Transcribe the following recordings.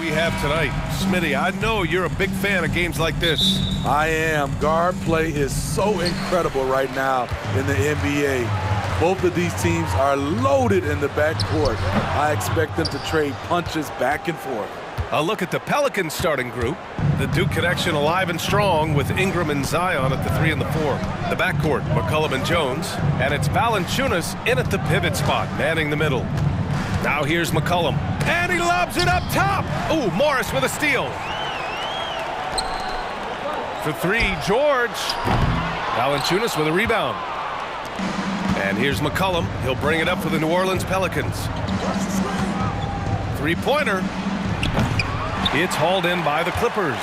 we have tonight. Smitty, I know you're a big fan of games like this. I am. Guard play is so incredible right now in the NBA. Both of these teams are loaded in the backcourt. I expect them to trade punches back and forth. A look at the Pelicans starting group. The Duke connection alive and strong with Ingram and Zion at the 3 and the 4. The backcourt, McCollum and Jones. And it's Valanciunas in at the pivot spot, manning the middle. Now here's McCollum. And he lobs it up top. Ooh, Morris with a steal. For 3, George. Valanciunas with a rebound. And here's McCollum. He'll bring it up for the New Orleans Pelicans. Three-pointer. It's hauled in by the Clippers.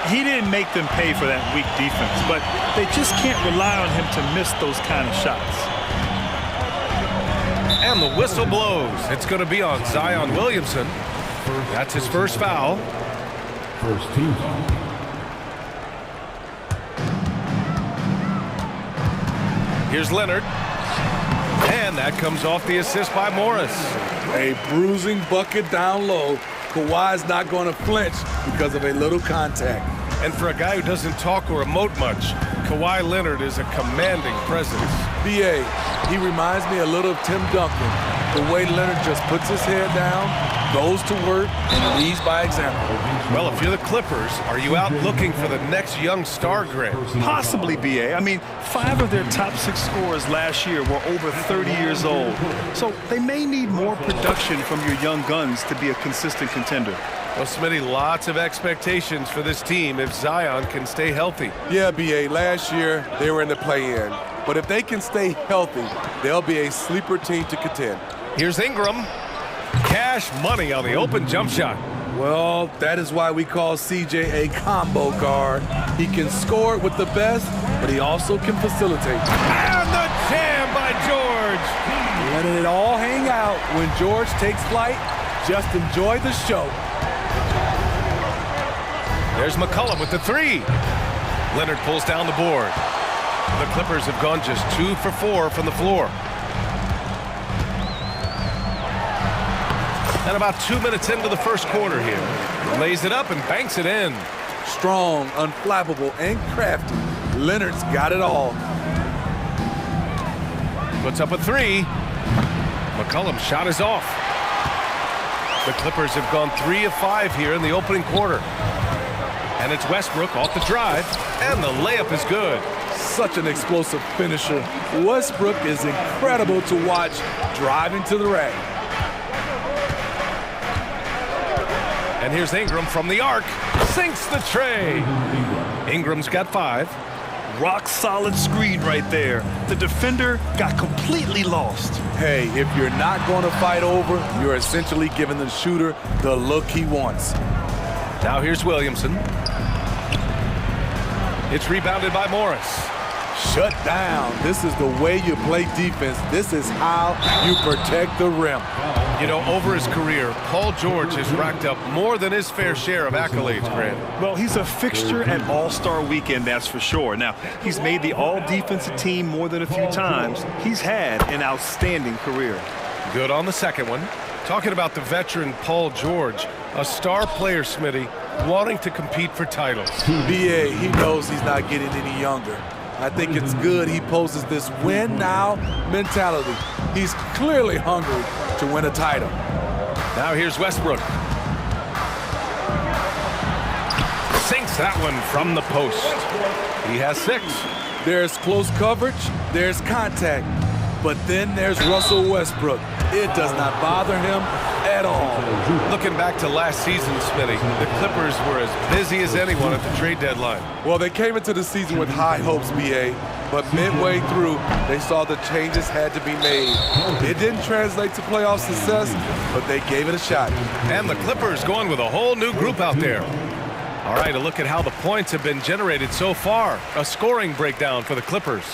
He didn't make them pay for that weak defense, but they just can't rely on him to miss those kind of shots. And the whistle blows. It's going to be on Zion Williamson. That's his first foul. First team. Here's Leonard. And that comes off the assist by Morris. A bruising bucket down low. Kawhi's not going to flinch because of a little contact. And for a guy who doesn't talk or emote much, Kawhi Leonard is a commanding presence. B.A., he reminds me a little of Tim Duncan. The way Leonard just puts his head down, goes to work, and leads by example. Well, if you're the Clippers, are you out looking for the next young star grid? Possibly, B.A. I mean, 5 of their top 6 scorers last year were over 30 years old. So they may need more production from your young guns to be a consistent contender. Well, Smitty, lots of expectations for this team if Zion can stay healthy. Yeah, B.A., last year they were in the play-in. But if they can stay healthy, they'll be a sleeper team to contend. Here's Ingram. Cash money on the open jump shot. Well, that is why we call CJ a combo guard. He can score it with the best, but he also can facilitate. And the jam by George. Letting it all hang out when George takes flight. Just enjoy the show. There's McCollum with the 3. Leonard pulls down the board. The Clippers have gone just 2 for 4 from the floor. And about 2 minutes into the first quarter here. Lays it up and banks it in. Strong, unflappable, and crafty. Leonard's got it all. Puts up a 3. McCollum's shot is off. The Clippers have gone 3 of 5 here in the opening quarter. And it's Westbrook off the drive, and the layup is good. Such an explosive finisher. Westbrook is incredible to watch driving to the rack. And here's Ingram from the arc. Sinks the tray. Ingram's got 5. Rock solid screen right there. The defender got completely lost. Hey, if you're not going to fight over, you're essentially giving the shooter the look he wants. Now here's Williamson. It's rebounded by Morris. Shut down. This is the way you play defense. This is how you protect the rim. You know, over his career, Paul George has racked up more than his fair share of accolades, Grant. Well, he's a fixture at All-Star Weekend, that's for sure. Now, he's made the All-Defensive team more than a few times. He's had an outstanding career. Good on the second one. Talking about the veteran Paul George, a star player, Smitty, wanting to compete for titles. B.A., he knows he's not getting any younger. I think it's good he poses this win-now mentality. He's clearly hungry to win a title. Now here's Westbrook. Sinks that one from the post. He has 6. There's close coverage, there's contact, but then there's Russell Westbrook. It does not bother him at all. Looking back to last season, Smitty, the Clippers were as busy as anyone at the trade deadline. Well, they came into the season with high hopes, B.A., but midway through, they saw the changes had to be made. It didn't translate to playoff success, but they gave it a shot. And the Clippers going with a whole new group out there. All right, a look at how the points have been generated so far. A scoring breakdown for the Clippers.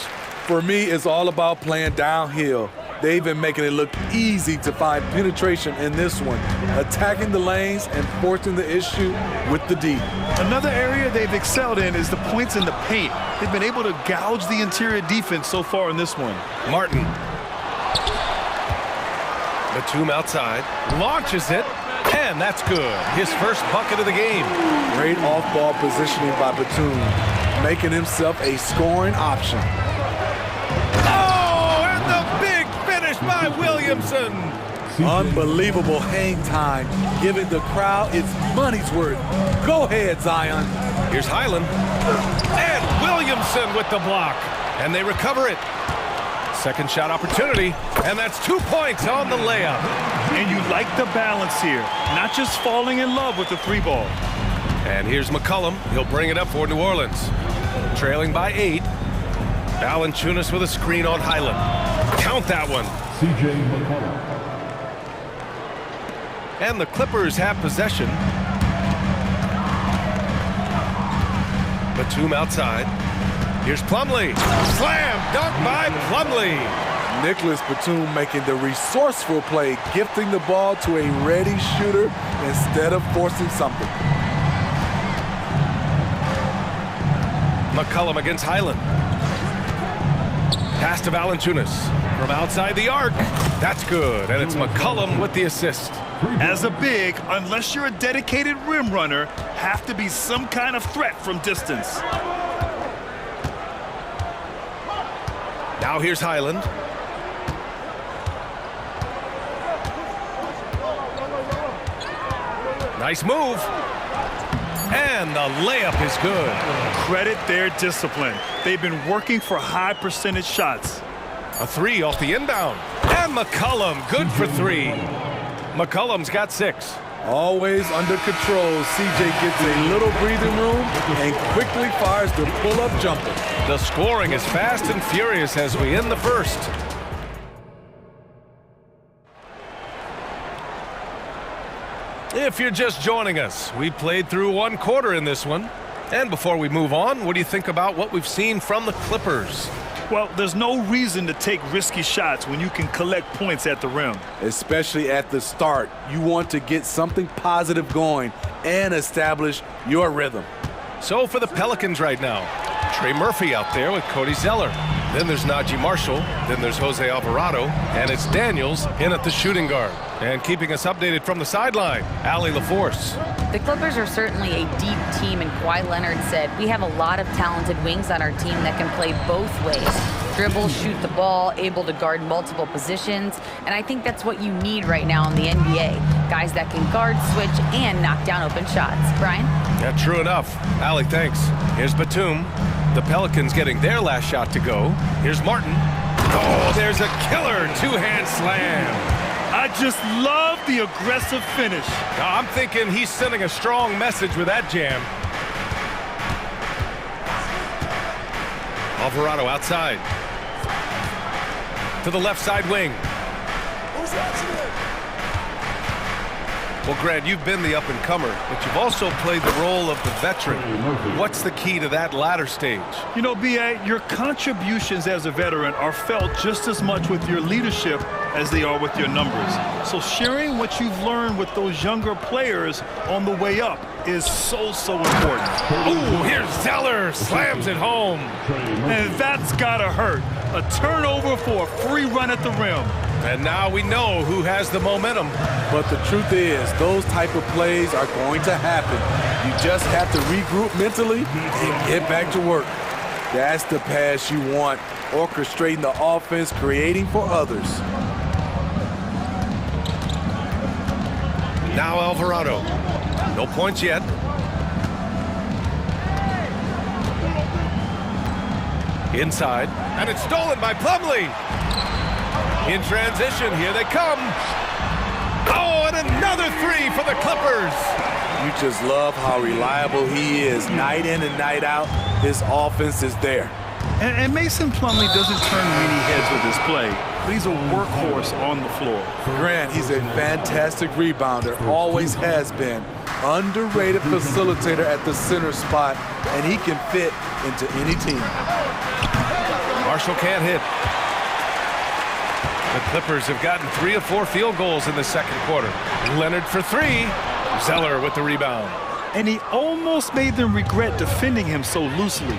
For me, it's all about playing downhill. They've been making it look easy to find penetration in this one, attacking the lanes and forcing the issue with the D. Another area they've excelled in is the points in the paint. They've been able to gouge the interior defense so far in this one. Martin. Batum outside, launches it, and And that's good. His first bucket of the game. Great off-ball positioning by Batum, making himself a scoring option. Oh, and the big finish by Williamson. Unbelievable hang time, giving the crowd its money's worth. Go ahead, Zion. Here's Highland. And Williamson with the block. And they recover it. Second shot opportunity. And that's 2 points on the layup. And you like the balance here, not just falling in love with the three ball. And here's McCollum. He'll bring it up for New Orleans. Trailing by 8. Valanciunas with a screen on Highland. Count that one. C.J. McCollum. And the Clippers have possession. Batum outside. Here's Plumlee. Slam dunk by Plumlee. Nicholas Batum making the resourceful play, gifting the ball to a ready shooter instead of forcing something. McCollum against Highland. Pass to Valanciunas. From outside the arc. That's good. And it's McCollum with the assist. As a big, unless you're a dedicated rim runner, have to be some kind of threat from distance. Now here's Highland. Nice move. And the layup is good. Credit their discipline. They've been working for high percentage shots. A 3 off the inbound. And McCollum, good for 3. McCollum's got 6. Always under control, CJ gets a little breathing room and quickly fires the pull-up jumper. The scoring is fast and furious as we end the first. If you're just joining us, we played through 1 quarter in this one. And before we move on, what do you think about what we've seen from the Clippers? Well, there's no reason to take risky shots when you can collect points at the rim. Especially at the start, you want to get something positive going and establish your rhythm. So for the Pelicans right now, Trey Murphy out there with Cody Zeller. Then there's Najee Marshall. Then there's Jose Alvarado. And it's Daniels in at the shooting guard. And keeping us updated from the sideline, Allie LaForce. The Clippers are certainly a deep team, and Kawhi Leonard said, we have a lot of talented wings on our team that can play both ways. Dribble, shoot the ball, able to guard multiple positions, and I think that's what you need right now in the NBA. Guys that can guard, switch, and knock down open shots. Brian? Yeah, true enough. Allie, thanks. Here's Batum. The Pelicans getting their last shot to go. Here's Martin. Oh, there's a killer two-hand slam. I just love the aggressive finish. I'm thinking he's sending a strong message with that jam. Alvarado outside. To the left side wing. Well, Grant, you've been the up-and-comer, but you've also played the role of the veteran. What's the key to that latter stage? You know, B.A., your contributions as a veteran are felt just as much with your leadership as they are with your numbers. So sharing what you've learned with those younger players on the way up is so important. Ooh, here's Zeller, slams it home. And that's gotta hurt. A turnover for a free run at the rim. And now we know who has the momentum. But the truth is, those type of plays are going to happen. You just have to regroup mentally and get back to work. That's the pass you want, orchestrating the offense, creating for others. Now Alvarado. No points yet. Inside, and it's stolen by Plumlee. In transition, here they come. Oh, and another 3 for the Clippers. You just love how reliable he is. Night in and night out, his offense is there. And Mason Plumlee doesn't turn many heads with his play, but he's a workhorse on the floor. Grant, he's a fantastic rebounder, always has been. Underrated facilitator at the center spot, and he can fit into any team. Marshall can't hit. The Clippers have gotten 3 of 4 field goals in the second quarter. Leonard for 3. Zeller with the rebound. And he almost made them regret defending him so loosely.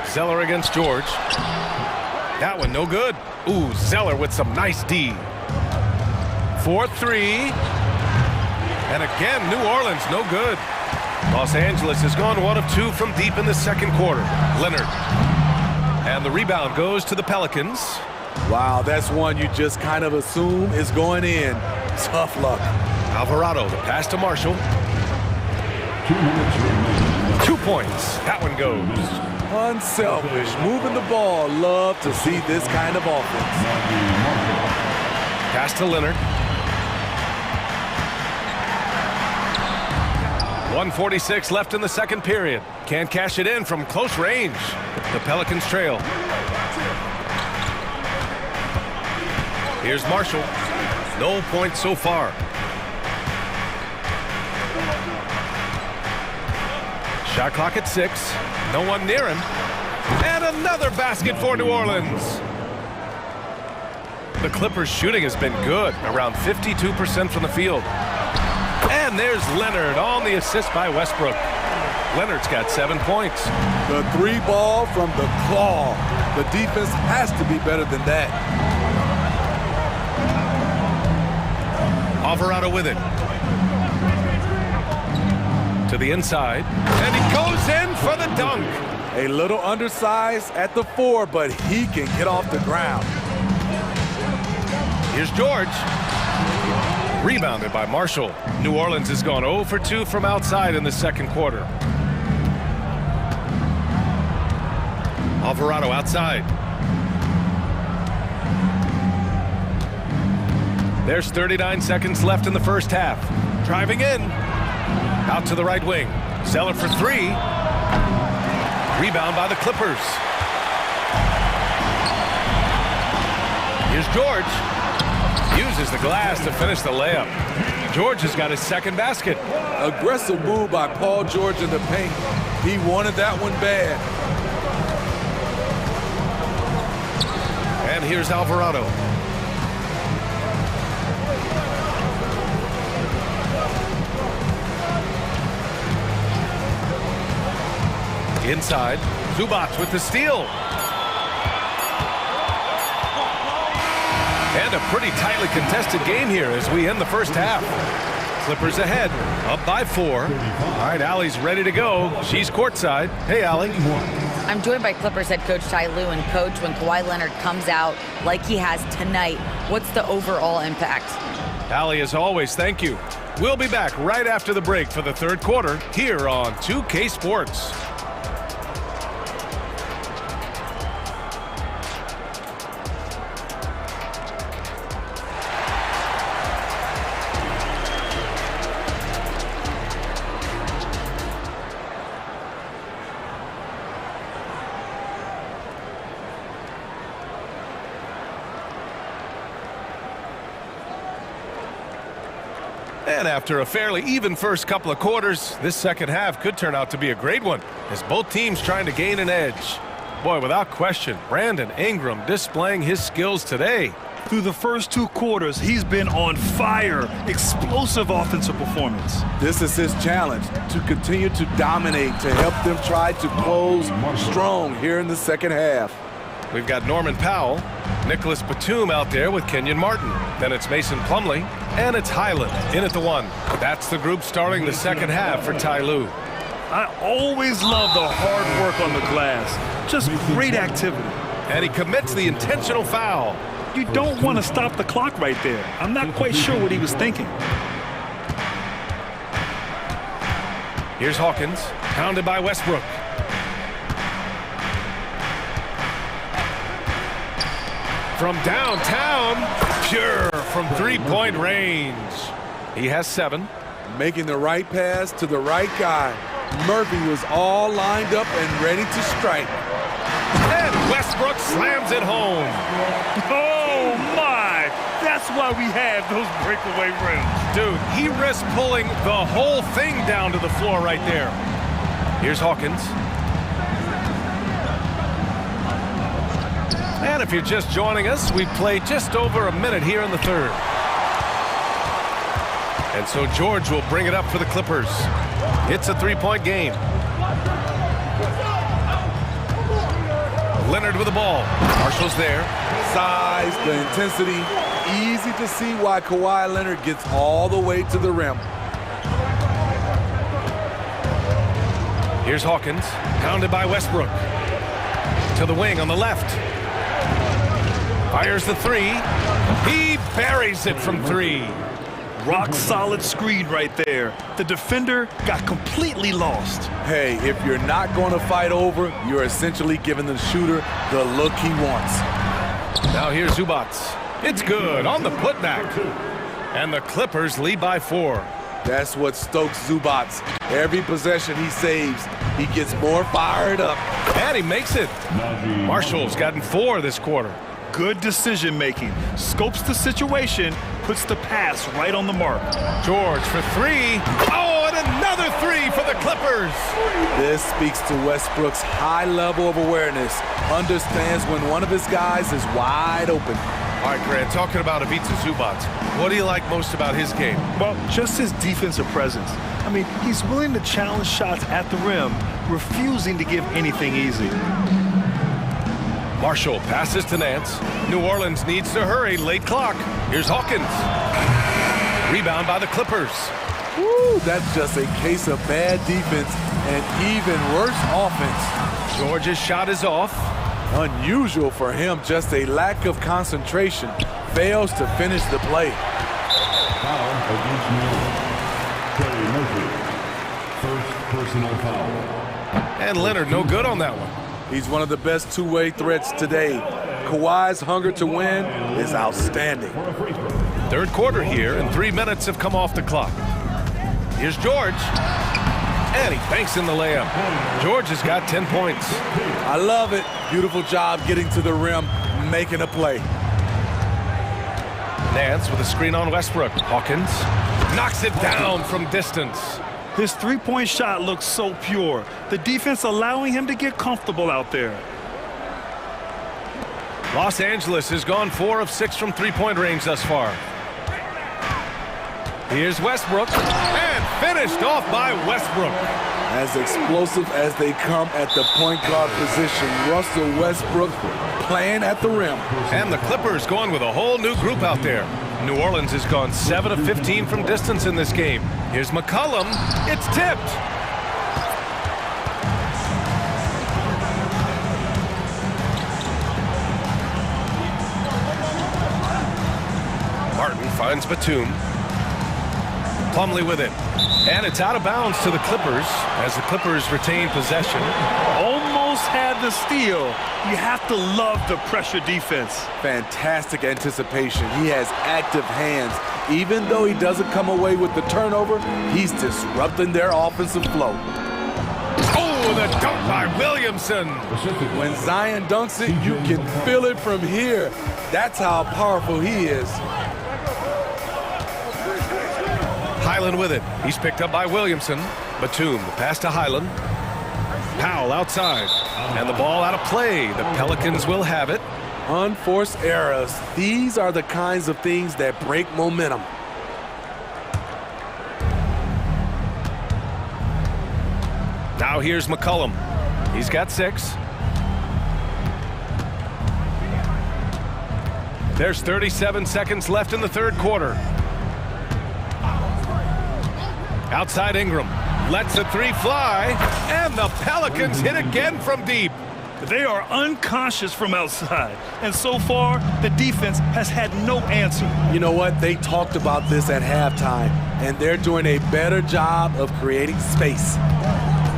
Zeller against George. That one no good. Ooh, Zeller with some nice D. 4-3. And again, New Orleans, no good. Los Angeles has gone 1 of 2 from deep in the second quarter. Leonard. And the rebound goes to the Pelicans. Wow, that's one you just kind of assume is going in. Tough luck. Alvarado, the pass to Marshall. 2 minutes remaining. 2 points. That one goes. Unselfish, moving the ball. Love to see this kind of offense. Pass to Leonard. 1:46 left in the second period. Can't cash it in from close range. The Pelicans trail. Here's Marshall. No points so far. Shot clock at 6. No one near him. And another basket for New Orleans. The Clippers' shooting has been good, around 52% from the field. And there's Leonard on the assist by Westbrook. Leonard's got 7 points. The 3 ball from the claw. The defense has to be better than that. Alvarado with it. To the inside. And he goes in for the dunk. A little undersized at the 4, but he can get off the ground. Here's George. Rebounded by Marshall. New Orleans has gone 0 for 2 from outside in the second quarter. Alvarado outside. There's 39 seconds left in the first half. Driving in. Out to the right wing. Zeller for 3. Rebound by the Clippers. Here's George. Uses the glass to finish the layup. George has got his second basket. Aggressive move by Paul George in the paint. He wanted that one bad. And here's Alvarado. Inside, Zubac with the steal. And a pretty tightly contested game here as we end the first half. Clippers ahead, up by 4. All right, Allie's ready to go. She's courtside. Hey, Allie. I'm joined by Clippers head coach Ty Lue. And coach, when Kawhi Leonard comes out like he has tonight, what's the overall impact? Allie, as always, thank you. We'll be back right after the break for the third quarter here on 2K Sports. And after a fairly even first couple of quarters, this second half could turn out to be a great one as both teams trying to gain an edge. Boy, without question, Brandon Ingram displaying his skills today. Through the first 2 quarters, he's been on fire. Explosive offensive performance. This is his challenge, to continue to dominate, to help them try to close strong here in the second half. We've got Norman Powell, Nicholas Batum out there with Kenyon Martin. Then it's Mason Plumlee, and it's Highland in at the 1. That's the group starting the second half for Ty Lue. I always love the hard work on the glass. Just great activity. And he commits the intentional foul. You don't want to stop the clock right there. I'm not quite sure what he was thinking. Here's Hawkins, pounded by Westbrook. From downtown, pure from 3-point range. He has 7. Making the right pass to the right guy. Murphy was all lined up and ready to strike. And Westbrook slams it home. Oh, my! That's why we have those breakaway rims. Dude, he risked pulling the whole thing down to the floor right there. Here's Hawkins. And if you're just joining us, we've played just over a minute here in the third. And so George will bring it up for the Clippers. It's a 3-point game. Leonard with the ball. Marshall's there. Size, the intensity, easy to see why Kawhi Leonard gets all the way to the rim. Here's Hawkins, pounded by Westbrook. To the wing on the left. Fires the three. He buries it from three. Rock solid screen right there. The defender got completely lost. Hey, if you're not going to fight over, you're essentially giving the shooter the look he wants. Now here's Zubac. It's good on the putback. And the Clippers lead by 4. That's what stokes Zubac. Every possession he saves, he gets more fired up. And he makes it. Marshall's gotten 4 this quarter. Good decision making. Scopes the situation, puts the pass right on the mark. George for 3. Oh, and another 3 for the Clippers. This speaks to Westbrook's high level of awareness. Understands when one of his guys is wide open. All right, Grant, talking about Ivica Zubac, what do you like most about his game? Well, just his defensive presence. I mean, he's willing to challenge shots at the rim, refusing to give anything easy. Marshall passes to Nance. New Orleans needs to hurry, late clock. Here's Hawkins. Rebound by the Clippers. Woo, that's just a case of bad defense and even worse offense. George's shot is off. Unusual for him, just a lack of concentration. Fails to finish the play. Foul against New Orleans. Terry Murphy. First personal foul. And Leonard no good on that one. He's one of the best two-way threats today. Kawhi's hunger to win is outstanding. Third quarter here, and 3 minutes have come off the clock. Here's George. And he banks in the layup. George has got 10 points. I love it. Beautiful job getting to the rim, making a play. Nance with a screen on Westbrook. Hawkins knocks it down from distance. His three-point shot looks so pure. The defense allowing him to get comfortable out there. Los Angeles has gone 4 of 6 from three-point range thus far. Here's Westbrook, and finished off by Westbrook. As explosive as they come at the point guard position, Russell Westbrook playing at the rim. And the Clippers going with a whole new group out there. New Orleans has gone 7 of 15 from distance in this game. Here's McCollum. It's tipped. Martin finds Batum. Plumlee with it. And it's out of bounds to the Clippers as the Clippers retain possession. Almost had the steal. You have to love the pressure defense. Fantastic anticipation. He has active hands. Even though he doesn't come away with the turnover, he's disrupting their offensive flow. Oh, the dunk by Williamson. When Zion dunks it, you can feel it from here. That's how powerful he is. Highland with it. He's picked up by Williamson. Batum, the pass to Highland. Powell outside. And the ball out of play. The Pelicans will have it. Unforced errors. These are the kinds of things that break momentum. Now here's McCollum. He's got 6. There's 37 seconds left in the third quarter. Outside Ingram. Lets the 3 fly. And the Pelicans hit again from deep. They are unconscious from outside. And so far, the defense has had no answer. You know what? They talked about this at halftime, and they're doing a better job of creating space.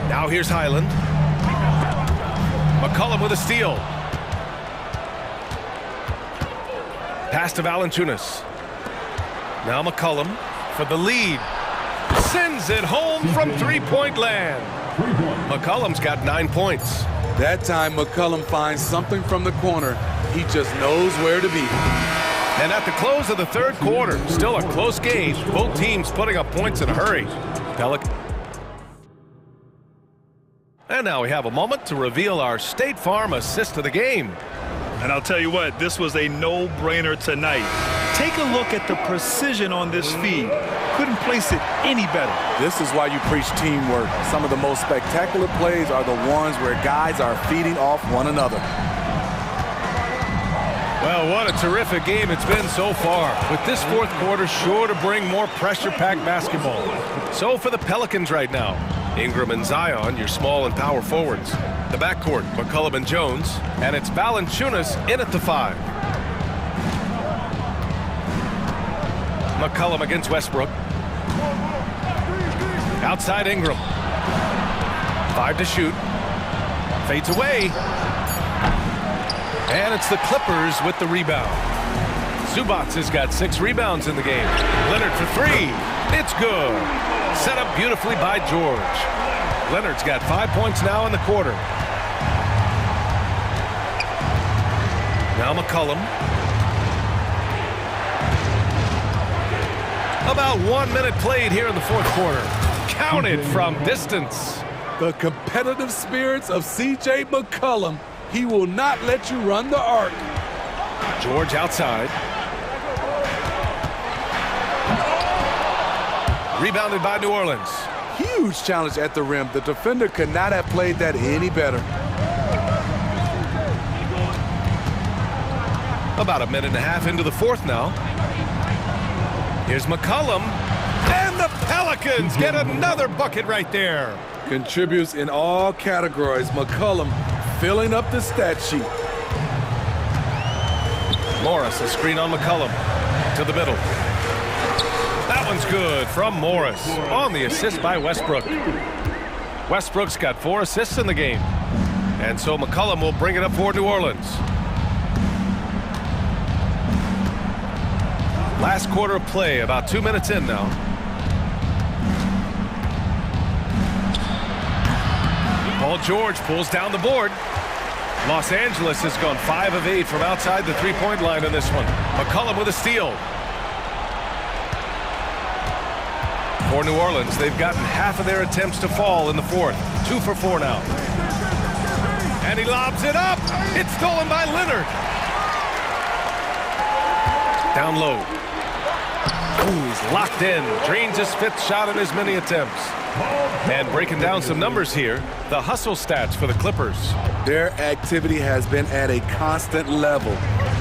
Now here's Highland. McCollum with a steal. Pass to Valanciunas. Now McCollum for the lead. Sends it home from three-point land. McCollum's got 9 points. That time, McCollum finds something from the corner. He just knows where to be. And at the close of the third quarter, still a close game. Both teams putting up points in a hurry. And now we have a moment to reveal our State Farm assist of the game. And I'll tell you what, this was a no-brainer tonight. Take a look at the precision on this feed. Couldn't place it any better. This is why you preach teamwork. Some of the most spectacular plays are the ones where guys are feeding off one another. Well, what a terrific game it's been so far, with this fourth quarter sure to bring more pressure-packed basketball. So for the Pelicans right now, Ingram and Zion, your small and power forwards. The backcourt, McCollum and Jones, and it's Valanciunas in at the 5. McCollum against Westbrook. Outside Ingram. 5 to shoot. Fades away. And it's the Clippers with the rebound. Zubats has got 6 rebounds in the game. Leonard for 3. It's good. Set up beautifully by George. Leonard's got 5 points now in the quarter. Now McCollum. About 1 minute played here in the fourth quarter. Counted from distance. The competitive spirits of C.J. McCollum. He will not let you run the arc. George outside. Rebounded by New Orleans. Huge challenge at the rim. The defender could not have played that any better. About a minute and a half into the fourth now. Here's McCollum. And the Pelicans get another bucket right there. Contributes in all categories. McCollum filling up the stat sheet. Morris, a screen on McCollum. To the middle. That one's good from Morris. On the assist by Westbrook. Westbrook's got 4 assists in the game. And so McCollum will bring it up for New Orleans. Last quarter of play, about 2 minutes in now. Paul George pulls down the board. Los Angeles has gone 5 of 8 from outside the three-point line in this one. McCollum with a steal. For New Orleans, they've gotten half of their attempts to fall in the fourth. 2 for 4 now. And he lobs it up. It's stolen by Leonard. Down low. Ooh, he's locked in. Drains his 5th shot in as many attempts. And breaking down some numbers here, the hustle stats for the Clippers. Their activity has been at a constant level.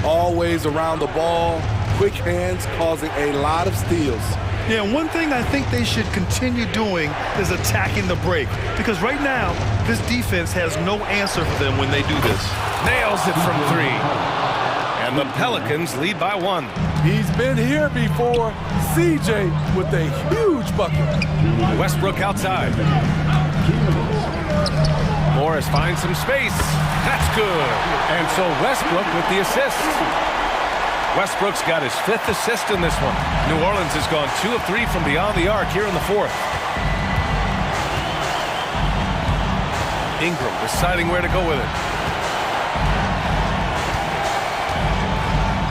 Always around the ball, quick hands causing a lot of steals. Yeah, one thing I think they should continue doing is attacking the break. Because right now, this defense has no answer for them when they do this. Nails it from 3. And the Pelicans lead by 1. He's been here before. CJ with a huge bucket. Westbrook outside. Morris finds some space. That's good. And so Westbrook with the assist. Westbrook's got his 5th assist in this one. New Orleans has gone 2 of 3 from beyond the arc here in the fourth. Ingram deciding where to go with it.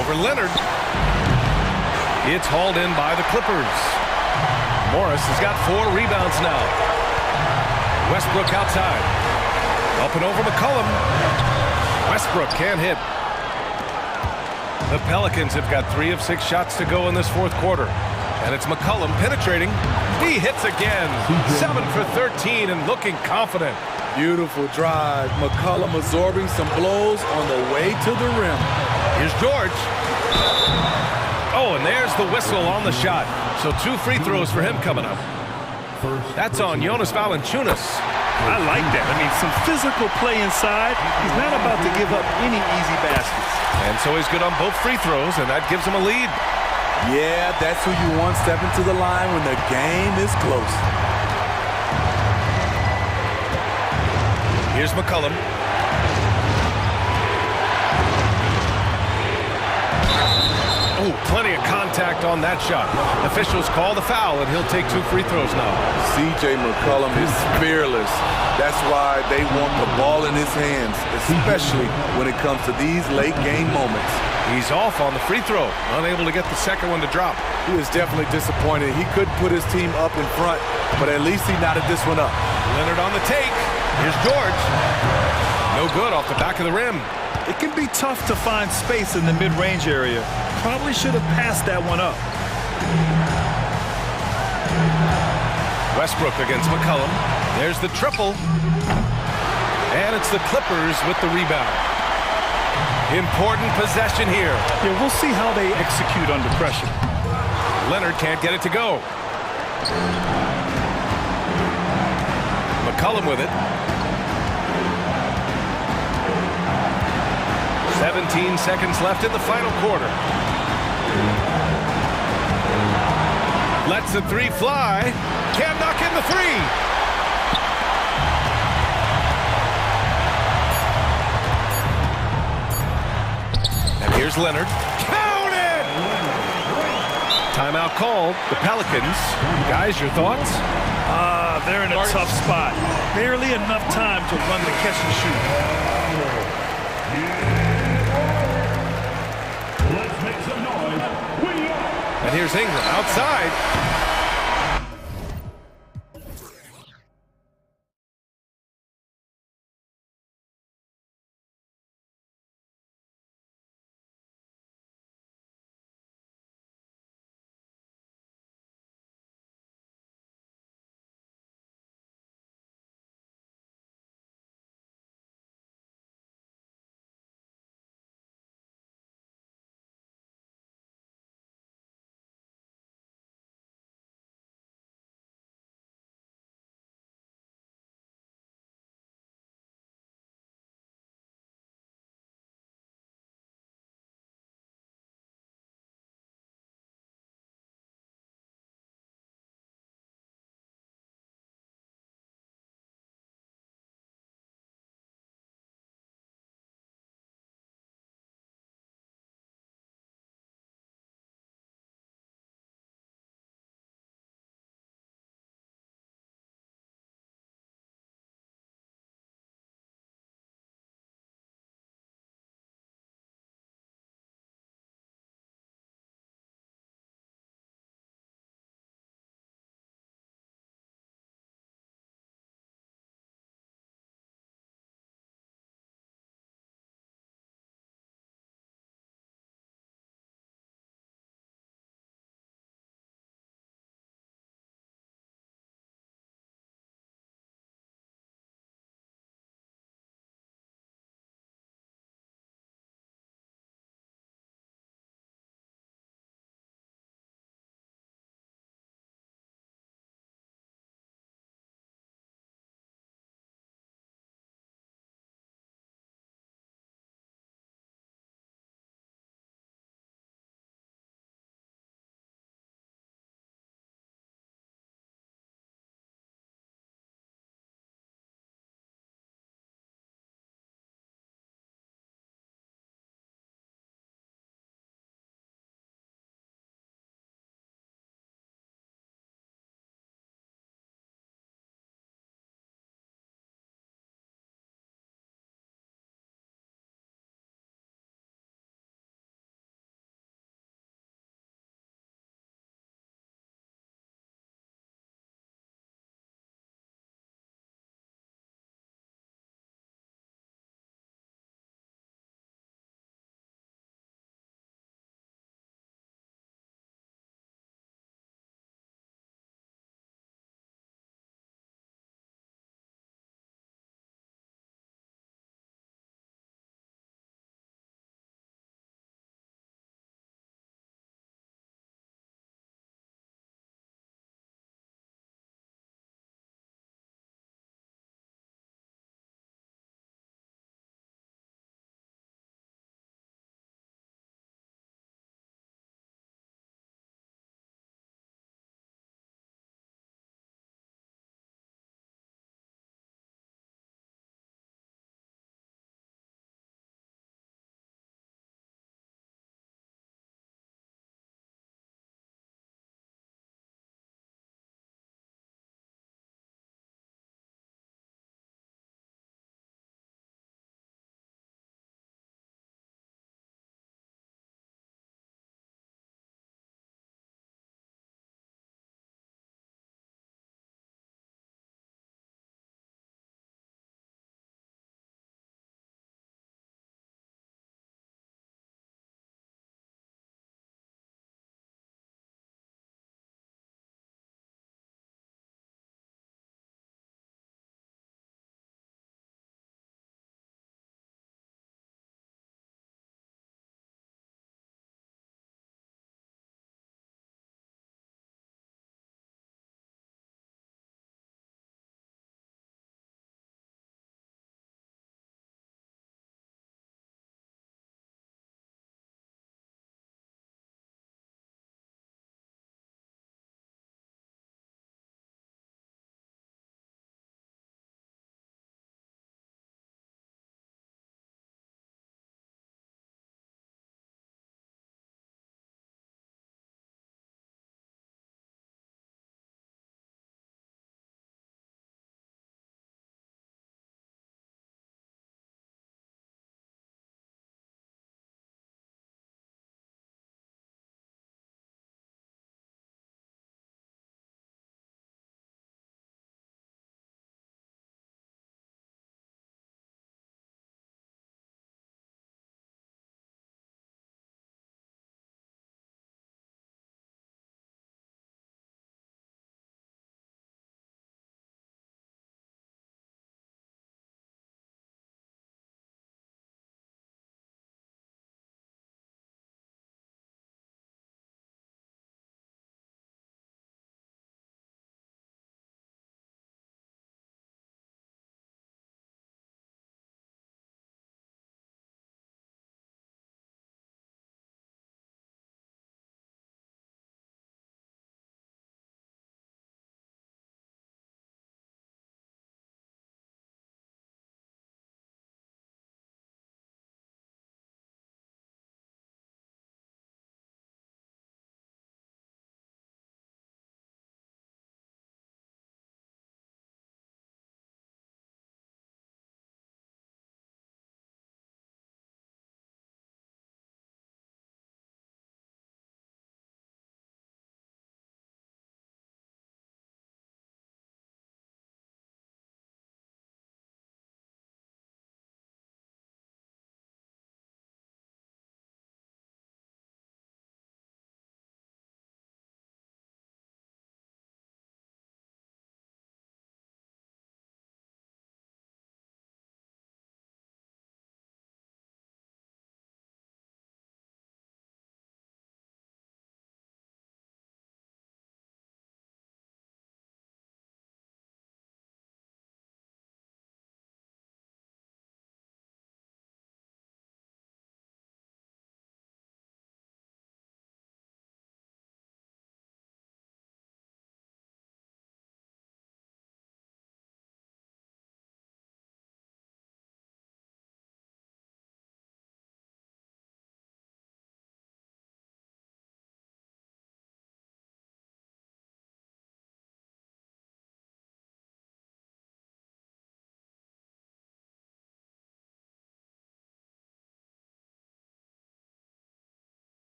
Over Leonard. It's hauled in by the Clippers. Morris has got 4 rebounds now. Westbrook outside. Up and over McCollum. Westbrook can't hit. The Pelicans have got 3 of 6 shots to go in this fourth quarter. And it's McCollum penetrating. He hits again. 7 for 13 and looking confident. Beautiful drive. McCollum absorbing some blows on the way to the rim. Here's George. Oh, and there's the whistle on the shot. So 2 free throws for him coming up. That's on Jonas Valanciunas. I like that. I mean, some physical play inside. He's not about to give up any easy baskets. And so he's good on both free throws, and that gives him a lead. Yeah, that's who you want stepping to the line when the game is close. Here's McCollum. Oh, plenty of contact on that shot. Officials call the foul, and he'll take 2 free throws now. C.J. McCollum is fearless. That's why they want the ball in his hands, especially when it comes to these late game moments. He's off on the free throw, unable to get the second one to drop. He was definitely disappointed. He couldn't put his team up in front, but at least he knotted this one up. Leonard on the take. Here's George. No good off the back of the rim. It can be tough to find space in the mid-range area. Probably should have passed that one up. Westbrook against McCollum. There's the triple. And it's the Clippers with the rebound. Important possession here. Yeah, we'll see how they execute under pressure. Leonard can't get it to go. McCollum with it. 17 seconds left in the final quarter. Lets the three fly. Can't knock in the three. And here's Leonard. Count it! Timeout called. The Pelicans. Guys, your thoughts? They're in a tough spot. Barely enough time to run the catch and shoot. Let's make some noise. And here's Ingram outside.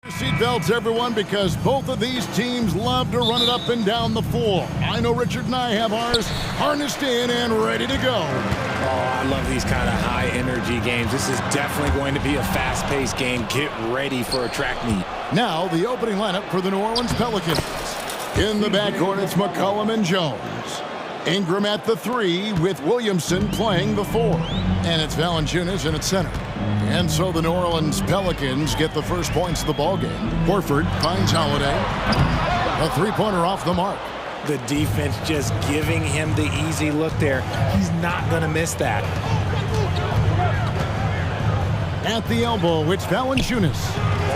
Seatbelts, everyone, because both of these teams love to run it up and down the floor. I know Richard and I have ours harnessed in and ready to go. Oh, I love these kind of high-energy games. This is definitely going to be a fast-paced game. Get ready for a track meet. Now, the opening lineup for the New Orleans Pelicans. In the backcourt, it's McCollum and Jones. Ingram at the 3 with Williamson playing the 4. And it's Valanciunas in at center. And so the New Orleans Pelicans get the first points of the ballgame. Horford finds Holiday. A three-pointer off the mark. The defense just giving him the easy look there. He's not going to miss that. At the elbow, it's Valanciunas.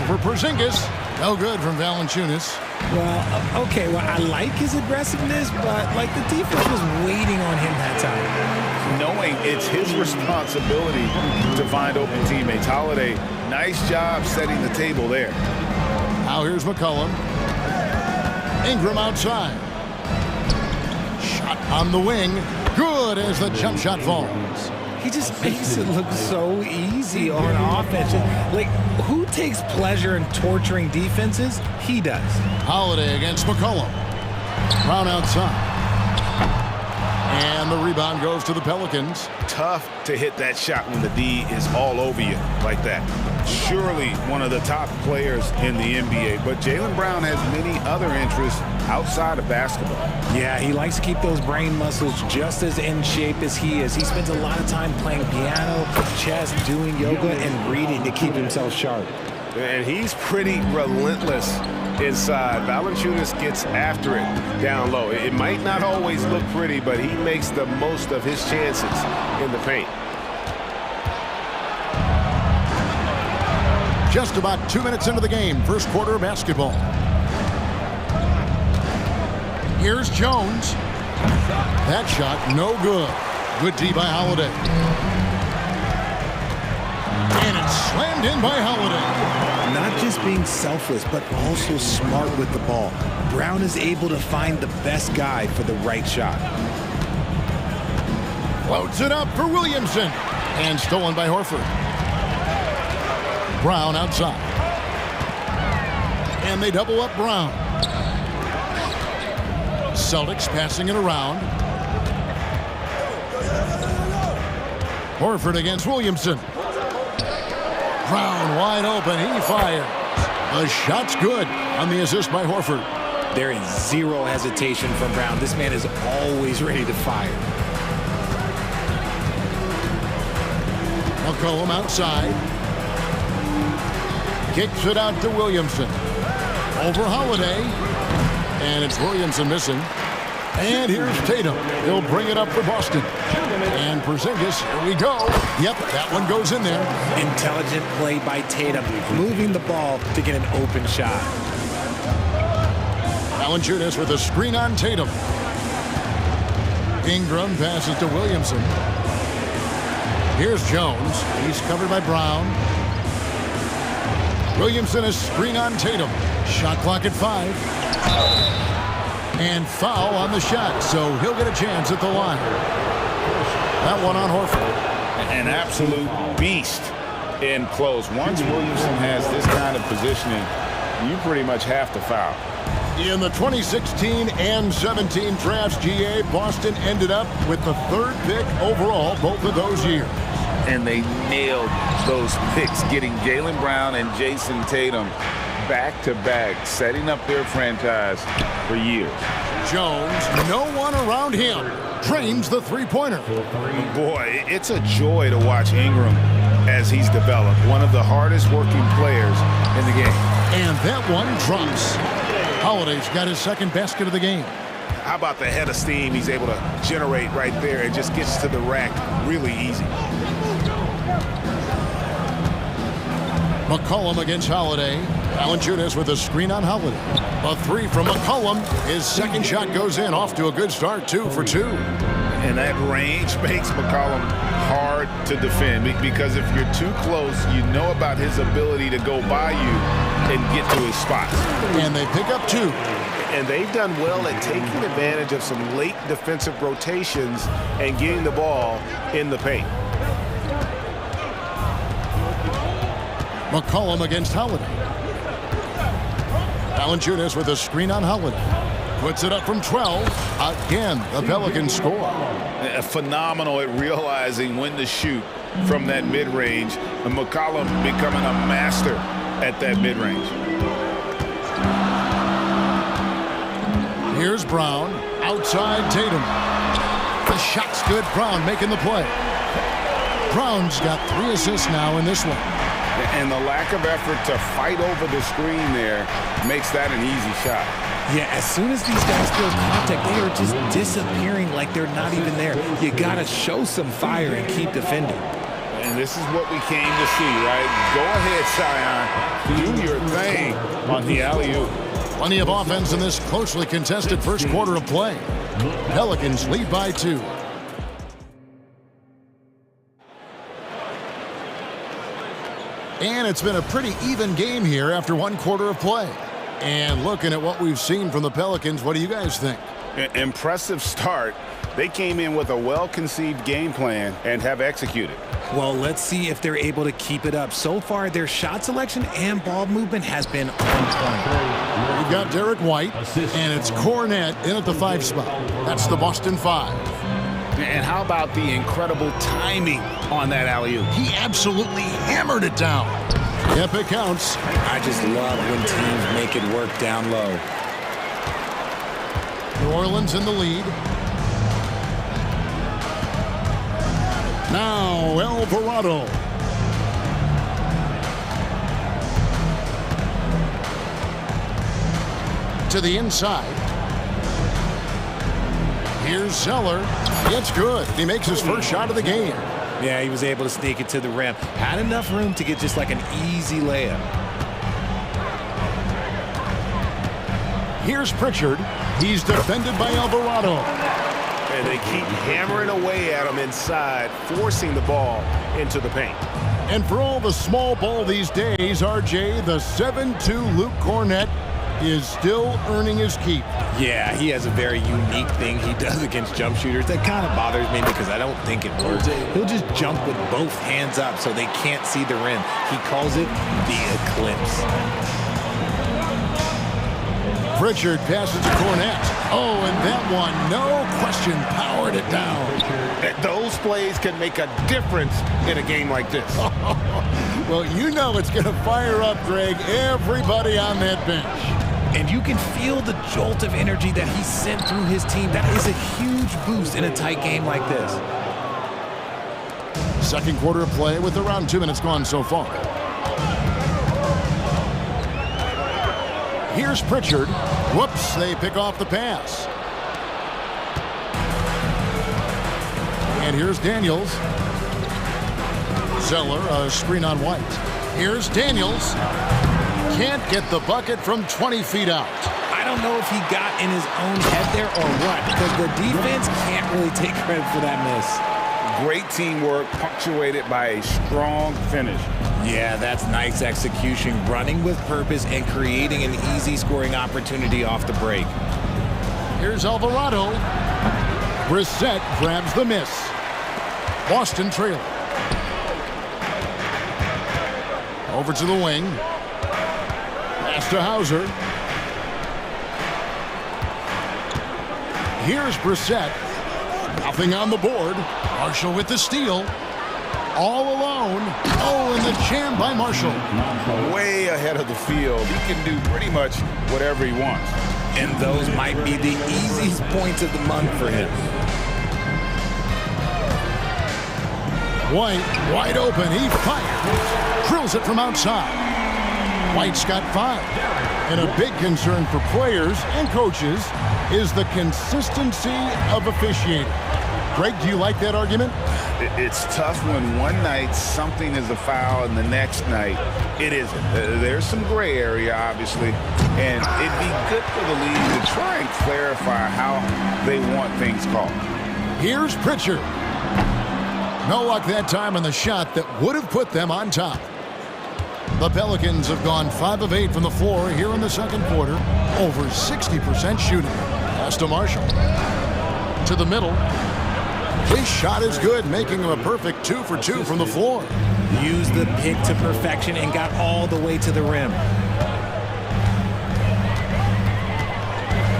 Over Porzingis. No good from Valanciunas. Well, okay, well, I like his aggressiveness, but, like, the defense was waiting on him that time. Knowing it's his responsibility to find open teammates. Holiday, nice job setting the table there. Now here's McCollum. Ingram outside. Shot on the wing. Good as the jump shot falls. He just makes it look so easy on offense. Like, who takes pleasure in torturing defenses? He does. Holiday against McCollum. Brown outside. And the rebound goes to the Pelicans. Tough to hit that shot when the D is all over you like that. Surely one of the top players in the NBA, but Jaylen Brown has many other interests outside of basketball. Yeah, he likes to keep those brain muscles just as in shape as he is. He spends a lot of time playing piano, chess, doing yoga, and reading to keep himself sharp. And he's pretty relentless inside. Valanciunas gets after it down low. It might not always look pretty, but he makes the most of his chances in the paint. Just about 2 minutes into the game, first quarter of basketball. Here's Jones. That shot, no good. Good D by Holiday. And it's slammed in by Holiday. Not just being selfless, but also smart with the ball. Brown is able to find the best guy for the right shot. Floats it up for Williamson. And stolen by Horford. Brown outside. And they double up Brown. Celtics passing it around. Horford against Williamson. Brown wide open. He fires. The shot's good on the assist by Horford. There is zero hesitation from Brown. This man is always ready to fire. McCollum outside. Kicks it out to Williamson. Over Holiday. And it's Williamson missing. And here's Tatum. He'll bring it up for Boston. And Porzingis, here we go. Yep, that one goes in there. Intelligent play by Tatum, moving the ball to get an open shot. Valanciunas with a screen on Tatum. Ingram passes to Williamson. Here's Jones. He's covered by Brown. Williamson a screen on Tatum. Shot clock at 5. And foul on the shot, so he'll get a chance at the line. That one on Horford. An absolute beast in close. Once Williamson has this kind of positioning, you pretty much have to foul. In the 2016 and 17 drafts, GA, Boston ended up with the 3rd pick overall both of those years. And they nailed those picks, getting Jaylen Brown and Jason Tatum back-to-back, setting up their franchise for years. Jones, no one around him, drains the three-pointer. Boy, it's a joy to watch Ingram as he's developed. One of the hardest working players in the game. And that one drops. Holiday's got his 2nd basket of the game. How about the head of steam he's able to generate right there? It just gets to the rack really easy. McCollum against Holiday. Valanciunas with a screen on Holiday. A 3 from McCollum. His 2nd shot goes in. Off to a good start, 2 for 2. And that range makes McCollum hard to defend because if you're too close, you know about his ability to go by you and get to his spots. And they pick up 2. And they've done well at taking advantage of some late defensive rotations and getting the ball in the paint. McCollum against Holiday. Valanciunas with a screen on Holiday. Puts it up from 12. Again, the Pelicans score. Phenomenal at realizing when to shoot from that mid-range. And McCollum becoming a master at that mid-range. Here's Brown. Outside Tatum. The shot's good. Brown making the play. Brown's got 3 assists now in this one. And the lack of effort to fight over the screen there makes that an easy shot. Yeah, as soon as these guys feel contact, they are just disappearing like they're not even there. You got to show some fire and keep defending. And this is what we came to see, right? Go ahead, Sion. Do your thing on the alley-oop. Plenty of offense in this closely contested first quarter of play. Pelicans lead by 2. And it's been a pretty even game here after 1 quarter of play. And looking at what we've seen from the Pelicans, what do you guys think? Impressive start. They came in with a well-conceived game plan and have executed. Well, let's see if they're able to keep it up. So far, their shot selection and ball movement has been on point. We've got Derek White, and it's Cornette in at the 5 spot. That's the Boston 5. And how about the incredible timing on that alley-oop? He absolutely hammered it down. Yep, it counts. I just love when teams make it work down low. New Orleans in the lead. Now Alvarado. To the inside. Here's Zeller. It's good. He makes his first shot of the game. Yeah, he was able to sneak it to the rim. Had enough room to get just like an easy layup. Here's Pritchard. He's defended by Alvarado. And they keep hammering away at him inside, forcing the ball into the paint. And for all the small ball these days, RJ, the 7'2" Luke Cornette is still earning his keep. Yeah, he has a very unique thing he does against jump shooters that kind of bothers me because I don't think it works. He'll just jump with both hands up so they can't see the rim. He calls it the eclipse. Pritchard passes to Cornette. Oh, and that one, no question, powered it down. Those plays can make a difference in a game like this. Well, you know it's going to fire up, Greg, everybody on that bench. And you can feel the jolt of energy that he sent through his team. That is a huge boost in a tight game like this. Second quarter of play with around 2 minutes gone so far. Here's Pritchard. Whoops, they pick off the pass. And here's Daniels. Zeller, a screen on White. Here's Daniels. Can't get the bucket from 20 feet out. I don't know if he got in his own head there or what, because the defense can't really take credit for that miss. Great teamwork punctuated by a strong finish. Yeah, that's nice execution, running with purpose and creating an easy scoring opportunity off the break. Here's Alvarado. Brissett grabs the miss. Boston trailing. Over to the wing. Pass to Hauser. Here's Brissett. Nothing on the board. Marshall with the steal. All alone. Oh, and the jam by Marshall. Way ahead of the field. He can do pretty much whatever he wants. And those might be the easiest points of the month for him. White, wide open. He fires. Drills it from outside. White's got 5. And a big concern for players and coaches is the consistency of officiating. Greg, do you like that argument? It's tough when one night something is a foul and the next night it isn't. There's some gray area, obviously, and it'd be good for the league to try and clarify how they want things called. Here's Pritchard. No luck that time on the shot that would have put them on top. The Pelicans have gone 5 of 8 from the floor here in the second quarter. Over 60% shooting. Pass to Marshall. To the middle. His shot is good, making him a perfect 2 for 2 from the floor. Used the pick to perfection and got all the way to the rim.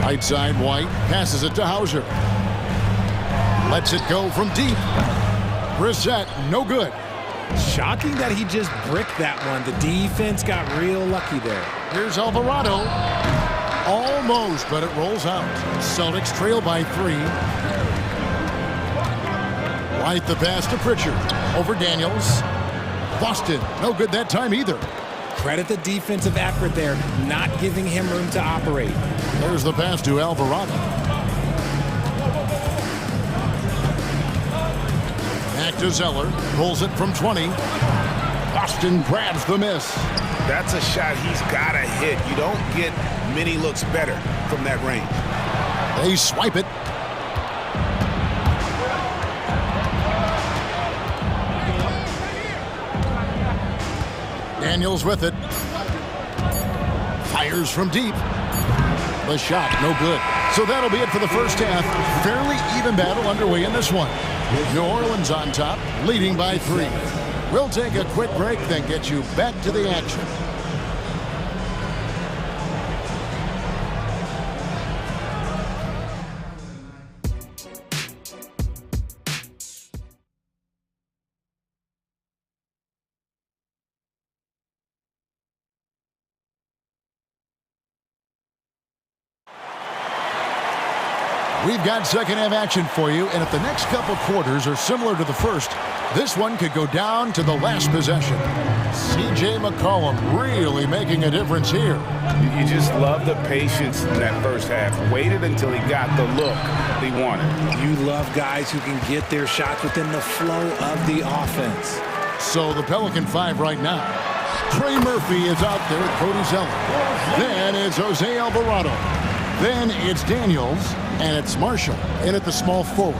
Right side, White passes it to Hauser. Lets it go from deep. Brissett, no good. Shocking that he just bricked that one. The defense got real lucky there. Here's Alvarado. Almost, but it rolls out. Celtics trail by 3. White the pass to Pritchard. Over Daniels. Boston, no good that time either. Credit the defensive effort there, not giving him room to operate. There's the pass to Alvarado. Back to Zeller. Pulls it from 20. Boston grabs the miss. That's a shot he's got to hit. You don't get many looks better from that range. They swipe it. Daniels with it. Fires from deep. The shot, no good. So that'll be it for the first half. Fairly even battle underway in this one. New Orleans on top, leading by 3. We'll take a quick break, then get you back to the action. We've got second half action for you, and if the next couple quarters are similar to the first, this one could go down to the last possession. C.J. McCollum really making a difference here. You just love the patience in that first half. Waited until he got the look he wanted. You love guys who can get their shots within the flow of the offense. So the Pelican 5 right now. Trey Murphy is out there with Cody Zeller. Then it's Jose Alvarado. Then it's Daniels, and it's Marshall in at the small forward.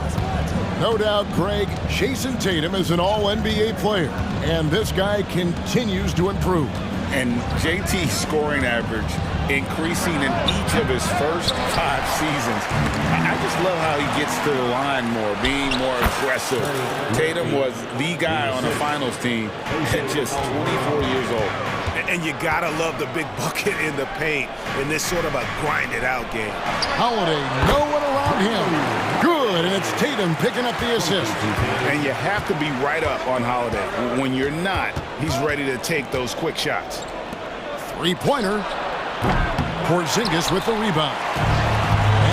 No doubt, Greg, Jason Tatum is an all-NBA player, and this guy continues to improve. And JT's scoring average increasing in each of his first 5 seasons. I just love how he gets to the line more, being more aggressive. Tatum was the guy on the finals team at just 24 years old. And you gotta love the big bucket in the paint in this sort of a grinded-out game. Holiday, no one around him. Good, and it's Tatum picking up the assist. And you have to be right up on Holiday. When you're not, he's ready to take those quick shots. Three-pointer. Porzingis with the rebound.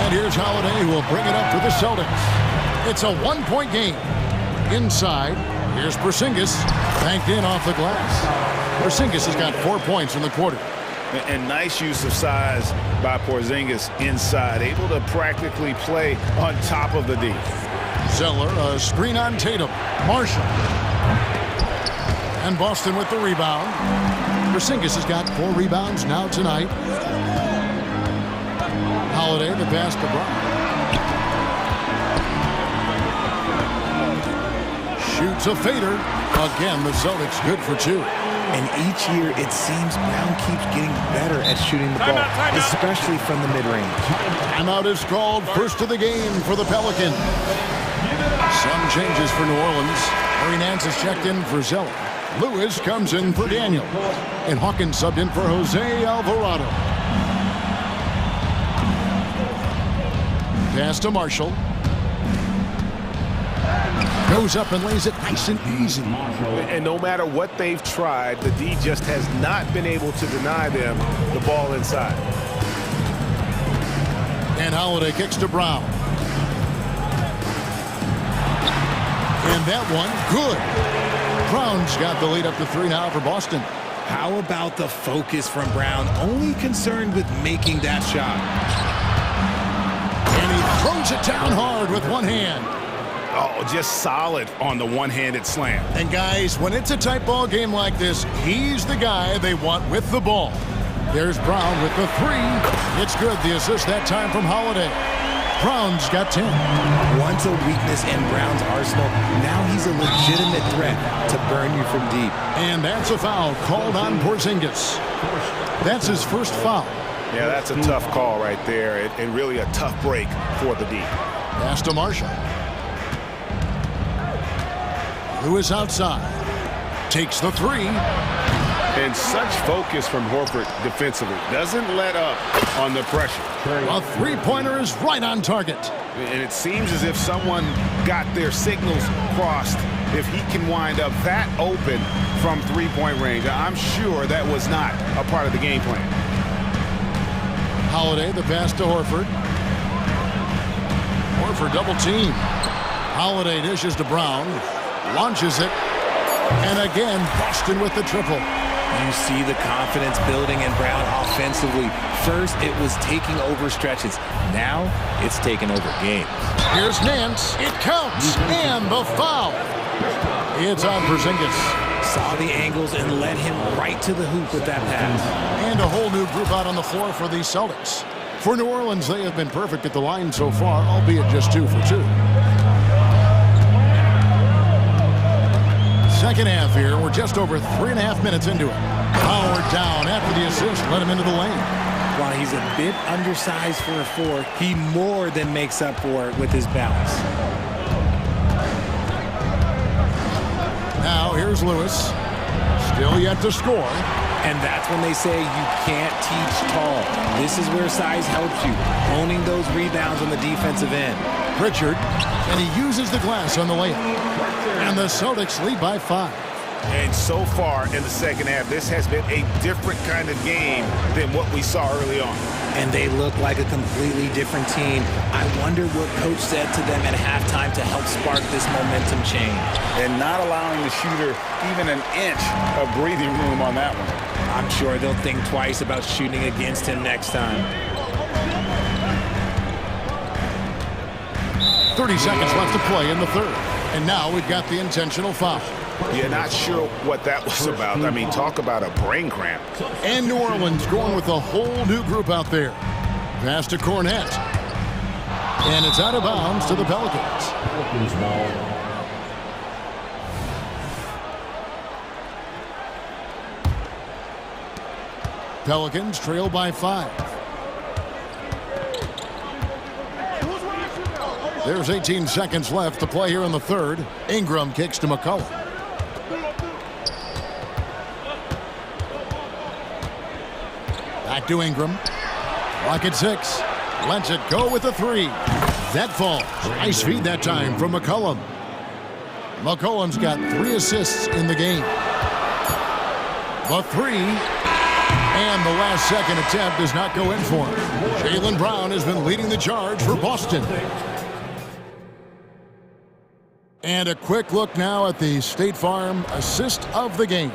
And here's Holiday, who will bring it up for the Celtics. It's a one-point game. Inside, here's Porzingis, banked in off the glass. Porzingis has got 4 points in the quarter. And nice use of size by Porzingis inside, able to practically play on top of the D. Zeller, a screen on Tatum. Marshall. And Boston with the rebound. Porzingis has got 4 rebounds now tonight. Holiday, the pass to Brown. Shoots a fader. Again, the Celtics good for 2. And each year, it seems Brown keeps getting better at shooting the ball, especially from the mid-range. Timeout is called. First of the game for the Pelicans. Some changes for New Orleans. Harry Nance is checked in for Zeller. Lewis comes in for Daniel. And Hawkins subbed in for Jose Alvarado. Pass to Marshall. Goes up and lays it nice and easy. And no matter what they've tried, the D just has not been able to deny them the ball inside. And Holiday kicks to Brown. And that one, good. Brown's got the lead up to 3 now for Boston. How about the focus from Brown? Only concerned with making that shot. And he throws it down hard with one hand. Oh, just solid on the one-handed slam. And guys, when it's a tight ball game like this, he's the guy they want with the ball. There's Brown with the 3. It's good. The assist that time from Holiday. Brown's got 10. Once a weakness in Brown's arsenal, now he's a legitimate threat to burn you from deep. And that's a foul called on Porzingis. That's his first foul. Yeah, that's a tough call right there, and really a tough break for the D. Pass to Marshall. Lewis outside. Takes the 3. And such focus from Horford defensively. Doesn't let up on the pressure. A three-pointer is right on target. And it seems as if someone got their signals crossed. If he can wind up that open from three-point range, I'm sure that was not a part of the game plan. Holiday, the pass to Horford. Horford double team. Holiday dishes to Brown. Launches it. And again, Boston with the triple. You see the confidence building in Brown offensively. First, it was taking over stretches. Now, it's taking over games. Here's Nance. It counts. And the foul. It's on Porzingis. Saw the angles and led him right to the hoop with that pass. And a whole new group out on the floor for the Celtics. For New Orleans, they have been perfect at the line so far, albeit just 2 for 2. Second half here. We're just over 3.5 minutes into it. Powered down after the assist. Let him into the lane. While he's a bit undersized for a 4, he more than makes up for it with his balance. Now here's Lewis. Still yet to score. And that's when they say you can't teach tall. This is where size helps you. Owning those rebounds on the defensive end. Pritchard. And he uses the glass on the layup. And the Celtics lead by 5. And so far in the second half, this has been a different kind of game than what we saw early on. And they look like a completely different team. I wonder what coach said to them at halftime to help spark this momentum change. And not allowing the shooter even an inch of breathing room on that one. I'm sure they'll think twice about shooting against him next time. 30 seconds left to play in the third. And now we've got the intentional foul. Yeah, not sure what that was about. I mean, talk about a brain cramp. And New Orleans going with a whole new group out there. Pass to Cornette. And it's out of bounds to the Pelicans. Pelicans trail by 5. There's 18 seconds left to play here in the third. Ingram kicks to McCollum. Back to Ingram. Clock at 6. Lets it go with a 3. That falls. Nice feed that time from McCollum. McCollum's got 3 assists in the game. The 3. And the last second attempt does not go in for him. Jaylen Brown has been leading the charge for Boston. And a quick look now at the State Farm assist of the game.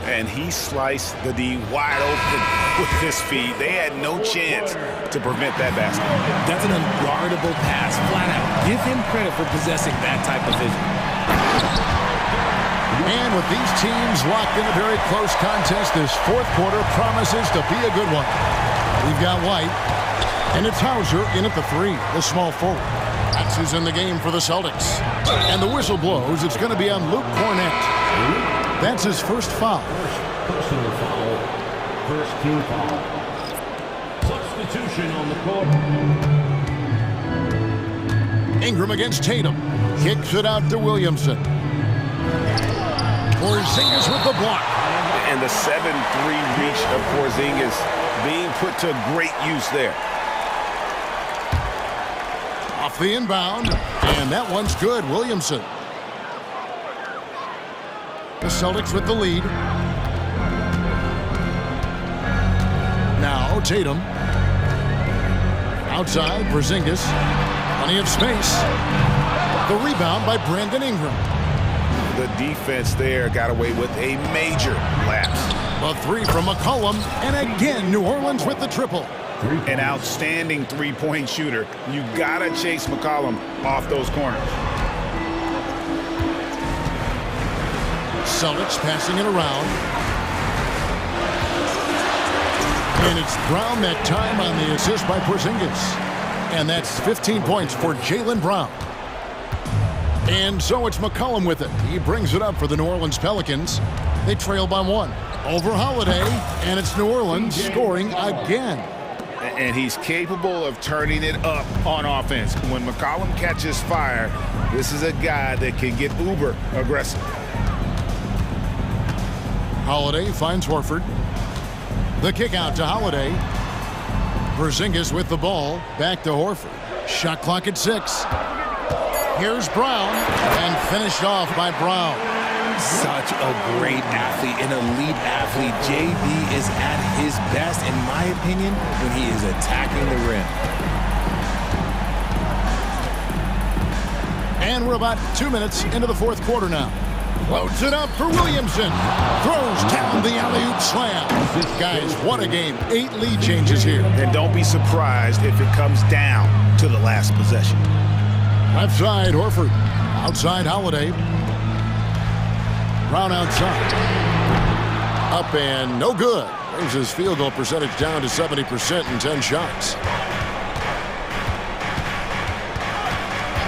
And he sliced the D wide open with his feet. They had no chance to prevent that basket. That's an unguardable pass, flat out. Give him credit for possessing that type of vision. And with these teams locked in a very close contest, this fourth quarter promises to be a good one. We've got White, and it's Hauser in at the 3, the small forward. That's who's in the game for the Celtics. And the whistle blows. It's going to be on Luke Cornette. That's his first foul. Personal foul. First team foul. Substitution on the court. Ingram against Tatum. Kicks it out to Williamson. Porzingis with the block. And the 7-3 reach of Porzingis being put to great use there. Off the inbound, and that one's good. Williamson. The Celtics with the lead. Now Tatum. Outside, Porzingis. Plenty of space. The rebound by Brandon Ingram. The defense there got away with a major lapse. A 3 from McCollum, and again New Orleans with the triple. An outstanding three-point shooter. You gotta chase McCollum off those corners. Celtics passing it around. And it's Brown that time on the assist by Porzingis. And that's 15 points for Jaylen Brown. And so it's McCollum with it. He brings it up for the New Orleans Pelicans. They trail by 1. Over Holiday, and it's New Orleans scoring again. And he's capable of turning it up on offense. When McCollum catches fire, this is a guy that can get uber aggressive. Holiday finds Horford. The kick out to Holiday. Porzingis with the ball. Back to Horford. Shot clock at 6. Here's Brown, and finished off by Brown. Such a great athlete, an elite athlete. JB is at his best, in my opinion, when he is attacking the rim. And we're about 2 minutes into the fourth quarter now. Loads it up for Williamson. Throws down the alley-oop slam. Guys, what a game. 8 lead changes here. And don't be surprised if it comes down to the last possession. Left side, Horford. Outside, Holiday. Brown outside. Up and no good. Brings his field goal percentage down to 70% in 10 shots.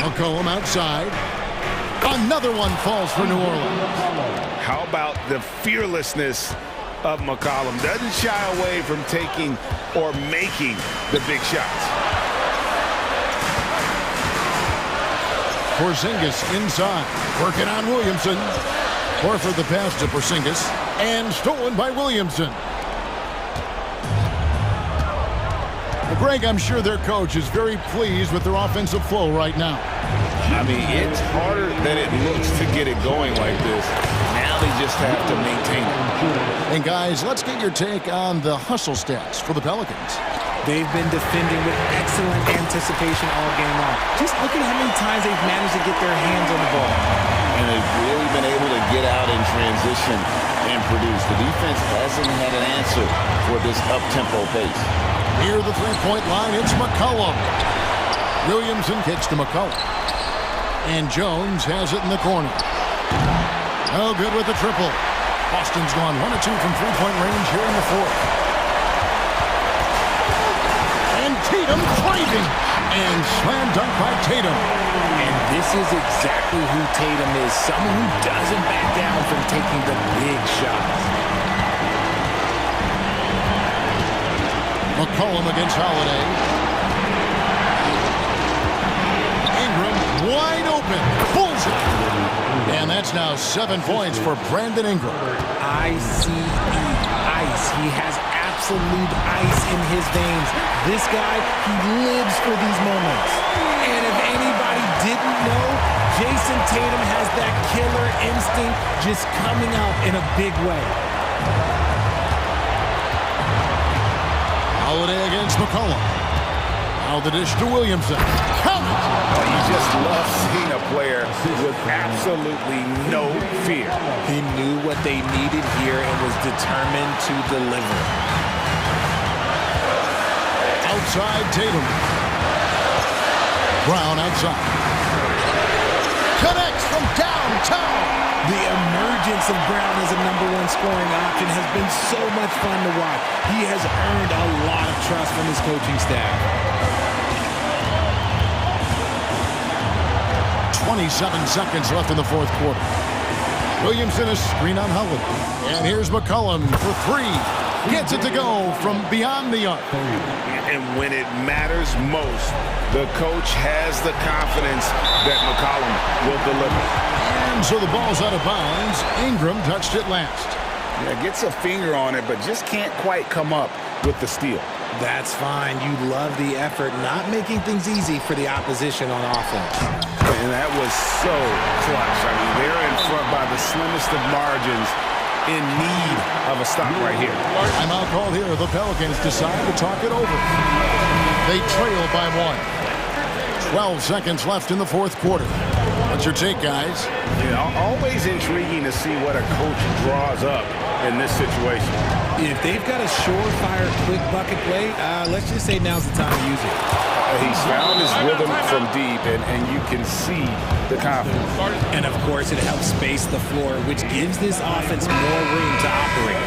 McCollum outside. Another one falls for New Orleans. How about the fearlessness of McCollum? Doesn't shy away from taking or making the big shots. Porzingis inside. Working on Williamson. Horford the pass to Porzingis. And stolen by Williamson. Well, Greg, I'm sure their coach is very pleased with their offensive flow right now. I mean, it's harder than it looks to get it going like this. Now they just have to maintain it. And guys, let's get your take on the hustle stats for the Pelicans. They've been defending with excellent anticipation all game long. Just look at how many times they've managed to get their hands on the ball. And they've really been able to get out in transition and produce. The defense hasn't had an answer for this up-tempo pace. Near the three-point line, it's McCollum. Williamson kicks to McCollum. And Jones has it in the corner. No good with the triple. Boston's gone 1 of 2 from three-point range here in the fourth. And Tatum driving. And slam dunk by Tatum. And this is exactly who Tatum is. Someone who doesn't back down from taking the big shots. McCollum against Holiday. Ingram wide open. Bullseye. And that's now 7 points for Brandon Ingram. ICE. Ice. He has absolute ice in his veins. This guy, he lives for these moments. And if anybody didn't know, Jason Tatum has that killer instinct just coming out in a big way. Holiday against McCollum. Now the dish to Williamson. Count it! You just love seeing a player with absolutely no fear. He knew what they needed here and was determined to deliver. Outside Tatum. Brown outside. Connects from downtown. The emergence of Brown as a #1 scoring option has been so much fun to watch. He has earned a lot of trust from his coaching staff. 27 seconds left in the fourth quarter. Williamson is screen on Holiday. And here's McCollum for 3. Gets it to go from beyond the arc. And when it matters most, the coach has the confidence that McCollum will deliver. And so the ball's out of bounds. Ingram touched it last. Yeah, gets a finger on it, but just can't quite come up with the steal. That's fine. You love the effort, not making things easy for the opposition on offense. And that was so clutch. I mean, they're in front by the slimmest of margins, in need of a stop right here. Timeout called here. The Pelicans decide to talk it over. They trail by 1. 12 seconds left in the fourth quarter. What's your take, guys? Always intriguing to see what a coach draws up in this situation. If they've got a surefire quick bucket play, let's just say now's the time to use it. He's found his rhythm from deep, and you can see the confidence. And, of course, it helps space the floor, which gives this offense more room to operate.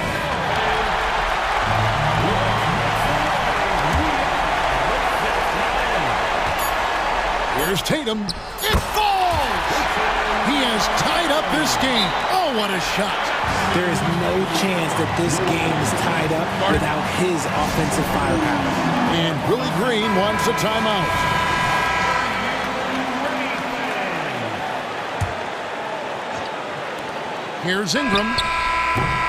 Here's Tatum. It falls! He has tied up this game. Oh, what a shot. There is no chance that this game is tied up without his offensive firepower. And Willie Green wants a timeout. Here's Ingram.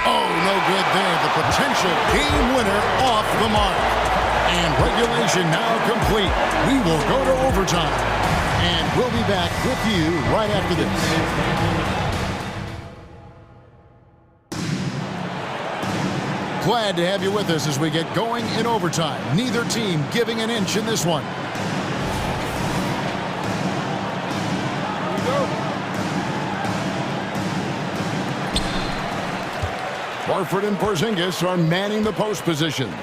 Oh, no good there. The potential game winner off the mark. And regulation now complete. We will go to overtime. And we'll be back with you right after this. Glad to have you with us as we get going in overtime. Neither team giving an inch in this one. Horford and Porzingis are manning the post positions.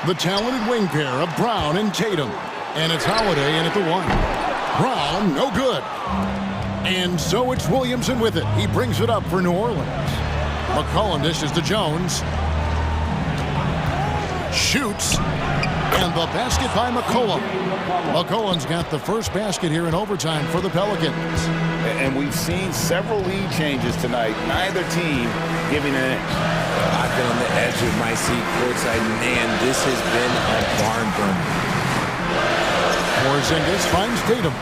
The talented wing pair of Brown and Tatum. And it's Holiday in at the 1. Brown, no good. And so it's Williamson with it. He brings it up for New Orleans. McCollum dishes to Jones. Shoots. And the basket by McCollum. McCollum's got the first basket here in overtime for the Pelicans. And we've seen several lead changes tonight. Neither team giving an inch. I've been on the edge of my seat courtside. Man, this has been a barn burner. Porzingis finds Tatum.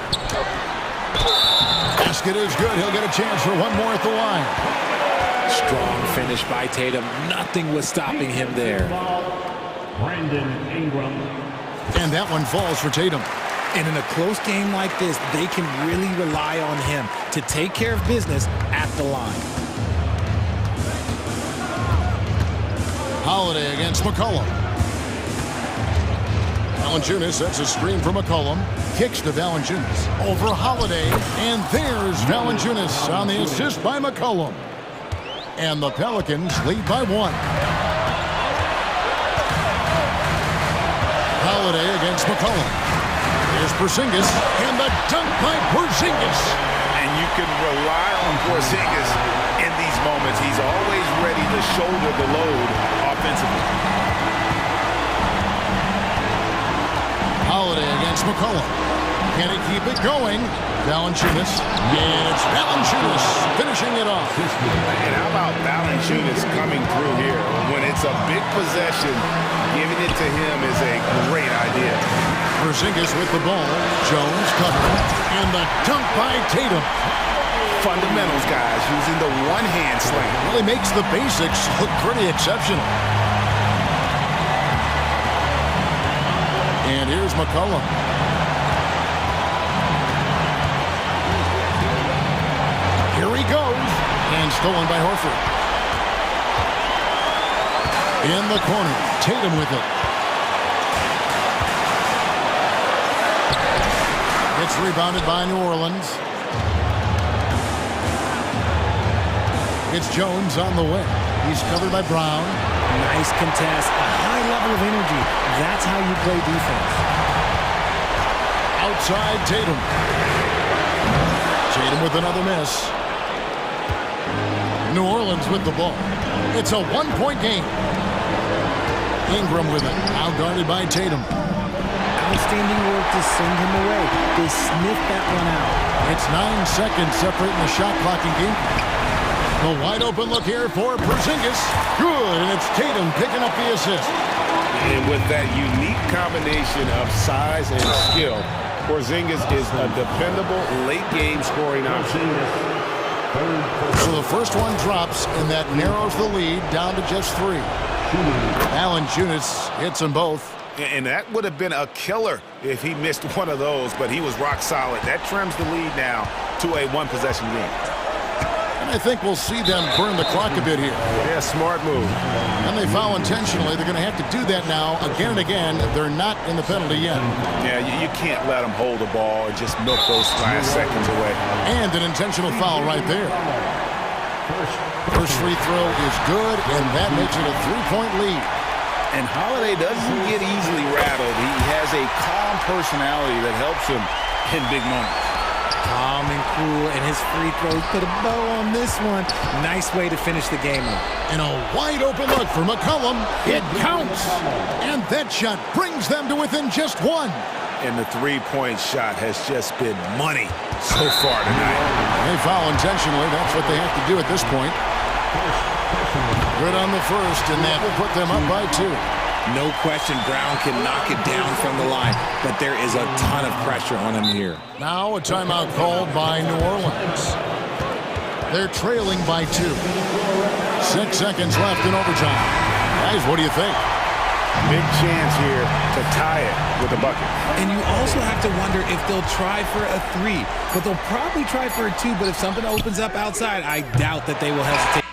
Basket is good. He'll get a chance for one more at the line. Strong finish by Tatum. Nothing was stopping him there. Brandon Ingram. And that one falls for Tatum. And in a close game like this, they can really rely on him to take care of business at the line. Holiday against McCollum. Valanciunas sets a screen for McCollum. Kicks to Valanciunas. Over Holiday. And there's Valanciunas on the assist by McCollum. And the Pelicans lead by 1. Holiday against McCollum. Here's Porzingis. And the dunk by Porzingis. And you can rely on Porzingis in these moments. He's always ready to shoulder the load offensively. Holiday against McCollum. Can he keep it going? Valanciunas. And it's Valanciunas finishing it off. And how about Valanciunas coming through here? When it's a big possession, giving it to him is a great idea. Porzingis with the ball. Jones covering. And the dunk by Tatum. Fundamentals, guys, using the one-hand slam. Really makes the basics look pretty exceptional. And here's McCollum. Here he goes. And stolen by Horford. In the corner. Tatum with it. It's rebounded by New Orleans. It's Jones on the wing. He's covered by Brown. Nice contest. A high level of energy. That's how you play defense. Outside Tatum. Tatum with another miss. New Orleans with the ball. It's a one-point game. Ingram with it. Now guarded by Tatum. Outstanding work to send him away. They sniffed that one out. It's 9 seconds separating the shot clock and game. The wide open look here for Porzingis. Good, and it's Tatum picking up the assist. And with that unique combination of size and skill, Porzingis is a dependable late-game scoring option. So the first one drops, and that narrows the lead down to just 3. Valanciunas hits them both. And that would have been a killer if he missed one of those, but he was rock solid. That trims the lead now to a one-possession game. And I think we'll see them burn the clock a bit here. Yeah, smart move. And they foul intentionally. They're going to have to do that now again and again. They're not in the penalty yet. Yeah, you can't let them hold the ball and just milk those last seconds away. And an intentional foul right there. First free throw is good, and that makes it a 3-point lead. And Holiday doesn't get easily rattled. He has a calm personality that helps him in big moments. Calm and cool, and his free throws put a bow on this one. Nice way to finish the game up. And a wide open look for McCollum. It counts. And that shot brings them to within just 1. And the three-point shot has just been money so far tonight. They foul intentionally. That's what they have to do at this point. Good on the first, and that will put them up by 2. No question, Brown can knock it down from the line, but there is a ton of pressure on him here. Now a timeout called by New Orleans. They're trailing by 2. 6 seconds left in overtime. Guys, what do you think? Big chance here to tie it with a bucket. And you also have to wonder if they'll try for a 3. But they'll probably try for a 2. But if something opens up outside, I doubt that they will hesitate.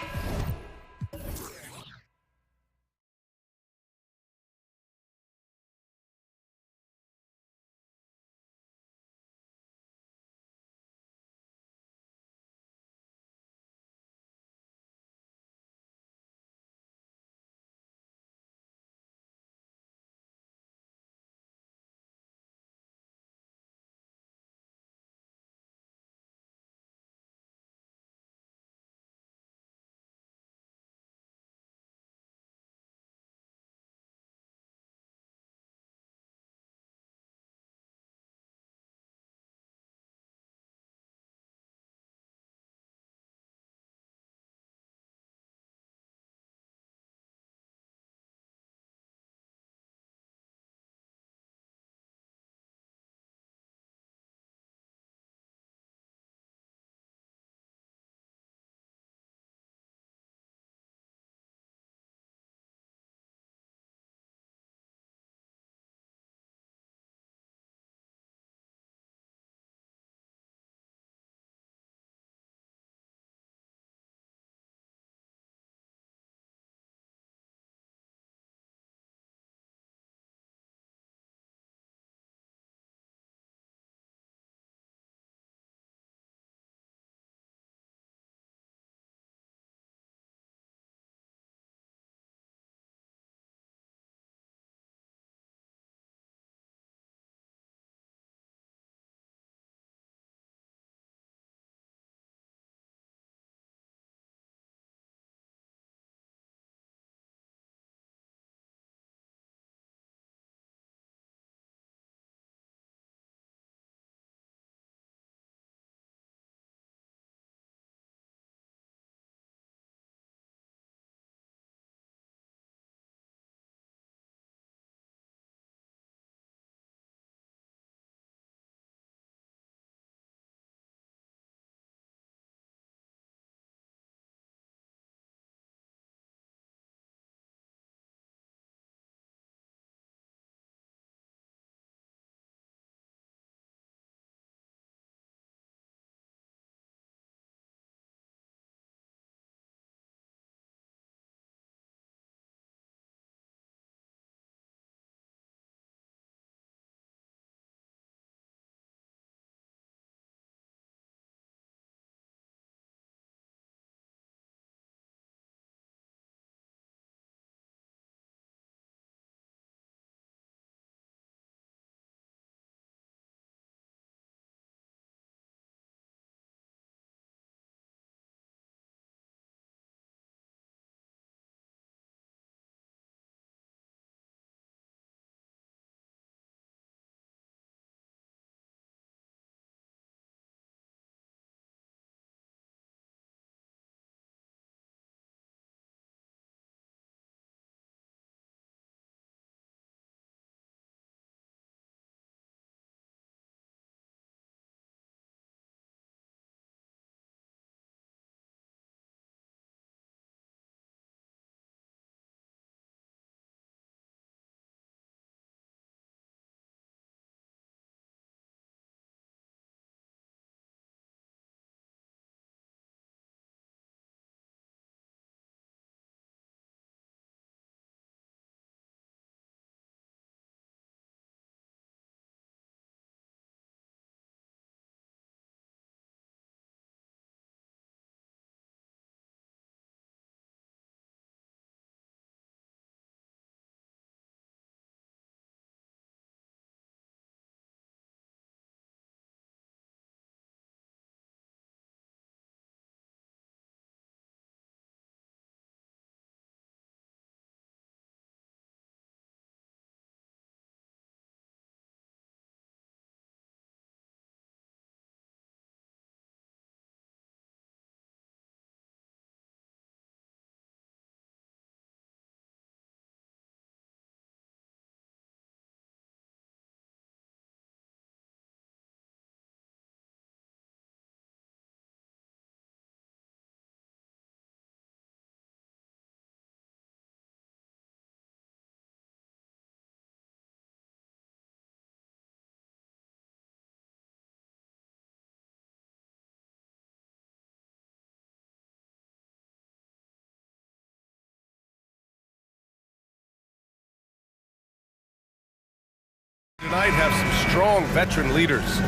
night have some strong veteran leaders.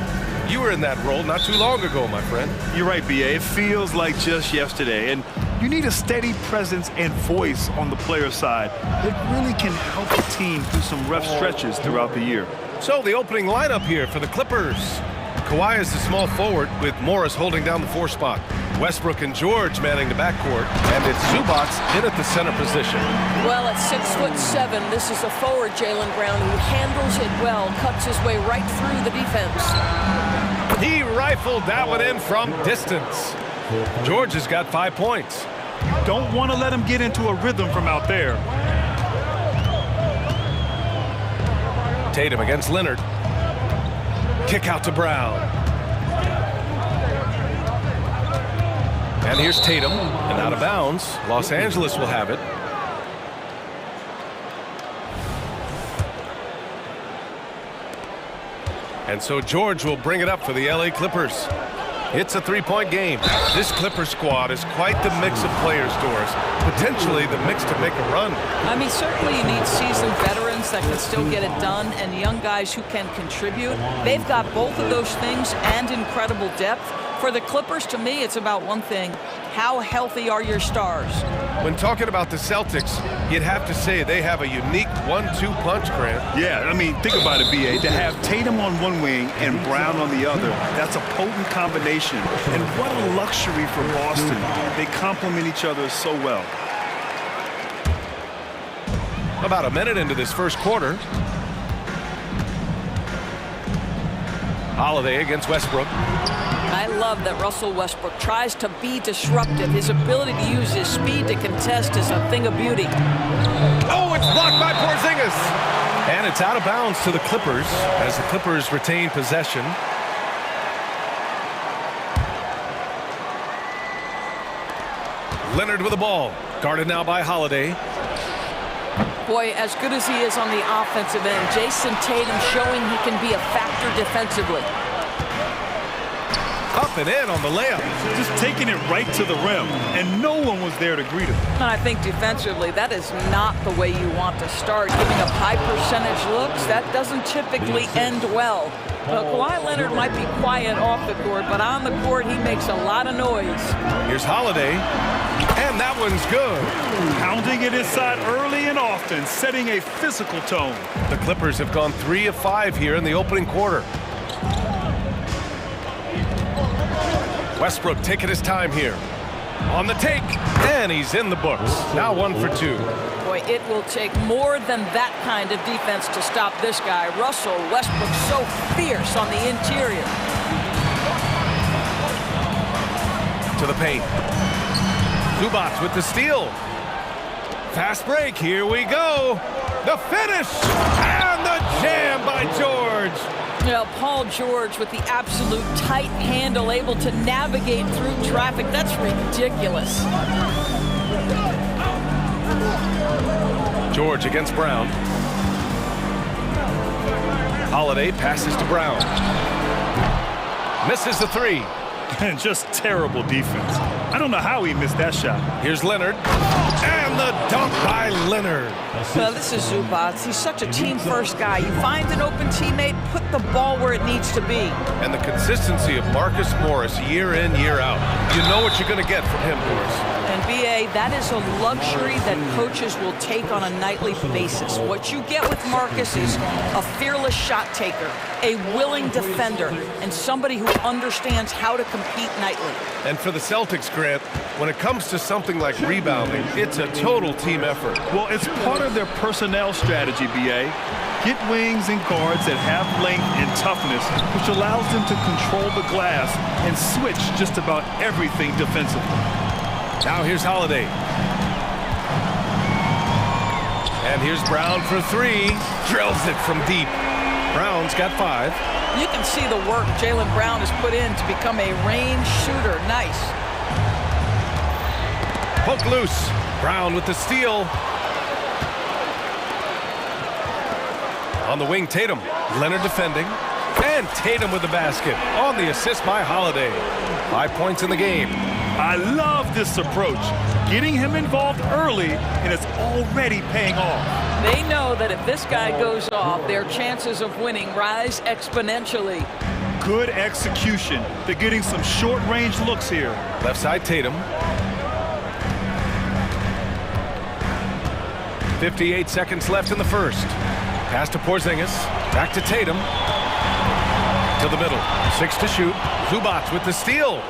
You were in that role not too long ago, my friend. You're right, B.A. It feels like just yesterday. And you need a steady presence and voice on the player side that really can help the team through some rough stretches throughout the year. So the opening lineup here for the Clippers. Kawhi is the small forward with Morris holding down the 4 spot. Westbrook and George manning the backcourt, and it's Zubac in at the center position. Well, at 6'7", this is a forward, Jaylen Brown, who handles it well, cuts his way right through the defense. He rifled that one in from distance. George has got 5 points. Don't want to let him get into a rhythm from out there. Tatum against Leonard. Kick out to Brown. And here's Tatum, and out of bounds. Los Angeles will have it. And so George will bring it up for the LA Clippers. It's a 3-point game. This Clipper squad is quite the mix of players, Doris. Potentially the mix to make a run. I mean, certainly you need seasoned veterans that can still get it done and young guys who can contribute. They've got both of those things and incredible depth. For the Clippers, to me, it's about one thing. How healthy are your stars? When talking about the Celtics, you'd have to say they have a unique 1-2 punch, Grant. Yeah, I mean, think about it, B.A. To have Tatum on one wing and Brown on the other, that's a potent combination. And what a luxury for Boston. They complement each other so well. About a minute into this first quarter. Holiday against Westbrook. I love that Russell Westbrook tries to be disruptive. His ability to use his speed to contest is a thing of beauty. Oh, it's blocked by Porzingis. And it's out of bounds to the Clippers as the Clippers retain possession. Leonard with the ball. Guarded now by Holiday. Boy, as good as he is on the offensive end, Jason Tatum showing he can be a factor defensively. Up and in on the layup. Just taking it right to the rim, and no one was there to greet him. I think defensively, that is not the way you want to start. Giving up high percentage looks, that doesn't typically end well. Kawhi Leonard might be quiet off the court, but on the court, he makes a lot of noise. Here's Holiday, and that one's good. Pounding it inside early and often, setting a physical tone. The Clippers have gone 3 of 5 here in the opening quarter. Westbrook taking his time here. On the take, and he's in the books. Now 1 for 2. Boy, it will take more than that kind of defense to stop this guy. Russell Westbrook so fierce on the interior. To the paint. Zubac with the steal. Fast break, here we go. The finish, and the jam by George. You know, Paul George with the absolute tight handle, able to navigate through traffic. That's ridiculous. George against Brown. Holiday passes to Brown. Misses the 3. And just terrible defense. I don't know how he missed that shot. Here's Leonard. And the dunk by Leonard. Well, this is Zubac. He's such a team-first guy. You find an open teammate, put the ball where it needs to be. And the consistency of Marcus Morris year in, year out. You know what you're going to get from him, Morris. And B.A., that is a luxury that coaches will take on a nightly basis. What you get with Marcus is a fearless shot taker, a willing defender, and somebody who understands how to compete nightly. And for the Celtics, Grant, when it comes to something like rebounding, it's a total team effort. Well, it's part of their personnel strategy, B.A. Get wings and guards that have length and toughness, which allows them to control the glass and switch just about everything defensively. Now here's Holiday. And here's Brown for 3. Drills it from deep. Brown's got 5. You can see the work Jaylen Brown has put in to become a range shooter. Nice. Poke loose. Brown with the steal. On the wing, Tatum. Leonard defending. And Tatum with the basket. On the assist by Holiday. 5 points in the game. I love this approach. Getting him involved early, and it's already paying off. They know that if this guy goes off, their chances of winning rise exponentially. Good execution. They're getting some short-range looks here. Left side Tatum. 58 seconds left in the first. Pass to Porzingis. Back to Tatum. To the middle. 6 to shoot. Zubac with the steal.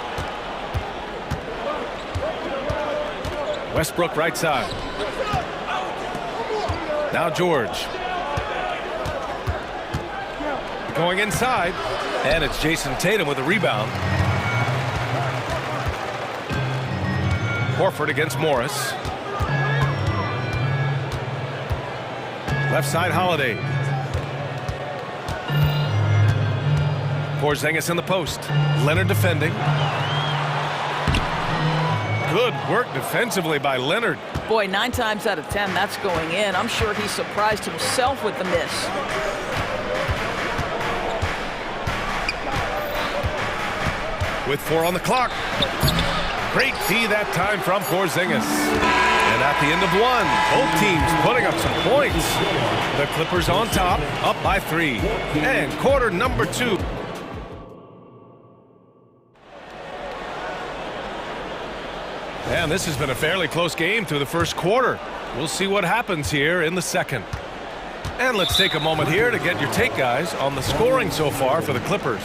Westbrook right side. Now George. Going inside. And it's Jason Tatum with a rebound. Horford against Morris. Left side Holiday. Porzingis in the post. Leonard defending. Good work defensively by Leonard. Boy, 9 times out of 10, that's going in. I'm sure he surprised himself with the miss. With 4 on the clock. Great D that time from Porzingis. And at the end of 1, both teams putting up some points. The Clippers on top, up by 3. And quarter number 2. And this has been a fairly close game through the first quarter. We'll see what happens here in the second. And let's take a moment here to get your take, guys, on the scoring so far for the Clippers.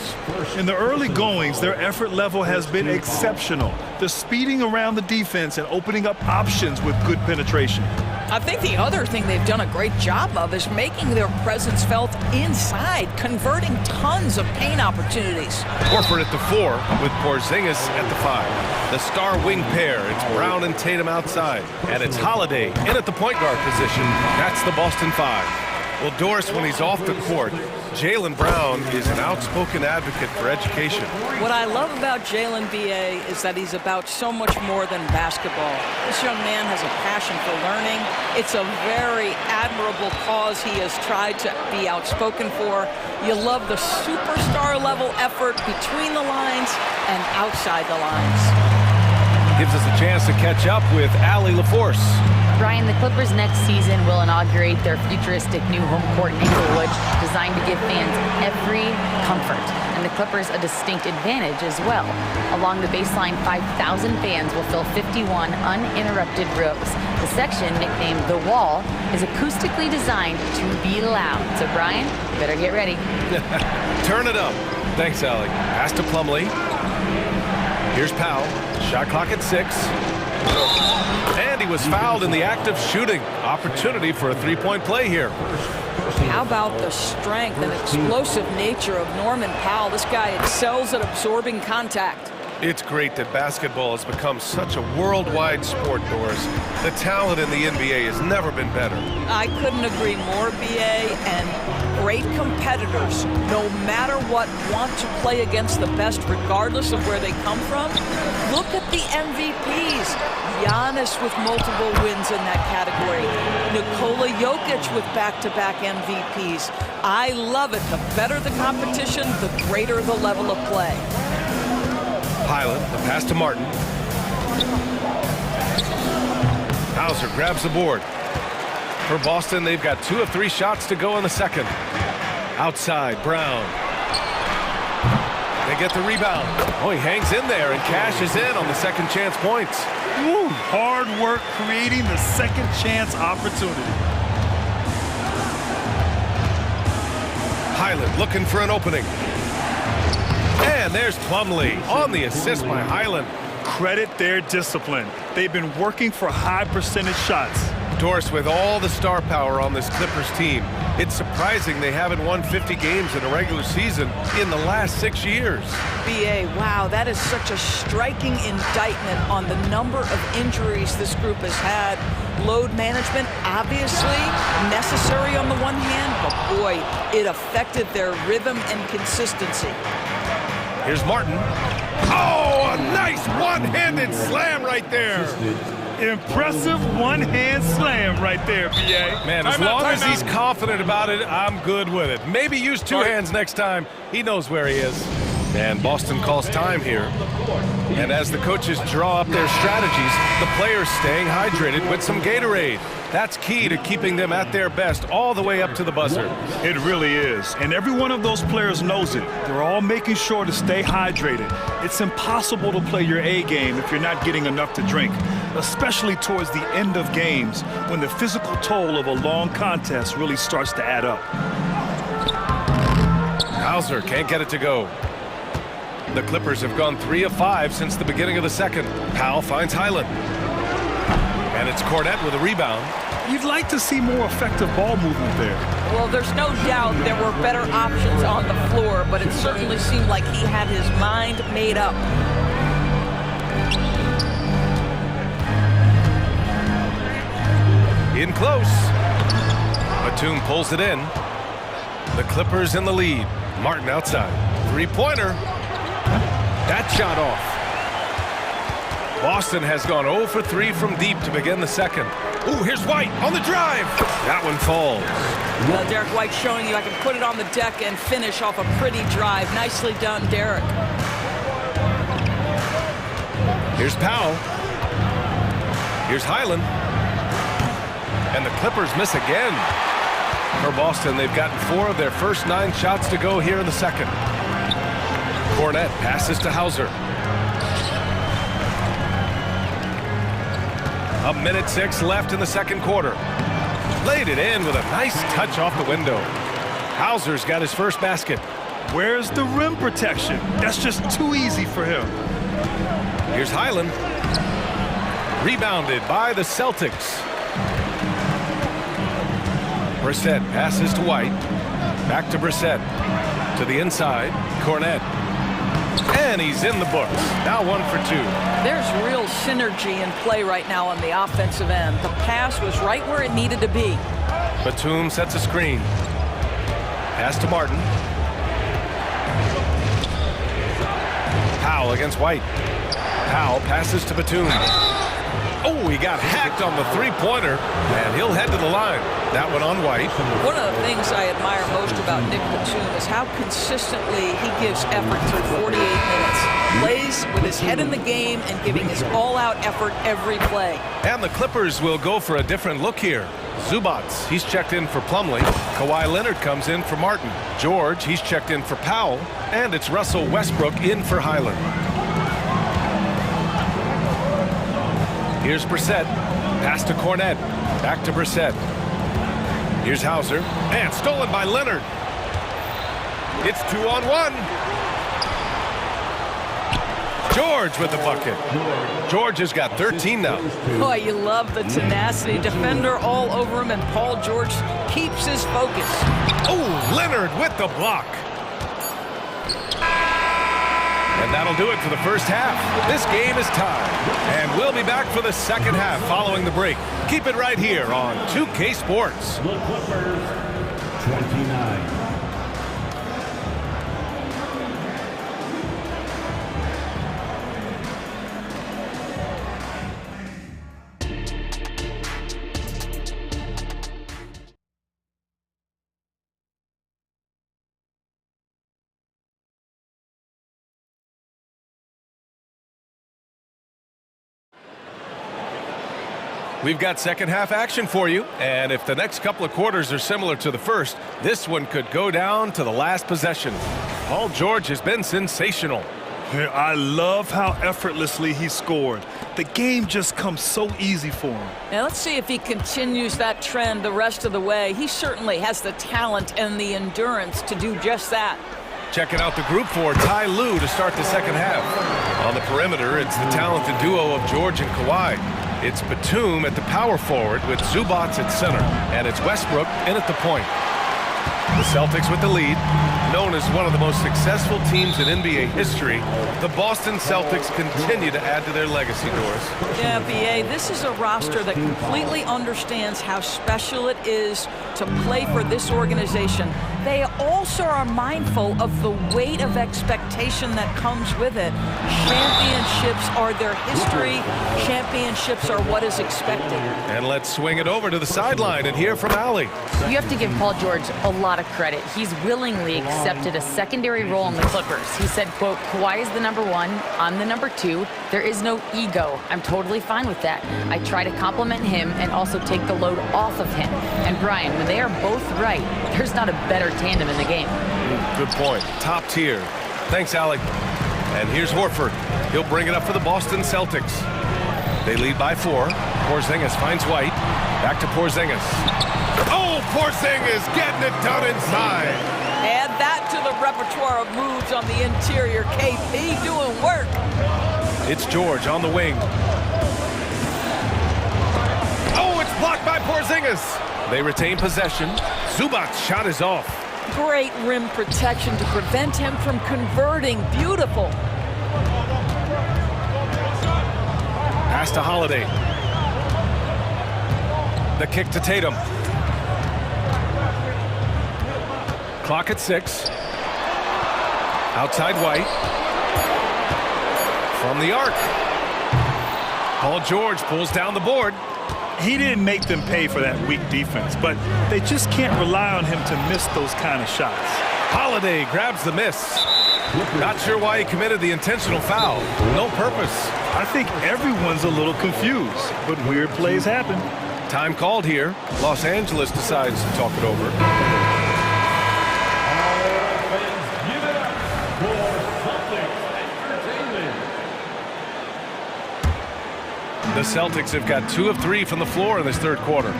In the early goings, their effort level has been exceptional. They're speeding around the defense and opening up options with good penetration. I think the other thing they've done a great job of is making their presence felt inside, converting tons of paint opportunities. Horford at the 4 with Porzingis at the 5. The star wing pair, it's Brown and Tatum outside. And it's Holiday in at the point guard position. That's the Boston 5. Well, Doris, when he's off the court, Jaylen Brown is an outspoken advocate for education. What I love about Jaylen B.A. is that he's about so much more than basketball. This young man has a passion for learning. It's a very admirable cause he has tried to be outspoken for. You love the superstar level effort between the lines and outside the lines. Gives us a chance to catch up with Allie LaForce. Brian, the Clippers next season will inaugurate their futuristic new home court in Inglewood, designed to give fans every comfort, and the Clippers a distinct advantage as well. Along the baseline, 5,000 fans will fill 51 uninterrupted rows. The section, nicknamed The Wall, is acoustically designed to be loud. So, Brian, you better get ready. Turn it up. Thanks, Allie. Pass to Plumlee. Here's Powell. Shot clock at 6. And he was fouled in the act of shooting. Opportunity for a three-point play here. How about the strength and explosive nature of Norman Powell? This guy excels at absorbing contact. It's great that basketball has become such a worldwide sport, Doris. The talent in the NBA has never been better. I couldn't agree more, B.A., and great competitors, no matter what, want to play against the best regardless of where they come from. Look at the MVPs. Giannis with multiple wins in that category. Nikola Jokic with back-to-back MVPs. I love it. The better the competition, the greater the level of play. Highland, the pass to Martin. Hauser grabs the board. For Boston, they've got 2 of 3 shots to go in the second. Outside, Brown. They get the rebound. Oh, he hangs in there and cashes in on the second chance points. Woo, hard work creating the second chance opportunity. Highland looking for an opening. And there's Plumlee on the assist by Highland. Credit their discipline. They've been working for high percentage shots. Doris, with all the star power on this Clippers team, it's surprising they haven't won 50 games in a regular season in the last 6 years. B.A., wow, that is such a striking indictment on the number of injuries this group has had. Load management, obviously necessary on the one hand, but boy, it affected their rhythm and consistency. Here's Martin. Oh, a nice one-handed slam right there. Impressive one-hand slam right there, B.A. Man, as long as he's confident about it, I'm good with it. Maybe use 2 hands next time. He knows where he is. And Boston calls time here. And as the coaches draw up their strategies, the players staying hydrated with some Gatorade. That's key to keeping them at their best all the way up to the buzzer. It really is. And every one of those players knows it. They're all making sure to stay hydrated. It's impossible to play your A game if you're not getting enough to drink, especially towards the end of games when the physical toll of a long contest really starts to add up. Hauser can't get it to go. The Clippers have gone 3 of 5 since the beginning of the second. Powell finds Highland. And it's Cornette with a rebound. You'd like to see more effective ball movement there. Well, there's no doubt there were better options on the floor, but it certainly seemed like he had his mind made up. In close. Batum pulls it in. The Clippers in the lead. Martin outside. Three-pointer. That shot off. Boston has gone 0 for 3 from deep to begin the second. Ooh, here's White on the drive. That one falls. Derek White showing you I can put it on the deck and finish off a pretty drive. Nicely done, Derek. Here's Powell. Here's Highland. And the Clippers miss again. For Boston, they've gotten 4 of their first 9 shots to go here in the second. Cornette passes to Hauser. 1:06 left in the second quarter. Laid it in with a nice touch off the window. Hauser's got his first basket. Where's the rim protection? That's just too easy for him. Here's Highland. Rebounded by the Celtics. Brissett passes to White. Back to Brissett. To the inside. Cornette. And he's in the books. Now 1 for 2. There's real synergy in play right now on the offensive end. The pass was right where it needed to be. Batum sets a screen. Pass to Martin. Powell against White. Powell passes to Batum. Oh, he got hacked on the three-pointer, and he'll head to the line. That one on White. One of the things I admire most about Nick Batum is how consistently he gives effort through 48 minutes. Plays with his head in the game and giving his all-out effort every play. And the Clippers will go for a different look here. Zubats, he's checked in for Plumlee. Kawhi Leonard comes in for Martin. George, he's checked in for Powell. And it's Russell Westbrook in for Highland. Here's Brissett. Pass to Cornette. Back to Brissett. Here's Hauser. And stolen by Leonard. It's 2-on-1. George with the bucket. George has got 13 now. Boy, you love the tenacity. Defender all over him, and Paul George keeps his focus. Oh, Leonard with the block. And that'll do it for the first half. This game is tied. And we'll be back for the second half following the break. Keep it right here on 2K Sports. The Clippers, 29. We've got second half action for you, and if the next couple of quarters are similar to the first, this one could go down to the last possession. Paul George has been sensational. I love how effortlessly he scored. The game just comes so easy for him. Now let's see if he continues that trend the rest of the way. He certainly has the talent and the endurance to do just that. Checking out the group for Ty Lue to start the second half. On the perimeter, it's the talented duo of George and Kawhi. It's Batum at the power forward with Zubats at center. And it's Westbrook in at the point. The Celtics with the lead. Known as one of the most successful teams in NBA history, the Boston Celtics continue to add to their legacy, Doris. Yeah, B.A., this is a roster that completely understands how special it is to play for this organization. They also are mindful of the weight of expectation that comes with it. Championships are their history. Championships are what is expected. And let's swing it over to the sideline and hear from Allie. You have to give Paul George a lot of credit. He's willingly accepted a secondary role in the Clippers. He said, quote, Kawhi is the number one, I'm the number two. There is no ego. I'm totally fine with that. I try to compliment him and also take the load off of him. And Brian, when they are both right, there's not a better tandem in the game. Good point. Top tier. Thanks, Alec. And here's Horford. He'll bring it up for the Boston Celtics. They lead by 4. Porzingis finds White. Back to Porzingis. Oh, Porzingis getting it done inside. Add that to the repertoire of moves on the interior. KP doing work. It's George on the wing. Oh, it's blocked by Porzingis. They retain possession. Zubac's shot is off. Great rim protection to prevent him from converting. Beautiful. Pass to Holiday. The kick to Tatum. Clock at 6. Outside White. From the arc. Paul George pulls down the board. He didn't make them pay for that weak defense, but they just can't rely on him to miss those kind of shots. Holiday grabs the miss. Not sure why he committed the intentional foul. No purpose. I think everyone's a little confused, but weird plays happen. Time called here. Los Angeles decides to talk it over. The Celtics have got 2 of 3 from the floor in this third quarter.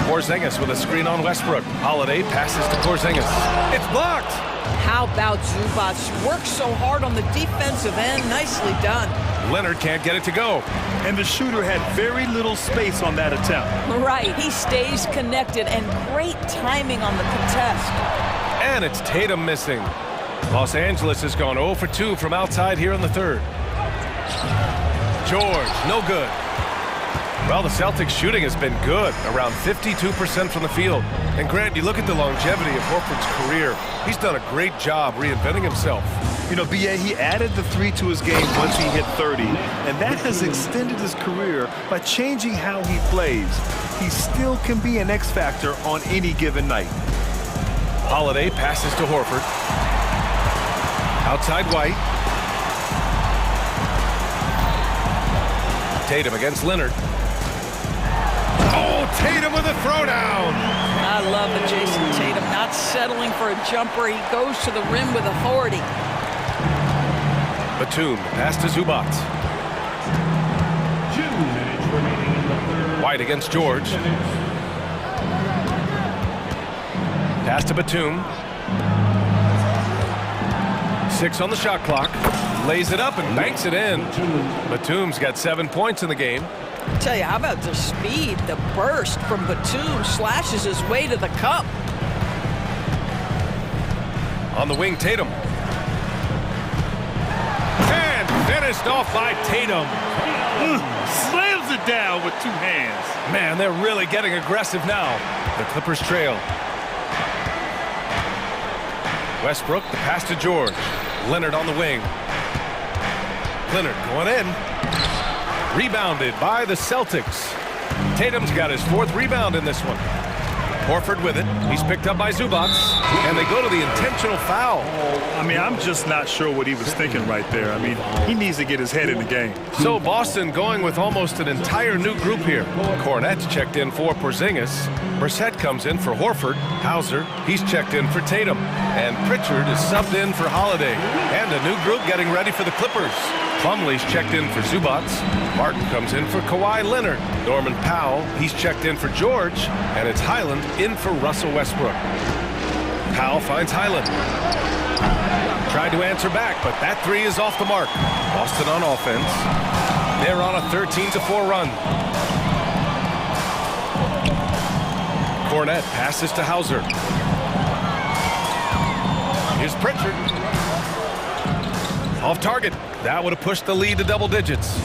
Porzingis with a screen on Westbrook. Holiday passes to Porzingis. It's blocked. How about Zubac? Works so hard on the defensive end. Nicely done. Leonard can't get it to go. And the shooter had very little space on that attempt. Right. He stays connected and great timing on the contest. And it's Tatum missing. Los Angeles has gone 0 for 2 from outside here in the third. George, no good. Well, the Celtics shooting has been good, around 52% from the field. And Grant, you look at the longevity of Horford's career, he's done a great job reinventing himself. You know, B.A., he added the 3 to his game once he hit 30, and that has extended his career by changing how he plays. He still can be an X factor on any given night. Holiday passes to Horford. Outside White. Tatum against Leonard. Oh, Tatum with a throwdown. I love it, Jason Tatum not settling for a jumper. He goes to the rim with authority. Batum, pass to Zubac. 2 minutes remaining in the third. White against George. Pass to Batum. 6 on the shot clock. Lays it up and banks it in. Batum's got 7 points in the game. I tell you, how about the speed, the burst from Batum slashes his way to the cup. On the wing, Tatum. And finished off by Tatum. Slams it down with 2 hands. Man, they're really getting aggressive now. The Clippers trail. Westbrook, the pass to George. Leonard on the wing. Leonard going in. Rebounded by the Celtics. Tatum's got his 4th rebound in this one. Horford with it. He's picked up by Zubac. And they go to the intentional foul. I mean, I'm just not sure what he was thinking right there. I mean, he needs to get his head in the game. So Boston going with almost an entire new group here. Cornette's checked in for Porzingis. Brissett comes in for Horford. Hauser, he's checked in for Tatum. And Pritchard is subbed in for Holiday. And a new group getting ready for the Clippers. Plumlee's checked in for Zubac. Martin comes in for Kawhi Leonard. Norman Powell, he's checked in for George. And it's Highland in for Russell Westbrook. Powell finds Highland. Tried to answer back, but that 3 is off the mark. Boston on offense. They're on a 13-4 run. Cornette passes to Hauser. Here's Pritchard. Off target. That would have pushed the lead to double digits.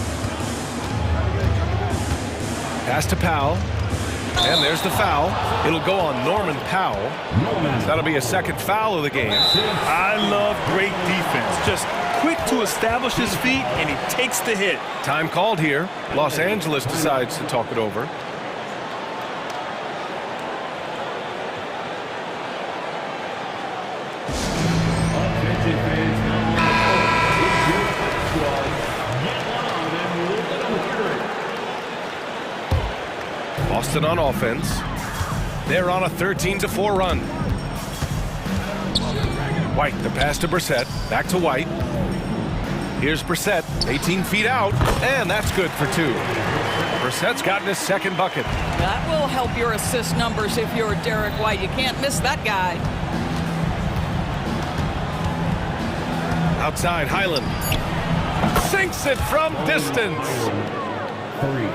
Pass to Powell. And there's the foul. It'll go on Norman Powell. That'll be a 2nd foul of the game. I love great defense. Just quick to establish his feet, and he takes the hit. Time called here. Los Angeles decides to talk it over. Attention fans, now on the court. It's your first squad. Get on and move to the third. Boston on offense. They're on a 13-4 run. White, the pass to Brissett. Back to White. Here's Brissett, 18 feet out, and that's good for 2. Brissett's gotten his second bucket. That will help your assist numbers if you're Derek White. You can't miss that guy. Outside, Highland. Sinks it from distance. 3.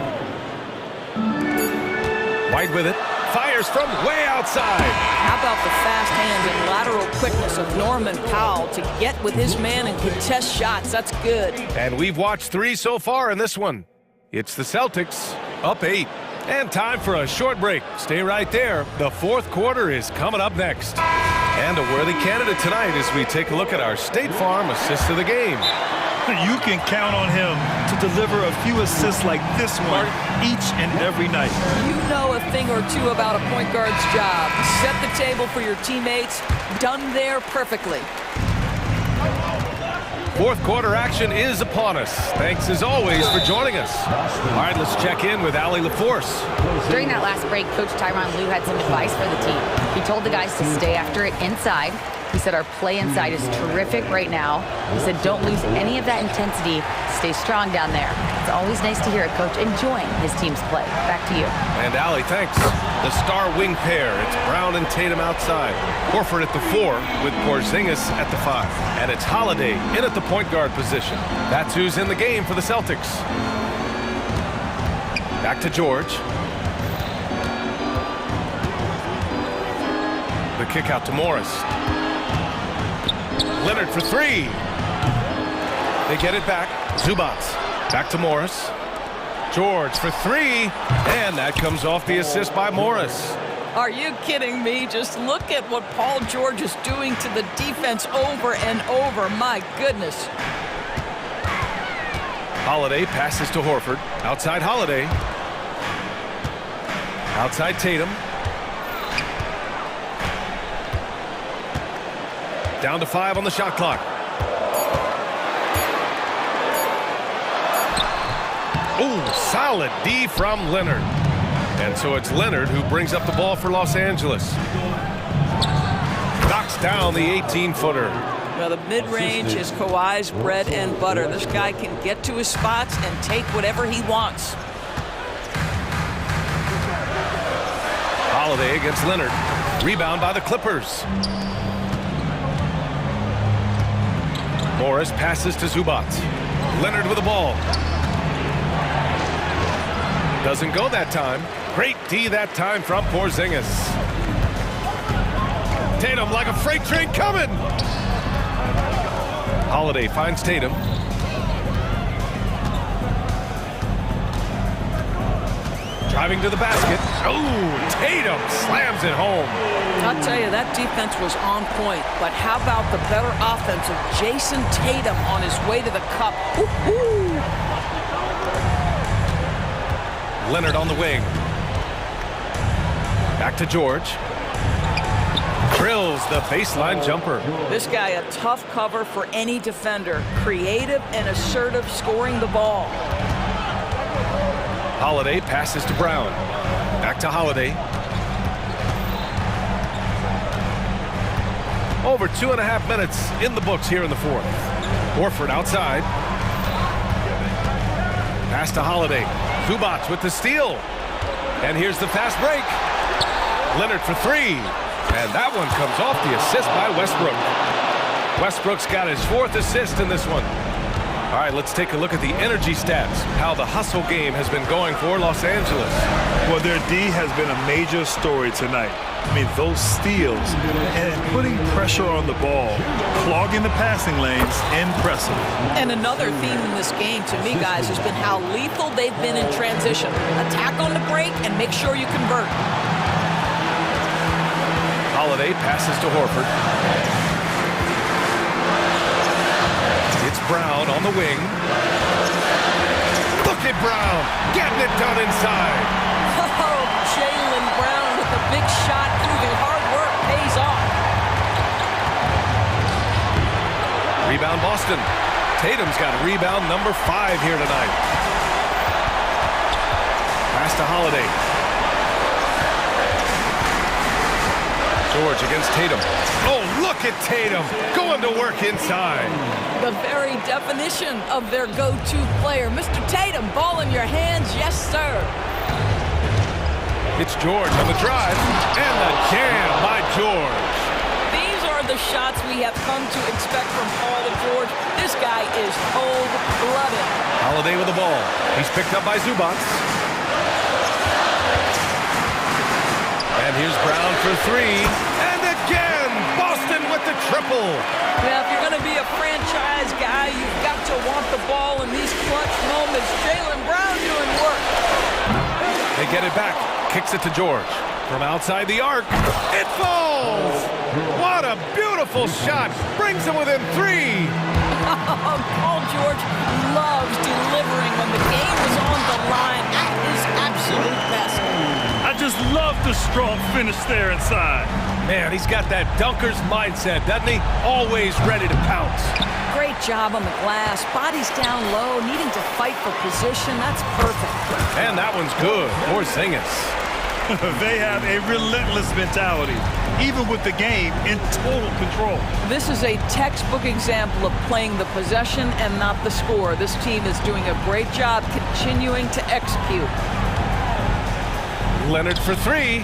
White with it. Fires from way outside. How about the fast hands and lateral quickness of Norman Powell to get with his man and contest shots? That's good. And we've watched 3 so far in this one. It's the Celtics, up 8. And time for a short break. Stay right there. The fourth quarter is coming up next. And a worthy candidate tonight as we take a look at our State Farm assist of the game. You can count on him to deliver a few assists like this one each and every night. You know a thing or two about a point guard's job. Set the table for your teammates. Done there perfectly. Fourth quarter action is upon us. Thanks as always for joining us. All right, let's check in with Allie LaForce. During that last break, Coach Tyronn Lue had some advice for the team. He told the guys to stay after it inside. He said our play inside is terrific right now. He said don't lose any of that intensity. Stay strong down there. It's always nice to hear a coach enjoying his team's play. Back to you. And Allie, thanks. The star wing pair. It's Brown and Tatum outside. Horford at the 4 with Porzingis at the 5. And it's Holiday in at the point guard position. That's who's in the game for the Celtics. Back to George. The kick out to Morris. Leonard for 3. They get it back. Zubac. Back to Morris. George for 3. And that comes off the assist by Morris. Are you kidding me? Just look at what Paul George is doing to the defense over and over. My goodness. Holiday passes to Horford. Outside Holiday. Outside Tatum. Down to 5 on the shot clock. Ooh, solid D from Leonard. And so it's Leonard who brings up the ball for Los Angeles. Knocks down the 18-footer. Now the mid-range is Kawhi's bread and butter. This guy can get to his spots and take whatever he wants. Holiday against Leonard. Rebound by the Clippers. Morris passes to Zubac. Leonard with the ball. Doesn't go that time. Great D that time from Porzingis. Tatum like a freight train coming. Holiday finds Tatum. Driving to the basket. Oh, Tatum slams it home. I'll tell you, that defense was on point. But how about the better offense of Jason Tatum on his way to the cup? Woo-hoo! Leonard on the wing. Back to George. Drills the baseline jumper. This guy a tough cover for any defender. Creative and assertive scoring the ball. Holiday passes to Brown. Back to Holiday. Over 2.5 minutes in the books here in the fourth. Horford outside. Pass to Holiday. Zubac with the steal. And here's the fast break. Leonard for 3. And that one comes off the assist by Westbrook. Westbrook's got his 4th assist in this one. All right, let's take a look at the energy stats, how the hustle game has been going for Los Angeles. Well, their D has been a major story tonight. I mean, those steals and putting pressure on the ball, clogging the passing lanes, impressive. And another theme in this game, to me, guys, has been how lethal they've been in transition. Attack on the break and make sure you convert. Holiday passes to Horford. It's Brown on the wing. Look at Brown getting it done inside. Oh, Jaylen Brown with a big shot proving hard work pays off. Rebound Boston. Tatum's got rebound number 5 here tonight. Pass to Holiday. George against Tatum. Oh, look at Tatum going to work inside. The very definition of their go-to player. Mr. Tatum, ball in your hands, yes, sir. It's George on the drive, and the jam by George. These are the shots we have come to expect from Paul George. This guy is cold-blooded. Holiday with the ball. He's picked up by Zubac. And here's Brown for 3. And again, Boston with the triple. Now, if you're going to be a franchise guy, you've got to want the ball in these clutch moments. Jaylen Brown doing work. They get it back. Kicks it to George. From outside the arc. It falls! What a beautiful shot. Brings him within 3. Paul George loves delivering when the game is on the line at his absolute best. I just love the strong finish there inside. Man, he's got that dunker's mindset, doesn't he? Always ready to pounce. Great job on the glass. Body's down low, needing to fight for position. That's perfect. And that one's good. Porzingis. They have a relentless mentality, even with the game in total control. This is a textbook example of playing the possession and not the score. This team is doing a great job continuing to execute. Leonard for 3.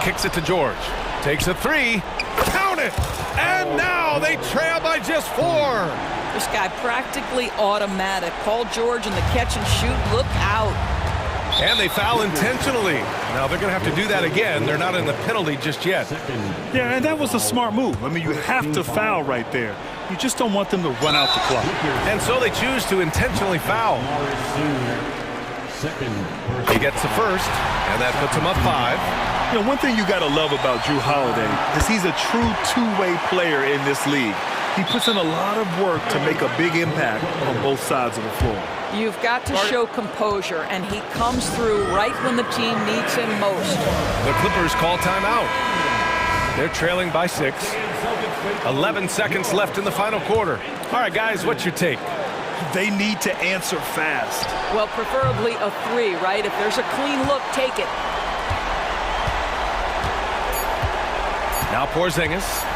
Kicks it to George. Takes a 3. Count it! And now they trail by just 4. This guy practically automatic. Paul George in the catch and shoot. Look out. And they foul intentionally. Now they're going to have to do that again. They're not in the penalty just yet. Yeah, and that was a smart move. I mean, you have to foul right there. You just don't want them to run out the clock. And so they choose to intentionally foul. He gets the first, and that puts him up 5. You know, one thing you got to love about Jrue Holiday is he's a true two-way player in this league. He puts in a lot of work to make a big impact on both sides of the floor. You've got to show composure, and he comes through right when the team needs him most. The Clippers call timeout. They're trailing by 6. 11 seconds left in the final quarter. All right, guys, what's your take? They need to answer fast. Well, preferably a 3, right? If there's a clean look, take it. Now Porzingis.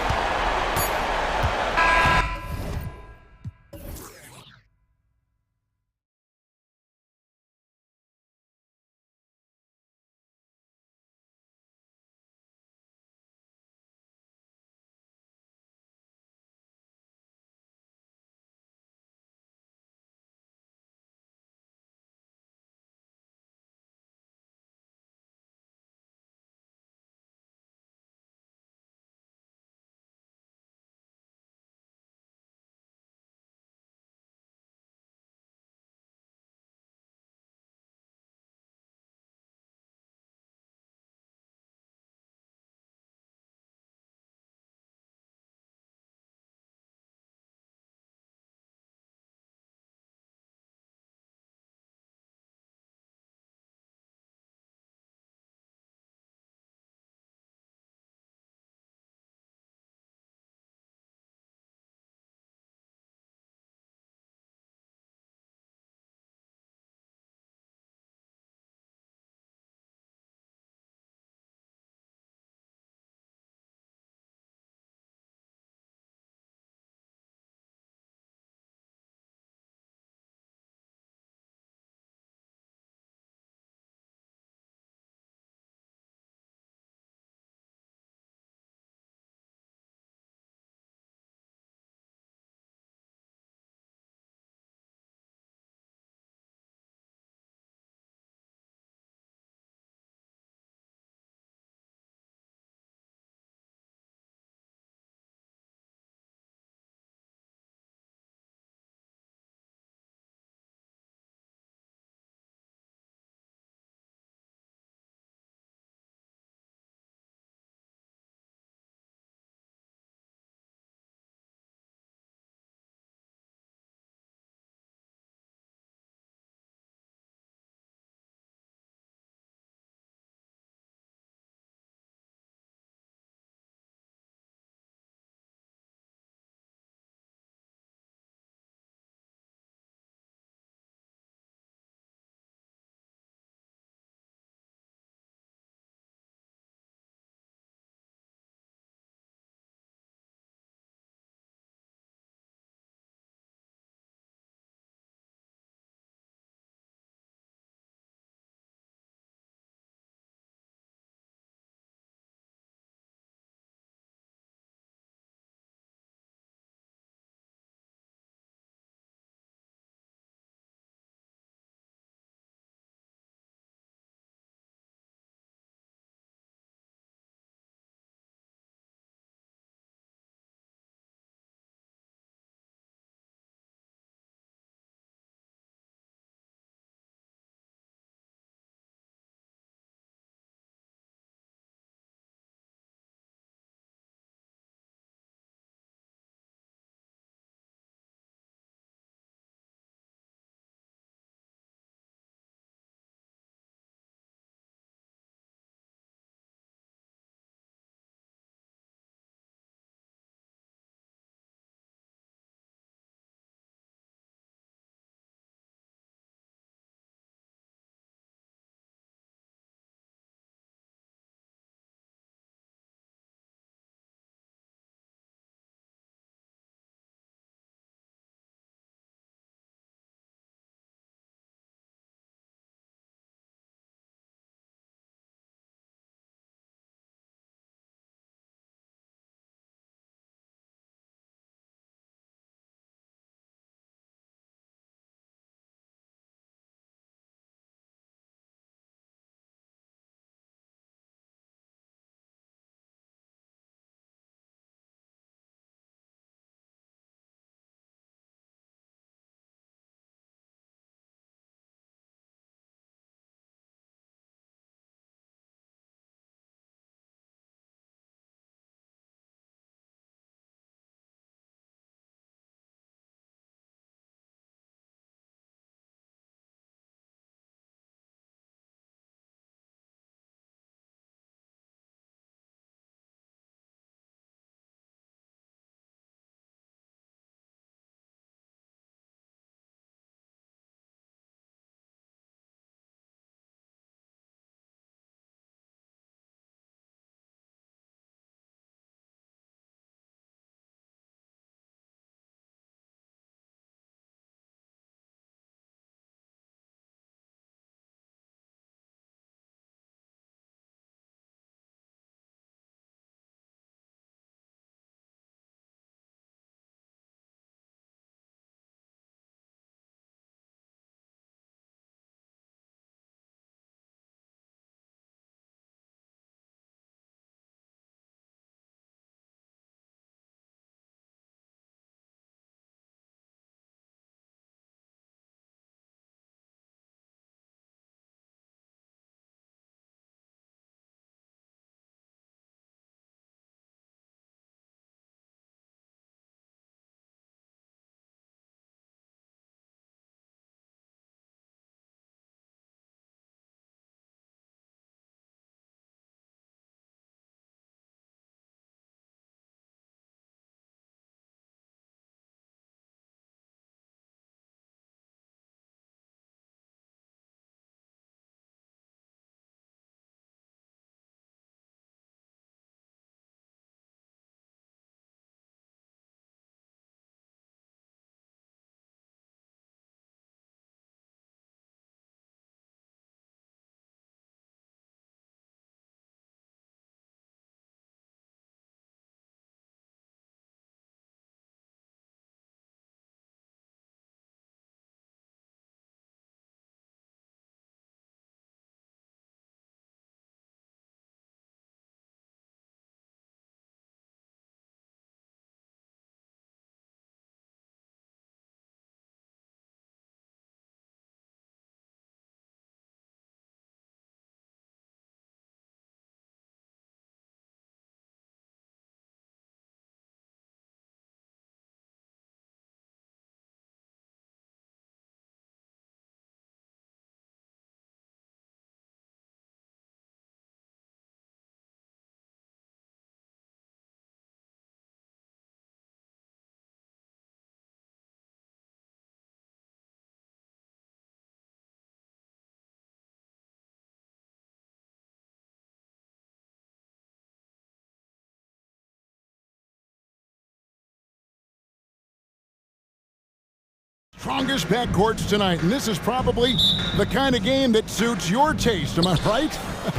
strongest backcourts tonight, and this is probably the kind of game that suits your taste. Am I right?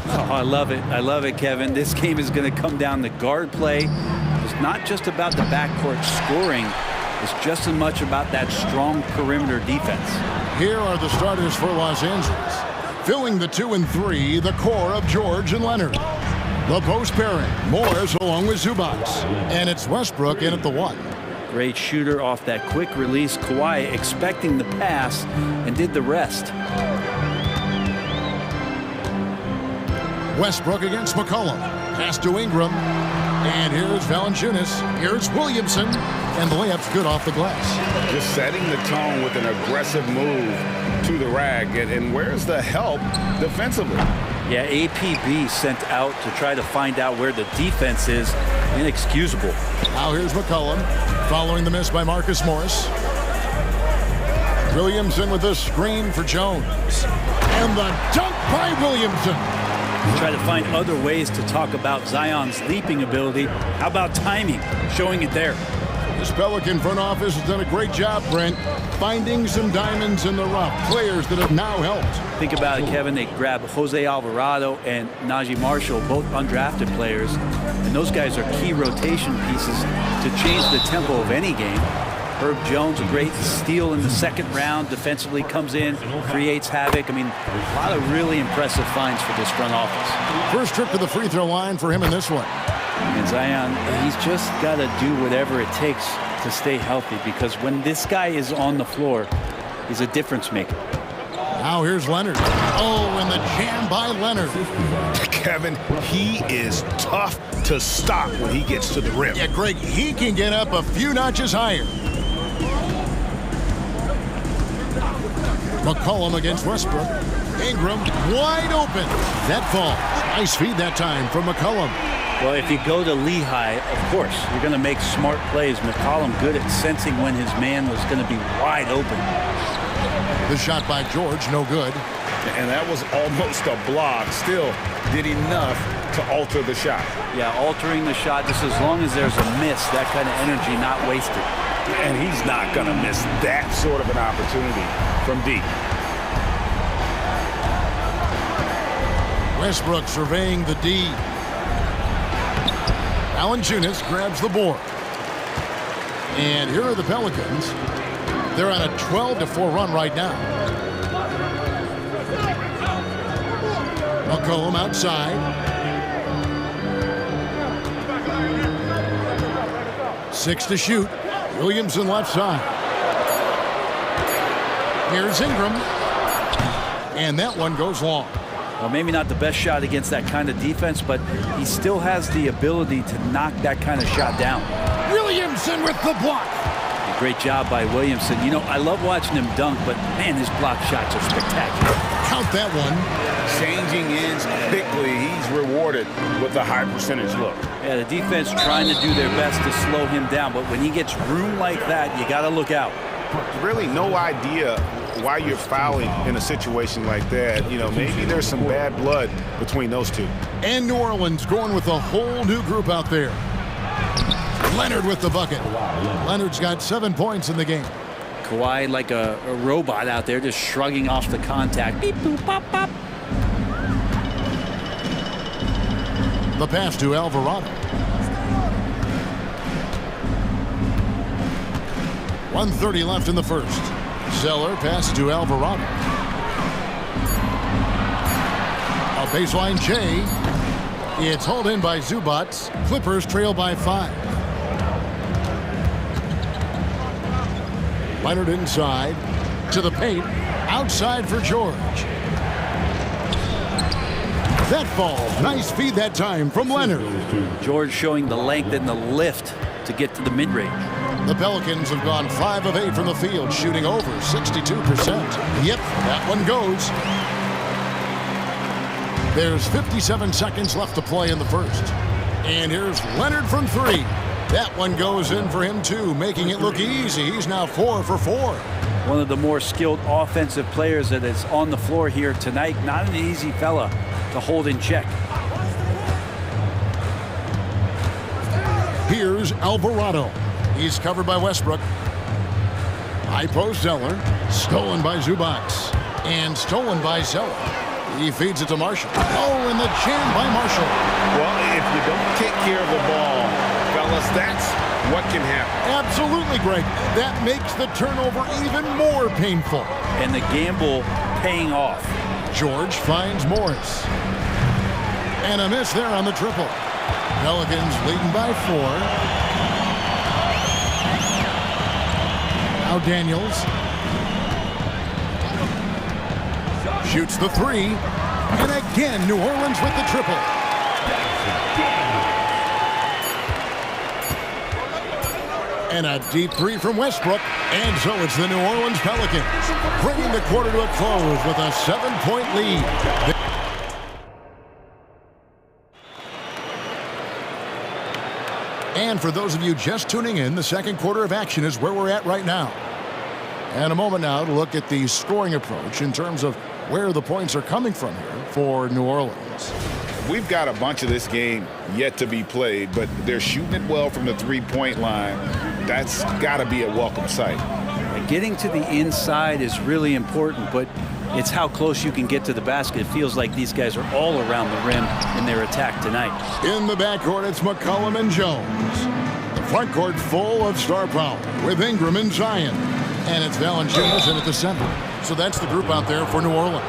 Oh, I love it. I love it, Kevin. This game is going to come down to guard play. It's not just about the backcourt scoring. It's just as much about that strong perimeter defense. Here are the starters for Los Angeles. Filling the 2 and 3, the core of George and Leonard. The post pairing, Morris along with Zubac. And it's Westbrook in at the 1. Great shooter off that quick release. Kawhi expecting the pass and did the rest. Westbrook against McCollum. Pass to Ingram. And here's Valanciunas. Here's Williamson. And the layup's good off the glass. Just setting the tone with an aggressive move to the rack. And where's the help defensively? Yeah, APB sent out to try to find out where the defense is. Inexcusable. Now here's McCollum. Following the miss by Marcus Morris. Williamson with a screen for Jones. And the dunk by Williamson. Try to find other ways to talk about Zion's leaping ability. How about timing? Showing it there. This Pelican front office has done a great job, Brent, finding some diamonds in the rough. Players that have now helped. Think about it, Kevin. They grab Jose Alvarado and Najee Marshall, both undrafted players. And those guys are key rotation pieces to change the tempo of any game. Herb Jones, a great steal in the second round. Defensively comes in, creates havoc. I mean, a lot of really impressive finds for this front office. First trip to the free throw line for him in this one. And Zion, he's just got to do whatever it takes to stay healthy, because when this guy is on the floor, he's a difference maker. Now here's Leonard. Oh, and the jam by Leonard. Kevin, he is tough to stop when he gets to the rim. Yeah, Greg, he can get up a few notches higher. McCollum against Westbrook. Ingram wide open. That fall. Nice feed that time from McCollum. Well, if you go to Lehigh, of course, you're going to make smart plays. McCollum good at sensing when his man was going to be wide open. The shot by George, no good. And that was almost a block. Still did enough to alter the shot. Yeah, altering the shot, just as long as there's a miss, that kind of energy not wasted. And he's not going to miss that sort of an opportunity from deep. Westbrook surveying the D. Valanciunas grabs the board. And here are the Pelicans. They're on a 12-4 run right now. McCollum outside. 6 to shoot. Williamson left side. Here's Ingram. And that one goes long. Well, maybe not the best shot against that kind of defense, but he still has the ability to knock that kind of shot down. Williamson with the block. Great job by Williamson. You know, I love watching him dunk, but man, his block shots are spectacular. Count that one. Changing ends quickly. He's rewarded with a high percentage look. Yeah, the defense trying to do their best to slow him down, but when he gets room like that, you got to look out. Really no idea why you're fouling in a situation like that. You know, maybe there's some bad blood between those two. And New Orleans going with a whole new group out there. Leonard with the bucket. Leonard's got 7 points in the game. Kawhi like a robot out there, just shrugging off the contact. Beep, boop, pop, pop. The pass to Alvarado. 1:30 left in the first. Zeller passes to Alvarado. A baseline J. It's hauled in by Zubac. Clippers trail by 5. Leonard inside to the paint. Outside for George. That ball. Nice feed that time from Leonard. George showing the length and the lift to get to the mid-range. The Pelicans have gone 5 of 8 from the field, shooting over 62%. Yep, that one goes. There's 57 seconds left to play in the first. And here's Leonard from 3. That one goes in for him, too, making it look easy. He's now 4 for 4. One of the more skilled offensive players that is on the floor here tonight. Not an easy fella to hold in check. Here's Alvarado. He's covered by Westbrook. High post Zeller. Stolen by Zubats. And stolen by Zeller. He feeds it to Marshall. Oh, and the jam by Marshall. Well, if you don't take care of the ball, fellas, that's what can happen. Absolutely, Greg. That makes the turnover even more painful. And the gamble paying off. George finds Morris. And a miss there on the triple. Pelicans leading by 4. Now Daniels. Shoots the 3. And again, New Orleans with the triple. And a deep 3 from Westbrook. And so it's the New Orleans Pelicans bringing the quarter to a close with a 7-point lead. And for those of you just tuning in, the second quarter of action is where we're at right now. And a moment now to look at the scoring approach in terms of where the points are coming from here for New Orleans. We've got a bunch of this game yet to be played, but they're shooting it well from the three-point line. That's got to be a welcome sight. Getting to the inside is really important, but it's how close you can get to the basket. It feels like these guys are all around the rim in their attack tonight. In the backcourt, it's McCollum and Jones. The front court full of star power with Ingram and Zion. And it's Valanciunas in at the center. So that's the group out there for New Orleans.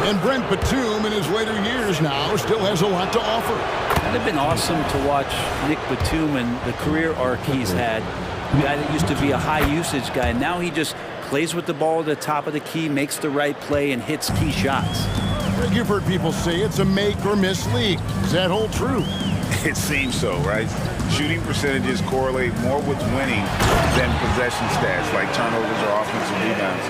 And Brent Batum in his later years now still has a lot to offer. It'd have been awesome to watch Nick Batum and the career arc he's had. A guy that used to be a high usage guy. Now he just plays with the ball at the top of the key, makes the right play, and hits key shots. You've heard people say it's a make or miss league. Does that hold true? It seems so, right? Shooting percentages correlate more with winning than possession stats like turnovers or offensive rebounds.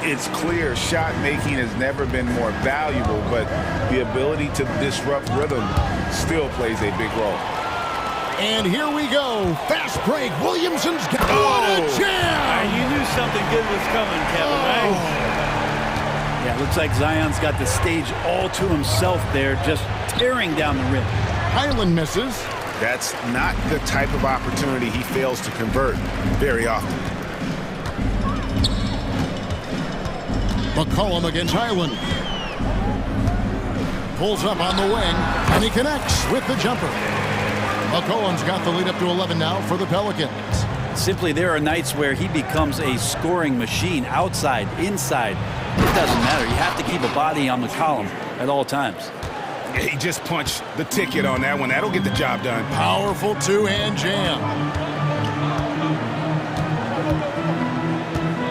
It's clear shot making has never been more valuable, but the ability to disrupt rhythm still plays a big role. And here we go. Fast break. Williamson's got what a jam! You knew something good was coming, Kevin, right? Yeah, it looks like Zion's got the stage all to himself there, just tearing down the rim. Highland misses. That's not the type of opportunity he fails to convert very often. McCollum against Highland. Pulls up on the wing, and he connects with the jumper. McCollum's got the lead up to 11 now for the Pelicans. Simply, there are nights where he becomes a scoring machine, outside, inside. It doesn't matter. You have to keep a body on McCollum at all times. He just punched the ticket on that one. That'll get the job done. Powerful two-hand jam.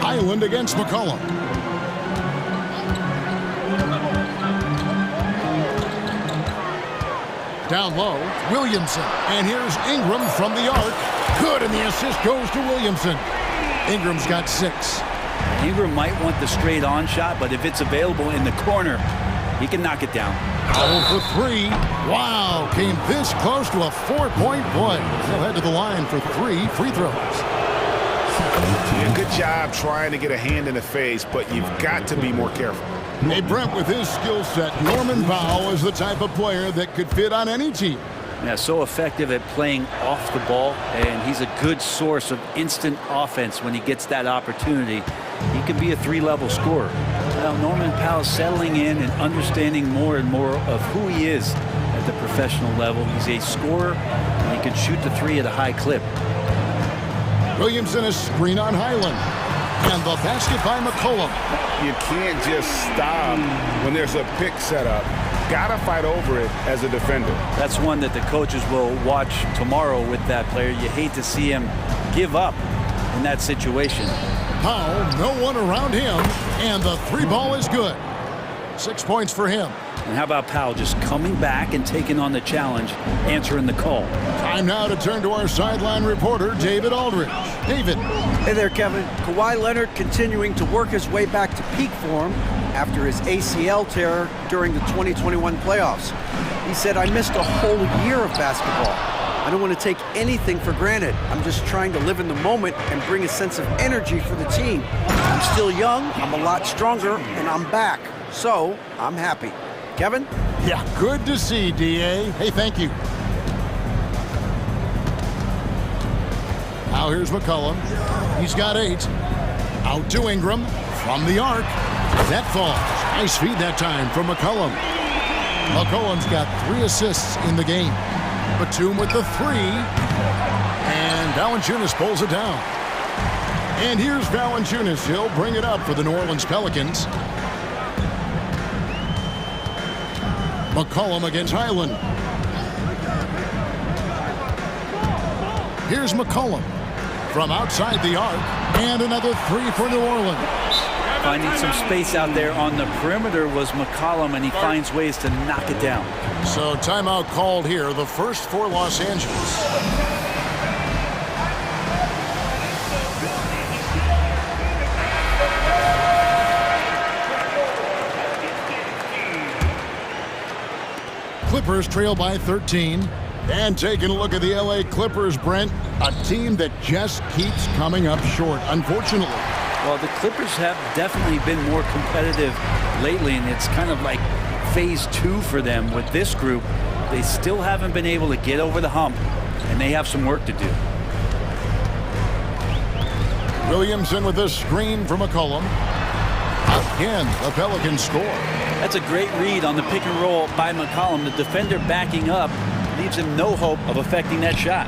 Highland against McCollum. Down low, Williamson. And here's Ingram from the arc. Good, and the assist goes to Williamson. Ingram's got 6. Ingram might want the straight-on shot, but if it's available in the corner, he can knock it down. Oh, for 3. Wow, came this close to a 4-point play. He'll head to the line for 3 free throws. Yeah, good job trying to get a hand in the face, but you've got to be more careful. Hey, Brent, with his skill set, Norman Powell is the type of player that could fit on any team. Yeah, so effective at playing off the ball, and he's a good source of instant offense when he gets that opportunity. He can be a 3-level scorer. Now, Norman Powell settling in and understanding more and more of who he is at the professional level. He's a scorer, and he can shoot the 3 at a high clip. Williamson is screen on Highland. And the basket by McCollum. You can't just stop when there's a pick set up. Gotta fight over it as a defender. That's one that the coaches will watch tomorrow with that player. You hate to see him give up in that situation. Powell, no one around him, and the 3 ball is good. 6 points for him. And how about Powell just coming back and taking on the challenge, answering the call. Time now to turn to our sideline reporter, David Aldridge. David. Hey there, Kevin. Kawhi Leonard continuing to work his way back to peak form after his ACL tear during the 2021 playoffs. He said, "I missed a whole year of basketball. I don't want to take anything for granted. I'm just trying to live in the moment and bring a sense of energy for the team. I'm still young, I'm a lot stronger, and I'm back. So, I'm happy." Kevin? Yeah, good to see, D.A. Hey, thank you. Now here's McCollum. He's got 8. Out to Ingram from the arc. That falls. Nice feed that time from McCollum. McCollum's got 3 assists in the game. Batum with the 3. And Valanciunas pulls it down. And here's Valanciunas. He'll bring it up for the New Orleans Pelicans. McCollum against Highland. Here's McCollum from outside the arc. And another 3 for New Orleans. Finding some space out there on the perimeter was McCollum, and he finds ways to knock it down. So timeout called here, the first for Los Angeles. Clippers trail by 13. And taking a look at the LA Clippers, Brent, a team that just keeps coming up short, unfortunately. Well, the Clippers have definitely been more competitive lately, and it's kind of like phase 2 for them with this group. They still haven't been able to get over the hump, and they have some work to do. Williamson with a screen from McCollum. Again, the Pelicans score. That's a great read on the pick and roll by McCollum. The defender backing up leaves him no hope of affecting that shot.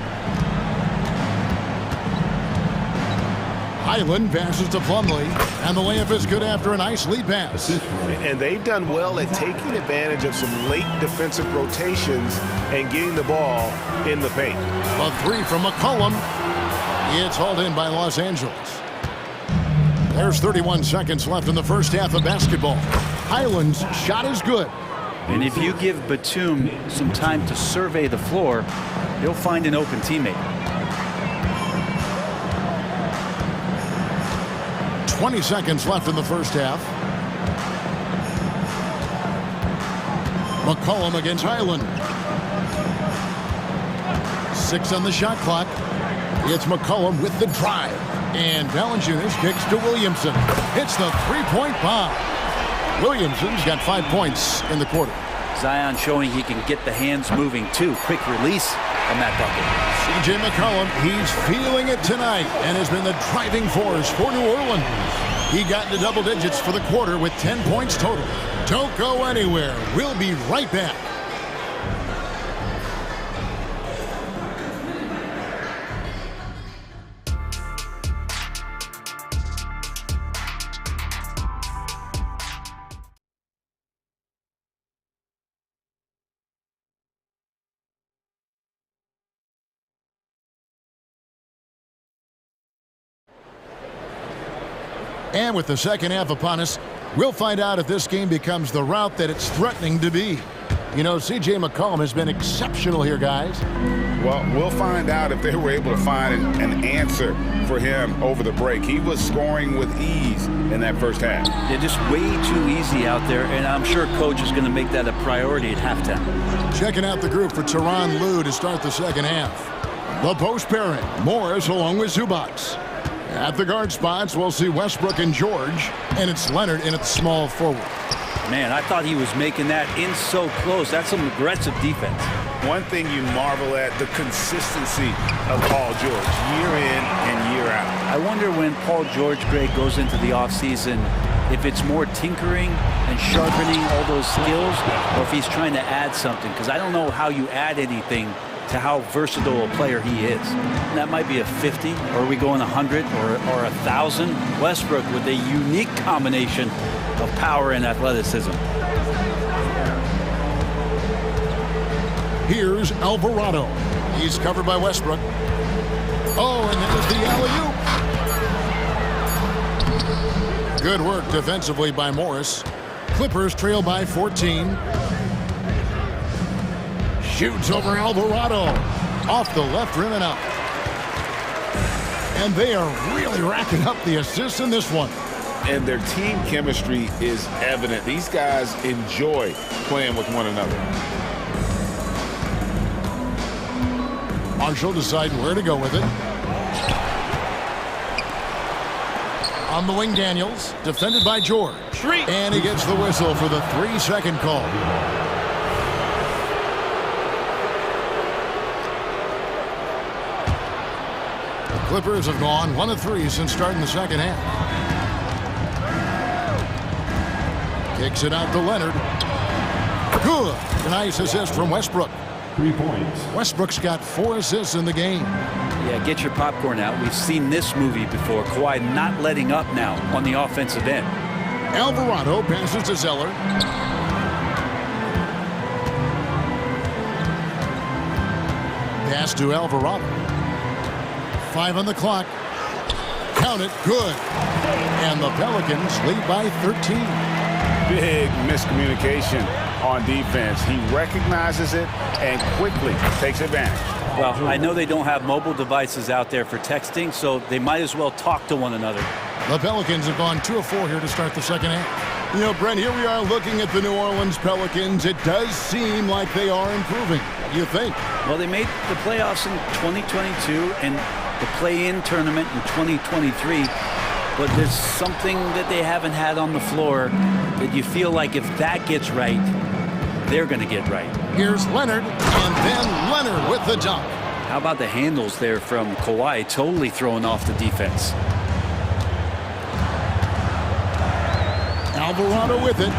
Highland passes to Plumlee, and the layup is good after a nice lead pass. And they've done well at taking advantage of some late defensive rotations and getting the ball in the paint. A 3 from McCollum. It's hauled in by Los Angeles. There's 31 seconds left in the first half of basketball. Highland's shot is good. And if you give Batum some time to survey the floor, he'll find an open teammate. 20 seconds left in the first half. McCollum against Highland. 6 on the shot clock. It's McCollum with the drive. And Valanciunas kicks to Williamson. Hits the 3-point bomb. Williamson's got 5 points in the quarter. Zion showing he can get the hands moving too. Quick release on that bucket. C.J. McCollum, he's feeling it tonight and has been the driving force for New Orleans. He got into double digits for the quarter with 10 points total. Don't go anywhere. We'll be right back. And with the second half upon us, we'll find out if this game becomes the route that it's threatening to be. You know, C.J. McCollum has been exceptional here, guys. Well, we'll find out if they were able to find an answer for him over the break. He was scoring with ease in that first half. They're just way too easy out there, and I'm sure coach is going to make that a priority at halftime. Checking out the group for Tyronn Lue to start the second half. The post pairing, Morris along with Zubac. At the guard spots, we'll see Westbrook and George, and it's Leonard in at small forward. Man, I thought he was making that in so close. That's some aggressive defense. One thing you marvel at, the consistency of Paul George, year in and year out. I wonder when Paul George, Greg, goes into the offseason, if it's more tinkering and sharpening all those skills, or if he's trying to add something, because I don't know how you add anything to how versatile a player he is. And that might be a 50, or are we going 100 or 1,000? Westbrook with a unique combination of power and athleticism. Here's Alvarado. He's covered by Westbrook. Oh, and there's the alley-oop. Good work defensively by Morris. Clippers trail by 14. Shoots over Alvarado. Off the left rim and up. And they are really racking up the assists in this one. And their team chemistry is evident. These guys enjoy playing with one another. Marshall deciding where to go with it. On the wing, Daniels, defended by George. And he gets the whistle for the 3-second call. The Clippers have gone 1 of 3 since starting the second half. Kicks it out to Leonard. Good. Nice assist from Westbrook. 3 points. Westbrook's got 4 assists in the game. Yeah, get your popcorn out. We've seen this movie before. Kawhi not letting up now on the offensive end. Alvarado passes to Zeller. Pass to Alvarado. 5 on the clock. Count it. Good. And the Pelicans lead by 13. Big miscommunication on defense. He recognizes it and quickly takes advantage. Well, I know they don't have mobile devices out there for texting, so they might as well talk to one another. The Pelicans have gone 2 of 4 here to start the second half. You know, Brent, here we are looking at the New Orleans Pelicans. It does seem like they are improving. What do you think? Well, they made the playoffs in 2022 and the play-in tournament in 2023. But there's something that they haven't had on the floor that you feel like if that gets right, they're going to get right. Here's Leonard, and then Leonard with the dunk. How about the handles there from Kawhi, totally throwing off the defense. Alvarado with it.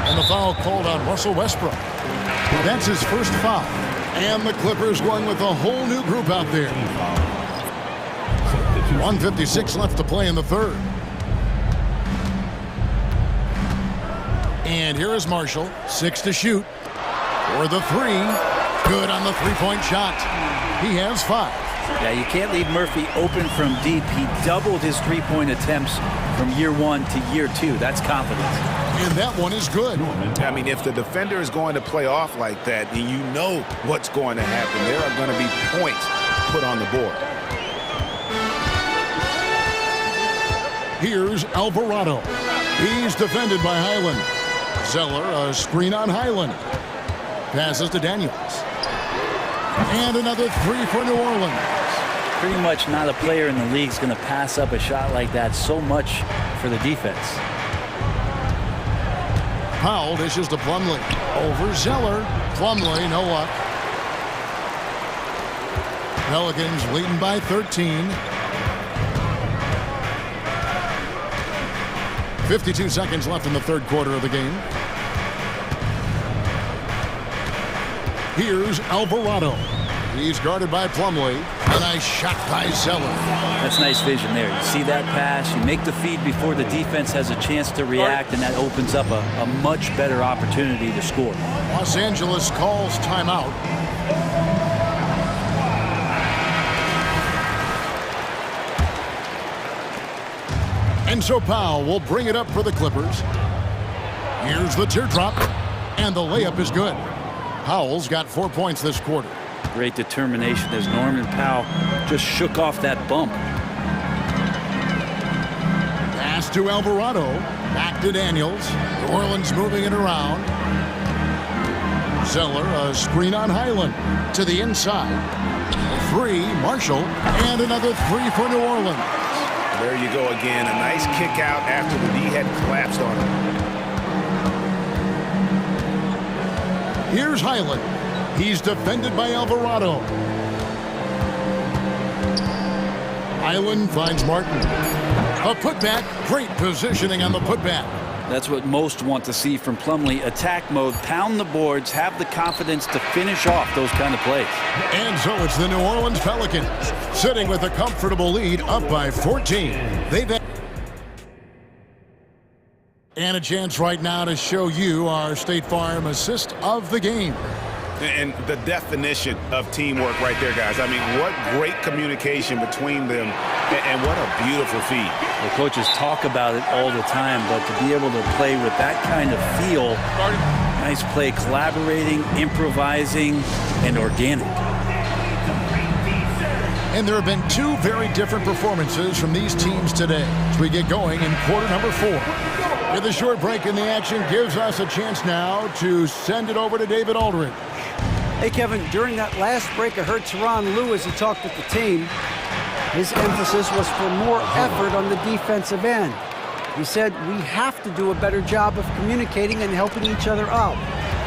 And the foul called on Russell Westbrook. That's his first foul. And the Clippers going with a whole new group out there. 1:56 left to play in the third. And here is Marshall, 6 to shoot. For the 3, good on the three-point shot. He has 5. Yeah, you can't leave Murphy open from deep. He doubled his three-point attempts from year 1 to year 2. That's confidence. And that one is good. I mean, if the defender is going to play off like that, then you know what's going to happen. There are going to be points put on the board. Here's Alvarado. He's defended by Highland. Zeller, a screen on Highland. Passes to Daniels. And another 3 for New Orleans. Pretty much not a player in the league is going to pass up a shot like that so much for the defense. Powell dishes to Plumlee. Over Zeller. Plumlee, no luck. Pelicans leading by 13. 52 seconds left in the third quarter of the game. Here's Alvarado. He's guarded by Plumlee. A nice shot by Zeller. That's nice vision there. You see that pass, you make the feed before the defense has a chance to react, and that opens up a much better opportunity to score. Los Angeles calls timeout. And so Powell will bring it up for the Clippers. Here's the teardrop, and the layup is good. Powell's got 4 points this quarter. Great determination as Norman Powell just shook off that bump. Pass to Alvarado. Back to Daniels. New Orleans moving it around. Zeller, a screen on Highland. To the inside. 3, Marshall. And another 3 for New Orleans. There you go again. A nice kick out after the D had collapsed on him. Here's Highland. He's defended by Alvarado. Highland finds Martin. A putback. Great positioning on the putback. That's what most want to see from Plumlee. Attack mode, pound the boards, have the confidence to finish off those kind of plays. And so it's the New Orleans Pelicans sitting with a comfortable lead up by 14. They've had and a chance right now to show you our State Farm assist of the game. And the definition of teamwork right there, guys. I mean, what great communication between them, and what a beautiful feed. The coaches talk about it all the time, but to be able to play with that kind of feel, nice play, collaborating, improvising, and organic. And there have been 2 very different performances from these teams today as we get going in quarter number 4. With a short break in the action gives us a chance now to send it over to David Aldridge. Hey, Kevin, during that last break, I heard Tyronn Lue as he talked with the team. His emphasis was for more effort on the defensive end. He said, we have to do a better job of communicating and helping each other out.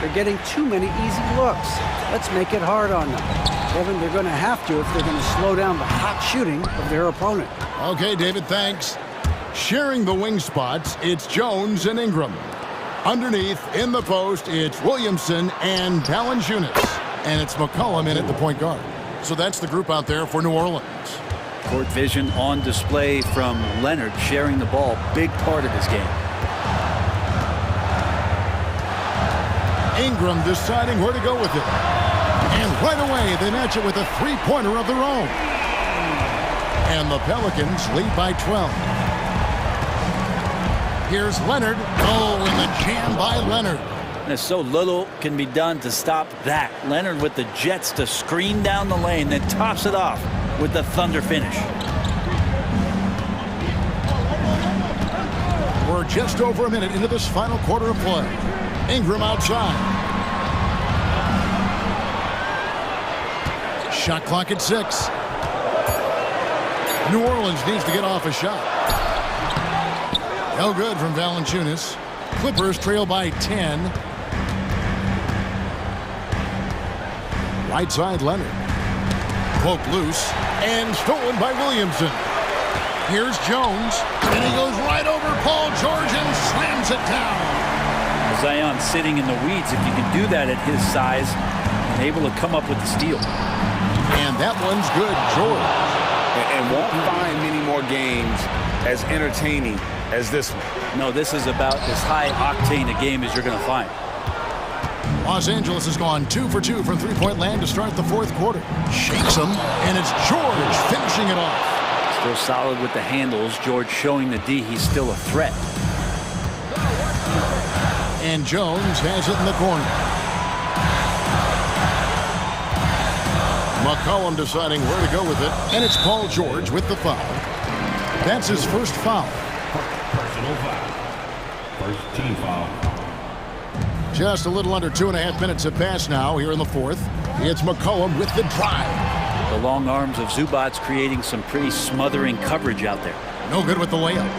They're getting too many easy looks. Let's make it hard on them. Kevin, they're going to have to if they're going to slow down the hot shooting of their opponent. Okay, David, thanks. Sharing the wing spots, it's Jones and Ingram. Underneath, in the post, it's Williamson and Valanciunas. And it's McCollum in at the point guard. So that's the group out there for New Orleans. Court vision on display from Leonard, sharing the ball, big part of his game. Ingram deciding where to go with it. And right away, they match it with a three-pointer of their own. And the Pelicans lead by 12. Here's Leonard. Oh, and the jam by Leonard. There's so little can be done to stop that. Leonard with the jets to screen down the lane, then tops it off with the thunder finish. We're just over a minute into this final quarter of play. Ingram outside. Shot clock at 6. New Orleans needs to get off a shot. No good from Valanciunas. Clippers trail by 10. Right side, Leonard. Poked loose and stolen by Williamson. Here's Jones, and he goes right over Paul George and slams it down. Zion sitting in the weeds. If you can do that at his size, and able to come up with the steal. And that one's good, George. And won't find many more games as entertaining as this one. No, this is about as high octane a game as you're going to find. Los Angeles has gone 2 for 2 from three-point land to start the fourth quarter. Shakes him, and it's George finishing it off. Still solid with the handles. George showing the D he's still a threat. And Jones has it in the corner. McCollum deciding where to go with it. And it's Paul George with the foul. That's his first foul. Personal foul. First team foul. Just a little under 2.5 minutes have passed now here in the fourth. It's McCollum with the drive. The long arms of Zubac's creating some pretty smothering coverage out there. No good with the layup.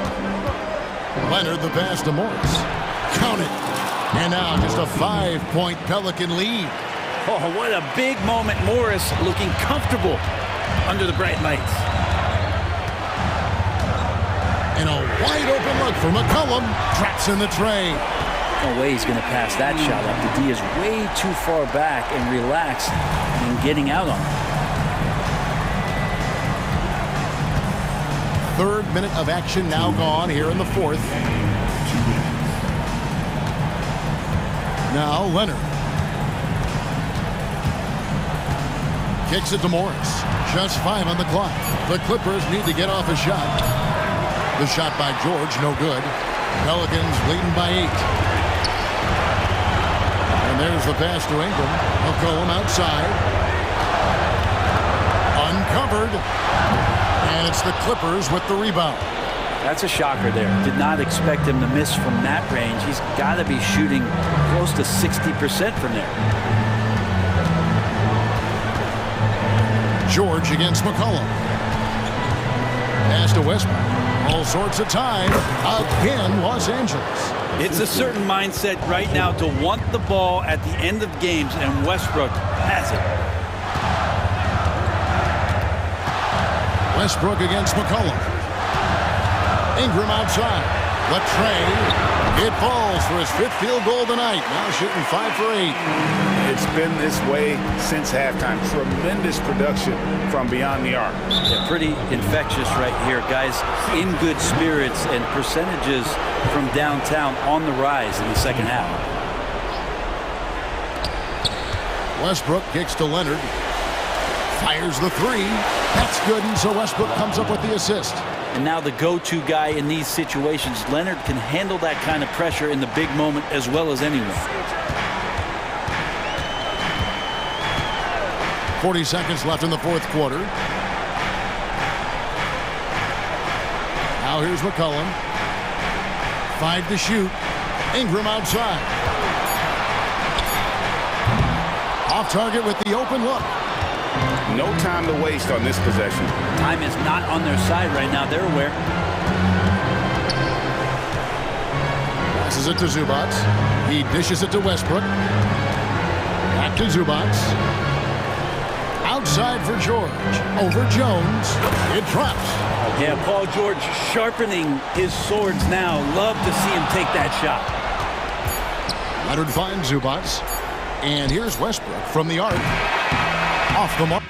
Leonard the pass to Morris. Count it. And now just a 5-point Pelican lead. Oh, what a big moment. Morris looking comfortable under the bright lights. And a wide open look for McCollum. Traps in the tray. No way he's going to pass that shot up. The D is way too far back and relaxed and getting out on it. Third minute of action now gone here in the fourth. Now Leonard. Kicks it to Morris. Just 5 on the clock. The Clippers need to get off a shot. The shot by George, no good. Pelicans leading by 8. And there's the pass to Ingram. McCollum outside. Uncovered. And it's the Clippers with the rebound. That's a shocker there. Did not expect him to miss from that range. He's got to be shooting close to 60% from there. George against McCollum. Pass to Westbrook. All sorts of time. Again, Los Angeles. It's a certain mindset right now to want the ball at the end of games, and Westbrook has it. Westbrook against McCollum. Ingram outside. The tray. It falls for his 5th field goal tonight. Now shooting 5 for 8. It's been this way since halftime. Tremendous production from beyond the arc. Yeah, pretty infectious right here. Guys in good spirits and percentages from downtown on the rise in the second half. Westbrook kicks to Leonard. Fires the 3. That's good, and so Westbrook comes up with the assist. And now the go-to guy in these situations. Leonard can handle that kind of pressure in the big moment as well as anyone. 40 seconds left in the fourth quarter. Now here's McCollum. 5 to shoot. Ingram outside. Off target with the open look. No time to waste on this possession. Time is not on their side right now. They're aware. Passes it to Zubac. He dishes it to Westbrook. Back to Zubac. outside for George. Over Jones. It drops. Yeah, Paul George sharpening his swords now. Love to see him take that shot. Leonard finds Zubac. And here's Westbrook from the arc. Off the mark.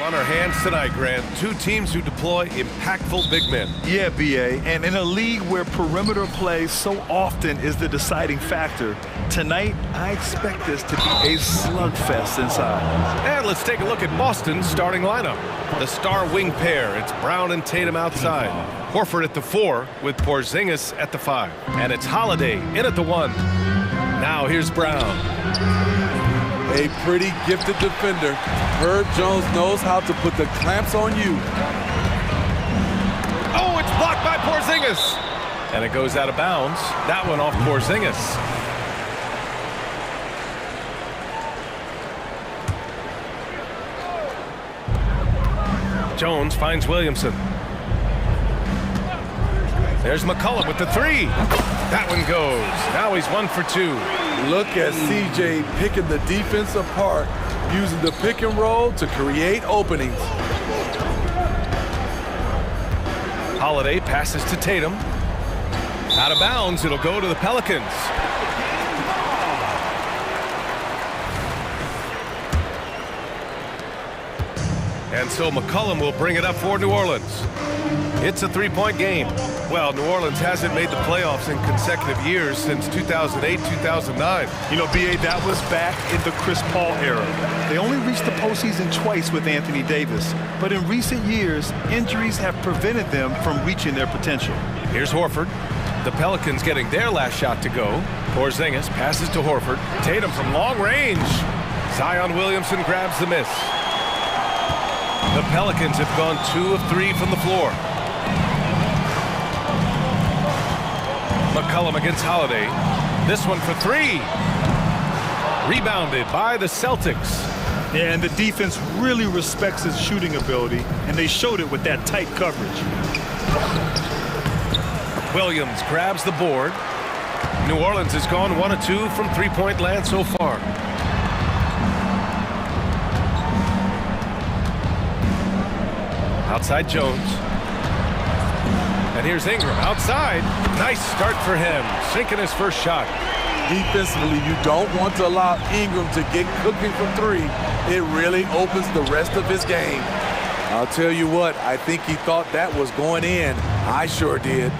On our hands tonight, Grant. Two teams who deploy impactful big men. Yeah, BA. And in a league where perimeter play so often is the deciding factor, tonight I expect this to be a slugfest inside. And let's take a look at Boston's starting lineup. The star wing pair. It's Brown and Tatum outside. Horford at the 4 with Porzingis at the 5. And it's Holiday in at the 1. Now here's Brown. A pretty gifted defender. Herb Jones knows how to put the clamps on you. Oh, it's blocked by Porzingis. And it goes out of bounds. That one off Porzingis. Jones finds Williamson. There's McCollum with the 3. That one goes. Now he's 1 for 2. Look at CJ picking the defense apart, using the pick and roll to create openings. Holiday passes to Tatum. Out of bounds, it'll go to the Pelicans. And so McCollum will bring it up for New Orleans. It's a 3-point game. Well, New Orleans hasn't made the playoffs in consecutive years since 2008-2009. You know, BA, that was back in the Chris Paul era. They only reached the postseason twice with Anthony Davis. But in recent years, injuries have prevented them from reaching their potential. Here's Horford. The Pelicans getting their last shot to go. Porzingis passes to Horford. Tatum from long range. Zion Williamson grabs the miss. The Pelicans have gone 2 of 3 from the floor. McCollum against Holiday. This one for 3. Rebounded by the Celtics. Yeah, and the defense really respects his shooting ability, and they showed it with that tight coverage. Williams grabs the board. New Orleans has gone 1 of 2 from 3-point land so far. Outside Jones. And here's Ingram outside. Nice start for him. Sinking his first shot. Defensively, you don't want to allow Ingram to get cooking from 3. It really opens the rest of his game. I'll tell you what, I think he thought that was going in. I sure did.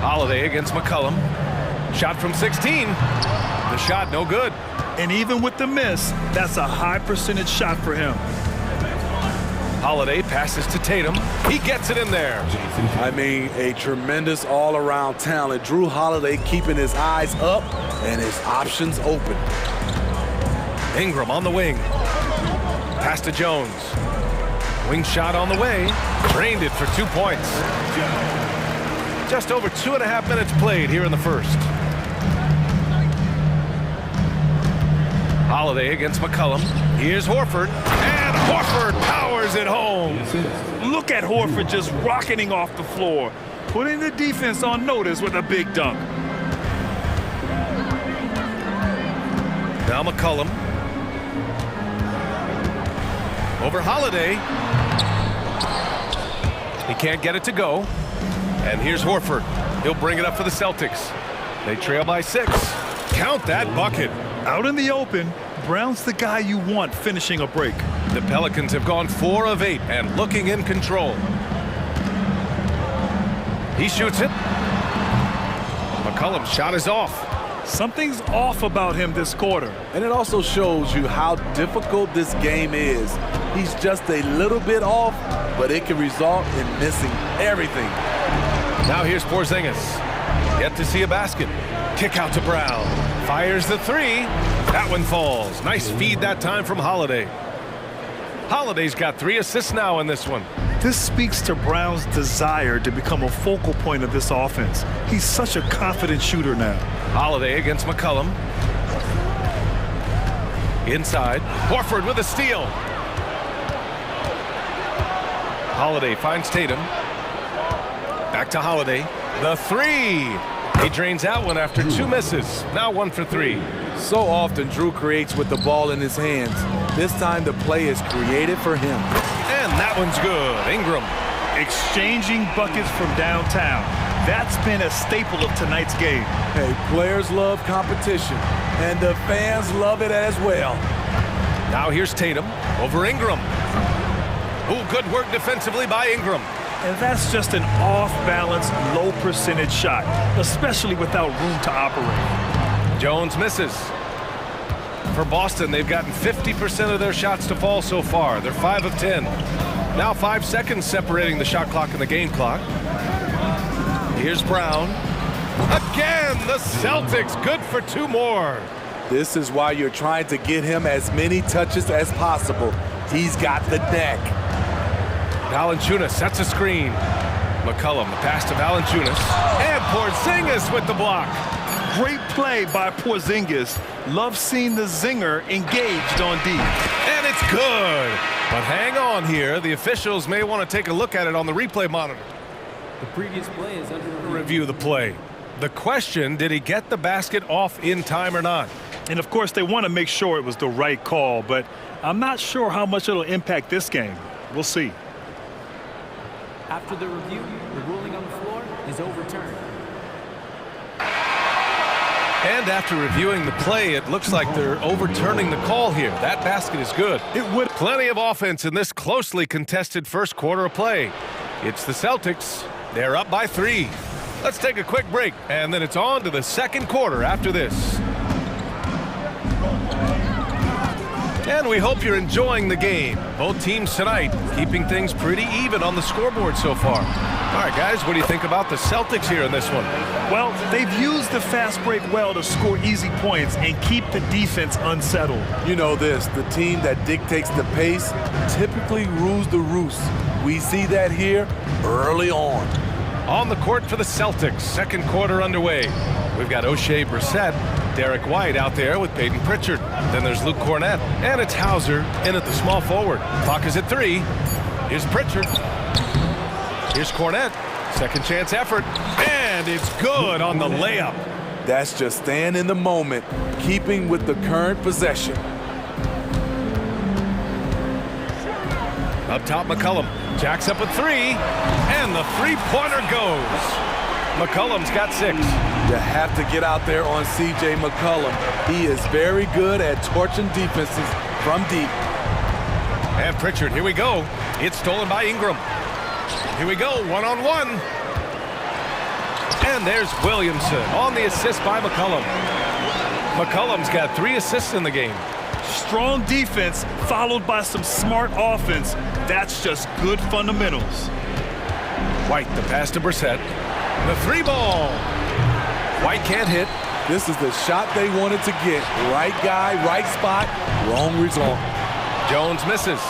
Holiday against McCollum. Shot from 16. The shot no good. And even with the miss, that's a high percentage shot for him. Holiday passes to Tatum. He gets it in there. I mean, a tremendous all-around talent. Drew Holiday keeping his eyes up and his options open. Ingram on the wing. Pass to Jones. Wing shot on the way. Drained it for 2 points. Just over 2.5 minutes played here in the first. Holiday against McCollum. Here's Horford. And Horford powers it home. Look at Horford just rocketing off the floor, putting the defense on notice with a big dunk. Now McCollum. Over Holiday. He can't get it to go. And here's Horford. He'll bring it up for the Celtics. They trail by 6. Count that bucket. Out in the open, Brown's the guy you want finishing a break. The Pelicans have gone 4 of 8 and looking in control. He shoots it. McCollum's shot is off. Something's off about him this quarter. And it also shows you how difficult this game is. He's just a little bit off, but it can result in missing everything. Now here's Porzingis. Yet to see a basket. Kick out to Brown. Fires the 3. That one falls. Nice feed that time from Holiday. Holiday's got 3 assists now in this one. This speaks to Brown's desire to become a focal point of this offense. He's such a confident shooter now. Holiday against McCollum. Inside. Horford with a steal. Holiday finds Tatum. Back to Holiday. The 3. He drains that one after 2 misses. Now 1 for 3. So often Drew creates with the ball in his hands. This time the play is created for him. And that one's good. Ingram. Exchanging buckets from downtown. That's been a staple of tonight's game. Hey, players love competition, and the fans love it as well. Now here's Tatum over Ingram. Ooh, good work defensively by Ingram. And that's just an off-balance, low-percentage shot, especially without room to operate. Jones misses. For Boston, they've gotten 50% of their shots to fall so far. They're 5 of 10. Now 5 seconds separating the shot clock and the game clock. Here's Brown. Again, the Celtics good for 2 more. This is why you're trying to get him as many touches as possible. He's got the neck. Valanciunas sets a screen. McCollum, the pass to Valanciunas. And Porzingis with the block. Great play by Porzingis. Love seeing the zinger engaged on D. And it's good. But hang on here. The officials may want to take a look at it on the replay monitor. The previous play is under Review the play. The question, did he get the basket off in time or not? And of course, they want to make sure it was the right call, but I'm not sure how much it'll impact this game. We'll see. After the review, the ruling on the floor is overturned. And after reviewing the play, it looks like they're overturning the call here. That basket is good. It would. Plenty of offense in this closely contested first quarter of play. It's the Celtics. They're up by 3. Let's take a quick break, and then it's on to the second quarter after this. And we hope you're enjoying the game. Both teams tonight keeping things pretty even on the scoreboard so far. All right, guys, what do you think about the Celtics here in this one? Well, they've used the fast break well to score easy points and keep the defense unsettled. You know this, the team that dictates the pace typically rules the roost. We see that here early on. On the court for the Celtics, second quarter underway. We've got O'Shea Brissett, Derek White out there with Peyton Pritchard. Then there's Luke Cornett, and it's Hauser in at the small forward. Clock is at 3. Here's Pritchard. Here's Cornett. Second chance effort, and it's good on the layup. That's just staying in the moment, keeping with the current possession. Up top, McCollum jacks up a 3, and the three-pointer goes. McCollum's got 6. You have to get out there on C.J. McCollum. He is very good at torching defenses from deep. And Pritchard, here we go. It's stolen by Ingram. Here we go, one-on-one. And there's Williamson on the assist by McCollum. McCollum's got 3 assists in the game. Strong defense followed by some smart offense. That's just good fundamentals. White, the pass to Brissett. The 3 ball. White can't hit. This is the shot they wanted to get. Right guy, right spot, wrong result. Jones misses.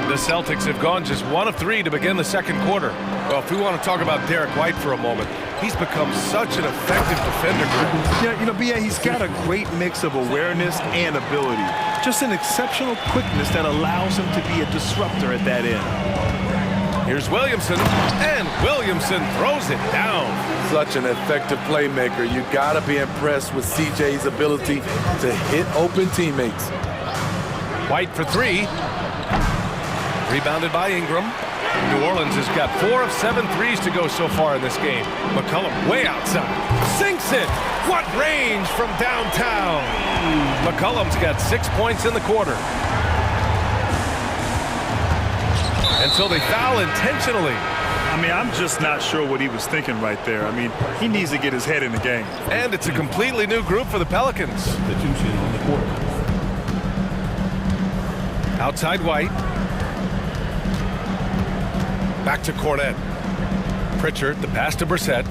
The Celtics have gone just 1 of 3 to begin the second quarter. Well, if we want to talk about Derek White for a moment, he's become such an effective defender. Yeah, you know, B.A., he's got a great mix of awareness and ability. Just an exceptional quickness that allows him to be a disruptor at that end. Here's Williamson, and Williamson throws it down. Such an effective playmaker. You got to be impressed with CJ's ability to hit open teammates. White for 3. Rebounded by Ingram. New Orleans has got 4 of 7 threes to go so far in this game. McCollum way outside. Sinks it. What range from downtown. McCollum's got 6 points in the quarter. And so they foul intentionally. I mean, I'm just not sure what he was thinking right there. I mean, he needs to get his head in the game. And it's a completely new group for the Pelicans. substitution on the court. Outside White. Back to Cornett. Pritchard, the pass to Brissett.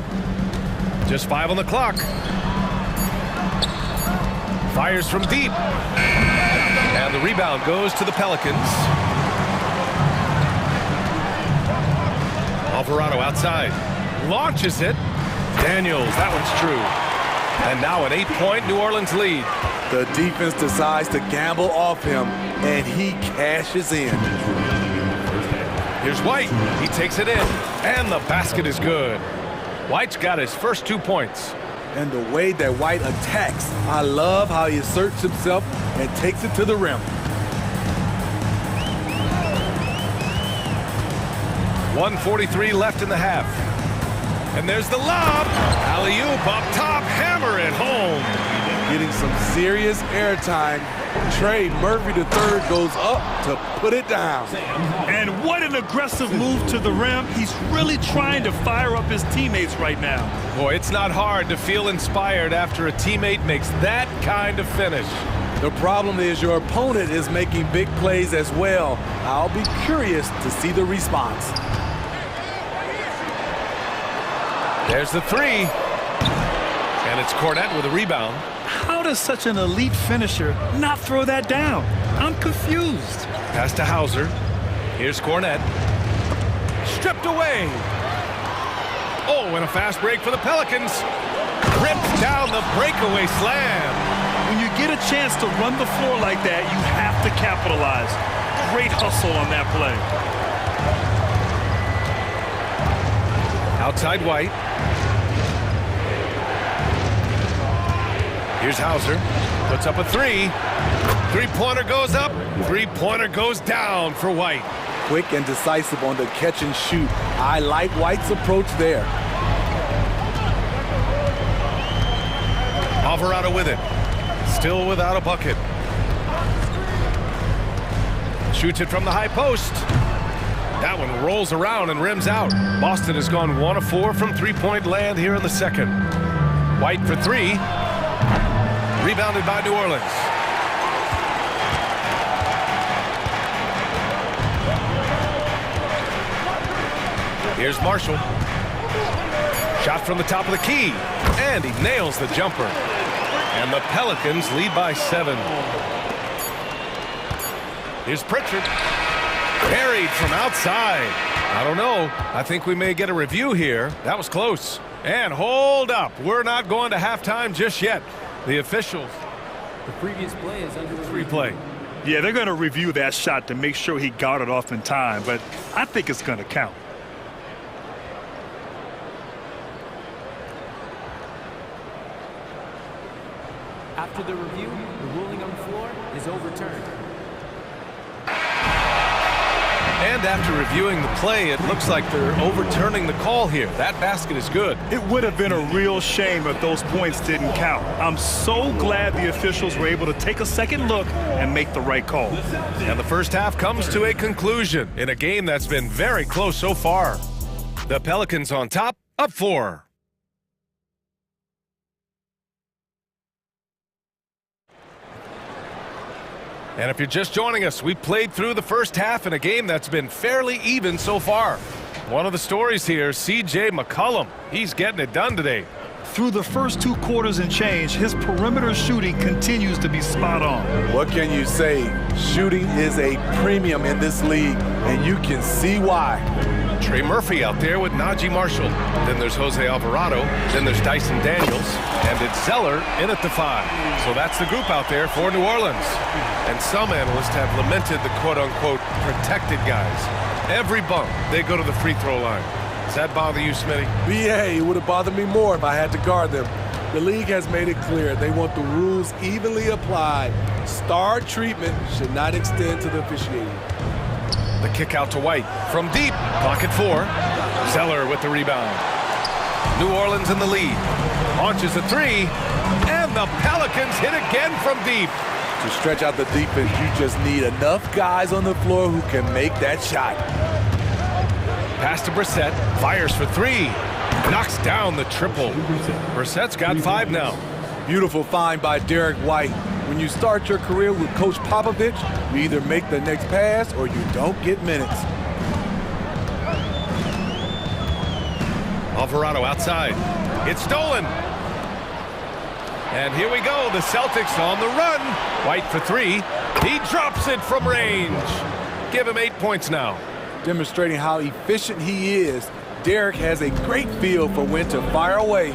Just 5 on the clock. Fires from deep. And the rebound goes to the Pelicans. Alvarado outside. Launches it. Daniels, that one's true. And now an 8-point New Orleans lead. The defense decides to gamble off him, and he cashes in. Here's White. He takes it in, and the basket is good. White's got his first 2 points. And the way that White attacks, I love how he asserts himself and takes it to the rim. .143 left in the half. And there's the lob. Alley-oop up top, hammer it home. Getting some serious airtime Trey Murphy III goes up to put it down. And what an aggressive move to the rim. He's really trying to fire up his teammates right now. Boy, it's not hard to feel inspired after a teammate makes that kind of finish. The problem is your opponent is making big plays as well. I'll be curious to see the response. There's the three. And it's Cornette with a rebound. How does such an elite finisher not throw that down? I'm confused. Pass to Hauser. Here's Cornette. Stripped away. Oh, and a fast break for the Pelicans. Ripped down the breakaway slam. When you get a chance to run the floor like that, you have to capitalize. Great hustle on that play. Outside White. Here's Hauser. Puts up a three. Three-pointer goes up. Three-pointer goes down for White. Quick and decisive on the catch and shoot. I like White's approach there. Alvarado with it. Still without a bucket. Shoots it from the high post. That one rolls around and rims out. Boston has gone 1 of 4 from three-point land here in the second. White for three. Rebounded by New Orleans. Here's Marshall. Shot from the top of the key. And he nails the jumper. And the Pelicans lead by 7. Here's Pritchard. Buried from outside. I don't know. I think we may get a review here. That was close. And hold up. We're not going to halftime just yet. The officials. The previous play is under replay. Yeah, they're going to review that shot to make sure he got it off in time, but I think it's going to count. After the review, the ruling on the floor is overturned. And after reviewing the play, it looks like they're overturning the call here. That basket is good. It would have been a real shame if those points didn't count. I'm so glad the officials were able to take a second look and make the right call. And the first half comes to a conclusion in a game that's been very close so far. The Pelicans on top, up 4. And if you're just joining us, we played through the first half in a game that's been fairly even so far. One of the stories here, C.J. McCollum. He's getting it done today. Through the first 2 quarters and change, his perimeter shooting continues to be spot on. What can you say? Shooting is a premium in this league, and you can see why. Trey Murphy out there with Najee Marshall. Then there's Jose Alvarado. Then there's Dyson Daniels. And it's Zeller in at the 5. So that's the group out there for New Orleans. And some analysts have lamented the quote-unquote protected guys. Every bump, they go to the free throw line. Does that bother you, Smitty? Yeah, it would have bothered me more if I had to guard them. The league has made it clear they want the rules evenly applied. Star treatment should not extend to the officiating. The kick out to White from deep. Pocket 4. Zeller with the rebound. New Orleans in the lead. Launches a 3. And the Pelicans hit again from deep. To stretch out the defense, you just need enough guys on the floor who can make that shot. Pass to Brissett. Fires for 3. Knocks down the triple. Brissett's got 5 now. Beautiful find by Derek White. When you start your career with Coach Popovich, you either make the next pass or you don't get minutes. Alvarado outside. It's stolen. And here we go. The Celtics on the run. White for 3. He drops it from range. Give him 8 points now. Demonstrating how efficient he is, Derek has a great feel for when to fire away.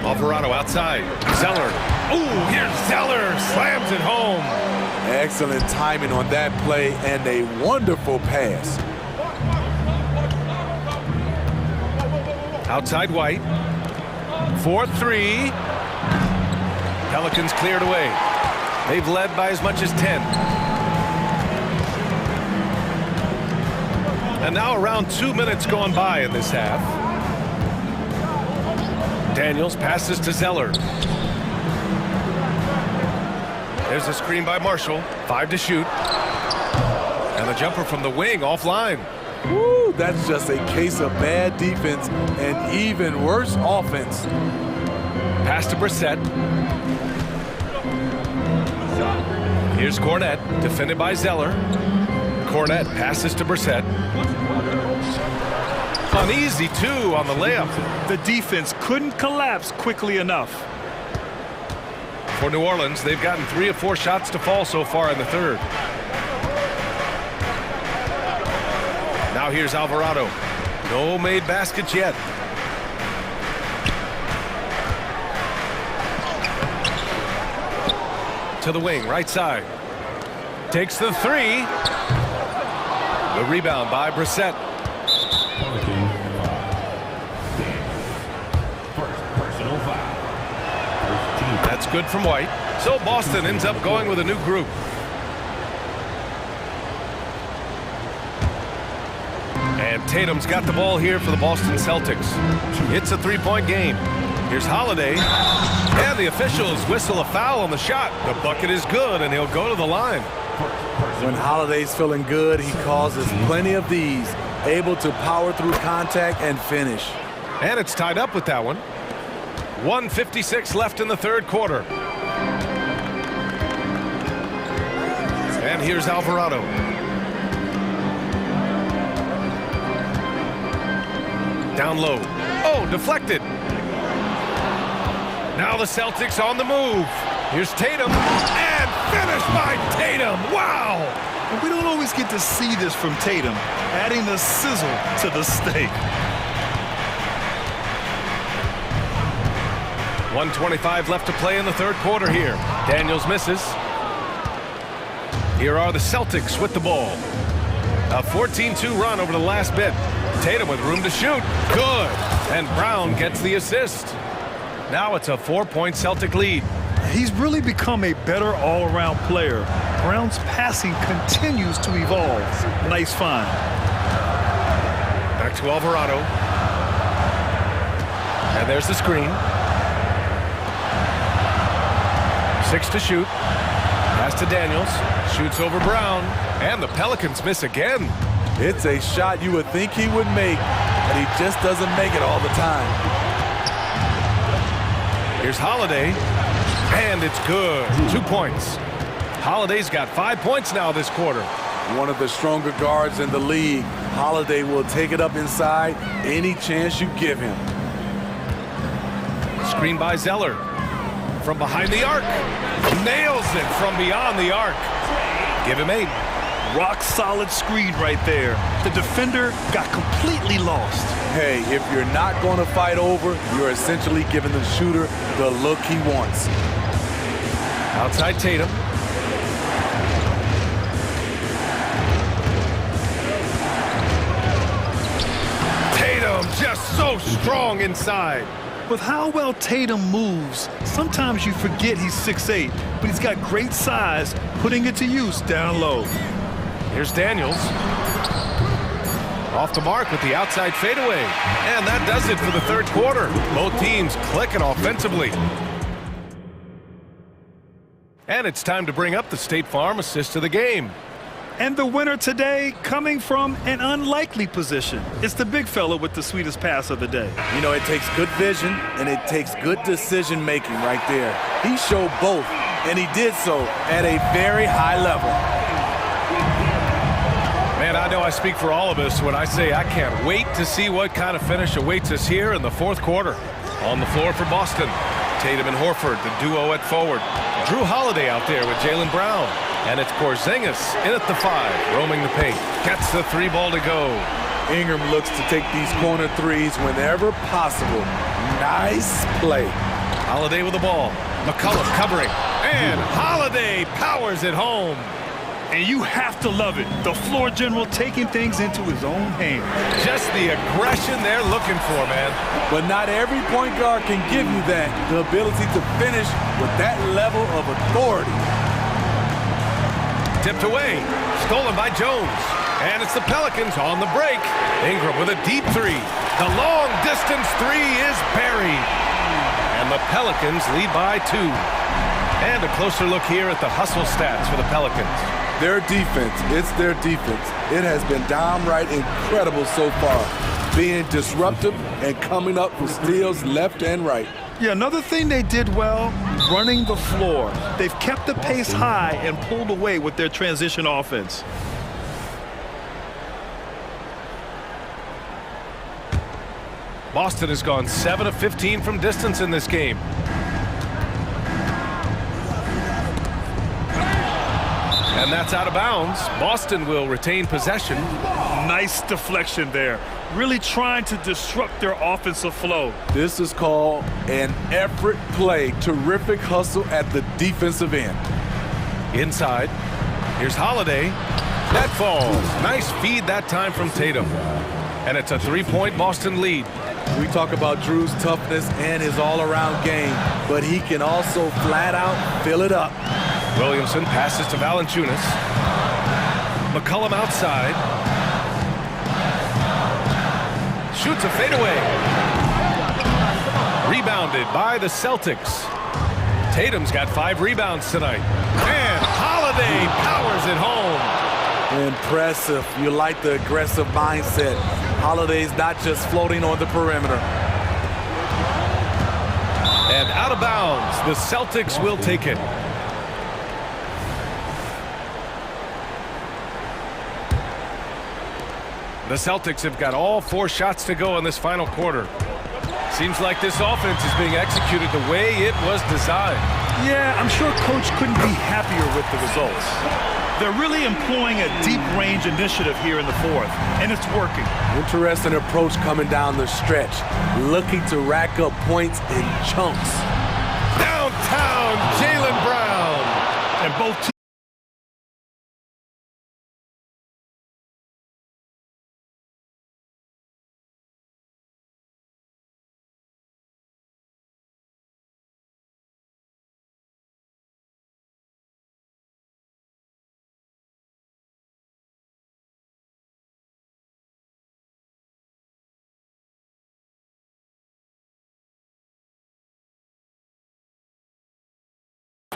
Alvarado outside. Zeller. Ooh, here's Zeller. Slams it home. Excellent timing on that play and a wonderful pass. Outside White. 4-3. Pelicans cleared away. They've led by as much as 10. And now around 2 minutes gone by in this half. Daniels passes to Zeller. There's a screen by Marshall. 5 to shoot. And the jumper from the wing offline. Woo, that's just a case of bad defense and even worse offense. Pass to Brissett. Here's Cornette, defended by Zeller. Cornette passes to Brissett. An easy 2 on the layup. The defense couldn't collapse quickly enough. For New Orleans, they've gotten 3 of 4 shots to fall so far in the third. Now here's Alvarado. No made baskets yet. To the wing, right side. Takes the 3. The rebound by Brissett. That's good from White. So Boston ends up going with a new group. And Tatum's got the ball here for the Boston Celtics. It's a 3-point game. Here's Holiday. And the officials whistle a foul on the shot. The bucket is good, and he'll go to the line. When Holiday's feeling good, he causes plenty of these, able to power through contact and finish. And it's tied up with that one. 1:56 left in the third quarter. And here's Alvarado. Down low. Oh, deflected. Now the Celtics on the move. Here's Tatum. And finished by Tatum. Wow! And we don't always get to see this from Tatum, adding the sizzle to the steak. 1:25 left to play in the third quarter here. Daniels misses. Here are the Celtics with the ball. A 14-2 run over the last bit. Tatum with room to shoot. Good. And Brown gets the assist. Now it's a 4-point Celtic lead. He's really become a better all-around player. Brown's passing continues to evolve. Nice find. Back to Alvarado. And there's the screen. 6 to shoot. Pass to Daniels. Shoots over Brown. And the Pelicans miss again. It's a shot you would think he would make, but he just doesn't make it all the time. Here's Holiday. And it's good. 2 points. Holiday's got 5 points now this quarter. One of the stronger guards in the league. Holiday will take it up inside any chance you give him. Screen by Zeller. From behind the arc. Nails it from beyond the arc. Give him 8. Rock solid screen right there. The defender got completely lost. Hey, if you're not going to fight over, you're essentially giving the shooter the look he wants. Outside Tatum. Tatum just so strong inside. With how well Tatum moves, sometimes you forget he's 6'8", but he's got great size, putting it to use down low. Here's Daniels. Off the mark with the outside fadeaway. And that does it for the third quarter. Both teams clicking offensively. And it's time to bring up the State Farm assist of the game. And the winner today coming from an unlikely position. It's the big fella with the sweetest pass of the day. You know, it takes good vision and it takes good decision making right there. He showed both, and he did so at a very high level. Man, I know I speak for all of us when I say I can't wait to see what kind of finish awaits us here in the fourth quarter. On the floor for Boston, Tatum and Horford, the duo at forward. Drew Holiday out there with Jaylen Brown. And it's Porzingis in at the 5, roaming the paint. Gets the 3 ball to go. Ingram looks to take these corner threes whenever possible. Nice play. Holiday with the ball. McCullough covering. And Holiday powers it home. And you have to love it. The floor general taking things into his own hands. Just the aggression they're looking for, man. But not every point guard can give you that. The ability to finish with that level of authority. Tipped away. Stolen by Jones. And it's the Pelicans on the break. Ingram with a deep 3. The long distance 3 is buried. And the Pelicans lead by 2. And a closer look here at the hustle stats for the Pelicans. Their defense, it's their defense. It has been downright incredible so far, being disruptive and coming up with steals left and right. Yeah, another thing they did well, running the floor. They've kept the pace high and pulled away with their transition offense. Boston has gone 7 of 15 from distance in this game. And that's out of bounds. Boston will retain possession. Nice deflection there. Really trying to disrupt their offensive flow. This is called an effort play. Terrific hustle at the defensive end. Inside. Here's Holiday. That falls. Nice feed that time from Tatum. And it's a three-point Boston lead. We talk about Drew's toughness and his all-around game, but he can also flat out fill it up. Williamson passes to Valanciunas. McCollum outside. Shoots a fadeaway. Rebounded by the Celtics. Tatum's got 5 rebounds tonight. And Holiday powers it home. Impressive. You like the aggressive mindset. Holiday's not just floating on the perimeter. And out of bounds, the Celtics will take it. The Celtics have got all 4 shots to go in this final quarter. Seems like this offense is being executed the way it was designed. Yeah, I'm sure Coach couldn't be happier with the results. They're really employing a deep-range initiative here in the fourth, and it's working. Interesting approach coming down the stretch, looking to rack up points in chunks. Downtown, Jaylen Brown. And both teams.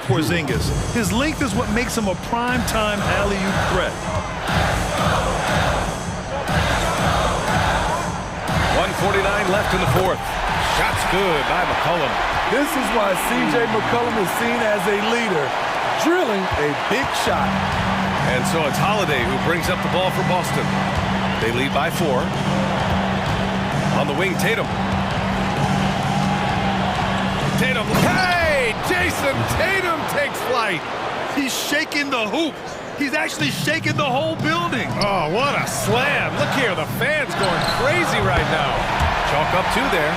Porzingis. His length is what makes him a prime-time alley-oop threat. 1:49 left in the fourth. Shot's good by McCollum. This is why C.J. McCollum is seen as a leader, drilling a big shot. And so it's Holiday who brings up the ball for Boston. They lead by 4. On the wing, Tatum. Tatum. Hey! Jason Tatum takes flight. He's shaking the hoop. He's actually shaking the whole building. Oh, what a slam. Look here, the fans going crazy right now. Chalk up 2 there.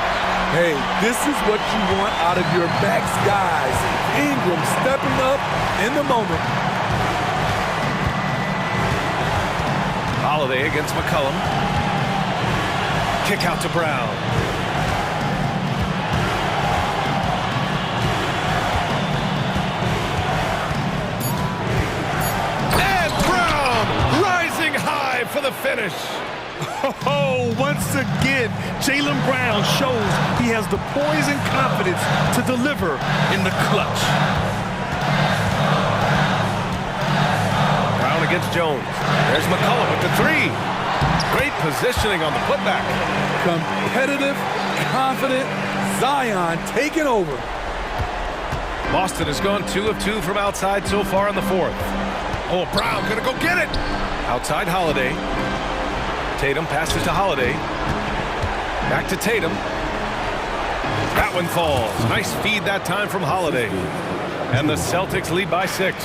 Hey, this is what you want out of your backs guys. Ingram stepping up in the moment. Holiday against McCollum. Kick out to Brown. For the finish. Oh, once again, Jaylen Brown shows he has the poise and confidence to deliver in the clutch. Brown against Jones. There's McCollum with the 3. Great positioning on the putback. Competitive, confident, Zion taking over. Boston has gone 2 of 2 from outside so far in the fourth. Oh, Brown gonna go get it. Outside Holiday. Tatum passes to Holiday. Back to Tatum. That one falls. Nice feed that time from Holiday. And the Celtics lead by 6.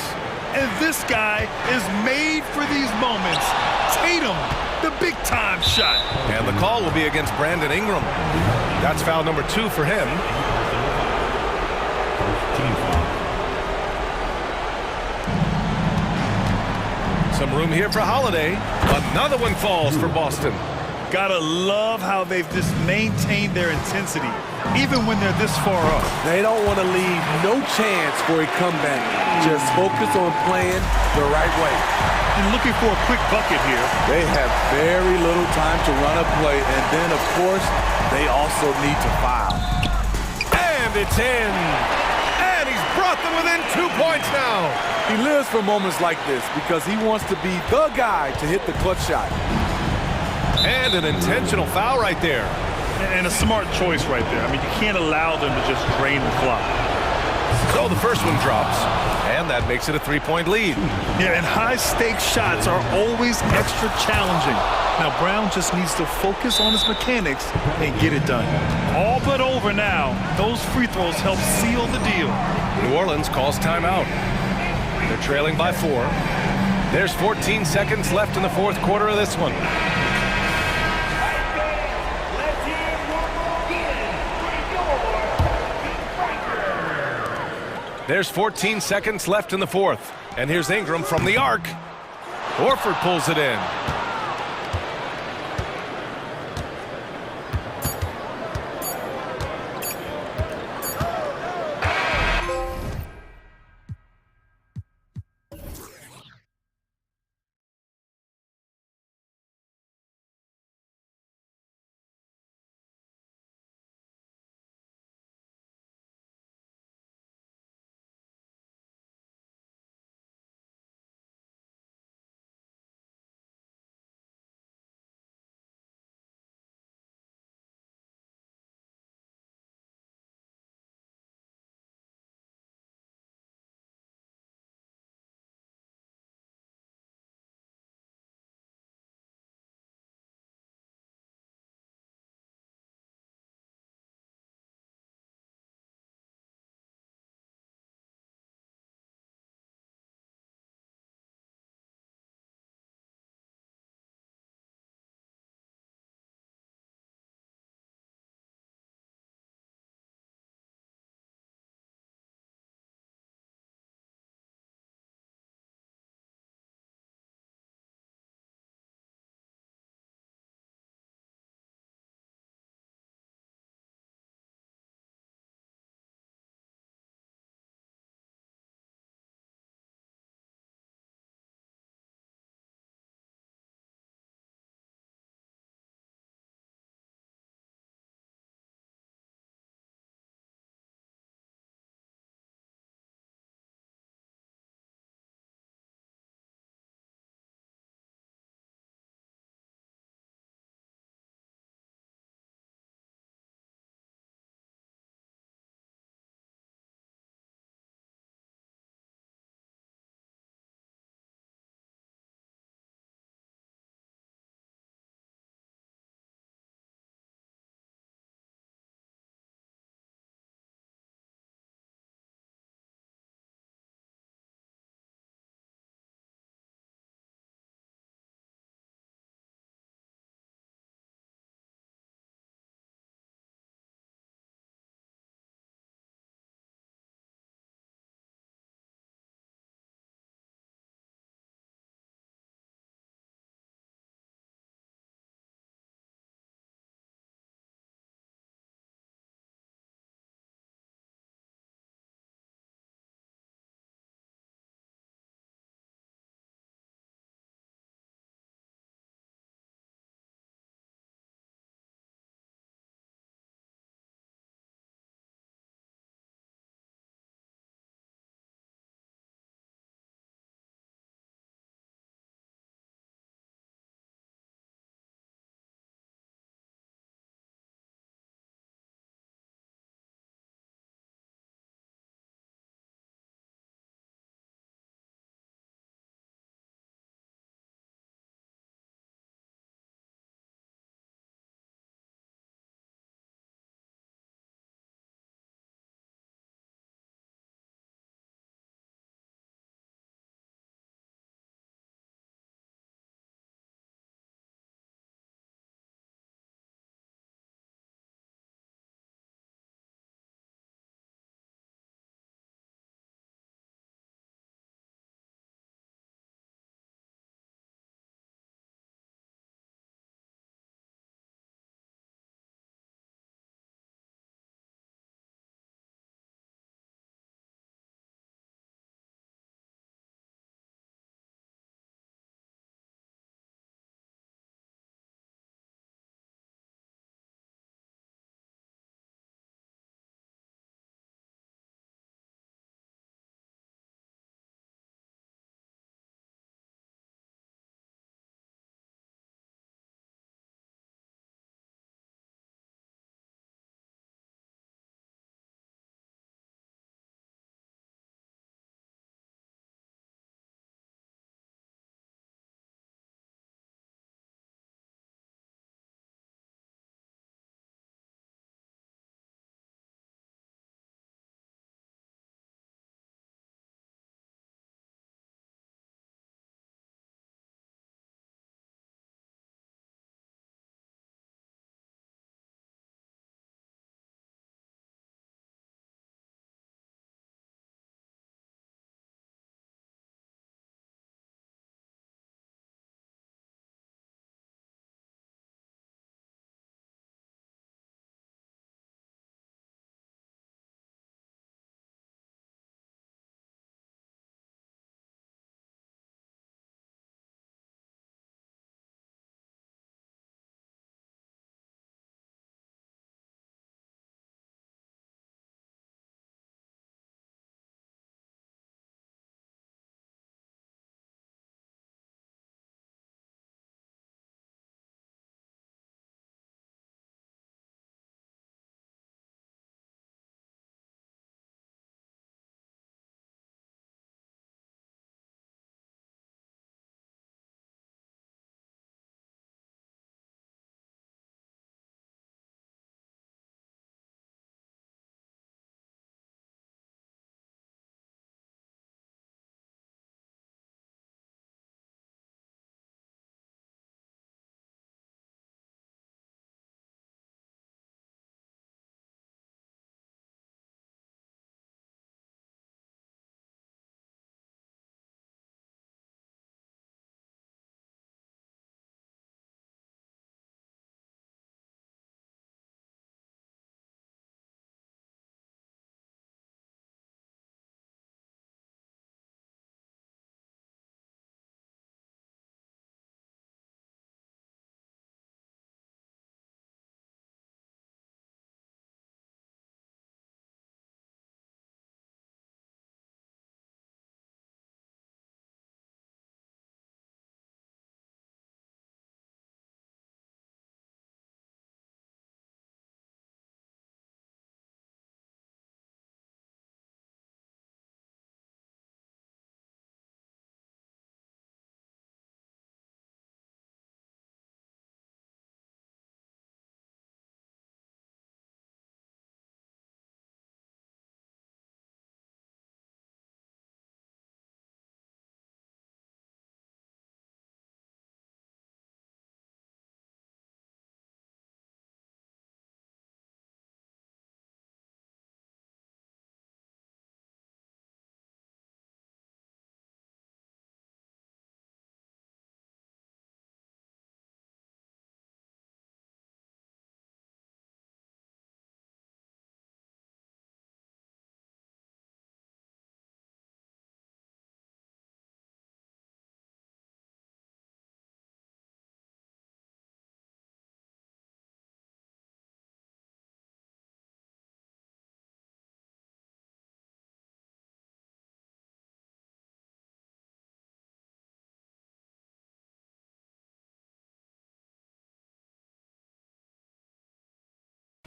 And this guy is made for these moments. Tatum, the big-time shot. And the call will be against Brandon Ingram. That's foul number 2 for him. Some room here for Holiday. Another one falls for Boston. Gotta love how they've just maintained their intensity, even when they're this far up. They don't want to leave no chance for a comeback. Just focus on playing the right way. And looking for a quick bucket here. They have very little time to run a play, and then, of course, they also need to foul. And it's in. And he's brought them within 2 points now. He lives for moments like this because he wants to be the guy to hit the clutch shot. And an intentional foul right there. And a smart choice right there. I mean, you can't allow them to just drain the clock. So the first one drops, and that makes it a 3-point lead. Yeah, and high-stakes shots are always extra challenging. Now, Brown just needs to focus on his mechanics and get it done. All but over now. Those free throws help seal the deal. New Orleans calls timeout. They're trailing by 4. There's 14 seconds left in the fourth quarter of this one. There's 14 seconds left in the fourth. And here's Ingram from the arc. Horford pulls it in.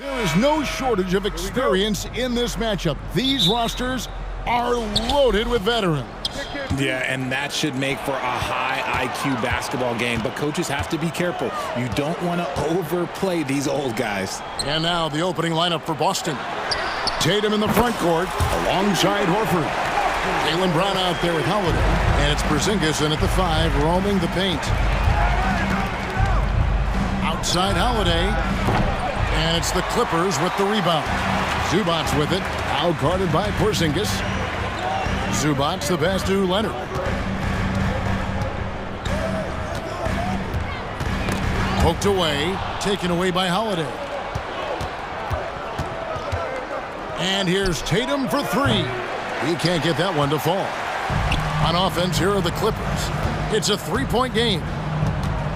There is no shortage of experience in this matchup. These rosters are loaded with veterans. Yeah, and that should make for a high IQ basketball game, but coaches have to be careful. You don't want to overplay these old guys. And now the opening lineup for Boston. Tatum in the front court alongside Horford. Jaylen Brown out there with Holiday. And it's Porzingis in at the 5, roaming the paint. Outside Holiday. And it's the Clippers with the rebound. Zubac's with it, out guarded by Porzingis. Zubac's the pass to Leonard. Poked away, taken away by Holiday. And here's Tatum for 3. He can't get that one to fall. On offense, here are the Clippers. It's a 3-point game.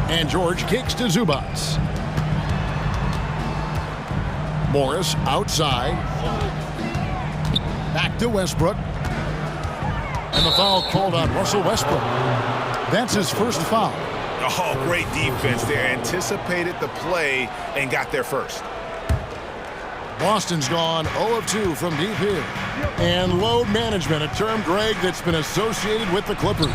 And George kicks to Zubac. Morris outside. Back to Westbrook. And the foul called on Russell Westbrook. That's his first foul. Oh, great defense there. Anticipated the play and got there first. Boston's gone 0 of 2 from deep here. And load management, a term, Greg, that's been associated with the Clippers.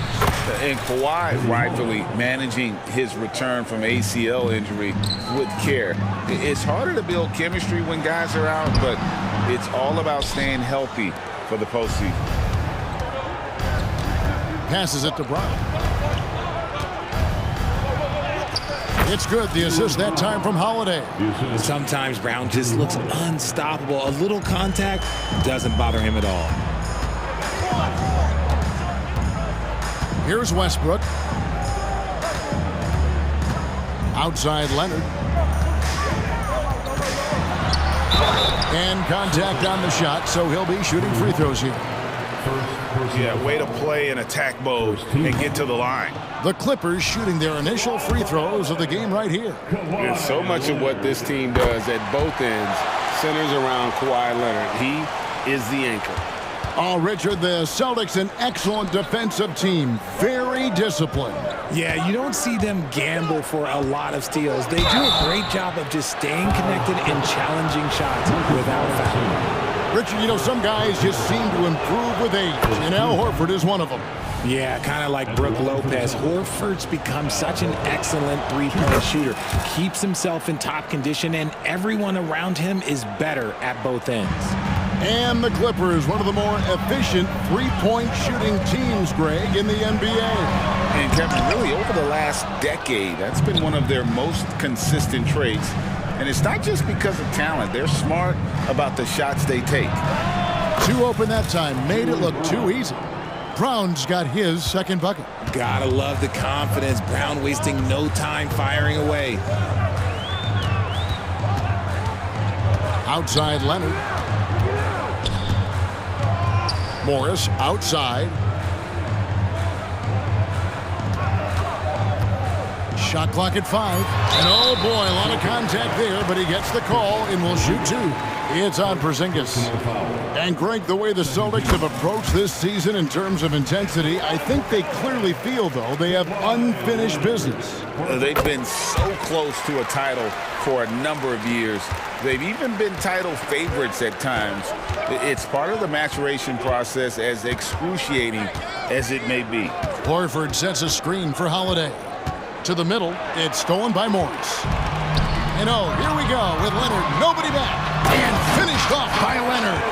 And Kawhi rightfully managing his return from ACL injury with care. It's harder to build chemistry when guys are out, but it's all about staying healthy for the postseason. Passes it to Brown. It's good. The assist that time from Holiday. Sometimes Brown just looks unstoppable. A little contact doesn't bother him at all. Here's Westbrook. Outside Leonard. And contact on the shot, so he'll be shooting free throws here. Yeah, way to play in attack mode and get to the line. The Clippers shooting their initial free throws of the game right here. And so much of what this team does at both ends centers around Kawhi Leonard. He is the anchor. Oh, Richard, the Celtics, an excellent defensive team. Very disciplined. Yeah, you don't see them gamble for a lot of steals. They do a great job of just staying connected and challenging shots without foul. Richard, you know, some guys just seem to improve with age, and Al Horford is one of them. Yeah, kind of like Brook Lopez. Horford's become such an excellent three-point shooter. Keeps himself in top condition, and everyone around him is better at both ends. And the Clippers, one of the more efficient three-point shooting teams, Greg, in the NBA. And Kevin, really over the last decade, that's been one of their most consistent traits. And it's not just because of talent. They're smart about the shots they take. Too open that time. Made it look too easy. Brown's got his second bucket. Gotta love the confidence. Brown wasting no time firing away. Outside Leonard. Morris outside. Shot clock at 5. And oh boy, a lot of contact there, but he gets the call and will shoot 2. It's on Porzingis. And Greg, the way the Celtics have approached this season in terms of intensity, I think they clearly feel, though, they have unfinished business. They've been so close to a title for a number of years. They've even been title favorites at times. It's part of the maturation process, as excruciating as it may be. Horford sets a screen for Holiday. To the middle, it's stolen by Morris. And oh, here we go with Leonard. Nobody back. And finished off by Leonard.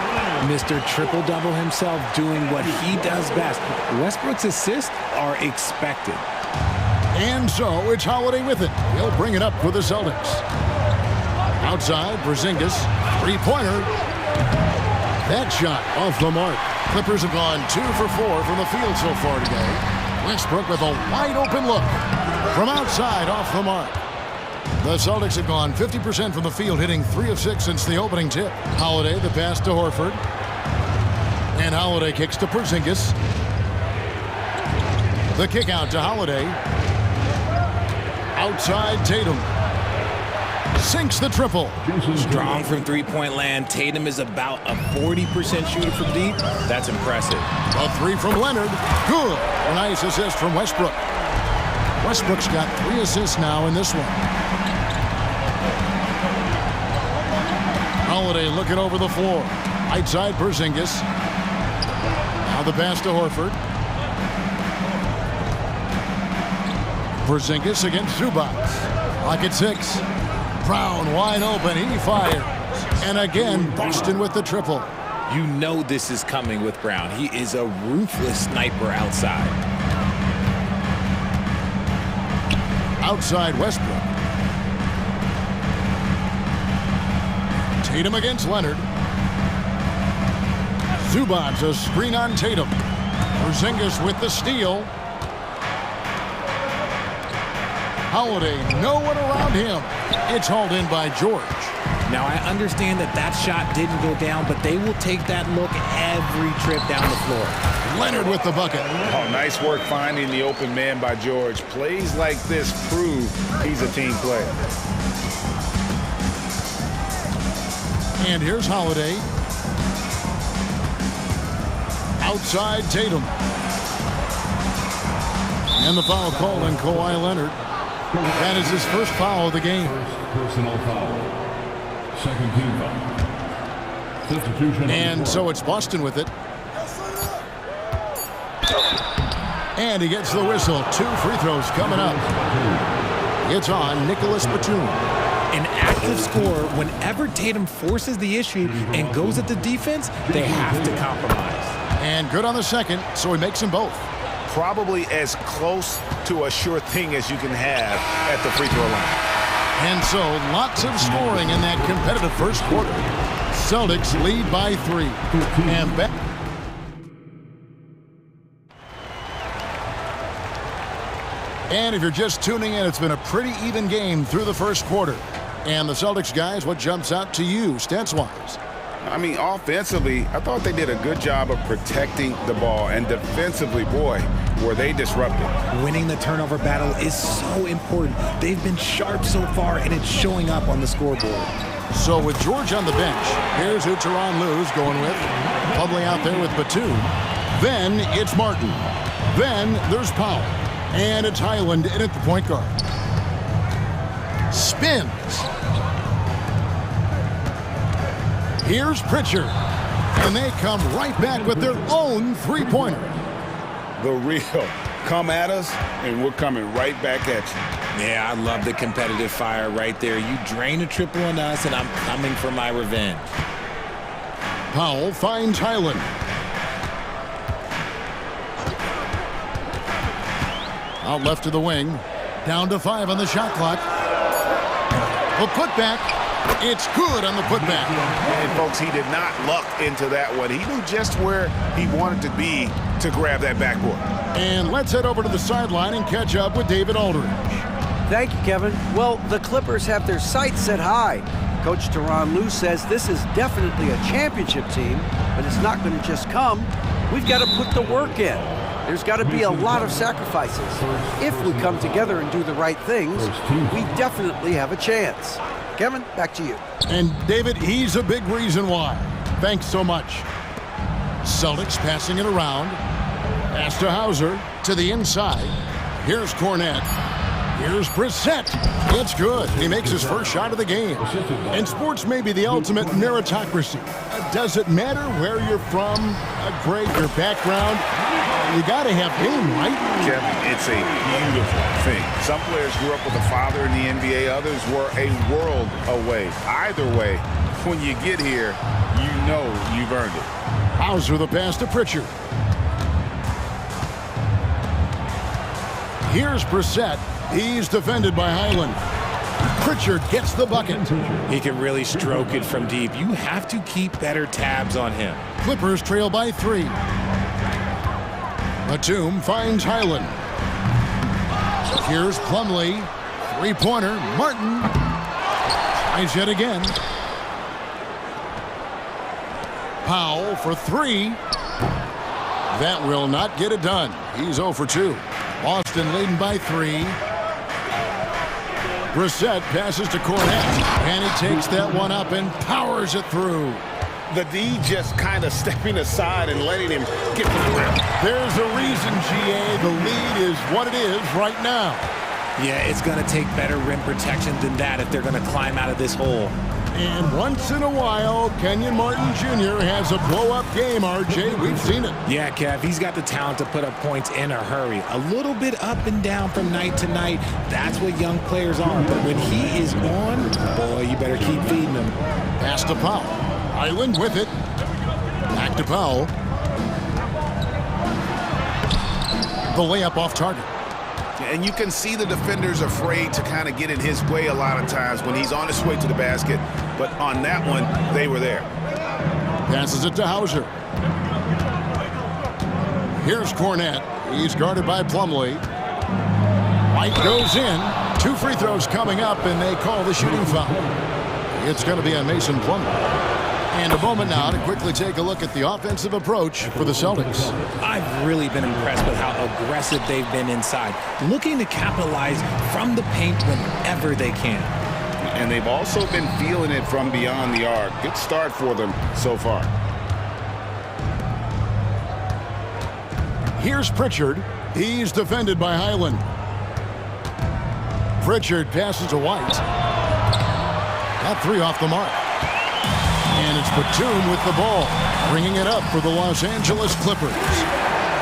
Mr. Triple-Double himself doing what he does best. Westbrook's assists are expected. And so it's Holiday with it. He'll bring it up for the Celtics. Outside, Porzingis, three-pointer. That shot off the mark. Clippers have gone 2 for 4 from the field so far today. Westbrook with a wide-open look. From outside, off the mark. The Celtics have gone 50% from the field, hitting 3 of 6 since the opening tip. Holiday, the pass to Horford. And Holiday kicks to Porzingis. The kick out to Holiday. Outside, Tatum. Sinks the triple. Strong from three-point land. Tatum is about a 40% shooter from deep. That's impressive. A 3 from Leonard. Good. A nice assist from Westbrook. Westbrook's got 3 assists now in this one. Holiday looking over the floor. Right side, Porzingis. Now the pass to Horford. Porzingis against Zubac. Clock at 6. Brown wide open. He fires. And again, Boston with the triple. You know this is coming with Brown. He is a ruthless sniper outside. Outside Westbrook. Tatum against Leonard. Zubac a screen on Tatum. Porzingis with the steal. Holiday, no one around him. It's hauled in by George. Now, I understand that that shot didn't go down, but they will take that look every trip down the floor. Leonard with the bucket. Oh, nice work finding the open man by George. Plays like this prove he's a team player. And here's Holiday. Outside Tatum. And the foul call on Kawhi Leonard. That is his first foul of the game. Personal foul. Second team foul. Substitution. And so it's Boston with it. And he gets the whistle. 2 free throws coming up. It's on Nicholas Batum. An active scorer, whenever Tatum forces the issue and goes at the defense, they have to compromise. And good on the second, so he makes them both. Probably as close to a sure thing as you can have at the free throw line. And so lots of scoring in that competitive first quarter. Celtics lead by 3. And back. And if you're just tuning in, it's been a pretty even game through the first quarter. And the Celtics guys, what jumps out to you, stats-wise? I mean, offensively, I thought they did a good job of protecting the ball. And defensively, boy, were they disruptive. Winning the turnover battle is so important. They've been sharp so far, and it's showing up on the scoreboard. So with George on the bench, here's who Tyronn Lue's going with. Publicly out there with Batum. Then it's Martin. Then there's Powell. And it's Highland in at the point guard. Spins. Here's Pritchard. And they come right back with their own three-pointer. The real come at us, and we're coming right back at you. Yeah, I love the competitive fire right there. You drain a triple on us, and I'm coming for my revenge. Powell finds Highland. Out left to the wing. Down to 5 on the shot clock. The putback. It's good on the putback. And, folks, he did not luck into that one. He knew just where he wanted to be to grab that backboard. And let's head over to the sideline and catch up with David Aldridge. Thank you, Kevin. Well, the Clippers have their sights set high. Coach Tyronn Lue says this is definitely a championship team, but it's not going to just come. We've got to put the work in. There's got to be a lot of sacrifices. If we come together and do the right things, we definitely have a chance. Kevin, back to you. And David, he's a big reason why. Thanks so much. Celtics passing it around. Pass to Hauser to the inside. Here's Cornette. Here's Brissett. It's good. He makes his first shot of the game. And sports may be the ultimate meritocracy. Does it matter where you're from, grade, your background? You got to have game, right? Kevin, it's a beautiful thing. Some players grew up with a father in the NBA. Others were a world away. Either way, when you get here, you know you've earned it. Hauser the pass to Pritchard. Here's Brissett. He's defended by Highland. Pritchard gets the bucket. He can really stroke it from deep. You have to keep better tabs on him. Clippers trail by 3. Batum finds Highland. Here's Plumlee. Three-pointer. Martin. Tries yet again. Powell for 3. That will not get it done. He's 0 for 2. Boston leading by 3. Brissett passes to Cornette. And he takes that one up and powers it through. The D just kind of stepping aside and letting him get to the rim. There's a reason, GA. The lead is what it is right now. Yeah, it's going to take better rim protection than that if they're going to climb out of this hole. And once in a while, Kenyon Martin Jr. has a blow-up game, RJ. We've seen it. Yeah, Kev, he's got the talent to put up points in a hurry. A little bit up and down from night to night. That's what young players are. But when he is on, boy, you better keep feeding him. Pass to Powell. Island with it. Back to Powell. The layup off target. And you can see the defenders afraid to kind of get in his way a lot of times when he's on his way to the basket. But on that one, they were there. Passes it to Hauser. Here's Cornette. He's guarded by Plumlee. White goes in. 2 free throws coming up, and they call the shooting foul. It's going to be on Mason Plumlee. And a moment now to quickly take a look at the offensive approach for the Celtics. I've really been impressed with how aggressive they've been inside, looking to capitalize from the paint whenever they can. And they've also been feeling it from beyond the arc. Good start for them so far. Here's Pritchard. He's defended by Highland. Pritchard passes to White. That 3 off the mark. And it's Batum with the ball, bringing it up for the Los Angeles Clippers.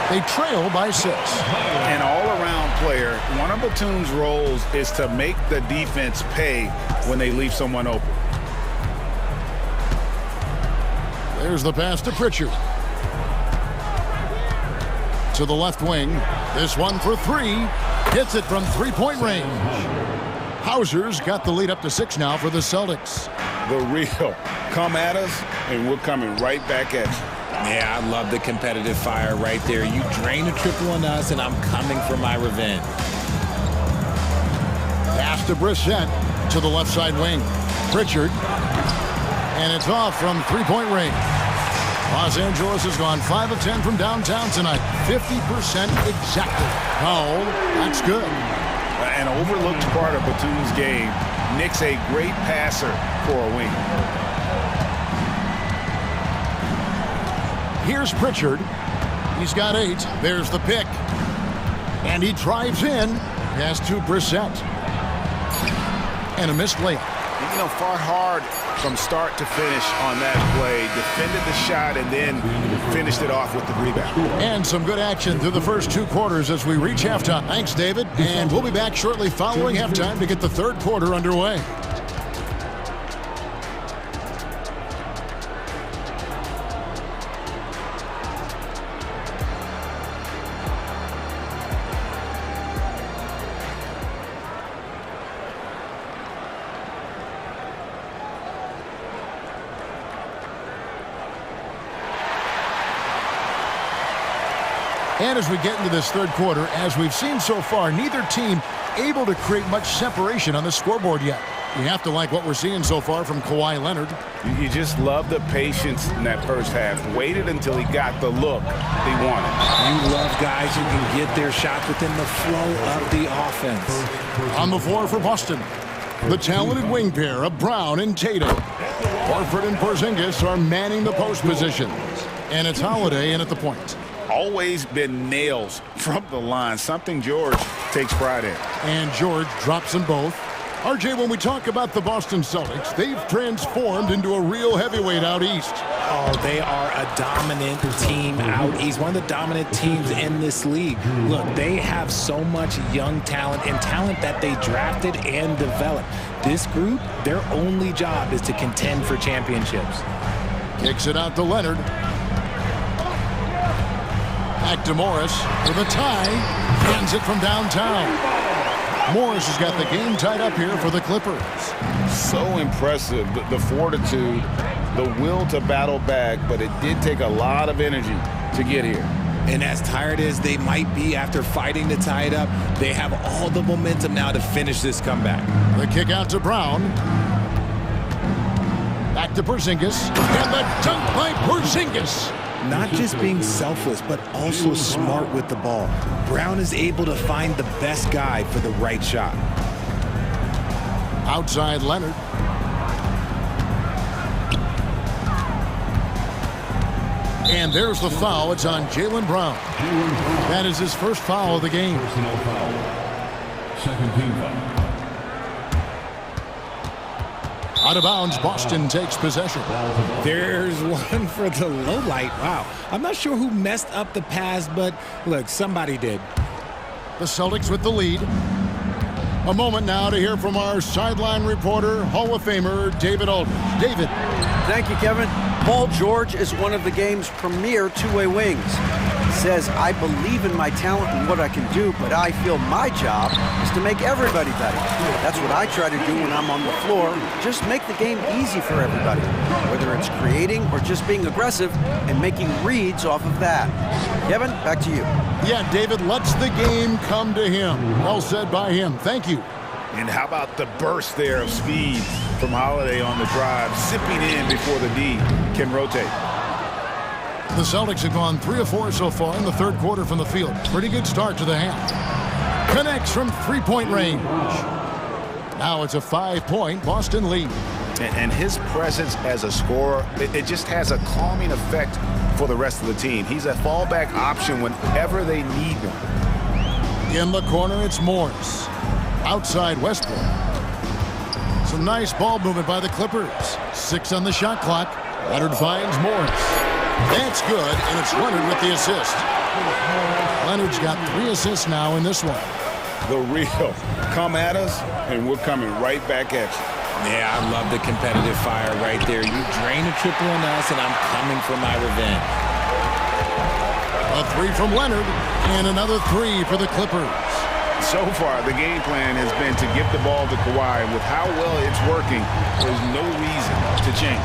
They trail by 6. An all-around player, one of Batum's roles is to make the defense pay when they leave someone open. There's the pass to Pritchard. To the left wing. This one for 3. Hits it from 3-point range. Hauser's got the lead up to 6 now for the Celtics. The real. Come at us, and we're coming right back at you. Yeah, I love the competitive fire right there. You drain a triple on us, and I'm coming for my revenge. Pass to Brissett to the left side wing. Pritchard. And it's off from 3-point range. Los Angeles has gone 5 of 10 from downtown tonight. 50% exactly. Powell, that's good. An overlooked part of Batum's game. Nick's a great passer for a wing. Here's Pritchard. He's got 8. There's the pick. And he drives in. Pass to Brissett. And a missed layup. You know, fought hard from start to finish on that play. Defended the shot and then finished it off with the rebound. And some good action through the first 2 quarters as we reach halftime. Thanks, David. And we'll be back shortly following halftime to get the 3rd quarter underway. And as we get into this 3rd quarter, as we've seen so far, neither team able to create much separation on the scoreboard yet. You have to like what we're seeing so far from Kawhi Leonard. You just love the patience in that first half. Waited until he got the look he wanted. You love guys who can get their shots within the flow of the offense. On the floor for Boston, the talented wing pair of Brown and Tatum. Horford and Porzingis are manning the post positions. And it's Holiday in at the point. Always been nails from the line, something George takes pride in. And George drops them both. RJ, when we talk about the Boston Celtics, they've transformed into a real heavyweight out east. Oh, they are a dominant team out east, one of the dominant teams in this league. Look, they have so much young talent and talent that they drafted and developed. This group, their only job is to contend for championships. Kicks it out to Leonard. Back to Morris for the tie. Hands it from downtown. Morris has got the game tied up here for the Clippers. So impressive, the fortitude, the will to battle back, but it did take a lot of energy to get here. And as tired as they might be after fighting to tie it up, they have all the momentum now to finish this comeback. The kick out to Brown. Back to Porzingis. And the dunk by Porzingis. Not just being selfless, but also smart with the ball. Brown is able to find the best guy for the right shot. Outside Leonard. And there's the foul. It's on Jaylen Brown. That is his first foul of the game. Personal foul. Second team foul. Out of bounds, Boston takes possession. There's one for the low light. Wow. I'm not sure who messed up the pass, but look, somebody did. The Celtics with the lead. A moment now to hear from our sideline reporter, Hall of Famer David Aldridge. David. Thank you, Kevin. Paul George is one of the game's premier two-way wings. He says, I believe in my talent and what I can do, but I feel my job is to make everybody better. That's what I try to do when I'm on the floor. Just make the game easy for everybody, whether it's creating or just being aggressive and making reads off of that. Kevin, back to you. Yeah, David lets the game come to him. Well said by him. Thank you. And how about the burst there of speed from Holiday on the drive, zipping in before the D can rotate. The Celtics have gone 3 of 4 so far in the third quarter from the field. Pretty good start to the half. Connects from three-point range. Now it's a 5-point Boston lead. And his presence as a scorer, it just has a calming effect for the rest of the team. He's a fallback option whenever they need him. In the corner, it's Morris. Outside Westbrook. Some nice ball movement by the Clippers. 6 on the shot clock. Leonard finds Morris. That's good, and it's Leonard with the assist. Leonard's got 3 assists now in this one. The real. Come at us, and we're coming right back at you. Yeah, I love the competitive fire right there. You drain a triple on us, and I'm coming for my revenge. A 3 from Leonard, and another 3 for the Clippers. So far, the game plan has been to give the ball to Kawhi. With how well it's working, there's no reason to change.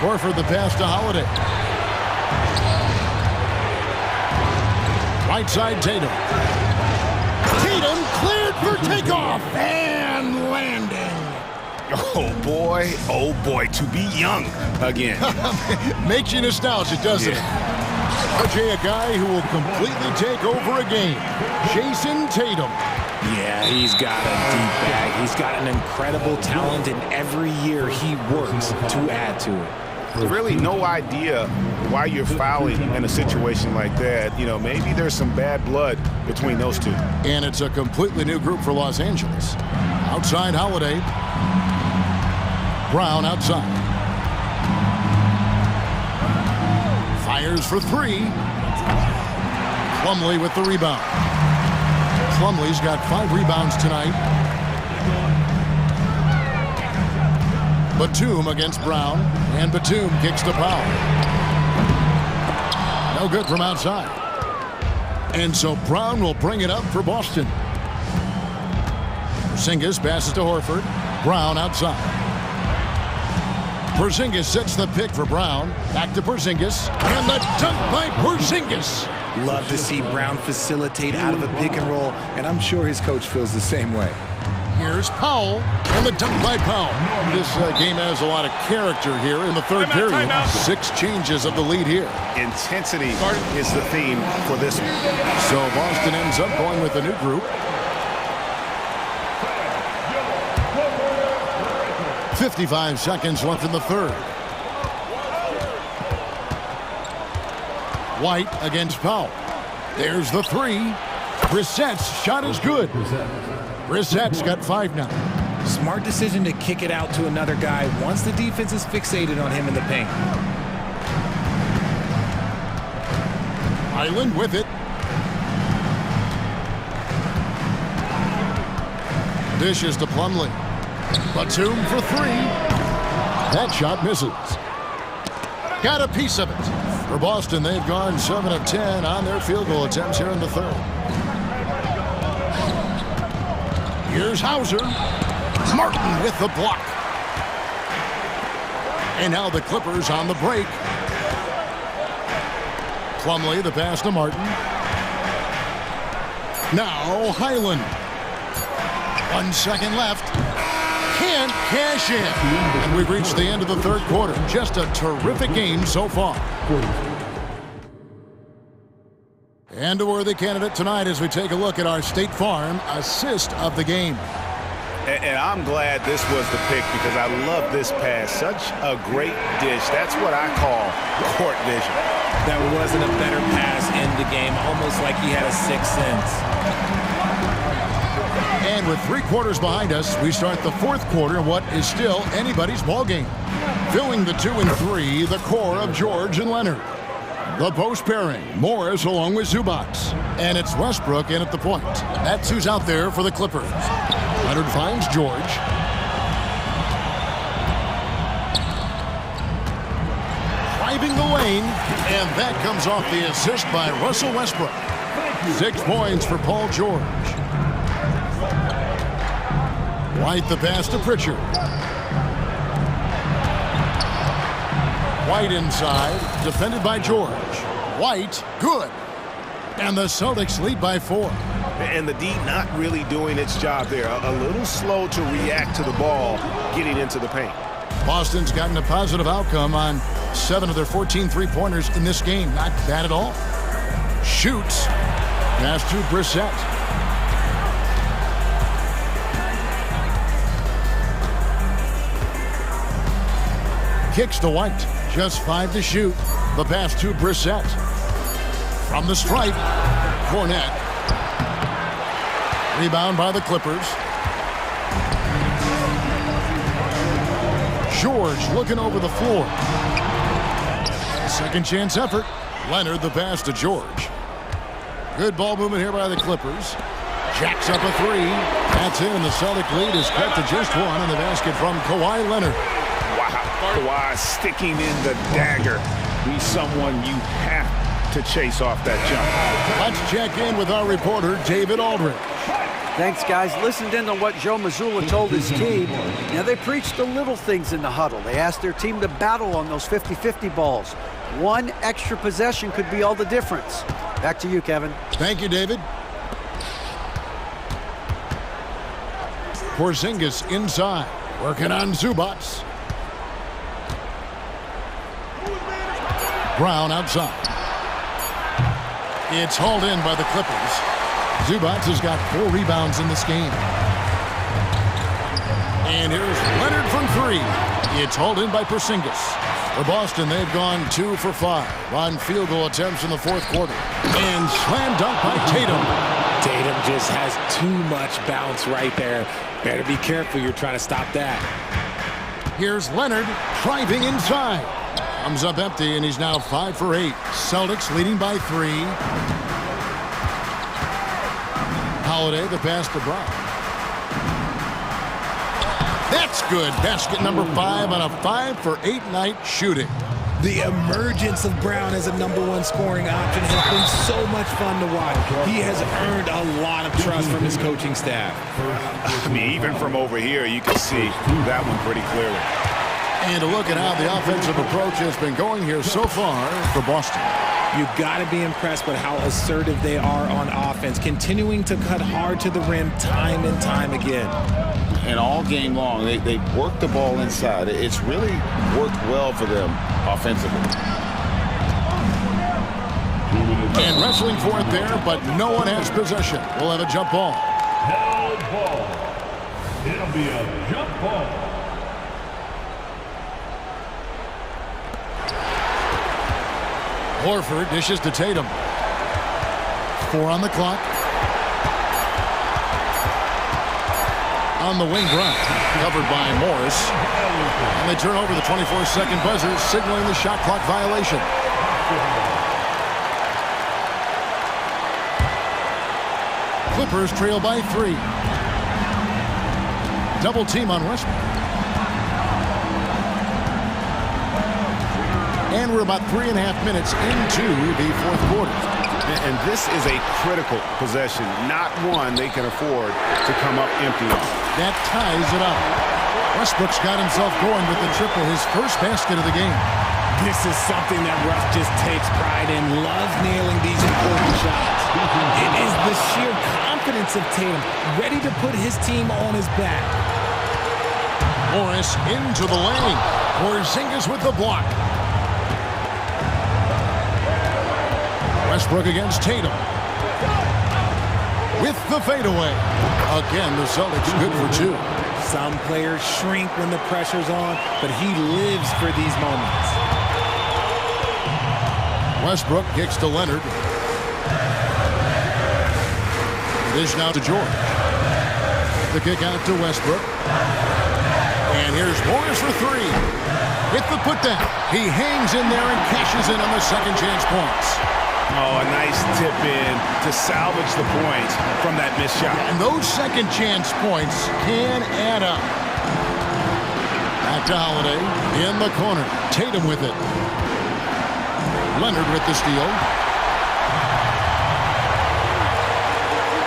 Horford the pass to Holiday. Right side, Tatum. Tatum cleared for takeoff and landing. Oh boy, to be young again. Makes you nostalgic, doesn't it? RJ, a guy who will completely take over a game. Jason Tatum. Yeah, he's got a deep bag. He's got an incredible talent, and every year he works to add to it. There's really no idea why you're fouling in a situation like that. You know, maybe there's some bad blood between those two. And it's a completely new group for Los Angeles. Outside Holiday. Brown outside. Fires for 3. Plumlee with the rebound. Plumlee's got 5 rebounds tonight. Batum against Brown, and Batum kicks the foul. No good from outside. And so Brown will bring it up for Boston. Porzingis passes to Horford. Brown outside. Porzingis sets the pick for Brown. Back to Porzingis. And the dunk by Porzingis. Love to see Brown facilitate out of a pick and roll, and I'm sure his coach feels the same way. Here's Powell, and the dunk by Powell. This game has a lot of character here in the third period. 6 changes of the lead here. Intensity is the theme for this one. So Boston ends up going with a new group. 55 seconds left in the third. White against Powell. There's the 3. Brissett's shot is good. Brissett's got 5 now. Smart decision to kick it out to another guy once the defense is fixated on him in the paint. Island with it. Dishes to Plumlee. Batum for 3. That shot misses. Got a piece of it. For Boston, they've gone 7 of 10 on their field goal attempts here in the third. Here's Hauser. Martin with the block. And now the Clippers on the break. Plumlee, the pass to Martin. Now Highland. 1 second left. Can't cash in. And we've reached the end of the third quarter. Just a terrific game so far. And a worthy candidate tonight as we take a look at our State Farm assist of the game. And I'm glad this was the pick because I love this pass. Such a great dish. That's what I call court vision. That wasn't a better pass in the game, almost like he had a 6th sense. And And with 3 quarters behind us, we start the 4th quarter in what is still anybody's ballgame. Filling the 2 and 3, the core of George and Leonard. The post pairing, Morris along with Zubac. And it's Westbrook in at the point. That's who's out there for the Clippers. Leonard finds George. Driving the lane, and that comes off the assist by Russell Westbrook. 6 points for Paul George. White the pass to Pritchard. White inside, defended by George. White, good. And the Celtics lead by 4. And the D not really doing its job there. A little slow to react to the ball getting into the paint. Boston's gotten a positive outcome on 7 of their 14 three-pointers in this game. Not bad at all. Shoots. Pass to Brissett. Kicks to White. Just 5 to shoot. The pass to Brissett. From the stripe, Cornette. Rebound by the Clippers. George looking over the floor. Second chance effort. Leonard the pass to George. Good ball movement here by the Clippers. Jacks up a 3. That's in, and the Celtic lead is cut to just 1 in the basket from Kawhi Leonard. Wow, Kawhi sticking in the dagger. He's someone you have to chase off that jump. Let's check in with our reporter, David Aldridge. Thanks, guys. Listened in on what Joe Mazzulla told his team. Now, they preached the little things in the huddle. They asked their team to battle on those 50-50 balls. 1 extra possession could be all the difference. Back to you, Kevin. Thank you, David. Porzingis inside, working on Zubac. Brown outside. It's hauled in by the Clippers. Zubac has got 4 rebounds in this game. And here's Leonard from 3. It's hauled in by Porzingis. For Boston, they've gone 2 for 5 on field goal attempts in the 4th quarter. And slam dunk by Tatum. Tatum just has too much bounce right there. Better be careful. You're trying to stop that. Here's Leonard driving inside. Comes up empty, and he's now 5 for 8. Celtics leading by 3. Holiday, the pass to Brown. That's good. Basket number 5 on a 5 for 8 night shooting. The emergence of Brown as a #1 scoring option has been so much fun to watch. He has earned a lot of trust from his coaching staff. I mean, even from over here, you can see that one pretty clearly. And a look at how the offensive approach has been going here so far for Boston. You've got to be impressed with how assertive they are on offense, continuing to cut hard to the rim time and time again. And all game long, they work the ball inside. It's really worked well for them offensively. And wrestling for it there, but no one has possession. We'll have a jump ball. Held ball. It'll be a jump ball. Horford dishes to Tatum. 4 on the clock. On the wing, Brown, covered by Morris. And they turn over the 24-second buzzer, signaling the shot clock violation. Clippers trail by 3. Double team on Westbrook. And we're about 3.5 minutes into the 4th quarter. And this is a critical possession, not one they can afford to come up empty on. That ties it up. Westbrook's got himself going with the triple, his first basket of the game. This is something that Russ just takes pride in, loves nailing these important shots. It is the sheer confidence of Tatum, ready to put his team on his back. Morris into the lane. Porzingis with the block. Westbrook against Tatum. With the fadeaway. Again, the Celtics good for 2. Some players shrink when the pressure's on, but he lives for these moments. Westbrook kicks to Leonard. Dish now to George. the kick out to Westbrook. And here's Morris for three. Hit the putdown. He hangs in there and cashes in on the second chance points. Oh, a nice tip in to salvage the points from that missed shot. And those second chance points can add up. Back to Holiday in the corner. Tatum with it. Leonard with the steal.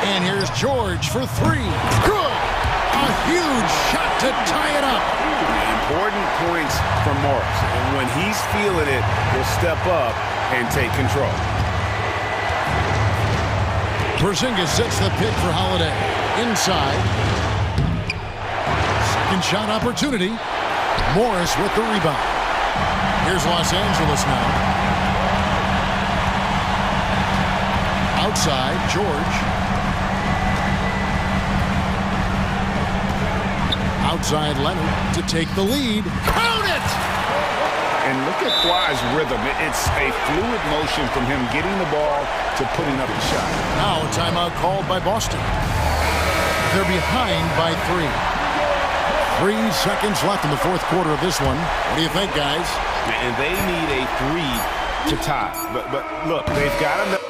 And here's George for three. Good! A huge shot to tie it up. Important points from Morris. And when he's feeling it, he'll step up and take control. Porzingis sets the pick for Holiday. Inside. Second shot opportunity. Morris with the rebound. Here's Los Angeles now. Outside, George. Outside Leonard to take the lead. Count it! And look at Kawhi's rhythm. It's a fluid motion from him getting the ball to putting up the shot. Now a timeout called by Boston. They're behind by 3. 3 seconds left in the fourth quarter of this one. What do you think, guys? And they need a 3 to tie. But look, they've got enough.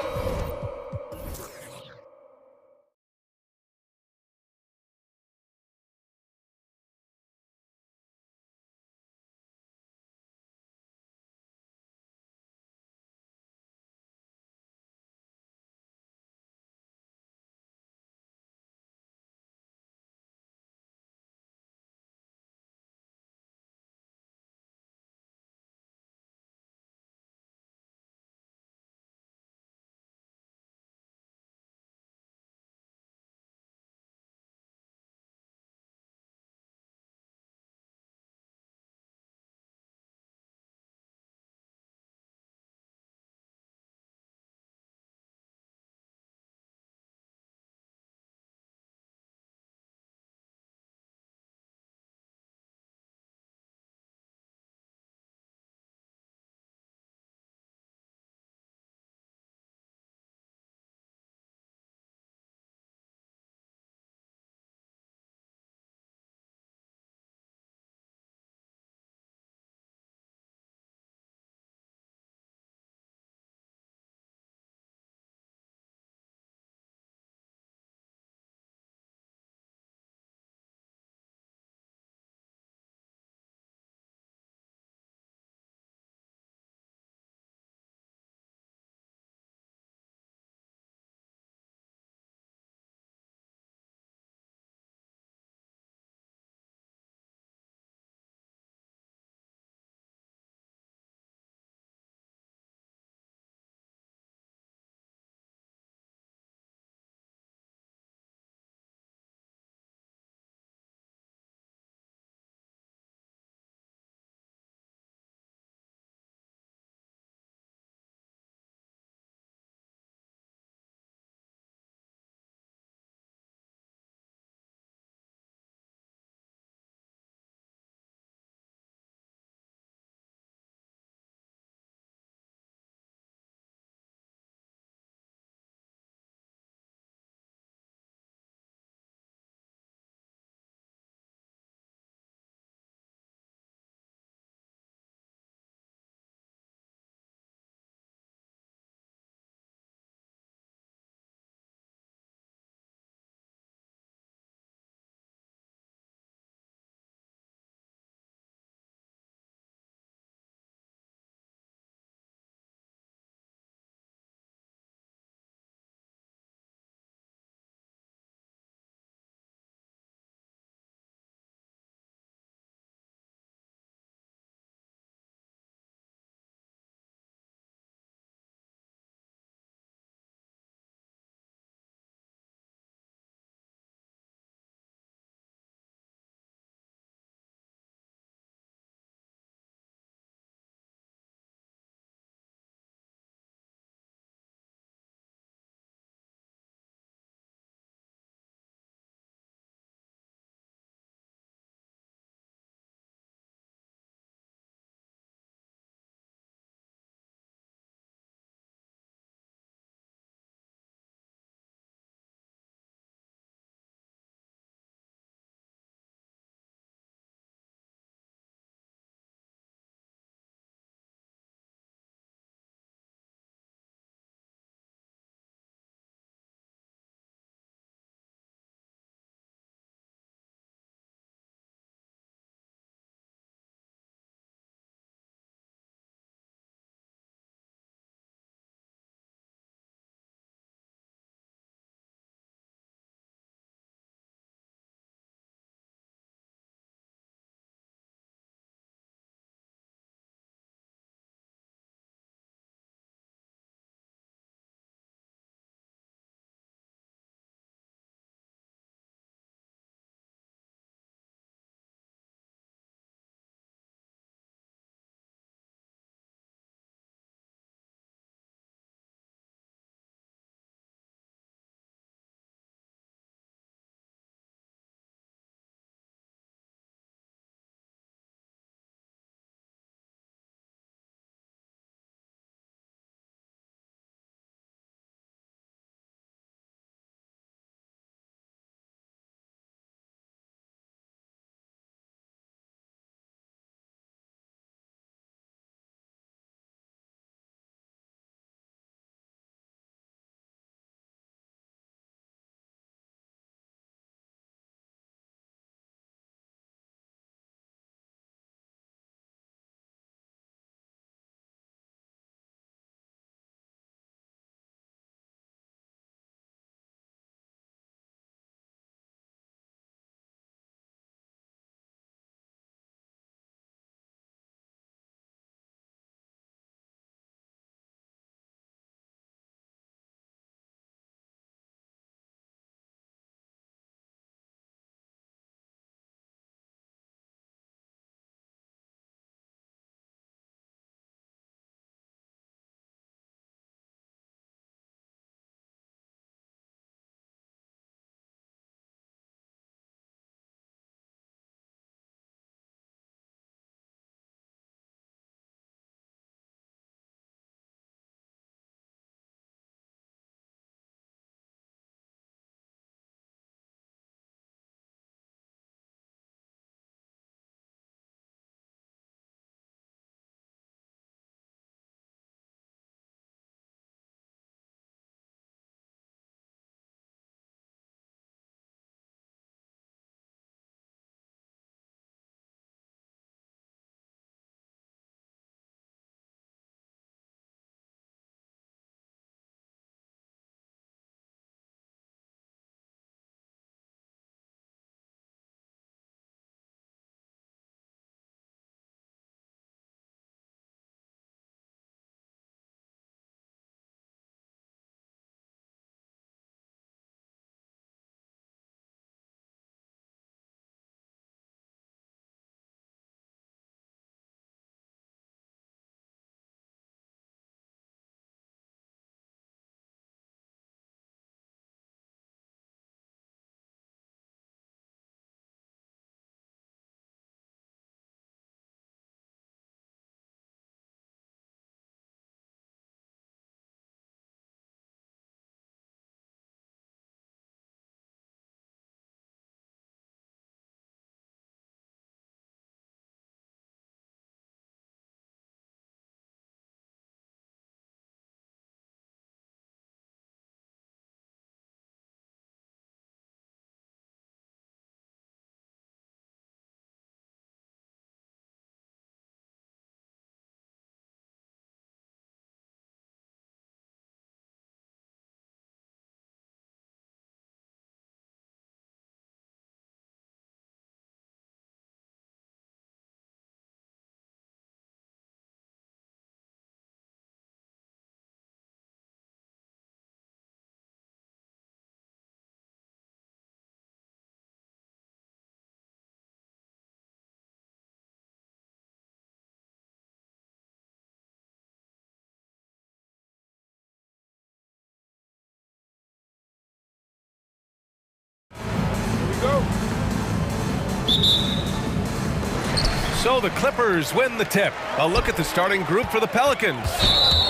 So the Clippers win the tip. A look at the starting group for the Pelicans.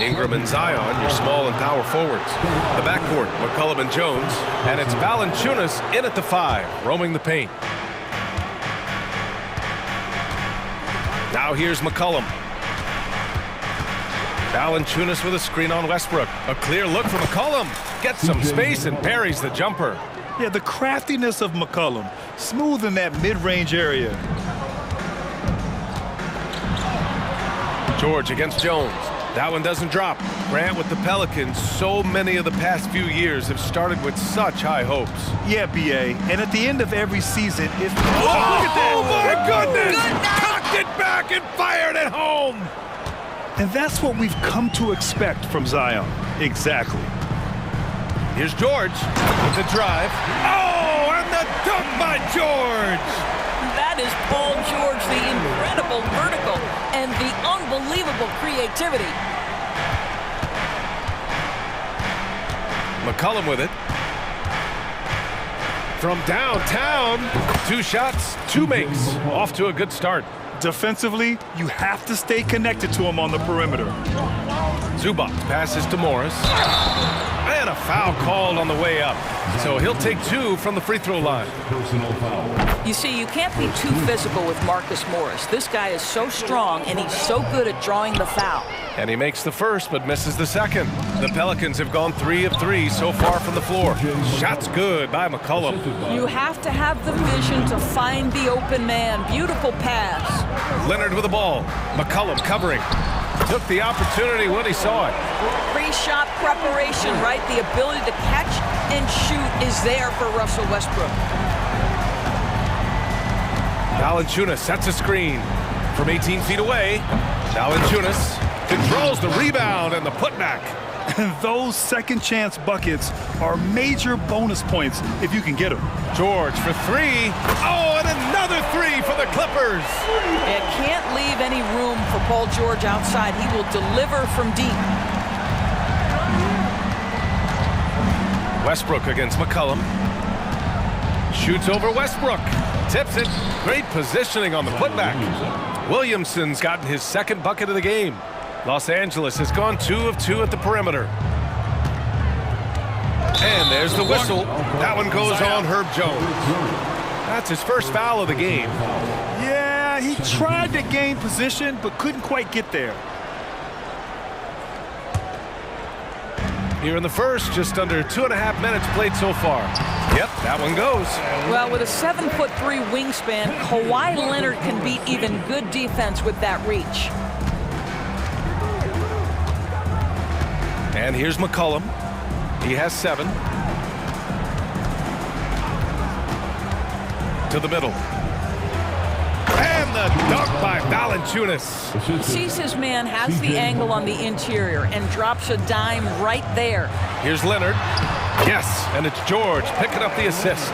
Ingram and Zion, your small and power forwards. The backcourt, McCollum and Jones. And it's Valanciunas in at the 5, roaming the paint. Now here's McCollum. Valanciunas with a screen on Westbrook. A clear look for McCollum. Gets some space and parries the jumper. Yeah, the craftiness of McCollum. Smooth in that mid-range area. George against Jones. That one doesn't drop. Grant with the Pelicans, so many of the past few years have started with such high hopes. Yeah, B.A. And at the end of every season, if... Oh, look at that! Oh, my goodness! Cocked it back and fired it home! And that's what we've come to expect from Zion. Exactly. Here's George with the drive. Oh, and the dunk by George! That is Paul George, the incredible vertical and the unbelievable creativity. McCollum with it. From downtown, 2 shots, 2 makes. Off to a good start. Defensively, you have to stay connected to him on the perimeter. Zubac passes to Morris. And a foul called on the way up. So he'll take 2 from the free throw line. You see, you can't be too physical with Marcus Morris. This guy is so strong, and he's so good at drawing the foul. And he makes the first, but misses the second. The Pelicans have gone 3 of 3 so far from the floor. Shots good by McCollum. You have to have the vision to find the open man. Beautiful pass. Leonard with the ball. McCollum covering. Took the opportunity when he saw it. Pre-shot preparation, right? The ability to catch and shoot is there for Russell Westbrook. Valanciunas sets a screen from 18 feet away. Valanciunas controls the rebound and the putback. And those second chance buckets are major bonus points if you can get them. George for 3. Oh, and another 3 for the Clippers. It can't leave any room for Paul George outside. He will deliver from deep. Westbrook against McCollum. Shoots over Westbrook. Tips it. Great positioning on the putback. Williamson's gotten his second bucket of the game. Los Angeles has gone 2 of 2 at the perimeter. And there's the whistle. That one goes on Herb Jones. That's his first foul of the game. Yeah, he tried to gain position, but couldn't quite get there. Here in the first, just under 2.5 minutes played so far. Yep, that one goes. Well, with a 7'3" wingspan, Kawhi Leonard can beat even good defense with that reach. And here's McCollum. He has 7. To the middle. And the dunk by Valanciunas. Sees his man, has the angle on the interior, and drops a dime right there. Here's Leonard. Yes, and it's George picking up the assist.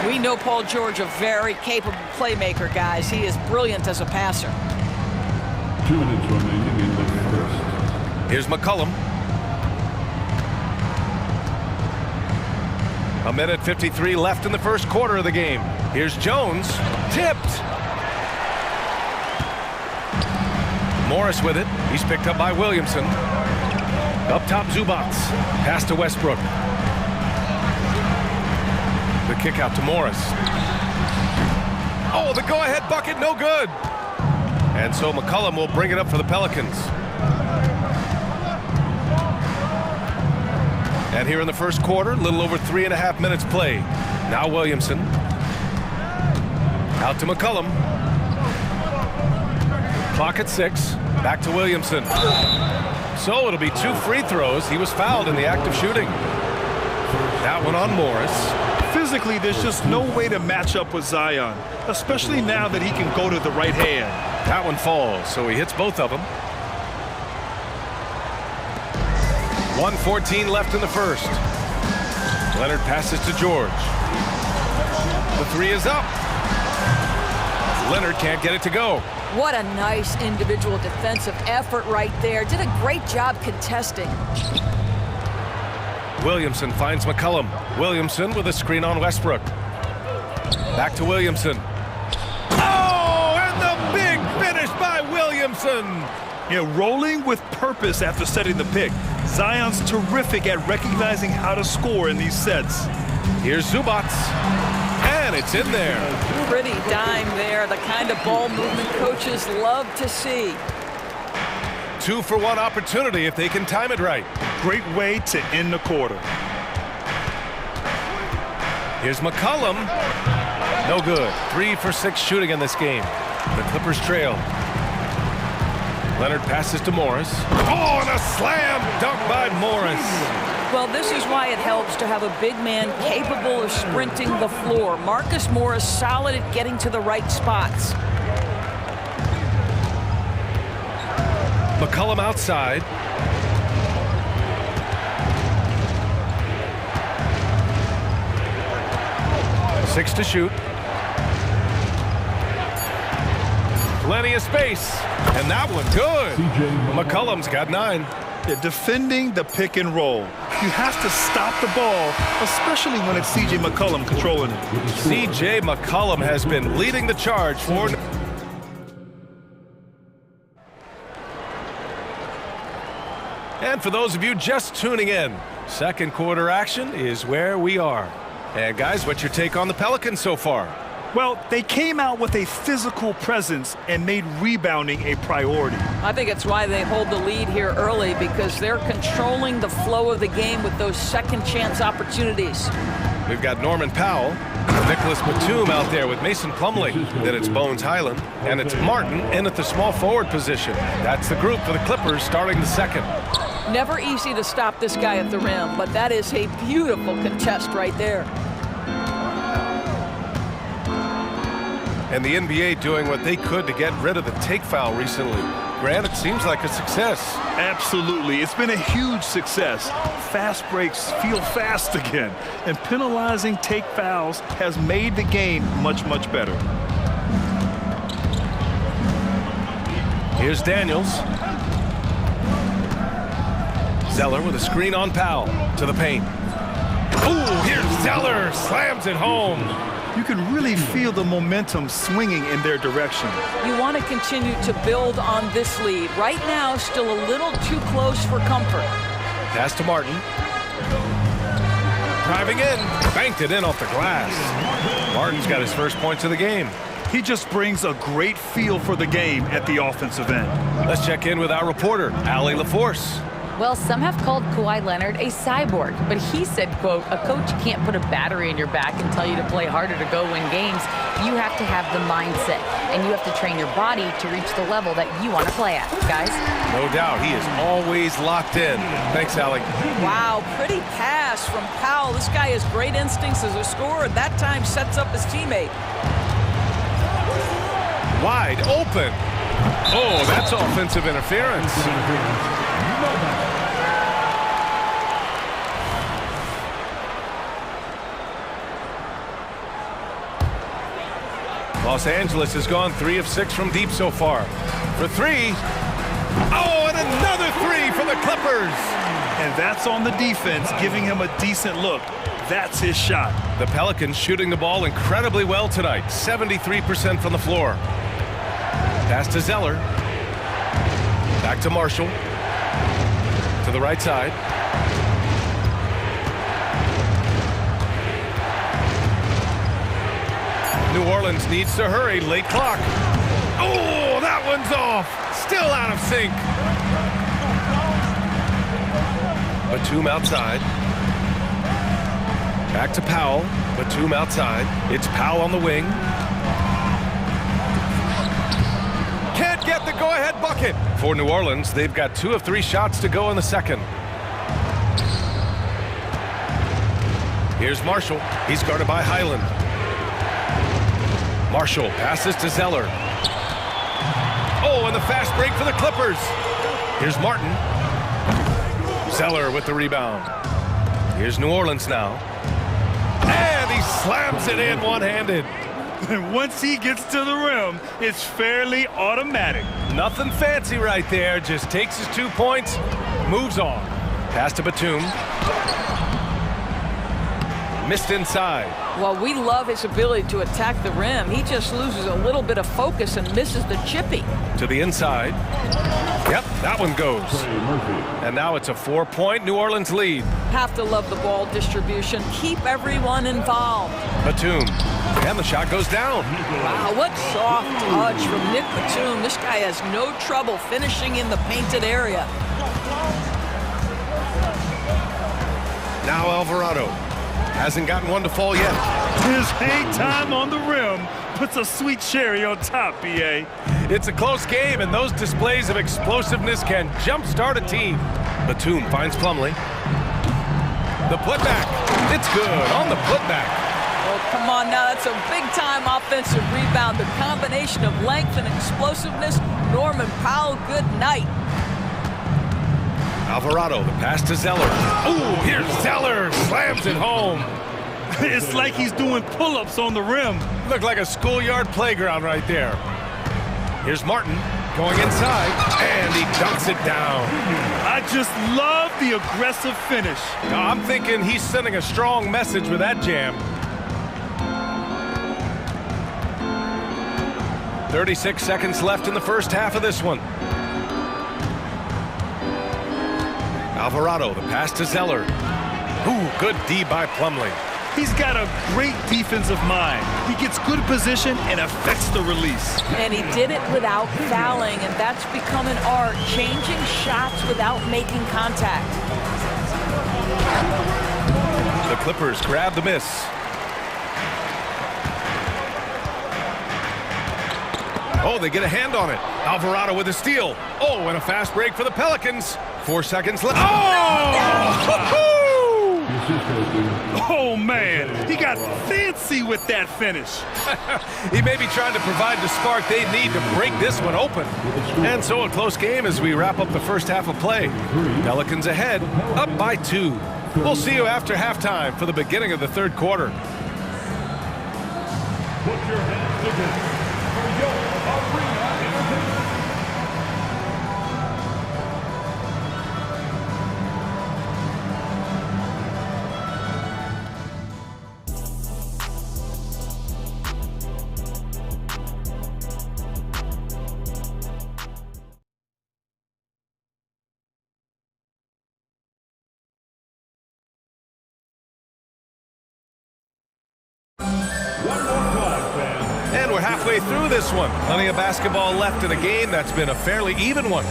We know Paul George, a very capable playmaker, guys. He is brilliant as a passer. 2 minutes remaining in the first. Here's McCollum. 1:53 left in the first quarter of the game. Here's Jones. Tipped. Morris with it. He's picked up by Williamson. Up top, Zubac. Pass to Westbrook. The kick out to Morris. Oh, the go-ahead bucket, no good. And so McCollum will bring it up for the Pelicans. And here in the first quarter, a little over 3.5 minutes played. Now Williamson. Out to McCollum. Clock at 6. Back to Williamson. So it'll be 2 free throws. He was fouled in the act of shooting. That one on Morris. Physically, there's just no way to match up with Zion, especially now that he can go to the right hand. That one falls, so he hits both of them. 1:14 left in the first. Leonard passes to George. The 3 is up. Leonard can't get it to go. What a nice individual defensive effort right there. Did a great job contesting. Williamson finds McCollum. Williamson with a screen on Westbrook. Back to Williamson. Oh, and the big finish Williamson. Yeah, rolling with purpose after setting the pick. Zion's terrific at recognizing how to score in these sets. Here's Zubats, and it's in there. Pretty dime there, the kind of ball movement coaches love to see. 2-for-1 opportunity if they can time it right. Great way to end the quarter. Here's McCollum. No good. 3 for 6 shooting in this game. The Clippers trail. Leonard passes to Morris. Oh, and a slam dunk by Morris. Well, this is why it helps to have a big man capable of sprinting the floor. Marcus Morris solid at getting to the right spots. McCollum outside. Six to shoot. Plenty of space. And that one good. McCollum's got 9. Yeah, defending the pick and roll. You have to stop the ball, especially when it's C.J. McCollum controlling it. C.J. McCollum has been leading the charge for... And for those of you just tuning in, second quarter action is where we are. And guys, what's your take on the Pelicans so far? Well, they came out with a physical presence and made rebounding a priority. I think it's why they hold the lead here early, because they're controlling the flow of the game with those second chance opportunities. We've got Norman Powell, Nicholas Batum out there with Mason Plumlee. Then it's Bones Highland, and it's Martin in at the small forward position. That's the group for the Clippers starting the second. Never easy to stop this guy at the rim, but that is a beautiful contest right there. And the NBA doing what they could to get rid of the take foul recently. Grant, it seems like a success. Absolutely. It's been a huge success. Fast breaks feel fast again. And penalizing take fouls has made the game much, much better. Here's Daniels. Zeller with a screen on Powell to the paint. Ooh, here's Zeller, slams it home. You can really feel the momentum swinging in their direction. You want to continue to build on this lead. Right now, still a little too close for comfort. Pass to Martin. Driving in, banked it in off the glass. Martin's got his first points of the game. He just brings a great feel for the game at the offensive end. Let's check in with our reporter, Allie LaForce. Well, some have called Kawhi Leonard a cyborg, but he said, quote, a coach can't put a battery in your back and tell you to play harder to go win games. You have to have the mindset, and you have to train your body to reach the level that you want to play at, guys. No doubt, he is always locked in. Thanks, Allie. Wow, pretty pass from Powell. This guy has great instincts as a scorer. That time sets up his teammate. Wide open. Oh, that's offensive interference. Los Angeles has gone 3 of 6 from deep so far. For 3. Oh, and another 3 for the Clippers. And that's on the defense, giving him a decent look. That's his shot. The Pelicans shooting the ball incredibly well tonight. 73% from the floor. Pass to Zeller. Back to Marshall. To the right side. New Orleans needs to hurry. Late clock. Oh, that one's off. Still out of sync. Batum outside. Back to Powell. Batum outside. It's Powell on the wing. Can't get the go-ahead bucket. For New Orleans, they've got 2 of 3 shots to go in the second. Here's Marshall. He's guarded by Highland. Marshall passes to Zeller. Oh, and the fast break for the Clippers. Here's Martin. Zeller with the rebound. Here's New Orleans now. And he slams it in one-handed. And once he gets to the rim, it's fairly automatic. Nothing fancy right there. Just takes his 2 points, moves on. Pass to Batum. Missed inside. Well, we love his ability to attack the rim. He just loses a little bit of focus and misses the chippy. To the inside. Yep, that one goes. And now it's a 4-point New Orleans lead. Have to love the ball distribution. Keep everyone involved. Batum. And the shot goes down. Wow, what soft touch from Nick Batum. This guy has no trouble finishing in the painted area. Now Alvarado. Hasn't gotten one to fall yet. His hang time on the rim puts a sweet cherry on top, B.A. It's a close game, and those displays of explosiveness can jumpstart a team. Batum finds Plumlee. The putback. It's good on the putback. Oh, come on now. That's a big-time offensive rebound. The combination of length and explosiveness. Norman Powell, good night. Alvarado, the pass to Zeller. Ooh, here's Zeller. Slams it home. It's like he's doing pull-ups on the rim. Looked like a schoolyard playground right there. Here's Martin going inside, and he dunks it down. I just love the aggressive finish. I'm thinking he's sending a strong message with that jam. 36 seconds left in the first half of this one. Alvarado, the pass to Zeller. Ooh, good D by Plumlee. He's got a great defensive mind. He gets good position and affects the release. And he did it without fouling, and that's become an art, changing shots without making contact. The Clippers grab the miss. Oh, they get a hand on it. Alvarado with a steal. Oh, and a fast break for the Pelicans. 4 seconds left. Oh! Oh, man. He got fancy with that finish. He may be trying to provide the spark they need to break this one open. And so a close game as we wrap up the first half of play. Pelicans ahead, up by 2. We'll see you after halftime for the beginning of the third quarter. Put your hands together for your arena entertainment. And we're halfway through this one. Plenty of basketball left in a game that's been a fairly even one.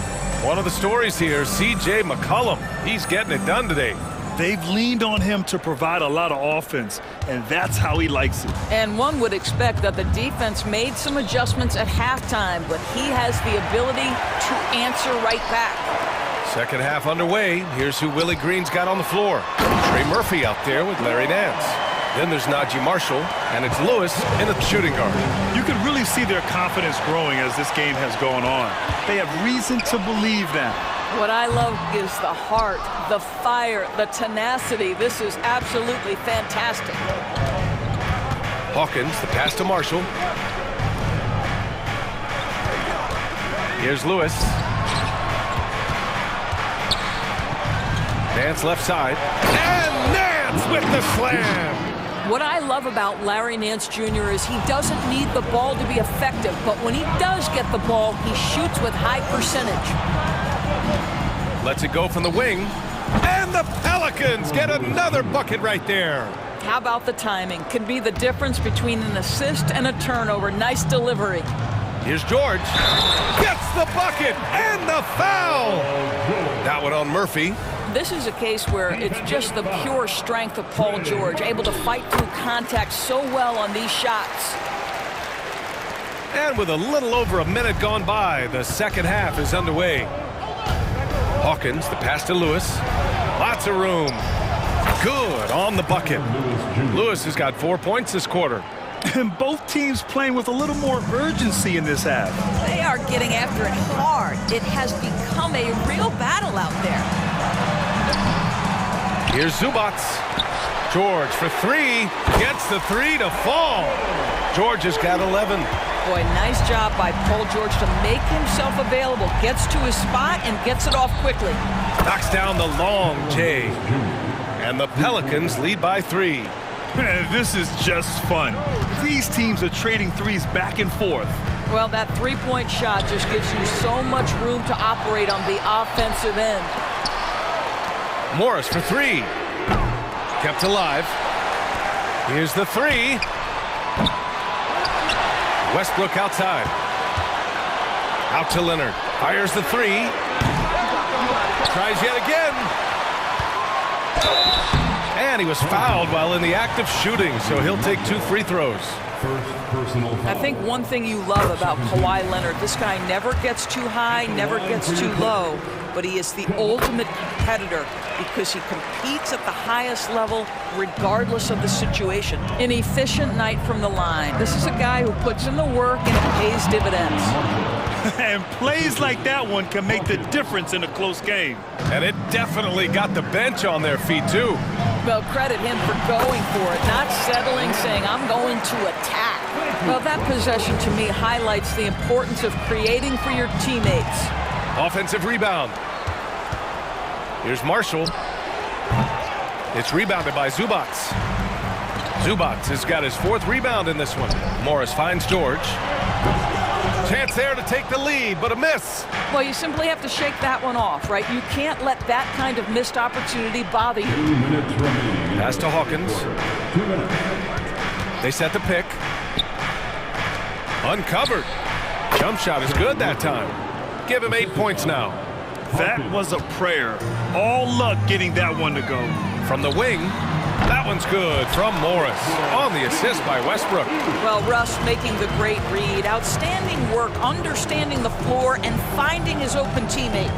One of the stories here, C.J. McCollum. He's getting it done today. They've leaned on him to provide a lot of offense, and that's how he likes it. And one would expect that the defense made some adjustments at halftime, but he has the ability to answer right back. Second half underway. Here's who Willie Green's got on the floor. Trey Murphy out there with Larry Nance. Then there's Najee Marshall, and it's Lewis in the shooting guard. You can really see their confidence growing as this game has gone on. They have reason to believe that. What I love is the heart, the fire, the tenacity. This is absolutely fantastic. Hawkins, the pass to Marshall. Here's Lewis. Nance left side. And Nance with the slam. What I love about Larry Nance Jr. is he doesn't need the ball to be effective, but when he does get the ball, he shoots with high percentage. Lets it go from the wing. And the Pelicans get another bucket right there. How about the timing? Can be the difference between an assist and a turnover. Nice delivery. Here's George. Gets the bucket and the foul. That one on Murphy. This is a case where it's just the pure strength of Paul George, able to fight through contact so well on these shots. And with a little over a minute gone by, the second half is underway. Hawkins, the pass to Lewis. Lots of room. Good on the bucket. Lewis has got 4 points this quarter. And both teams playing with a little more urgency in this half. They are getting after it hard. It has become a real battle out there. Here's Zubats. George for 3. Gets the 3 to fall. George has got 11. Boy, nice job by Paul George to make himself available. Gets to his spot and gets it off quickly. Knocks down the long J. And the Pelicans lead by 3. This is just fun. These teams are trading threes back and forth. Well, that three-point shot just gives you so much room to operate on the offensive end. Morris for three. Kept alive. Here's the three. Westbrook outside. Out to Leonard. Fires the three. Tries yet again. And he was fouled while in the act of shooting, so he'll take 2 free throws. I think one thing you love about Kawhi Leonard, this guy never gets too high, never gets too low, but he is the ultimate competitor because he competes at the highest level regardless of the situation. An efficient night from the line. This is a guy who puts in the work and it pays dividends. And plays like that one can make the difference in a close game. And it definitely got the bench on their feet, too. Well, credit him for going for it, not settling, saying, I'm going to attack. Well, that possession to me highlights the importance of creating for your teammates. Offensive rebound. Here's Marshall. It's rebounded by Zubats. Zubats has got his 4th rebound in this one. Morris finds George. Chance there to take the lead, but a miss. Well, you simply have to shake that one off, right? You can't let that kind of missed opportunity bother you. Pass to Hawkins. They set the pick. Uncovered. Jump shot is good that time. Give him 8 points now. That was a prayer. All luck getting that one to go. From the wing, that one's good from Morris. On the assist by Westbrook. Well, Russ making the great read. Outstanding work, understanding the floor, and finding his open teammate.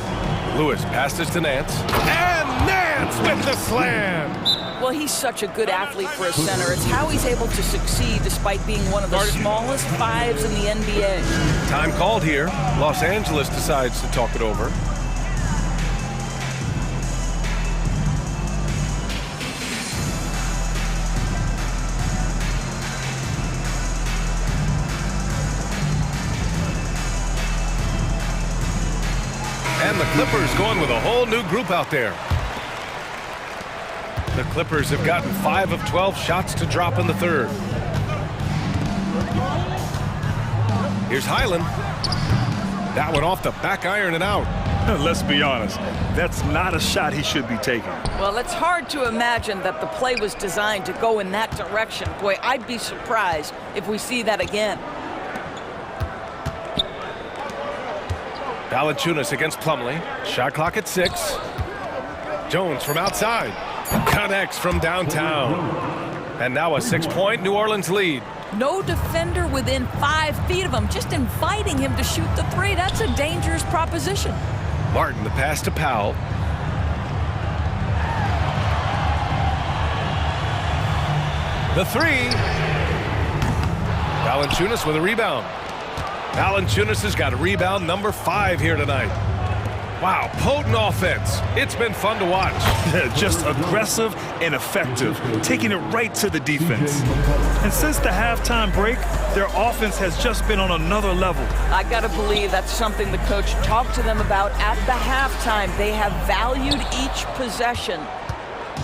Lewis passes to Nance. And Nance with the slam. Well, he's such a good athlete for a center. It's how he's able to succeed despite being one of the smallest 5s in the NBA. Time called here. Los Angeles decides to talk it over. And the Clippers going with a whole new group out there. The Clippers have gotten 5 of 12 shots to drop in the 3rd. Here's Highland. That one off the back iron and out. Let's be honest, that's not a shot he should be taking. Well, it's hard to imagine that the play was designed to go in that direction. Boy, I'd be surprised if we see that again. Valanciunas against Plumlee. Shot clock at 6. Jones from outside. Connects from downtown. And now a 6-point New Orleans lead. No defender within 5 feet of him, just inviting him to shoot the 3. That's a dangerous proposition. Martin, the pass to Powell. The 3. Valanciunas with a rebound. Valanciunas has got a rebound number 5 here tonight. Wow, potent offense. It's been fun to watch. Just aggressive and effective, taking it right to the defense. And since the halftime break, their offense has just been on another level. I gotta believe that's something the coach talked to them about at the halftime. They have valued each possession.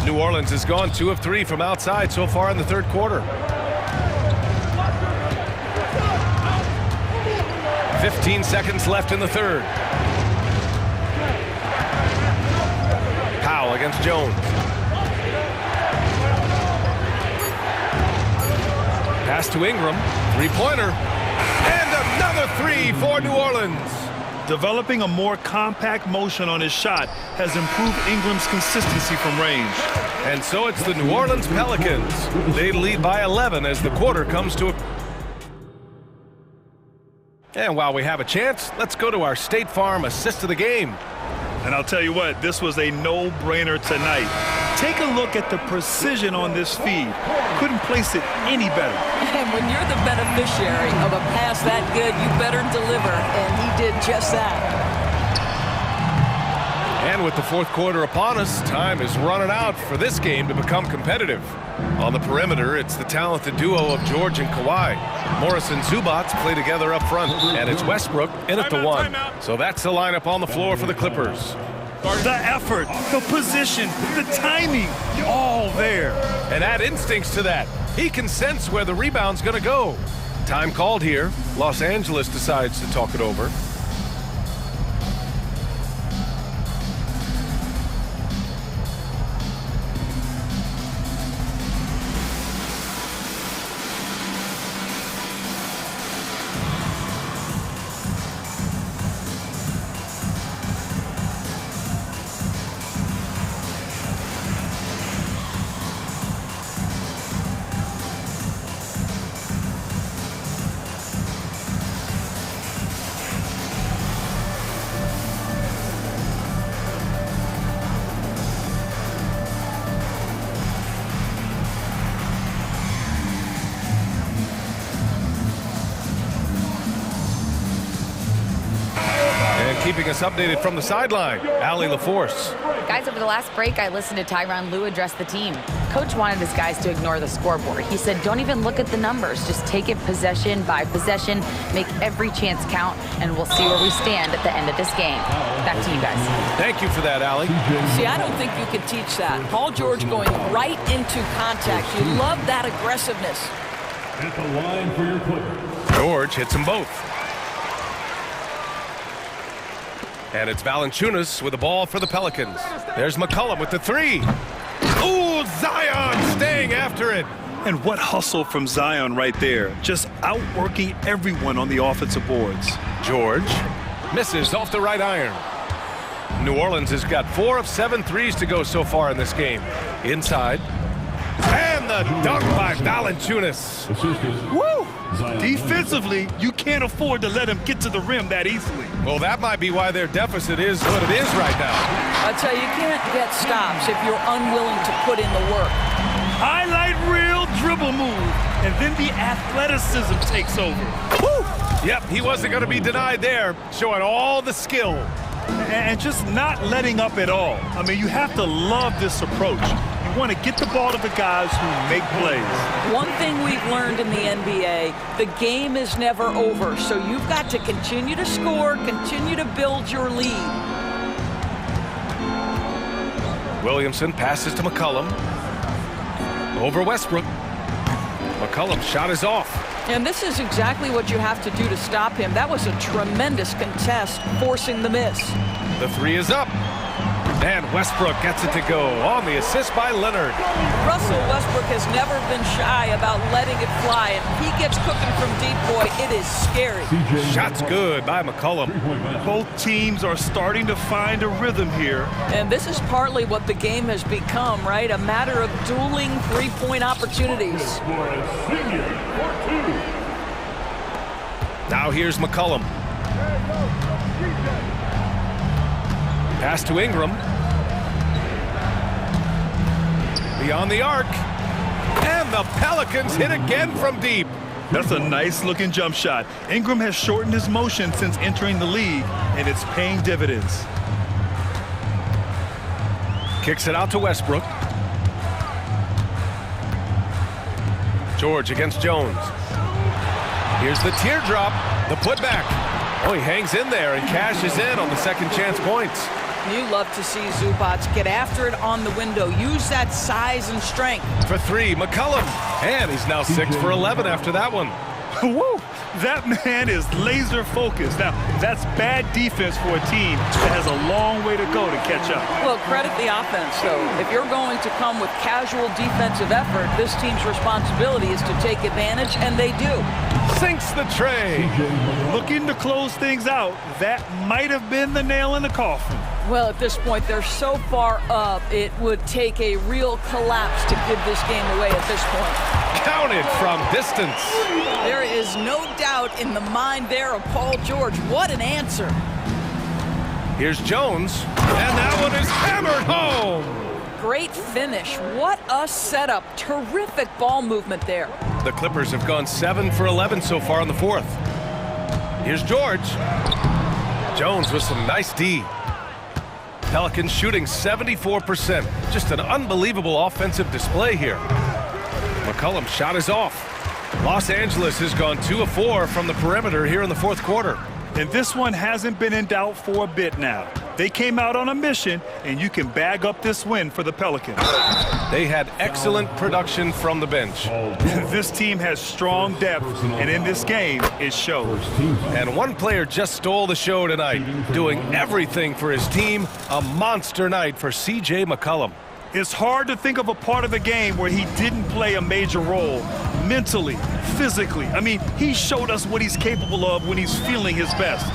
New Orleans has gone 2 of 3 from outside so far in the 3rd quarter. 15 seconds left in the 3rd. Powell against Jones. Pass to Ingram. 3-pointer. And another 3 for New Orleans. Developing a more compact motion on his shot has improved Ingram's consistency from range. And so it's the New Orleans Pelicans. They lead by 11 as the quarter comes to a... And while we have a chance, let's go to our State Farm assist of the game. And I'll tell you what, this was a no-brainer tonight. Take a look at the precision on this feed. Couldn't place it any better. And when you're the beneficiary of a pass that good, you better deliver. And he did just that. And with the 4th quarter upon us, time is running out for this game to become competitive. On the perimeter, it's the talented duo of George and Kawhi. Morris and Zubats play together up front, and it's Westbrook in at the 1. So that's the lineup on the floor for the Clippers. The effort, the position, the timing, all there. And add instincts to that. He can sense where the rebound's going to go. Time called here. Los Angeles decides to talk it over. Keeping us updated from the sideline, Allie LaForce. Guys, over the last break, I listened to Tyronn Lue address the team. Coach wanted his guys to ignore the scoreboard. He said, don't even look at the numbers. Just take it possession by possession, make every chance count, and we'll see where we stand at the end of this game. Back to you guys. Thank you for that, Allie. See, I don't think you can teach that. Paul George going right into contact. You love that aggressiveness. At the line for your Clippers. George hits them both. And it's Valanciunas with the ball for the Pelicans. There's McCollum with the three. Ooh, Zion staying after it. And what hustle from Zion right there. Just outworking everyone on the offensive boards. George misses off the right iron. New Orleans has got 4 of 7 threes to go so far in this game. Inside. And the dunk by Valanciunas. Woo! Defensively, you can't afford to let him get to the rim that easily. Well, that might be why their deficit is what it is right now. I tell you, you can't get stops if you're unwilling to put in the work. Highlight reel dribble move, and then the athleticism takes over. Woo! Yep, he wasn't going to be denied there, showing all the skill. And just not letting up at all. I mean, you have to love this approach. You want to get the ball to the guys who make plays. One thing we've learned in the NBA, the game is never over. So you've got to continue to score, continue to build your lead. Williamson passes to McCollum. Over Westbrook. McCollum's shot is off. And this is exactly what you have to do to stop him. That was a tremendous contest, forcing the miss. The three is up. And Westbrook gets it to go on the assist by Leonard. Russell Westbrook has never been shy about letting it fly. And if he gets cooking from deep, boy, it is scary. Shot's good by McCollum. Both teams are starting to find a rhythm here. And this is partly what the game has become, right? A matter of dueling three-point opportunities. Now here's McCollum. Pass to Ingram. Beyond the arc. And the Pelicans hit again from deep. That's a nice-looking jump shot. Ingram has shortened his motion since entering the league, and it's paying dividends. Kicks it out to Westbrook. George against Jones. Here's the teardrop, the putback. Oh, he hangs in there and cashes in on the second chance points. You love to see Zubats get after it on the window. Use that size and strength. For three, McCollum. And he's now 6 for 11 after that one. Woo! That man is laser focused. Now, that's bad defense for a team that has a long way to go to catch up. Well, credit the offense, though. If you're going to come with casual defensive effort, this team's responsibility is to take advantage, and they do. Sinks the tray. Looking to close things out. That might have been the nail in the coffin. Well, at this point, they're so far up, it would take a real collapse to give this game away at this point. Counted from distance. There is no doubt in the mind there of Paul George. What an answer. Here's Jones, and that one is hammered home. Great finish. What a setup. Terrific ball movement there. The Clippers have gone 7 for 11 so far in the fourth. Here's George. Jones with some nice D. Pelicans shooting 74%. Just an unbelievable offensive display here. McCollum's shot is off. Los Angeles has gone 2 of 4 from the perimeter here in the fourth quarter. And this one hasn't been in doubt for a bit now. They came out on a mission, and you can bag up this win for the Pelicans. They had excellent production from the bench. This team has strong depth, and in this game, it shows. And one player just stole the show tonight, doing everything for his team. A monster night for C.J. McCollum. It's hard to think of a part of the game where he didn't play a major role, mentally, physically. I mean, he showed us what he's capable of when he's feeling his best.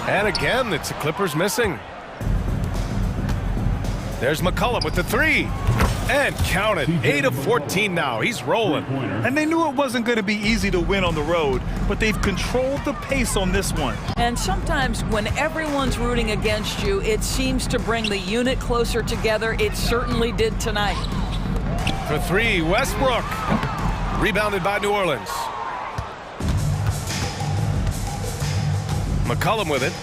And again, it's the Clippers missing. There's McCollum with the three. And count it, 8 of 14 now. He's rolling. And they knew it wasn't going to be easy to win on the road, but they've controlled the pace on this one. And sometimes when everyone's rooting against you, it seems to bring the unit closer together. It certainly did tonight. For three, Westbrook. Rebounded by New Orleans. McCollum with it.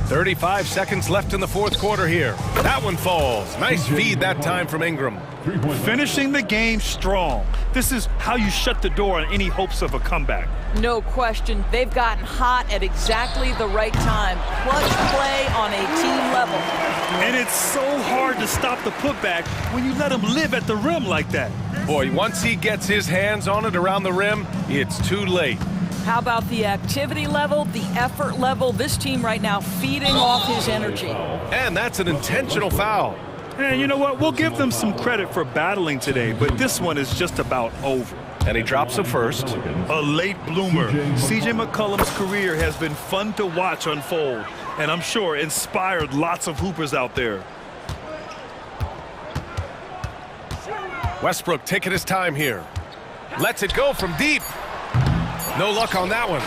35 seconds left in the fourth quarter here. That one falls. Nice feed that time from Ingram. Finishing the game strong. This is how you shut the door on any hopes of a comeback. No question. They've gotten hot at exactly the right time. Clutch play on a team level. And it's so hard to stop the putback when you let him live at the rim like that. Boy, once he gets his hands on it around the rim, it's too late. How about the activity level, the effort level? This team right now feeding off his energy. And that's an intentional foul. And you know what? We'll give them some credit for battling today, but this one is just about over. And he drops a first. A late bloomer. C.J. McCollum's career has been fun to watch unfold, and I'm sure inspired lots of hoopers out there. Westbrook taking his time here. Lets it go from deep. No luck on that one.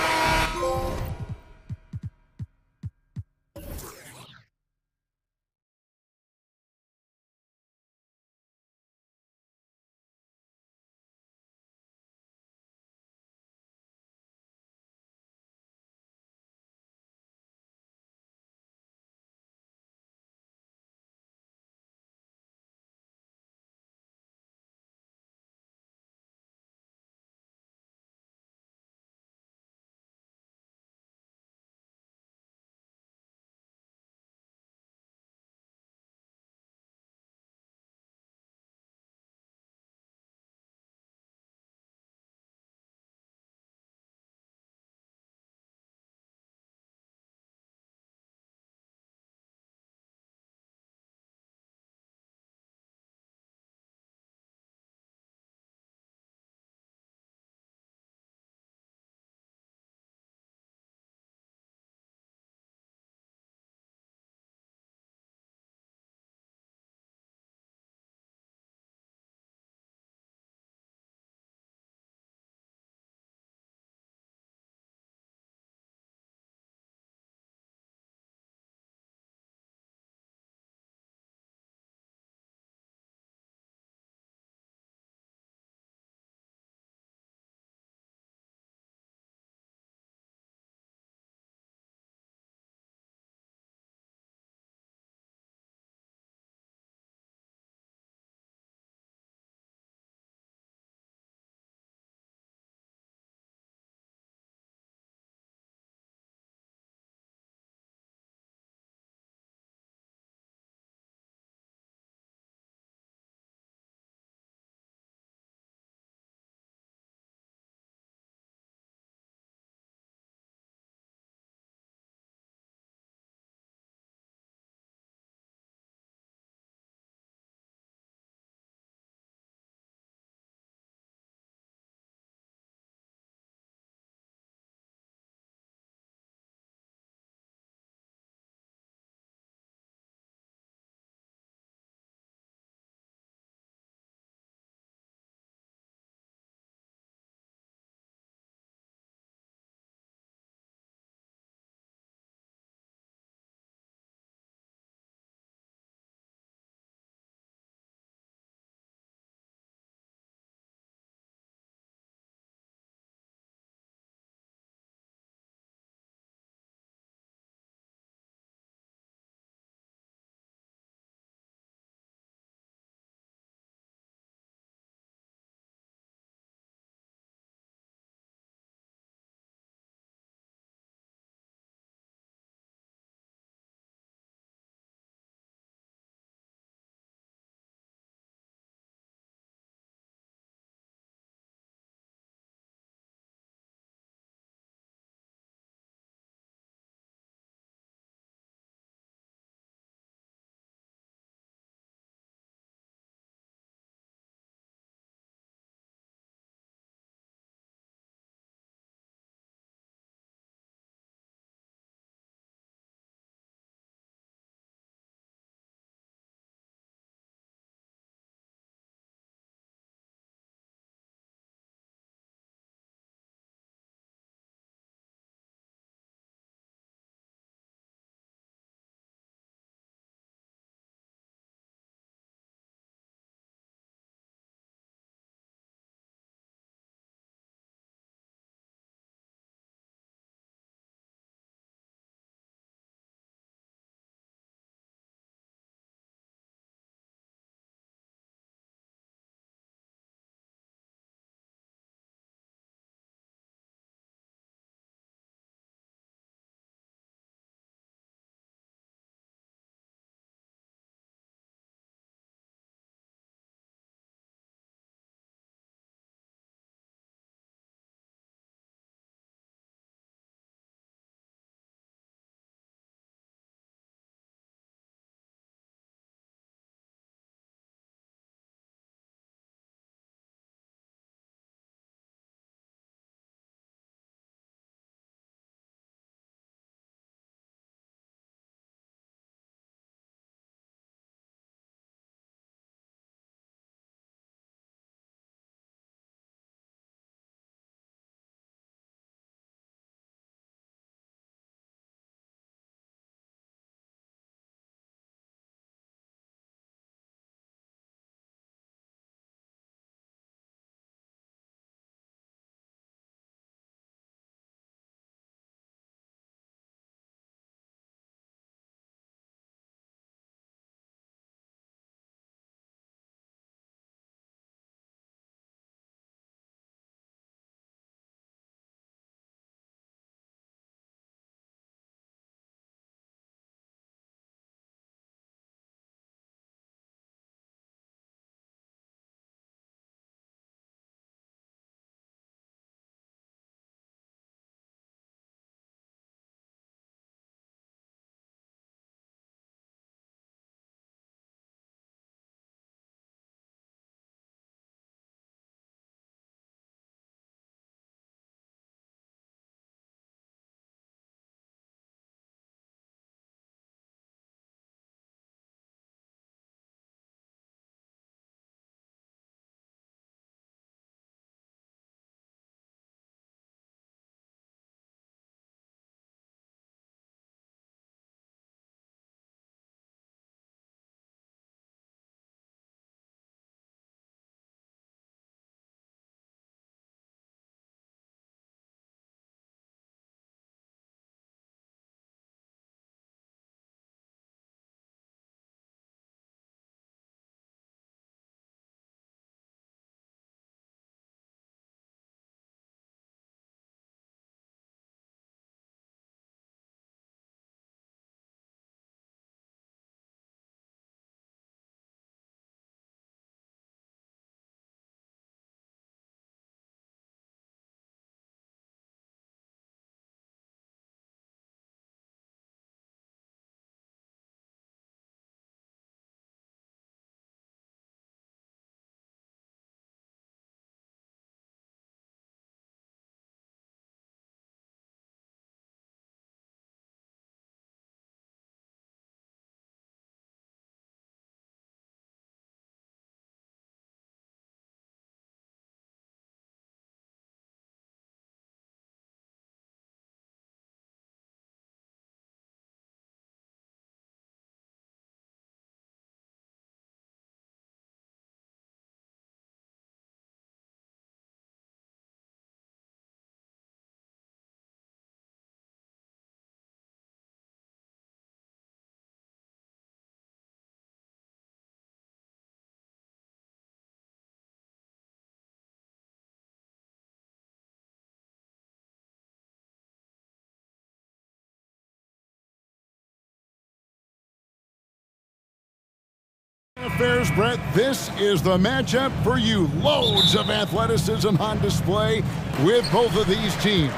affairs, Brett, this is the matchup for you. Loads of athleticism on display with both of these teams.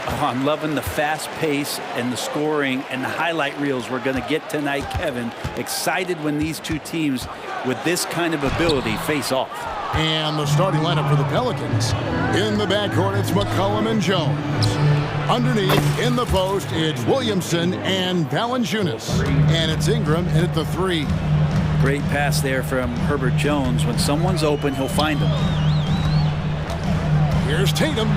Oh, I'm loving the fast pace and the scoring and the highlight reels we're going to get tonight, Kevin. Excited when these two teams with this kind of ability face off. And the starting lineup for the Pelicans. In the backcourt, it's McCollum and Jones. Underneath, in the post, it's Williamson and Valanciunas. And it's Ingram in at the 3. Great pass there from Herbert Jones. When someone's open, he'll find them. Here's Tatum.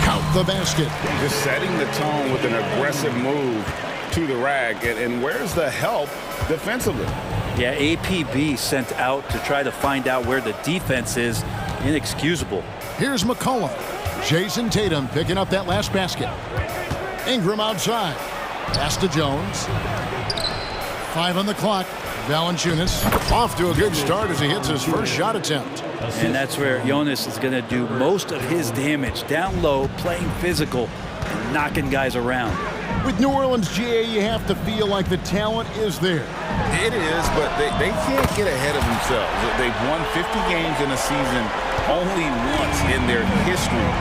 Count the basket. Just setting the tone with an aggressive move to the rack. And where's the help defensively? Yeah, APB sent out to try to find out where the defense is. Inexcusable. Here's McCollum. Jason Tatum picking up that last basket. Ingram outside. Pass to Jones. 5 on the clock. Valanciunas off to a good start as he hits his first shot attempt. And that's where Jonas is going to do most of his damage. Down low, playing physical, and knocking guys around. With New Orleans, GA, you have to feel like the talent is there. It is, but they can't get ahead of themselves. They've won 50 games in a season only once in their history.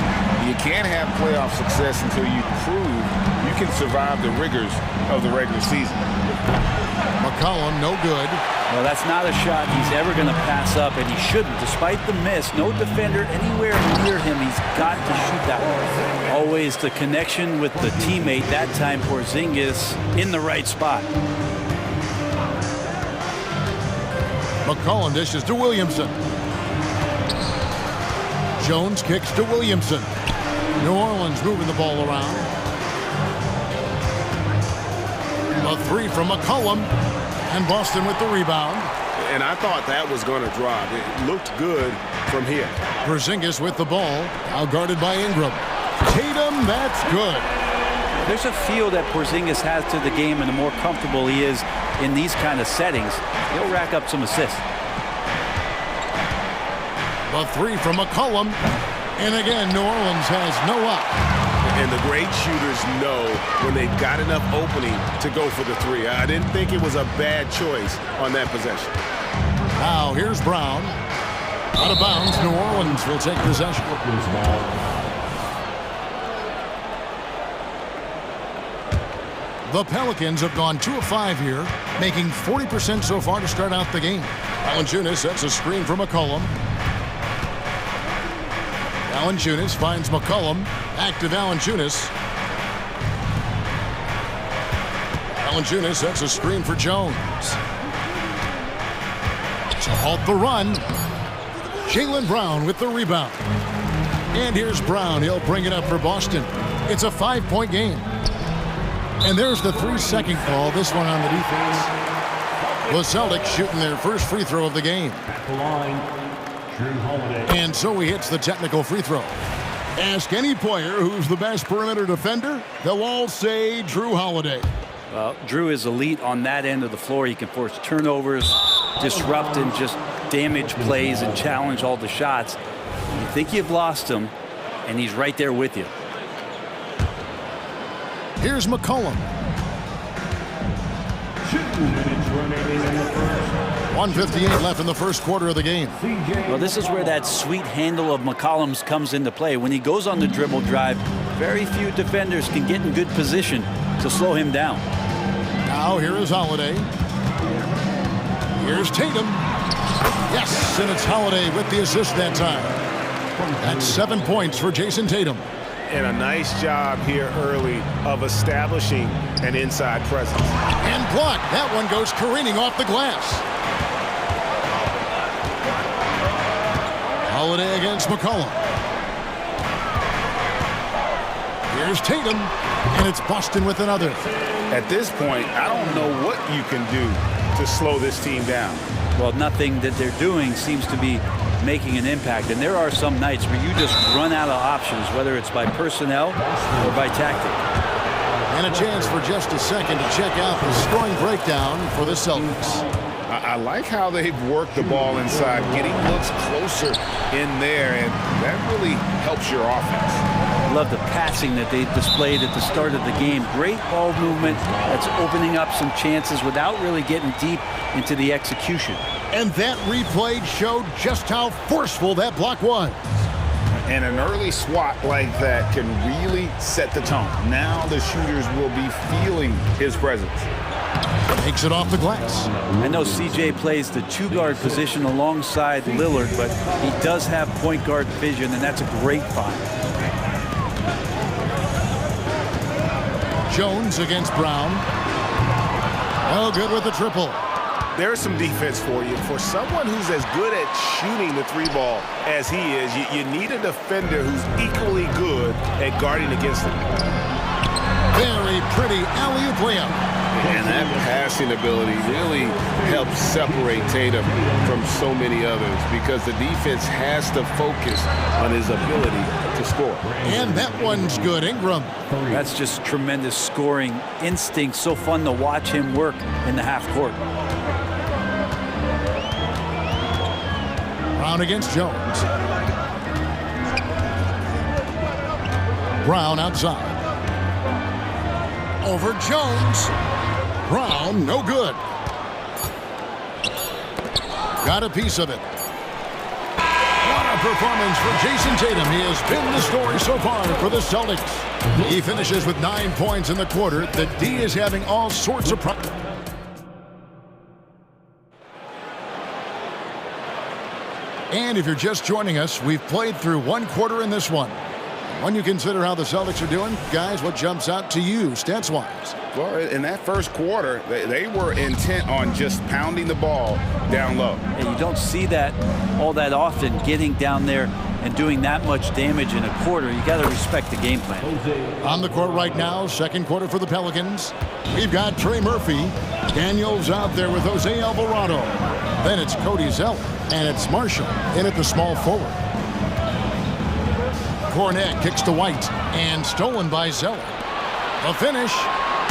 You can't have playoff success until you prove you can survive the rigors of the regular season. McCollum, no good. Well, that's not a shot he's ever going to pass up, and he shouldn't. Despite the miss, no defender anywhere near him. He's got to shoot that one. Always the connection with the teammate. That time, Porzingis in the right spot. McCollum dishes to Williamson. Jones kicks to Williamson. New Orleans moving the ball around. A 3 from McCollum, and Boston with the rebound. And I thought that was going to drop. It looked good from here. Porzingis with the ball, now guarded by Ingram. Tatum, that's good. There's a feel that Porzingis has to the game, and the more comfortable he is in these kind of settings, he'll rack up some assists. A 3 from McCollum, and again, New Orleans has no up. And the great shooters know when they've got enough opening to go for the 3. I didn't think it was a bad choice on that possession. Now here's Brown. Out of bounds, New Orleans will take possession. The Pelicans have gone 2 of 5 here, making 40% so far to start out the game. Valanciunas sets a screen for McCollum. Valanciunas finds McCollum. Back to Valanciunas. Valanciunas sets a screen for Jones. To halt the run. Jaylen Brown with the rebound. And here's Brown. He'll bring it up for Boston. It's a 5-point game. And there's the 3-second call. This one on the defense. The Celtics shooting their first free throw of the game. And so he hits the technical free throw. Ask any player who's the best perimeter defender, they'll all say Drew Holiday. Well, Drew is elite on that end of the floor. He can force turnovers, disrupt and just damage plays and challenge all the shots. You think you've lost him, and he's right there with you. Here's McCollum. 2 minutes remaining in the first. 1:58 left in the first quarter of the game. Well, this is where that sweet handle of McCollum's comes into play. When he goes on the dribble drive, very few defenders can get in good position to slow him down. Now here is Holiday. Here's Tatum. Yes, and it's Holiday with the assist that time. That's 7 points for Jason Tatum. And a nice job here early of establishing an inside presence. And blocked. That one goes careening off the glass. Holiday against McCollum. Here's Tatum, and it's Boston with another. At this point, I don't know what you can do to slow this team down. Well, nothing that they're doing seems to be making an impact. And there are some nights where you just run out of options, whether it's by personnel or by tactic. And a chance for just a second to check out the scoring breakdown for the Celtics. I like how they've worked the ball inside, getting looks closer in there, and that really helps your offense. I love the passing that they displayed at the start of the game. Great ball movement that's opening up some chances without really getting deep into the execution. And that replay showed just how forceful that block was. And an early swat like that can really set the tone. Now the shooters will be feeling his presence. Takes it off the glass. I know CJ plays the two-guard position alongside Lillard, but he does have point guard vision, and that's a great find. Jones against Brown. Oh, good with the triple. There's some defense for you. For someone who's as good at shooting the three ball as he is, you need a defender who's equally good at guarding against him. Very pretty alley-oop layup. And that passing ability really helps separate Tatum from so many others because the defense has to focus on his ability to score. And that one's good, Ingram. That's just tremendous scoring instinct. So fun to watch him work in the half court. Brown against Jones. Brown outside. Over Jones. Brown, no good. Got a piece of it. What a performance for Jason Tatum. He has been the story so far for the Celtics. He finishes with 9 points in the quarter. The D is having all sorts of problems. And if you're just joining us, we've played through one quarter in this one. When you consider how the Celtics are doing, guys, what jumps out to you stats-wise? Well, in that first quarter, they were intent on just pounding the ball down low. And you don't see that all that often, getting down there and doing that much damage in a quarter. You got to respect the game plan. On the court right now, second quarter for the Pelicans. We've got Trey Murphy. Daniels out there with Jose Alvarado. Then it's Cody Zeller. And it's Marshall in at the small forward. Cornet kicks to White and stolen by Zeller. The finish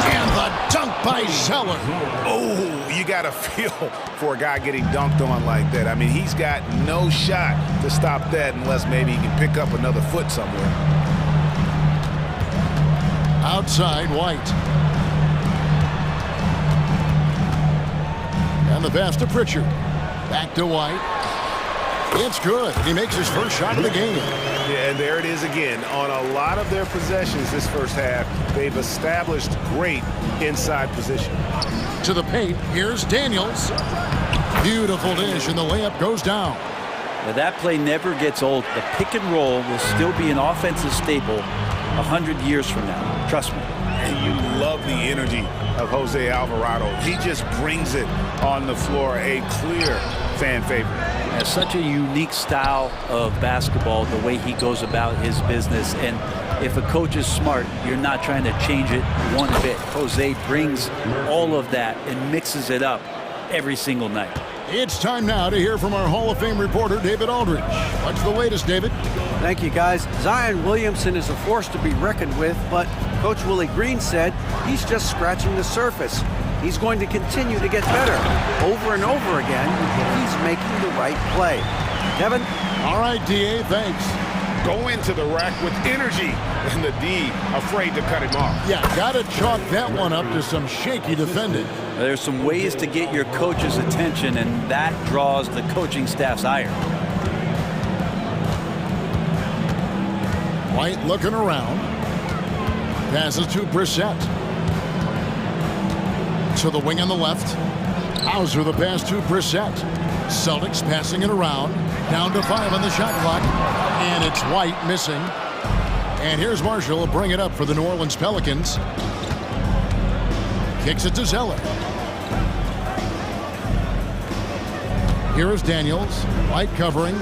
and the dunk by Zeller. Oh, you got to feel for a guy getting dunked on like that. I mean, he's got no shot to stop that unless maybe he can pick up another foot somewhere. Outside White. And the pass to Pritchard. Back to White. It's good. He makes his first shot of the game. Yeah, and there it is again. On a lot of their possessions this first half, they've established great inside position. To the paint, here's Daniels. Beautiful dish, and the layup goes down. Now that play never gets old. The pick and roll will still be an offensive staple 100 years from now. Trust me. And you love the energy of Jose Alvarado. He just brings it on the floor, a clear fan favorite. Has such a unique style of basketball, the way he goes about his business. And if a coach is smart, you're not trying to change it one bit. Jose brings all of that and mixes it up every single night. It's time now to hear from our Hall of Fame reporter, David Aldridge. What's the latest, David? Thank you, guys. Zion Williamson is a force to be reckoned with, but Coach Willie Green said he's just scratching the surface. He's going to continue to get better. Over and over again, he's making the right play. Kevin? All right, D.A., thanks. Go into the rack with energy, and the D afraid to cut him off. Yeah, got to chalk that one up to some shaky defending. There's some ways to get your coach's attention, and that draws the coaching staff's ire. White looking around. Passes to Brissett. To the wing on the left. Hauser the pass to Brissett. Celtics passing it around. Down to 5 on the shot clock. And it's White missing. And here's Marshall to bring it up for the New Orleans Pelicans. Kicks it to Zeller. Here is Daniels. White covering.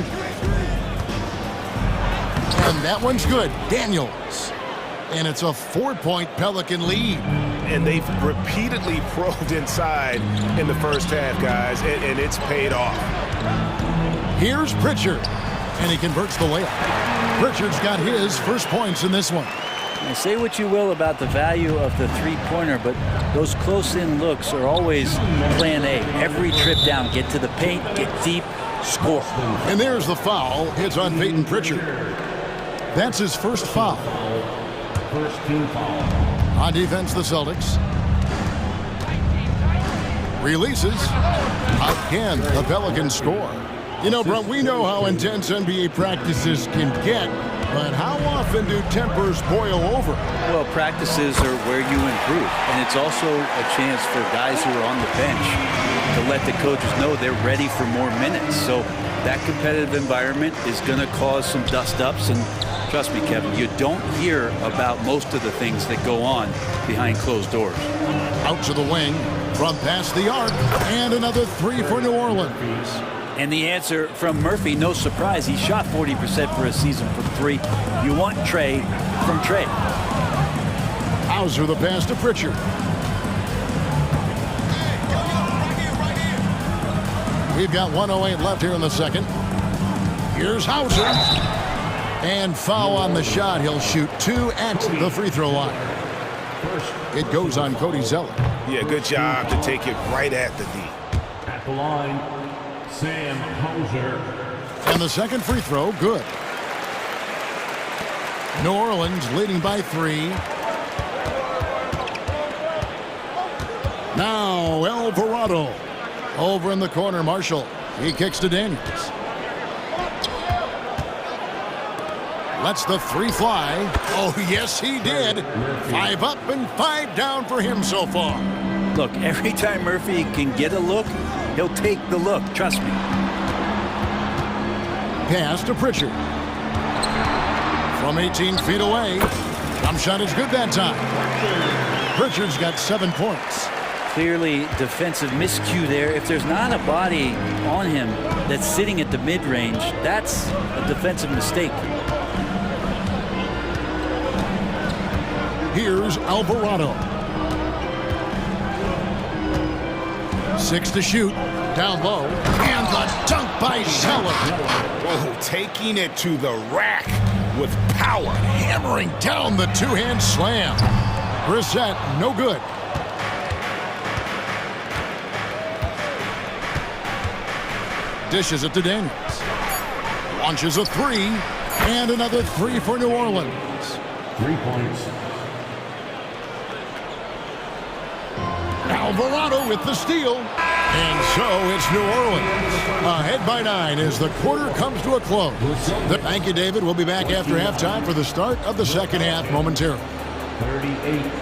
And that one's good. Daniels. And it's a 4-point Pelican lead. And they've repeatedly probed inside in the first half, guys, and it's paid off. Here's Pritchard, and he converts the layup. Pritchard's got his first points in this one. Now, say what you will about the value of the three-pointer, but those close-in looks are always plan A. Every trip down, get to the paint, get deep, score. And there's the foul. It's on Peyton Pritchard. That's his first foul. First team foul. On defense, the Celtics. Releases. Again, the Pelicans score. You know, Brent, we know how intense NBA practices can get, but how often do tempers boil over? Well, practices are where you improve, and it's also a chance for guys who are on the bench to let the coaches know they're ready for more minutes. So that competitive environment is going to cause some dust-ups, and trust me, Kevin, you don't hear about most of the things that go on behind closed doors. Out to the wing, from past the arc, and another three for New Orleans. And the answer from Murphy, no surprise, he shot 40% for a season from three. You want Trey from Trey. Hauser the pass to Pritchard. We've got 1:08 left here in the second. Here's Hauser. And foul on the shot. He'll shoot two at the free throw line. It goes on Cody Zeller. Yeah, good job to take it right at the D. At the line, Sam Hauser. And the second free throw, good. New Orleans leading by 3. Now Alvarado. Over in the corner, Marshall. He kicks to Daniels. Lets the three fly. Oh, yes, he did. 5 up and 5 down for him so far. Look, every time Murphy can get a look, he'll take the look. Trust me. Pass to Pritchard. From 18 feet away. Jump shot is good that time. Pritchard's got 7 points. Clearly defensive miscue there. If there's not a body on him that's sitting at the mid-range, that's a defensive mistake. Here's Alvarado. 6 to shoot. Down low. And the dunk by Zeller. Oh, taking it to the rack with power. Hammering down the two-hand slam. Brissett, no good. Dishes it to Daniels. Launches a 3. And another 3 for New Orleans. 3 points. Alvarado with the steal. And so it's New Orleans ahead by 9 as the quarter comes to a close. Thank you, David. We'll be back after halftime for the start of the second half momentarily. 38.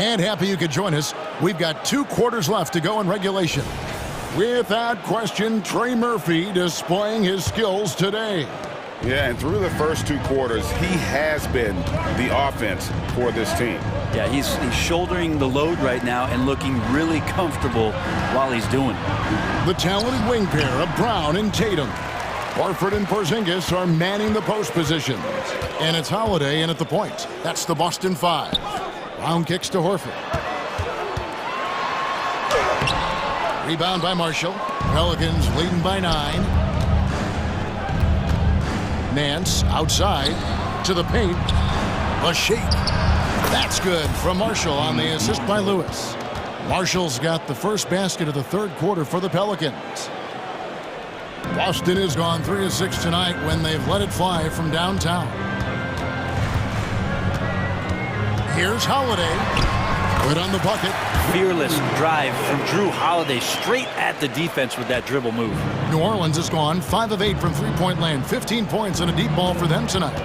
And happy you could join us. We've got 2 quarters left to go in regulation. Without question, Trey Murphy displaying his skills today. Yeah, and through the first 2 quarters, he has been the offense for this team. Yeah, he's shouldering the load right now and looking really comfortable while he's doing it. The talented wing pair of Brown and Tatum. Horford and Porzingis are manning the post positions. And it's Holiday in at the point. That's the Boston 5. Brown kicks to Horford. Rebound by Marshall. Pelicans leading by 9. Nance outside to the paint. A shake. That's good from Marshall on the assist by Lewis. Marshall's got the first basket of the third quarter for the Pelicans. Boston has gone 3 of 6 tonight when they've let it fly from downtown. Here's Holiday. Good on the bucket. Fearless drive from Drew Holiday straight at the defense with that dribble move. New Orleans has gone 5 of 8 from three-point land. 15 points and a deep ball for them tonight.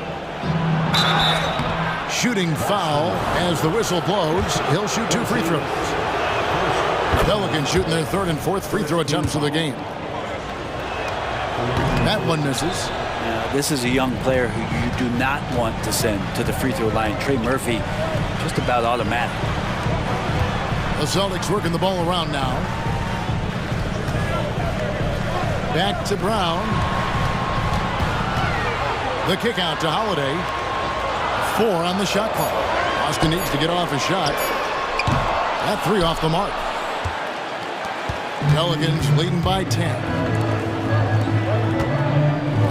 Shooting foul as the whistle blows. He'll shoot 2 free throws. Pelicans shooting their 3rd and 4th free throw attempts of the game. That one misses. This is a young player who you do not want to send to the free throw line. Trey Murphy, just about automatic. The Celtics working the ball around now. Back to Brown. The kick out to Holiday. 4 on the shot clock. Boston needs to get off a shot. That 3 off the mark. Pelicans leading by 10.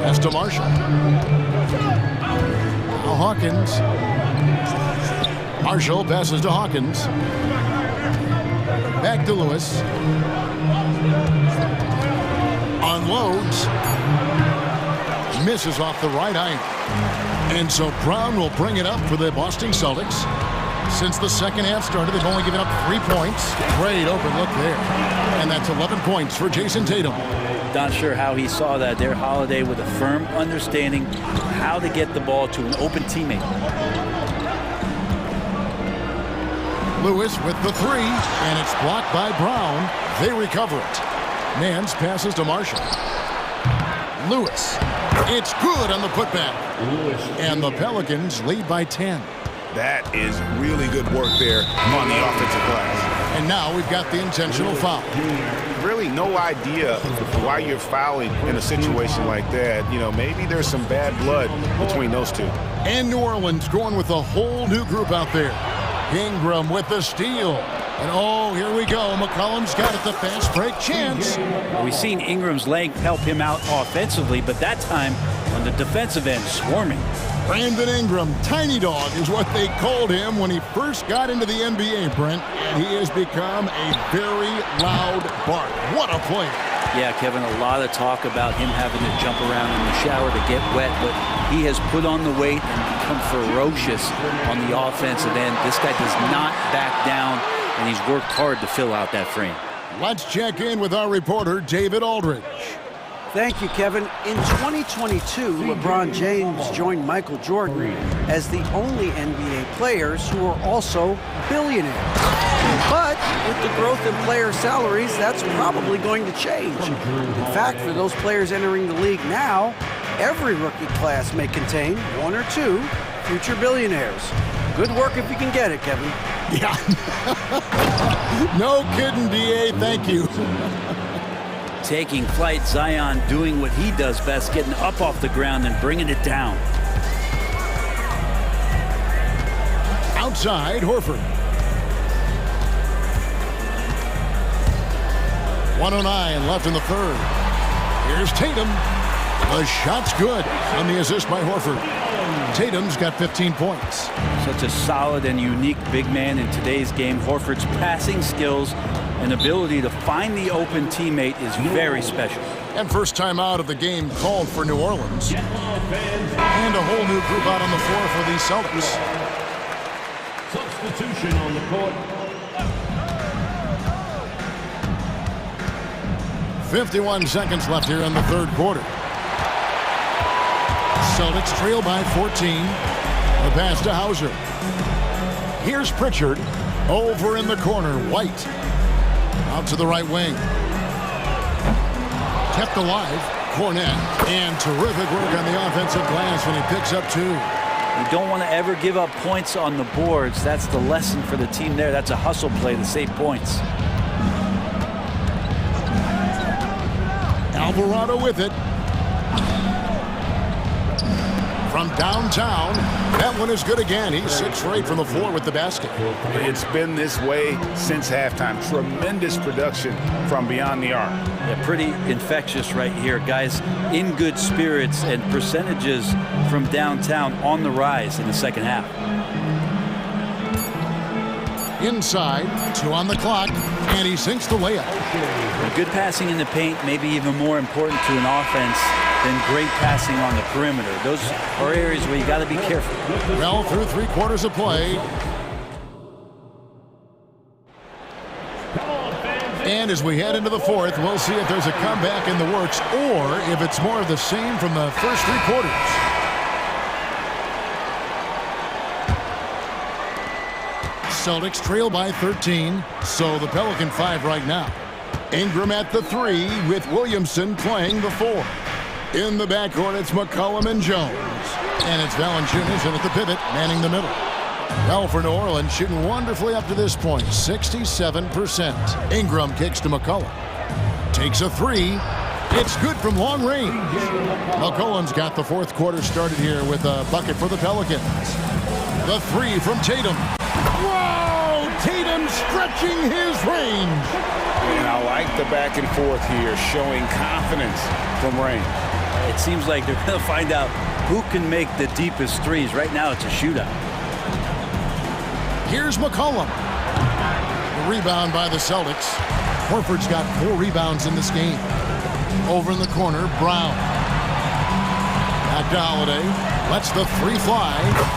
Pass to Marshall. Now Hawkins. Marshall passes to Hawkins. Back to Lewis. Unloads. Misses off the right iron. And so Brown will bring it up for the Boston Celtics. Since the second half started, they've only given up 3 points. Great open look there. And that's 11 points for Jason Tatum. Not sure how he saw that there. Holiday with a firm understanding how to get the ball to an open teammate. Lewis with the 3, and it's blocked by Brown. They recover it. Nance passes to Marshall. Lewis. It's good on the putback. And the Pelicans lead by 10. That is really good work there on the offensive glass. And now we've got the intentional foul. Really no idea why you're fouling in a situation like that. You know, maybe there's some bad blood between those two. And New Orleans going with a whole new group out there. Ingram with the steal. And oh, here we go. McCollum's got it, the fast break chance. We've seen Ingram's length help him out offensively, but that time on the defensive end, swarming. Brandon Ingram, Tiny Dog is what they called him when he first got into the NBA, Brent. And he has become a very loud bark. What a player. Yeah, Kevin, a lot of talk about him having to jump around in the shower to get wet, but he has put on the weight and become ferocious on the offensive end. This guy does not back down, and he's worked hard to fill out that frame. Let's check in with our reporter, David Aldridge. Thank you, Kevin. In 2022, LeBron James joined Michael Jordan as the only NBA players who are also billionaires. But with the growth in player salaries, that's probably going to change. In fact, for those players entering the league now, every rookie class may contain 1 or 2 future billionaires. Good work if you can get it, Kevin. Yeah. No kidding, D.A. Thank you. Taking flight, Zion doing what he does best, getting up off the ground and bringing it down. Outside, Horford. 1:09 left in the third. Here's Tatum. The shot's good on the assist by Horford. Tatum's got 15 points. Such a solid and unique big man in today's game. Horford's passing skills and ability to find the open teammate is very special. And first time out of the game called for New Orleans. And a whole new group out on the floor for the Celtics. Substitution on the court. 51 seconds left here in the third quarter. Celtics trail by 14. The pass to Hauser. Here's Pritchard. Over in the corner, White. Out to the right wing. Kept alive, Cornette. And terrific work on the offensive glass when he picks up 2. You don't want to ever give up points on the boards. That's the lesson for the team there. That's a hustle play to save points. Alvarado with it. From downtown, that one is good again. He's 6 for 8 from the floor with the basket. It's been this way since halftime. Tremendous production from beyond the arc. Yeah, pretty infectious right here. Guys in good spirits and percentages from downtown on the rise in the second half. Inside, 2 on the clock, and he sinks the layup. Good passing in the paint, maybe even more important to an offense than great passing on the perimeter. Those are areas where you got to be careful. Well, through 3 quarters of play. And as we head into the fourth, we'll see if there's a comeback in the works or if it's more of the same from the first 3 quarters. Celtics trail by 13, so the Pelican 5 right now. Ingram at the 3 with Williamson playing the 4. In the backcourt, it's McCollum and Jones. And it's Valanciunas in at the pivot, manning the middle. Well, for New Orleans, shooting wonderfully up to this point, 67%. Ingram kicks to McCollum. Takes a 3. It's good from long range. McCollum's got the fourth quarter started here with a bucket for the Pelicans. The 3 from Tatum. Whoa! Tatum stretching his range. And I like the back and forth here, showing confidence from range. It seems like they're going to find out who can make the deepest threes. Right now, it's a shootout. Here's McCollum. The rebound by the Celtics. Horford's got 4 rebounds in this game. Over in the corner, Brown. Back to Holiday. Lets the 3 fly.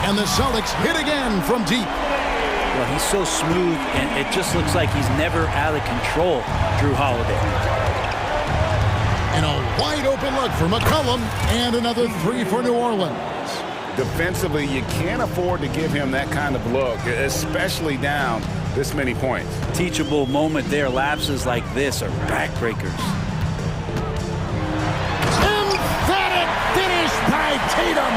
And the Celtics hit again from deep. Well, he's so smooth, and it just looks like he's never out of control, Drew Holiday. And a wide open look for McCollum, and another 3 for New Orleans. Defensively, you can't afford to give him that kind of look, especially down this many points. Teachable moment there. Lapses like this are backbreakers. Emphatic finish by Tatum.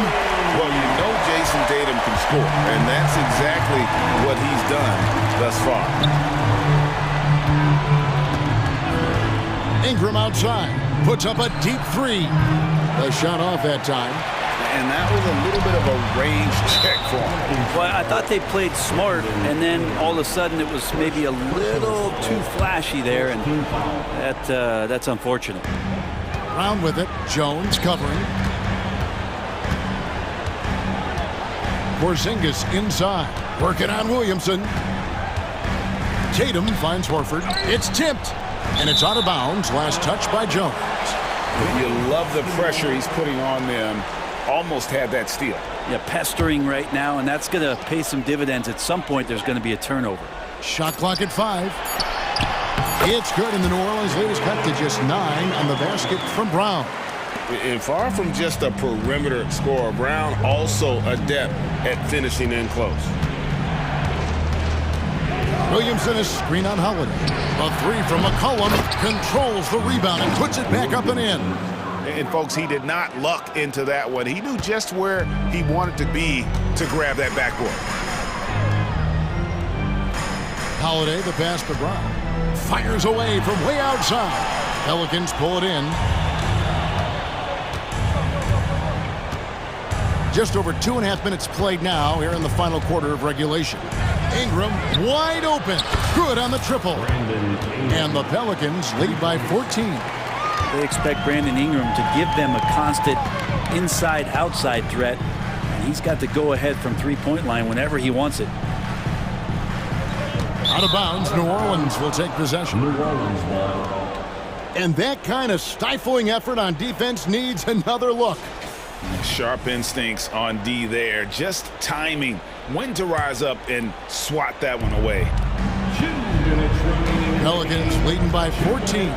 Well, you know Jason Tatum can score, and that's exactly what he's done thus far. Ingram outside. Puts up a deep 3. A shot off that time. And that was a little bit of a range check for him. Well, I thought they played smart, and then all of a sudden it was maybe a little too flashy there, and that's unfortunate. Brown with it. Jones covering. Porzingis inside. Working on Williamson. Tatum finds Horford. It's tipped. And it's out of bounds. Last touch by Jones. You love the pressure he's putting on them. Almost had that steal. Yeah, pestering right now, and that's going to pay some dividends. At some point, there's going to be a turnover. Shot clock at 5. It's good, and the New Orleans lead is cut to just 9 on the basket from Brown. And far from just a perimeter scorer, Brown also adept at finishing in close. Williamson is screen on Holiday. A 3 from McCollum controls the rebound and puts it back up and in. And folks, he did not luck into that one. He knew just where he wanted to be to grab that backboard. Holiday, the pass to Brown. Fires away from way outside. Pelicans pull it in. Just over 2.5 minutes played now here in the final quarter of regulation. Ingram wide open. Good on the triple. And the Pelicans lead by 14. They expect Brandon Ingram to give them a constant inside-outside threat. And he's got to go ahead from three-point line whenever he wants it. Out of bounds, New Orleans will take possession. And that kind of stifling effort on defense needs another look. Sharp instincts on D there. Just timing when to rise up and swat that one away. Pelicans leading by 14.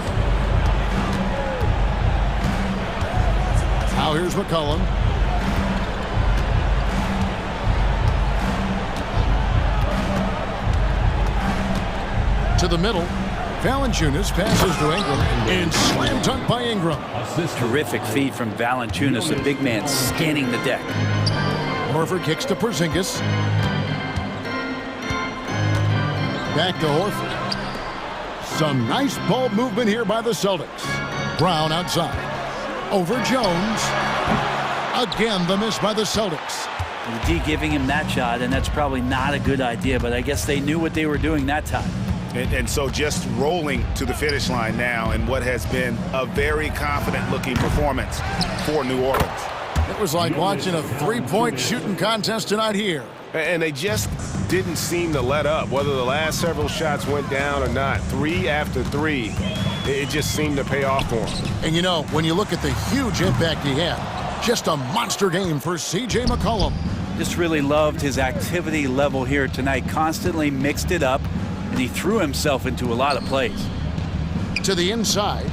Now here's McCollum. To the middle. Valanciunas passes to Ingram and slam dunk by Ingram. Terrific feed from Valanciunas, the big man scanning the deck. Horford kicks to Porzingis. Back to Horford. Some nice ball movement here by the Celtics. Brown outside. Over Jones. Again, the miss by the Celtics. The D giving him that shot, and that's probably not a good idea, but I guess they knew what they were doing that time. And so just rolling to the finish line now in what has been a very confident-looking performance for New Orleans. It was like watching a three-point shooting contest tonight here. And they just didn't seem to let up, whether the last several shots went down or not. 3 after 3, it just seemed to pay off for him. And you know, when you look at the huge impact he had, just a monster game for C.J. McCollum. Just really loved his activity level here tonight. Constantly mixed it up, and he threw himself into a lot of plays. To the inside.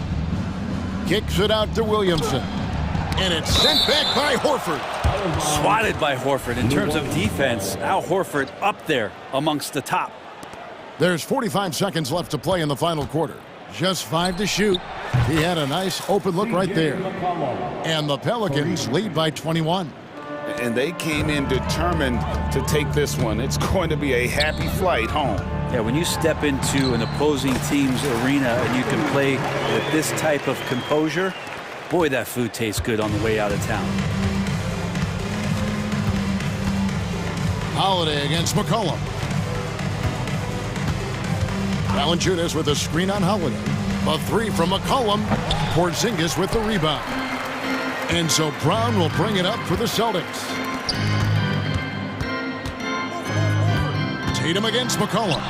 Kicks it out to Williamson. And it's sent back by Horford. Swatted by Horford. In terms of defense, Al Horford up there amongst the top. There's 45 seconds left to play in the final quarter. Just 5 to shoot. He had a nice open look right there. And the Pelicans lead by 21. And they came in determined to take this one. It's going to be a happy flight home. Yeah, when you step into an opposing team's arena and you can play with this type of composure, boy, that food tastes good on the way out of town. Holiday against McCollum. Valanciunas with a screen on Holiday. A 3 from McCollum. Porzingis with the rebound. And so Brown will bring it up for the Celtics. Tatum against McCollum.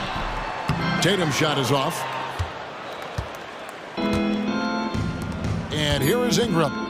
Tatum's shot is off. And here is Ingram.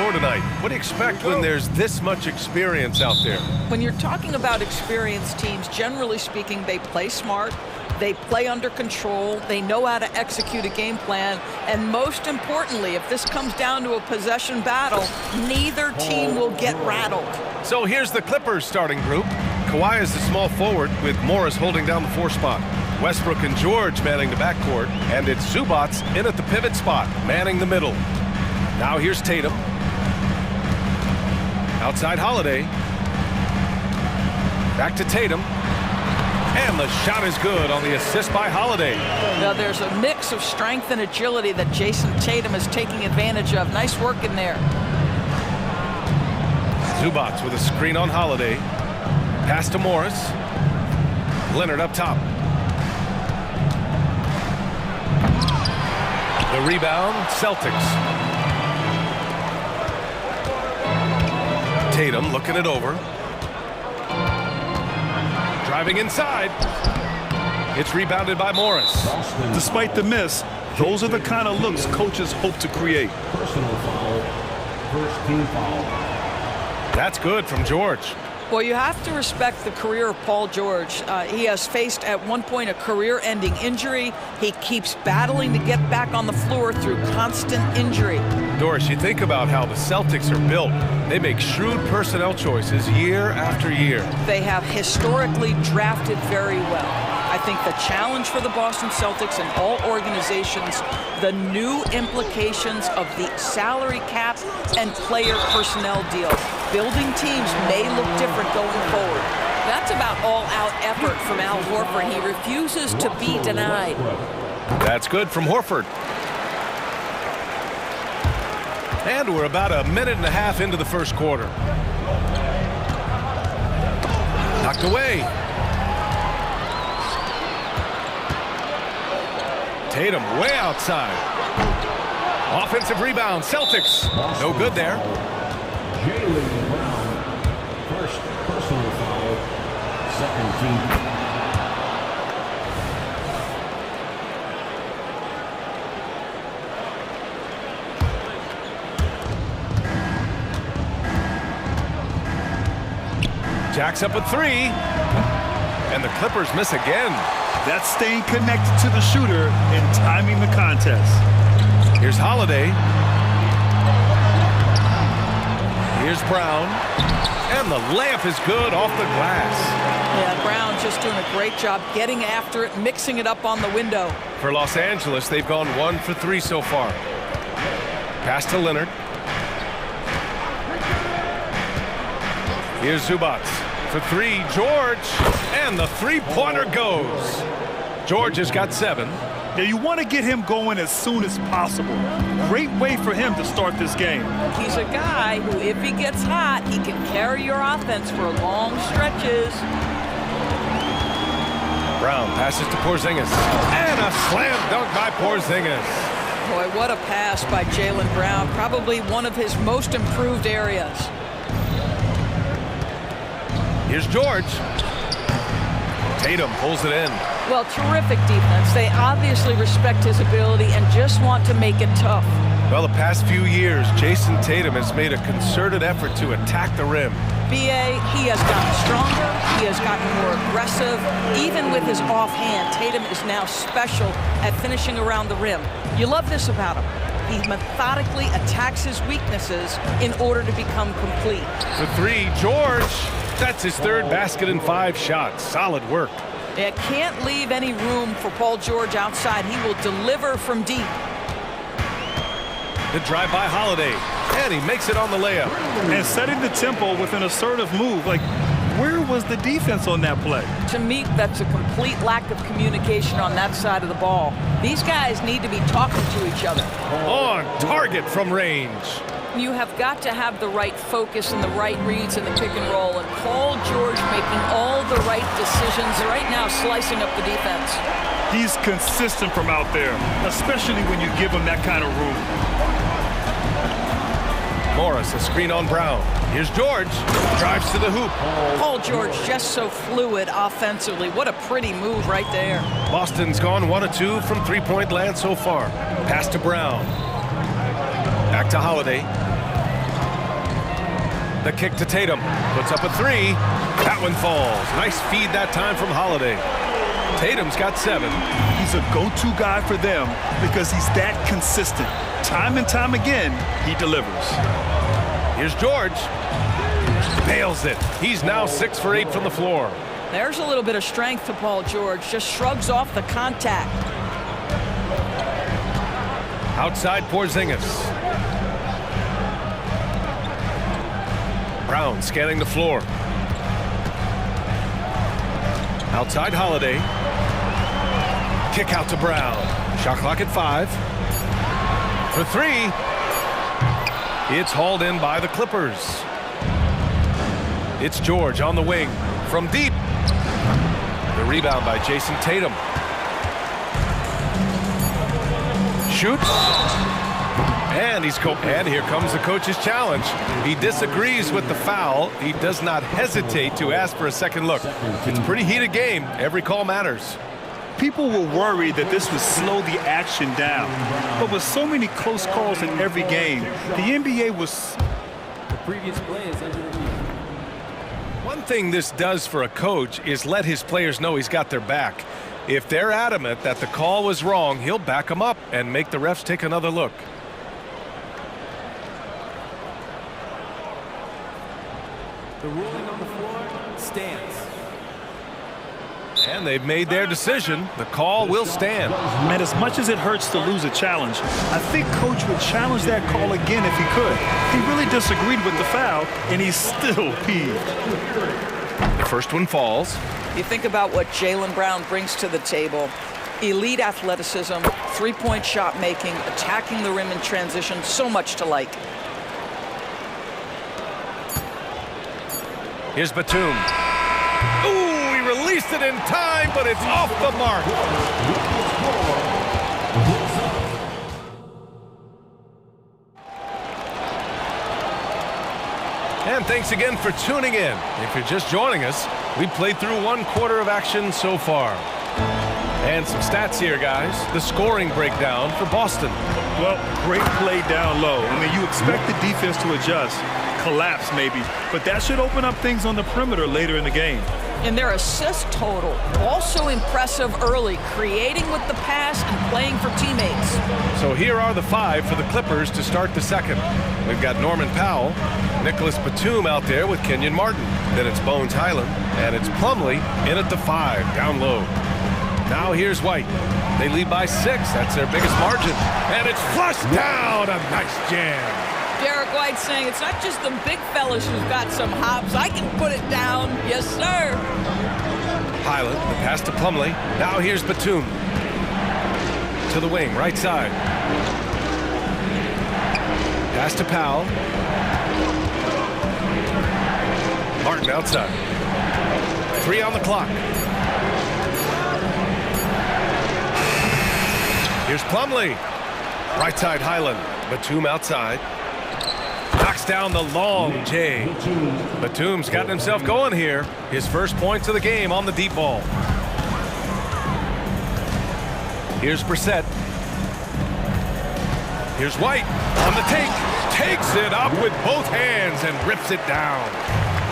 score tonight. What do you expect when there's this much experience out there? When you're talking about experienced teams, generally speaking, they play smart. They play under control. They know how to execute a game plan. And most importantly, if this comes down to a possession battle, neither team will get rattled. So here's the Clippers starting group. Kawhi is the small forward with Morris holding down the 4 spot. Westbrook and George manning the backcourt. And it's Zubac in at the pivot spot, manning the middle. Now here's Tatum. Outside Holiday. Back to Tatum. And the shot is good on the assist by Holiday. Now there's a mix of strength and agility that Jason Tatum is taking advantage of. Nice work in there. Zubac with a screen on Holiday. Pass to Morris. Leonard up top. The rebound, Celtics. Tatum looking it over. Driving inside. It's rebounded by Morris. Despite the miss, those are the kind of looks coaches hope to create. Personal foul. First team foul. That's good from George. Well, you have to respect the career of Paul George. He has faced at one point a career-ending injury. He keeps battling to get back on the floor through constant injury. Doris, you think about how the Celtics are built. They make shrewd personnel choices year after year. They have historically drafted very well. I think the challenge for the Boston Celtics and all organizations, the new implications of the salary cap and player personnel deal. Building teams may look different going forward. That's about all-out effort from Al Horford. He refuses to be denied. That's good from Horford. And we're about a minute and a half into the first quarter. Knocked away. Tatum way outside. Offensive rebound, Celtics. No good there. Jaylen Brown. First personal foul. Second team. Jacks up with 3. And the Clippers miss again. That's staying connected to the shooter and timing the contest. Here's Holiday. Here's Brown. And the layup is good off the glass. Yeah, Brown just doing a great job getting after it, mixing it up on the window. For Los Angeles, they've gone 1 for 3 so far. Pass to Leonard. Here's Zubac. For 3, George. And the three-pointer goes. George has got 7. Now you want to get him going as soon as possible. Great way for him to start this game. He's a guy who, if he gets hot, he can carry your offense for long stretches. Brown passes to Porzingis. And a slam dunk by Porzingis. Boy, what a pass by Jaylen Brown. Probably one of his most improved areas. Here's George. Tatum pulls it in. Well, terrific defense. They obviously respect his ability and just want to make it tough. Well, the past few years, Jason Tatum has made a concerted effort to attack the rim. B.A., he has gotten stronger. He has gotten more aggressive. Even with his offhand, Tatum is now special at finishing around the rim. You love this about him. He methodically attacks his weaknesses in order to become complete. For 3, George. That's his 3rd basket in 5 shots. Solid work. It can't leave any room for Paul George outside. He will deliver from deep. The drive by Holiday. And he makes it on the layup. And setting the tempo with an assertive move. Like, where was the defense on that play? To me, that's a complete lack of communication on that side of the ball. These guys need to be talking to each other. On target from range. You have got to have the right focus and the right reads in the pick and roll, and Paul George making all the right decisions right now, slicing up the defense. He's consistent from out there, especially when you give him that kind of room. Morris, a screen on Brown. Here's George. Drives to the hoop. Paul George just so fluid offensively. What a pretty move right there. Boston's gone 1 of 2 from three-point land so far. Pass to Brown. Back to Holiday. The kick to Tatum. Puts up a three. That one falls. Nice feed that time from Holiday. Tatum's got 7. He's a go-to guy for them because he's that consistent. Time and time again, he delivers. Here's George. Nails it. He's now 6 for 8 from the floor. There's a little bit of strength to Paul George. Just shrugs off the contact. Outside Porzingis. Brown scanning the floor. Outside Holiday. Kick out to Brown. Shot clock at 5. For 3. It's hauled in by the Clippers. It's George on the wing. From deep. The rebound by Jason Tatum. Shoots. And and here comes the coach's challenge. He disagrees with the foul. He does not hesitate to ask for a second look. It's a pretty heated game. Every call matters. People were worried that this would slow the action down. But with so many close calls in every game, the NBA was... The previous play is under review. One thing this does for a coach is let his players know he's got their back. If they're adamant that the call was wrong, he'll back them up and make the refs take another look. The ruling on the floor stands. And they've made their decision. The call will stand. Man, as much as it hurts to lose a challenge, I think Coach would challenge that call again if he could. He really disagreed with the foul, and he's still peeved. The first one falls. You think about what Jaylen Brown brings to the table. Elite athleticism, three-point shot making, attacking the rim in transition, so much to like. Here's Batum. Ooh, he released it in time, but it's off the mark. And thanks again for tuning in. If you're just joining us, we played through 1 quarter of action so far. And some stats here, guys. The scoring breakdown for Boston. Well, great play down low. I mean, you expect the defense to adjust, collapse maybe, but that should open up things on the perimeter later in the game. And their assist total, also impressive early, creating with the pass and playing for teammates. So here are the 5 for the Clippers to start the second. We've got Norman Powell, Nicholas Batum out there with Kenyon Martin. Then it's Bones Highland, and it's Plumlee in at the 5, down low. Now here's White. They lead by 6. That's their biggest margin. And it's flushed down. A nice jam. Derek White saying it's not just the big fellas who've got some hops. I can put it down. Yes, sir. Highland, the pass to Plumlee. Now here's Batum. To the wing, right side. Pass to Powell. Martin outside. 3 on the clock. Here's Plumlee. Right side Highland. Batum outside. Knocks down the long J. Batum's gotten himself going here. His first points of the game on the deep ball. Here's Brissett. Here's White on the take. Takes it up with both hands and rips it down.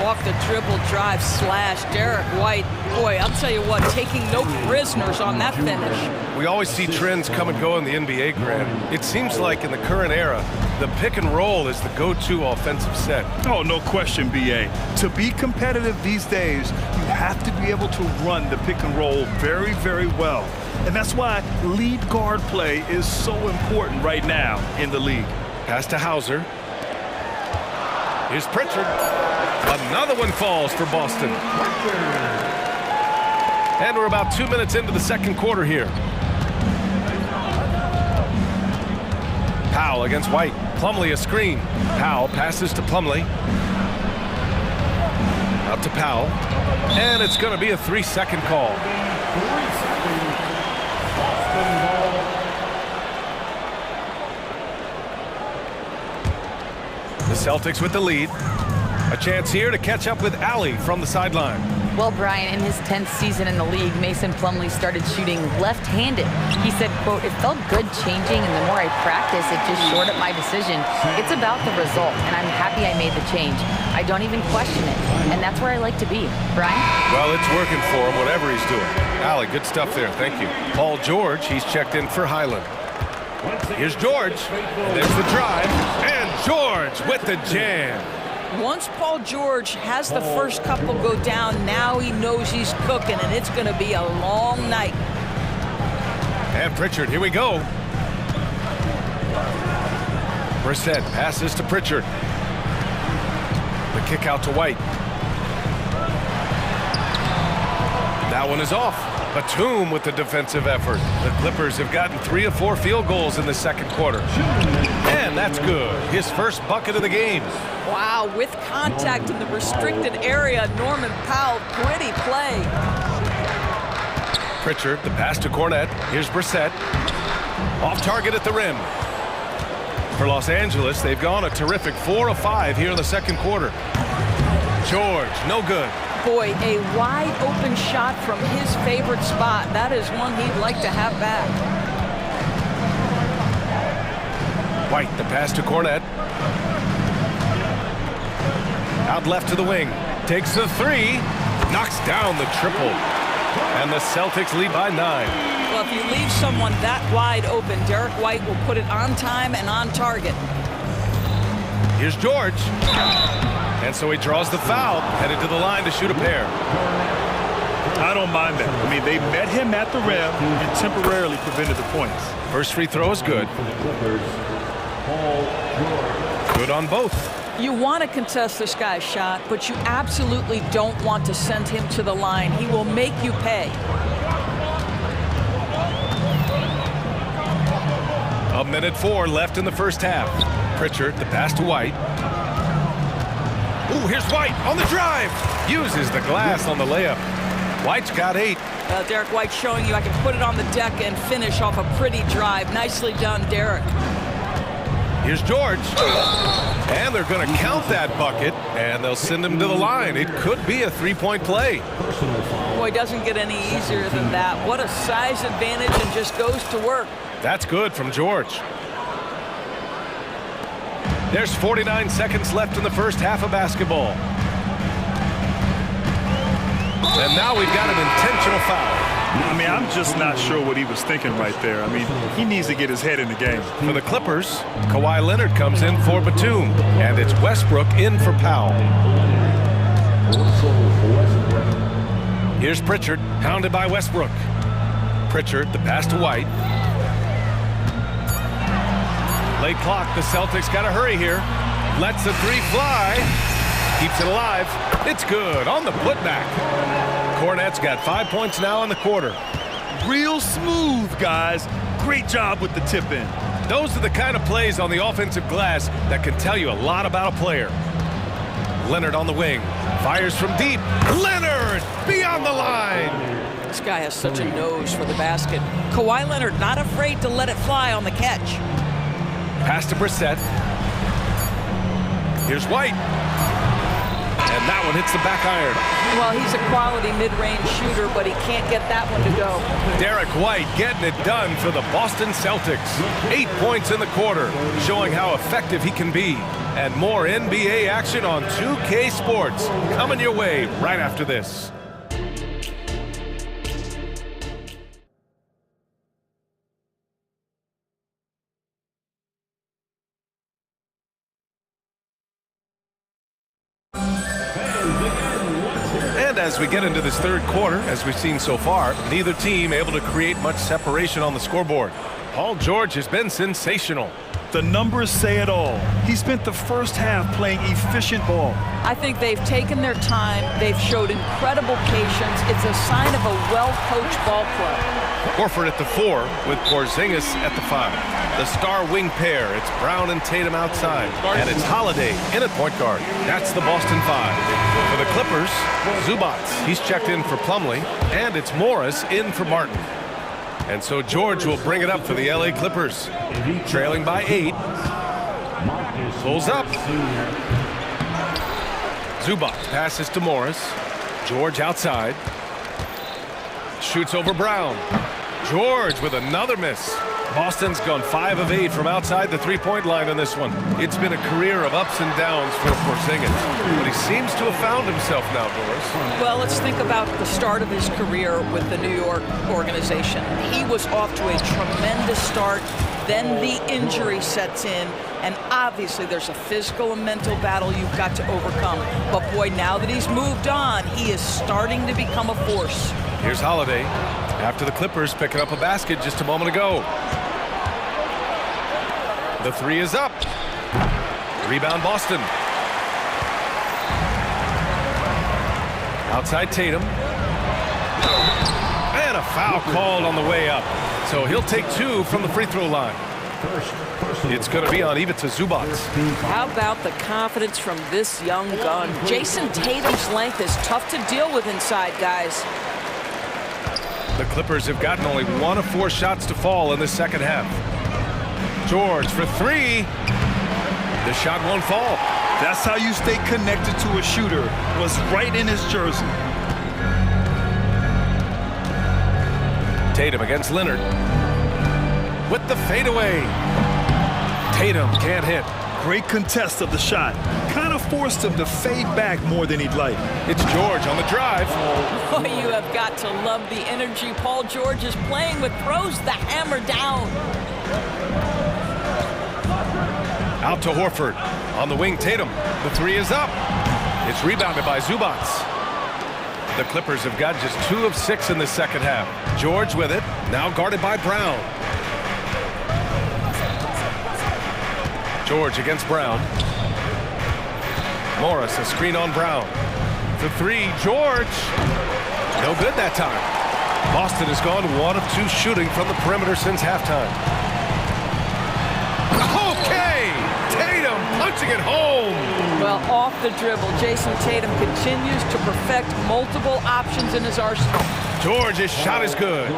Off the dribble drive slash. Derek White, boy, I'll tell you what, taking no prisoners on that finish. We always see trends come and go in the NBA, Grant. It seems like in the current era, the pick and roll is the go-to offensive set. Oh, no question, B.A. To be competitive these days, you have to be able to run the pick and roll very, very well. And that's why lead guard play is so important right now in the league. Pass to Hauser. Here's Pritchard. Another one falls for Boston. And we're about 2 minutes into the second quarter here. Powell against White. Plumlee a screen. Powell passes to Plumlee. Out to Powell. And it's going to be a 3-second call. The Celtics with the lead. A chance here to catch up with Alley from the sideline. Well, Brian, in his 10th season in the league, Mason Plumlee started shooting left-handed. He said, quote, "It felt good changing, and the more I practice, it just shored up my decision. It's about the result, and I'm happy I made the change. I don't even question it, and that's where I like to be." Brian? Well, it's working for him, whatever he's doing. Allie, good stuff there. Thank you. Paul George, he's checked in for Highland. Here's George. And there's the drive. And George with the jam. Once Paul George has the first couple go down, now he knows he's cooking, and it's going to be a long night. And Pritchard, here we go. Brissett passes to Pritchard. The kick out to White. That one is off. Batum with the defensive effort. The Clippers have gotten 3 of 4 field goals in the second quarter. And that's good. His first bucket of the game. Wow, with contact in the restricted area, Norman Powell, pretty play. Pritchard, the pass to Cornette. Here's Brissett. Off target at the rim. For Los Angeles, they've gone a terrific 4 of 5 here in the second quarter. George, no good. Boy, a wide open shot from his favorite spot. That is one he'd like to have back. White, the pass to Cornette. Out left to the wing. Takes the 3. Knocks down the triple. And the Celtics lead by 9. Well, if you leave someone that wide open, Derek White will put it on time and on target. Here's George. And so he draws the foul, headed to the line to shoot a pair. I don't mind that. I mean, they met him at the rim and temporarily prevented the points. First free throw is good. Good on both. You want to contest this guy's shot, but you absolutely don't want to send him to the line. He will make you pay. A minute 4 left in the first half. Pritchard, the pass to White. Ooh, here's White on the drive. Uses the glass on the layup. White's got 8. Derek White showing you I can put it on the deck and finish off a pretty drive. Nicely done, Derek. Here's George. And they're going to count that bucket, and they'll send him to the line. It could be a 3-point play. Boy, it doesn't get any easier than that. What a size advantage, and just goes to work. That's good from George. There's 49 seconds left in the first half of basketball. And now we've got an intentional foul. I mean, I'm just not sure what he was thinking right there. I mean, he needs to get his head in the game. For the Clippers, Kawhi Leonard comes in for Batum. And it's Westbrook in for Powell. Here's Pritchard, hounded by Westbrook. Pritchard, the pass to White. Late clock, the Celtics got to hurry here. Lets the 3 fly. Keeps it alive. It's good on the putback. Cornette's got 5 points now in the quarter. Real smooth, guys. Great job with the tip in. Those are the kind of plays on the offensive glass that can tell you a lot about a player. Leonard on the wing. Fires from deep. Leonard beyond the line. This guy has such a nose for the basket. Kawhi Leonard not afraid to let it fly on the catch. Pass to Brissett. Here's White. And that one hits the back iron. Well, he's a quality mid-range shooter, but he can't get that one to go. Derek White getting it done for the Boston Celtics. 8 points in the quarter, showing how effective he can be. And more NBA action on 2K Sports coming your way right after this. As we get into this third quarter, as we've seen so far, neither team able to create much separation on the scoreboard. Paul George has been sensational. The numbers say it all. He spent the first half playing efficient ball. I think they've taken their time. They've showed incredible patience. It's a sign of a well-coached ball club. Horford at the 4 with Porzingis at the 5. The star wing pair, it's Brown and Tatum outside. And it's Holiday in at point guard. That's the Boston 5. For the Clippers, Zubac, he's checked in for Plumlee. And it's Morris in for Martin. And so George will bring it up for the LA Clippers. Trailing by 8. Pulls up. Zubac passes to Morris. George outside. Shoots over Brown. George with another miss. Boston's gone 5 of 8 from outside the three-point line on this one. It's been a career of ups and downs for Porzingis, but he seems to have found himself now, Doris. Well, let's think about the start of his career with the New York organization. He was off to a tremendous start. Then the injury sets in, and obviously there's a physical and mental battle you've got to overcome. But boy, now that he's moved on, he is starting to become a force. Here's Holiday after the Clippers picking up a basket just a moment ago. The three is up. Rebound Boston. Outside Tatum. And a foul called on the way up. So he'll take 2 from the free throw line. It's going to be on Ivica Zubac. How about the confidence from this young gun? Jason Tatum's length is tough to deal with inside, guys. The Clippers have gotten only 1 of 4 shots to fall in the second half. George for 3. The shot won't fall. That's how you stay connected to a shooter. Was right in his jersey. Tatum against Leonard. With the fadeaway. Tatum can't hit. Great contest of the shot. Kind of forced him to fade back more than he'd like. It's George on the drive. Oh, you have got to love the energy Paul George is playing with. Throws the hammer down. Out to Horford. On the wing, Tatum. The 3 is up. It's rebounded by Zubac. The Clippers have got just 2 of 6 in the second half. George with it. Now guarded by Brown. George against Brown. Morris, a screen on Brown. The 3, George. No good that time. Boston has gone 1 of 2 shooting from the perimeter since halftime. Okay! Tatum punching it home. Well, off the dribble, Jason Tatum continues to perfect multiple options in his arsenal. George's shot is good.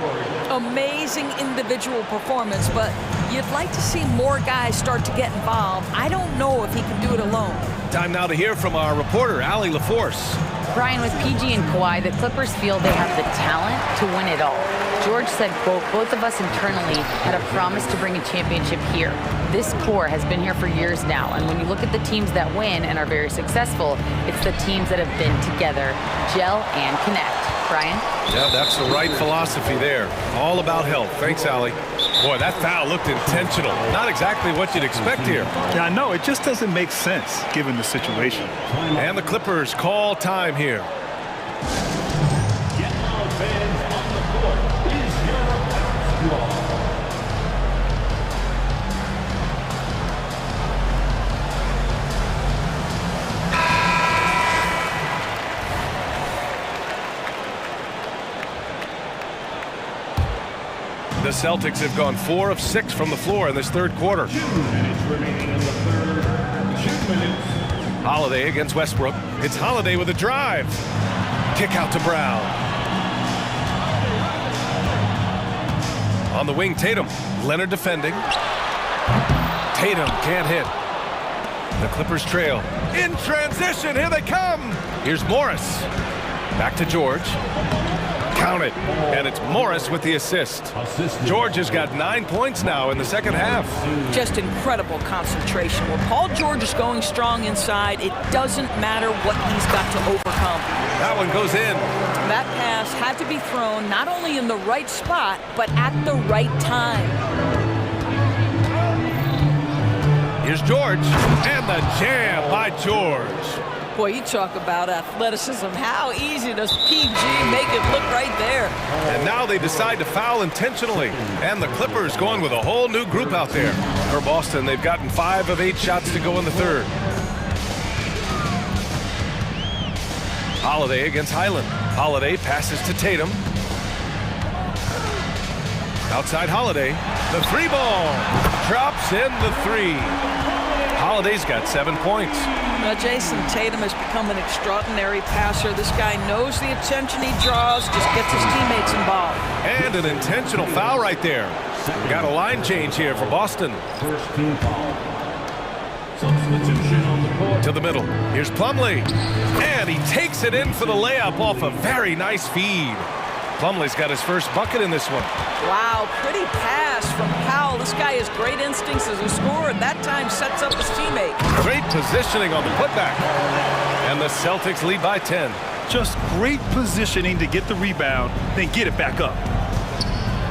Amazing individual performance, but you'd like to see more guys start to get involved. I don't know if he can do it alone. Time now to hear from our reporter, Allie LaForce. Brian, with PG and Kawhi, the Clippers feel they have the talent to win it all. George said, quote, both of us internally had a promise to bring a championship here. This core has been here for years now, and when you look at the teams that win and are very successful, it's the teams that have been together, gel and connect. Brian? Yeah, that's the right philosophy there. All about health. Thanks, Allie. Boy, that foul looked intentional. Not exactly what you'd expect here. Yeah, I know. It just doesn't make sense given the situation. And the Clippers call time here. Get loud, fans on the court. Is your basketball. The Celtics have gone 4 of 6 from the floor in this third quarter. 2 minutes remaining in the third. 2 minutes. Holiday against Westbrook. It's Holiday with a drive. Kick out to Brown. On the wing, Tatum. Leonard defending. Tatum can't hit. The Clippers trail. In transition, here they come. Here's Morris. Back to George. Count it. And it's Morris with the assist. George has got 9 points now in the second half. Just incredible concentration. When Paul George is going strong inside, it doesn't matter what he's got to overcome. That one goes in. That pass had to be thrown not only in the right spot, but at the right time. Here's George. And the jam by George. Boy, you talk about athleticism. How easy does PG make it look right there? And now they decide to foul intentionally. And the Clippers going with a whole new group out there. For Boston, they've gotten 5 of 8 shots to go in the third. Holiday against Highland. Holiday passes to Tatum. Outside Holiday. The 3 ball. Drops in the 3. Holiday's got 7 points. Now, Jason Tatum has become an extraordinary passer. This guy knows the attention he draws, just gets his teammates involved. And an intentional foul right there. We got a line change here for Boston. First team foul. Substitution on the court. To the middle. Here's Plumlee. And he takes it in for the layup off a very nice feed. Plumlee's got his first bucket in this one. Wow, pretty pass from Powell. This guy has great instincts as a scorer, and that time sets up his teammate. Great positioning on the putback. And the Celtics lead by 10. Just great positioning to get the rebound, then get it back up.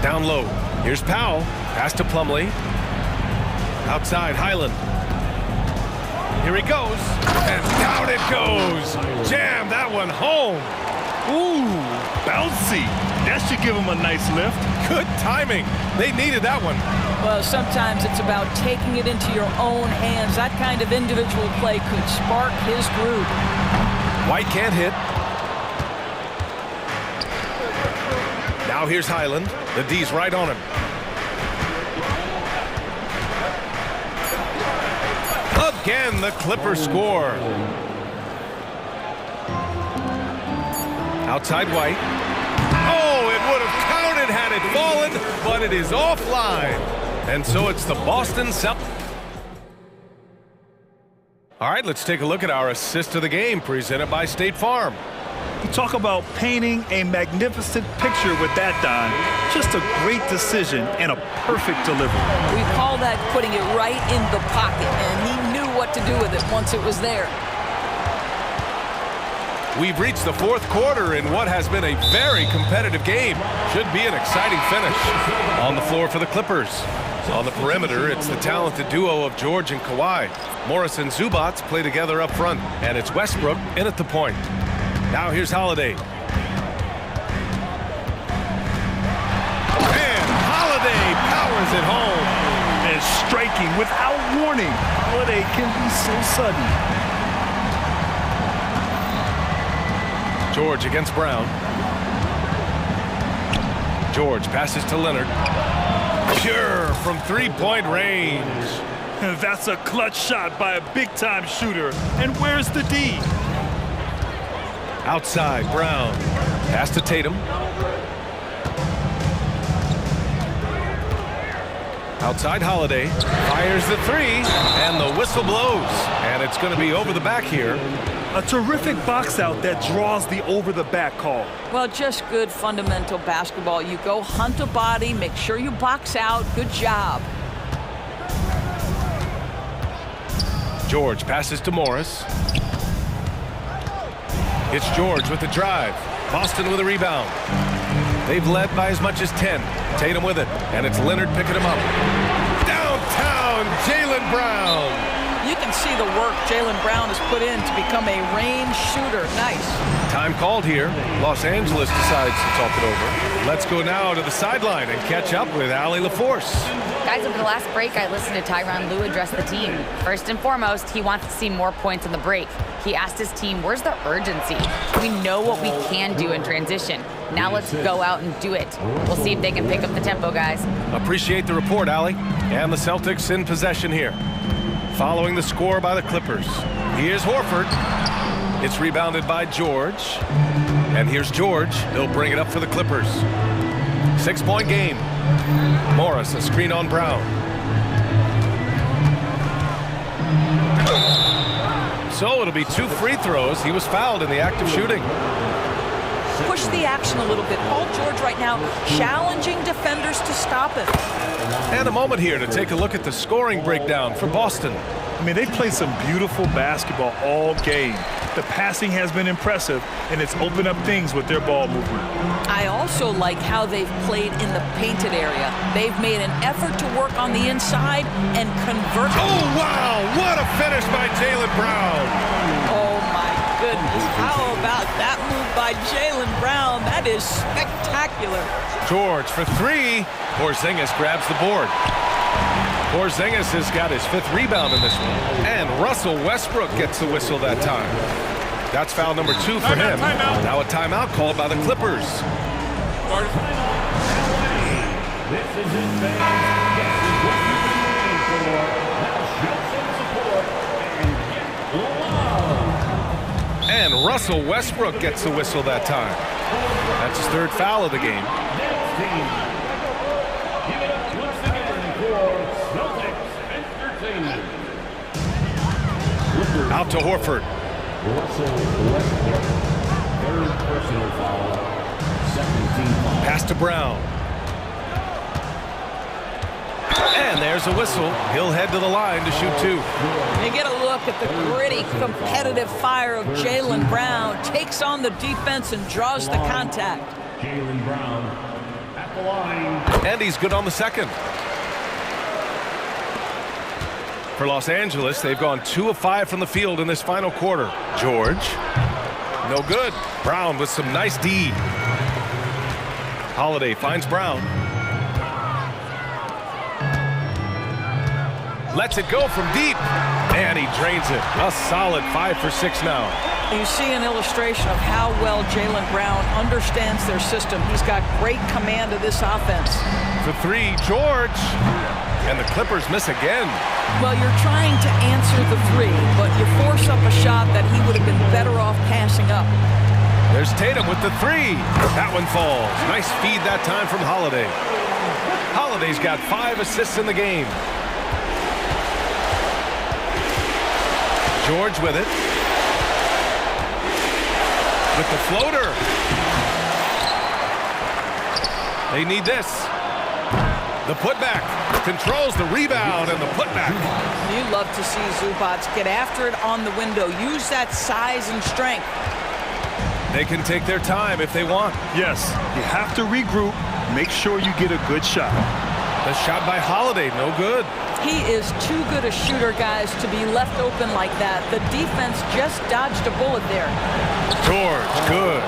Down low. Here's Powell. Pass to Plumlee. Outside, Highland. Here he goes. And down it goes. Jam that one home. Ooh, bouncy. That should give him a nice lift. Good timing. They needed that one. Well, sometimes it's about taking it into your own hands. That kind of individual play could spark his groove. White can't hit. Now here's Highland. The D's right on him. Again, the Clippers score. Outside White. Oh, it would have counted had it fallen, but it is offline. And so it's the Boston Celtics. All right, let's take a look at our assist of the game presented by State Farm. You talk about painting a magnificent picture with that, Don. Just a great decision and a perfect delivery. We call that putting it right in the pocket, and he knew what to do with it once it was there. We've reached the fourth quarter in what has been a very competitive game. Should be an exciting finish. On the floor for the Clippers. On the perimeter, it's the talented duo of George and Kawhi. Morris and Zubats play together up front, and it's Westbrook in at the point. Now here's Holiday. And Holiday powers it home. And striking without warning. Holiday can be so sudden. George against Brown. George passes to Leonard. Pure from three-point range. That's a clutch shot by a big-time shooter. And where's the D? Outside, Brown. Pass to Tatum. Outside, Holiday. Fires the three, and the whistle blows. And it's going to be over the back here. A terrific box out that draws the over-the-back call. Well, just good fundamental basketball. You go hunt a body, make sure you box out. Good job. George passes to Morris. It's George with the drive. Boston with a rebound. They've led by as much as 10. Tatum with it, and it's Leonard picking him up. Downtown, Jaylen Brown. You can see the work Jaylen Brown has put in to become a range shooter. Nice. Time called here. Los Angeles decides to talk it over. Let's go now to the sideline and catch up with Allie LaForce. Guys, over the last break, I listened to Tyronn Lue address the team. First and foremost, he wants to see more points on the break. He asked his team, where's the urgency? We know what we can do in transition. Now let's go out and do it. We'll see if they can pick up the tempo, guys. Appreciate the report, Allie. And the Celtics in possession here. Following the score by the Clippers. Here's Horford. It's rebounded by George. And here's George. He'll bring it up for the Clippers. 6-point game. Morris, a screen on Brown. So it'll be 2 free throws. He was fouled in the act of shooting. Push the action a little bit. Paul George right now challenging defenders to stop him. And a moment here to take a look at the scoring breakdown for Boston. I mean, they played some beautiful basketball all game. The passing has been impressive, and it's opened up things with their ball movement. I also like how they've played in the painted area. They've made an effort to work on the inside and convert. Oh, wow! What a finish by Jaylen Brown! Oh, my goodness. How about that move by Jaylen Brown? That is spectacular. George for 3. Porzingis grabs the board. Porzingis has got his 5th rebound in this one. And Russell Westbrook gets the whistle that time. That's foul number 2 for him. Now a timeout called by the Clippers. This is in fans. Guess what you've been waiting for. Now show some support and get love. And Russell Westbrook gets the whistle that time. That's his 3rd foul of the game. Next team. Give it up once again for Celtics Entertainment. Clippers Out to Horford. Third personal foul. Second team foul. Pass to Brown. And there's a whistle. He'll head to the line to shoot 2. You get a look at the gritty, competitive fire of Jaylen Brown. Takes on the defense and draws the contact. Jaylen Brown at the line. And he's good on the second. For Los Angeles, they've gone 2 of 5 from the field in this final quarter. George. No good. Brown with some nice D. Holiday finds Brown. Lets it go from deep. And he drains it. A solid 5 for 6 now. You see an illustration of how well Jaylen Brown understands their system. He's got great command of this offense. For 3, George. And the Clippers miss again. Well, you're trying to answer the 3, but you force up a shot that he would have been better off passing up. There's Tatum with the 3. That one falls. Nice feed that time from Holiday. Holiday's got 5 assists in the game. George with it. With the floater. They need this. The putback. Controls the rebound and the putback. You love to see Zubac get after it on the window. Use that size and strength. They can take their time if they want. Yes, you have to regroup. Make sure you get a good shot. The shot by Holiday, no good. He is too good a shooter, guys, to be left open like that. The defense just dodged a bullet there. George, good.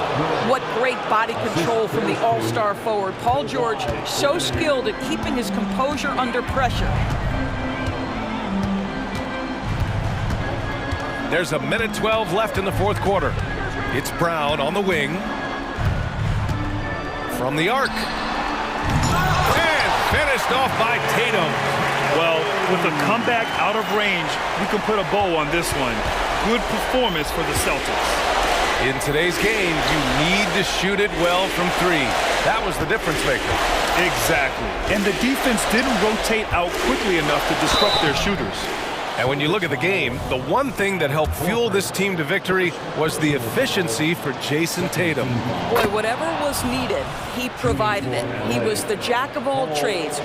What great body control from the all-star forward. Paul George, so skilled at keeping his composure under pressure. There's a minute 12 left in the fourth quarter. It's Brown on the wing. From the arc. And finished off by Tatum. Well, with a comeback out of range, we can put a bow on this one. Good performance for the Celtics. In today's game, you need to shoot it well from 3. That was the difference maker. Exactly. And the defense didn't rotate out quickly enough to disrupt their shooters. And when you look at the game, the one thing that helped fuel this team to victory was the efficiency for Jason Tatum. Boy, whatever was needed, he provided it. He was the jack of all trades.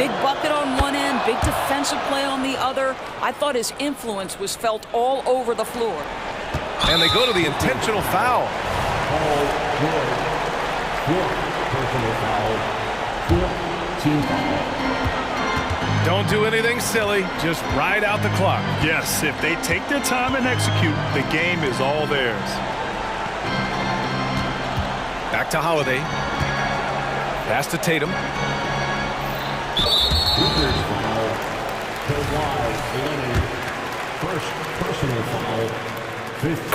Big bucket on one end, big defensive play on the other. I thought his influence was felt all over the floor. And they go to the intentional foul. Personal foul. 14 foul. Don't do anything silly. Just ride out the clock. Yes, if they take their time and execute, the game is all theirs. Back to Holiday. Pass to Tatum. First personal foul.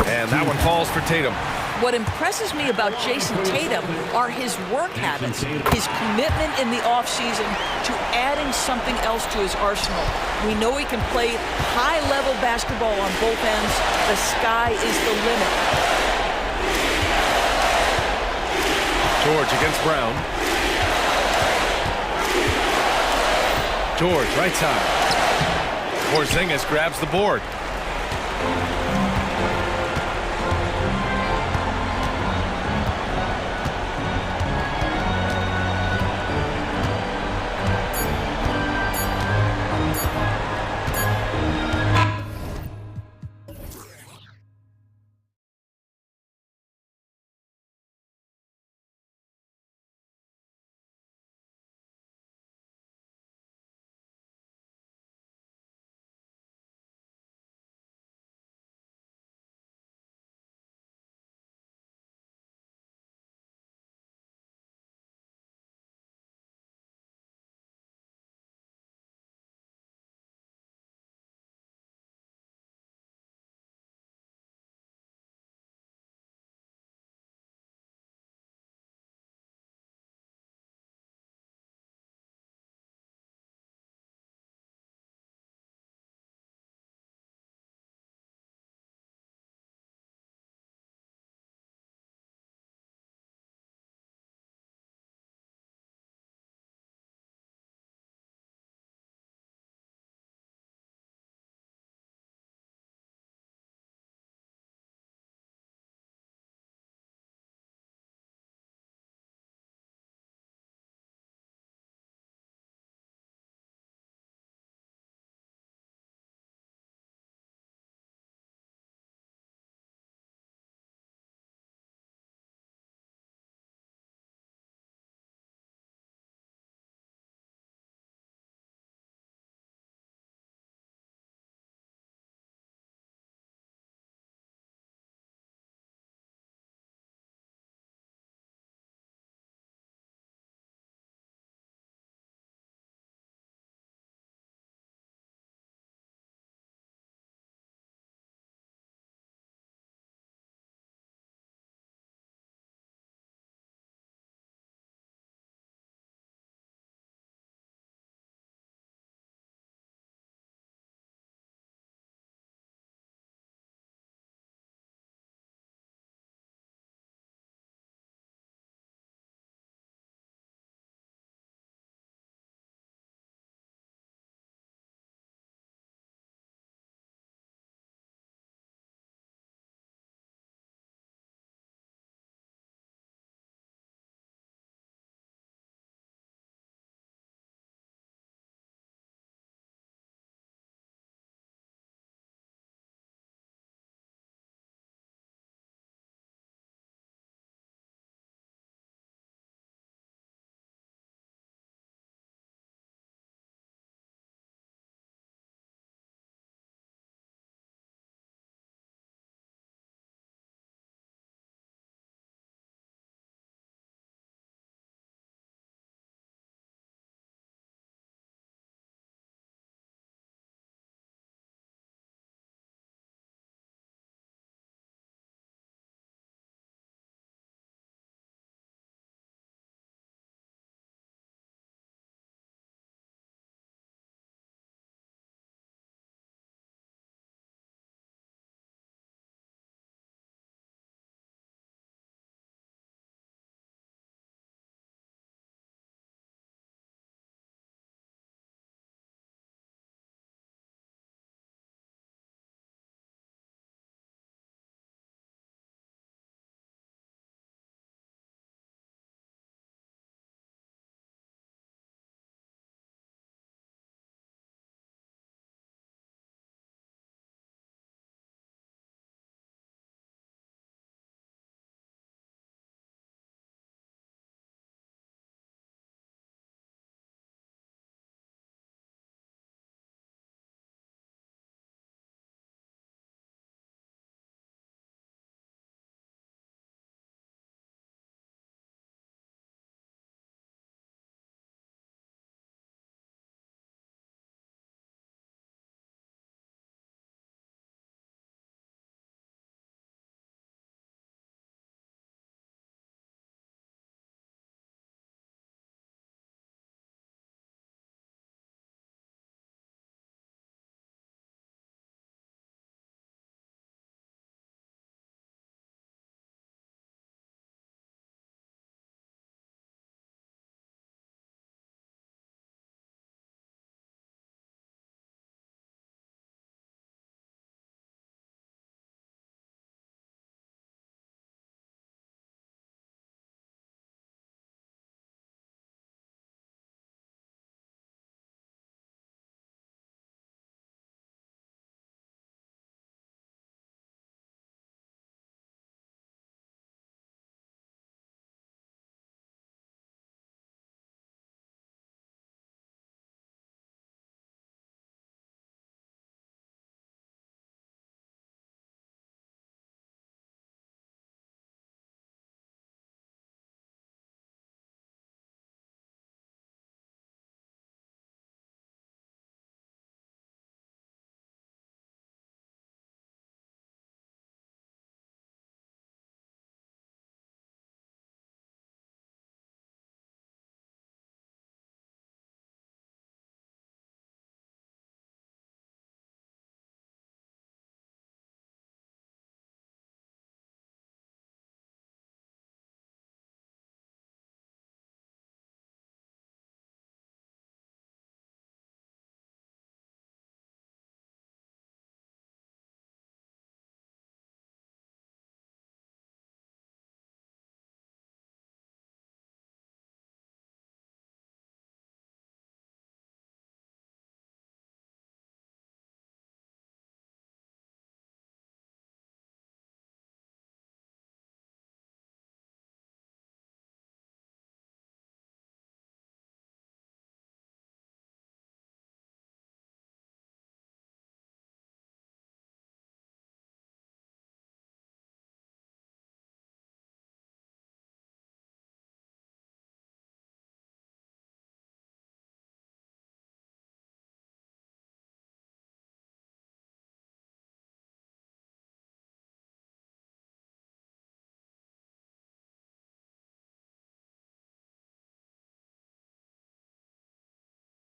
And that one falls for Tatum. What impresses me about Jason Tatum are his work habits, his commitment in the offseason to adding something else to his arsenal. We know he can play high-level basketball on both ends. The sky is the limit. George against Brown. George, right side. Porzingis grabs the board.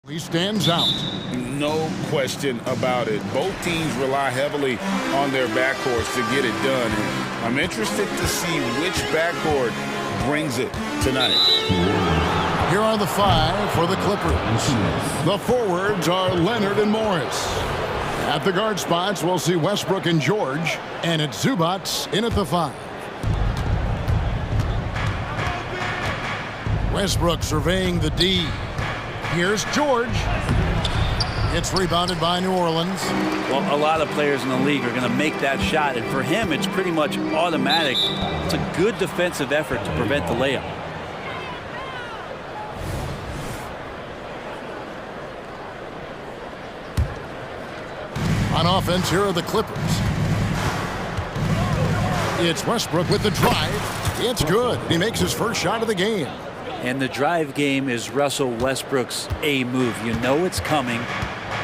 He stands out. No question about it. Both teams rely heavily on their backcourts to get it done. And I'm interested to see which backcourt brings it tonight. Here are the 5 for the Clippers. The forwards are Leonard and Morris. At the guard spots, we'll see Westbrook and George. And it's Zubats in at the 5. Westbrook surveying the D. Here's George. It's rebounded by New Orleans. Well, a lot of players in the league are going to make that shot, and for him, it's pretty much automatic. It's a good defensive effort to prevent the layup. On offense, here are the Clippers. It's Westbrook with the drive. It's good. He makes his first shot of the game. And the drive game is Russell Westbrook's A move. You know it's coming.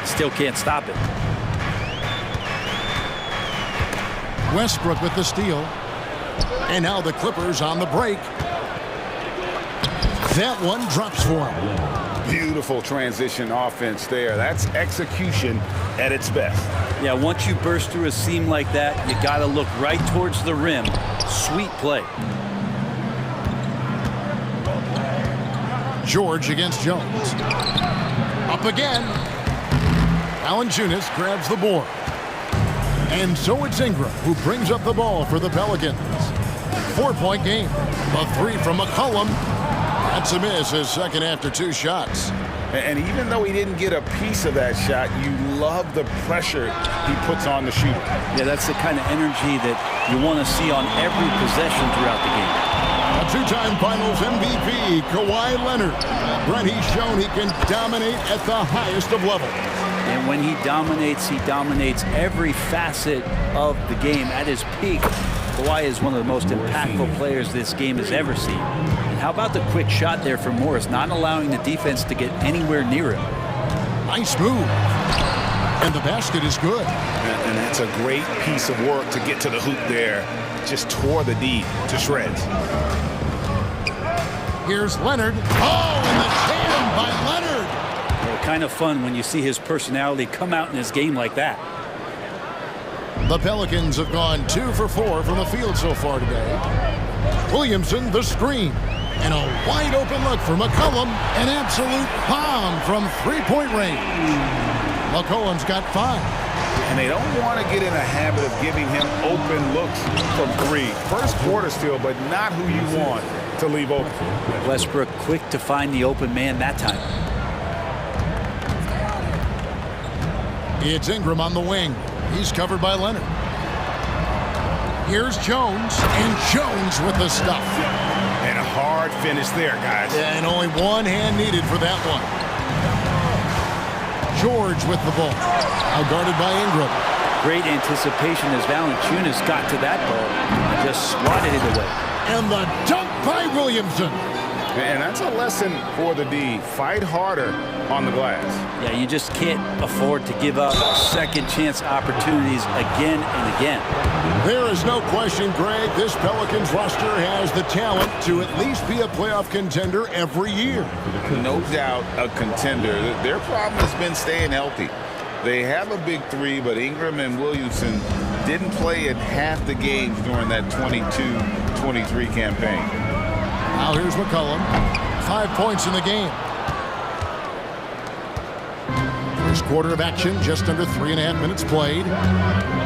Still can't stop it. Westbrook with the steal. And now the Clippers on the break. That one drops for him. Beautiful transition offense there. That's execution at its best. Yeah, once you burst through a seam like that, you got to look right towards the rim. Sweet play. George against Jones. Up again. Valanciunas grabs the board. And so it's Ingram who brings up the ball for the Pelicans. 4-point game. A 3 from McCollum. That's a miss, his second after 2 shots. And even though he didn't get a piece of that shot, you love the pressure he puts on the shooter. Yeah, that's the kind of energy that you want to see on every possession throughout the game. A 2-time Finals MVP, Kawhi Leonard. Brent, he's shown he can dominate at the highest of levels. And when he dominates every facet of the game at his peak. Kawhi is one of the most impactful players this game has ever seen. And how about the quick shot there from Morris, not allowing the defense to get anywhere near him. Nice move. And the basket is good. And that's a great piece of work to get to the hoop there. Just tore the D to shreds. Here's Leonard. Oh, and the jam by Leonard. Well, kind of fun when you see his personality come out in his game like that. The Pelicans have gone 2 for 4 from the field so far today. Williamson, the screen. And a wide open look for McCollum. An absolute bomb from 3-point range. McCollum's got 5. And they don't want to get in a habit of giving him open looks from 3. First quarter still, but not who you want to leave open. Westbrook quick to find the open man that time. It's Ingram on the wing. He's covered by Leonard. Here's Jones, and Jones with the stuff. And a hard finish there, guys. And only one hand needed for that one. George with the ball. Now guarded by Ingram. Great anticipation as Valanciunas got to that ball and just swatted it away. And the dunk by Williamson. And that's a lesson for the D. Fight harder on the glass. Yeah, you just can't afford to give up second chance opportunities again and again. There is no question, Greg, this Pelicans roster has the talent to at least be a playoff contender every year. No doubt a contender. Their problem has been staying healthy. They have a big 3, but Ingram and Williamson didn't play in half the games during that 22-23 campaign. Now here's McCollum. 5 points in the game. First quarter of action, just under 3.5 minutes played.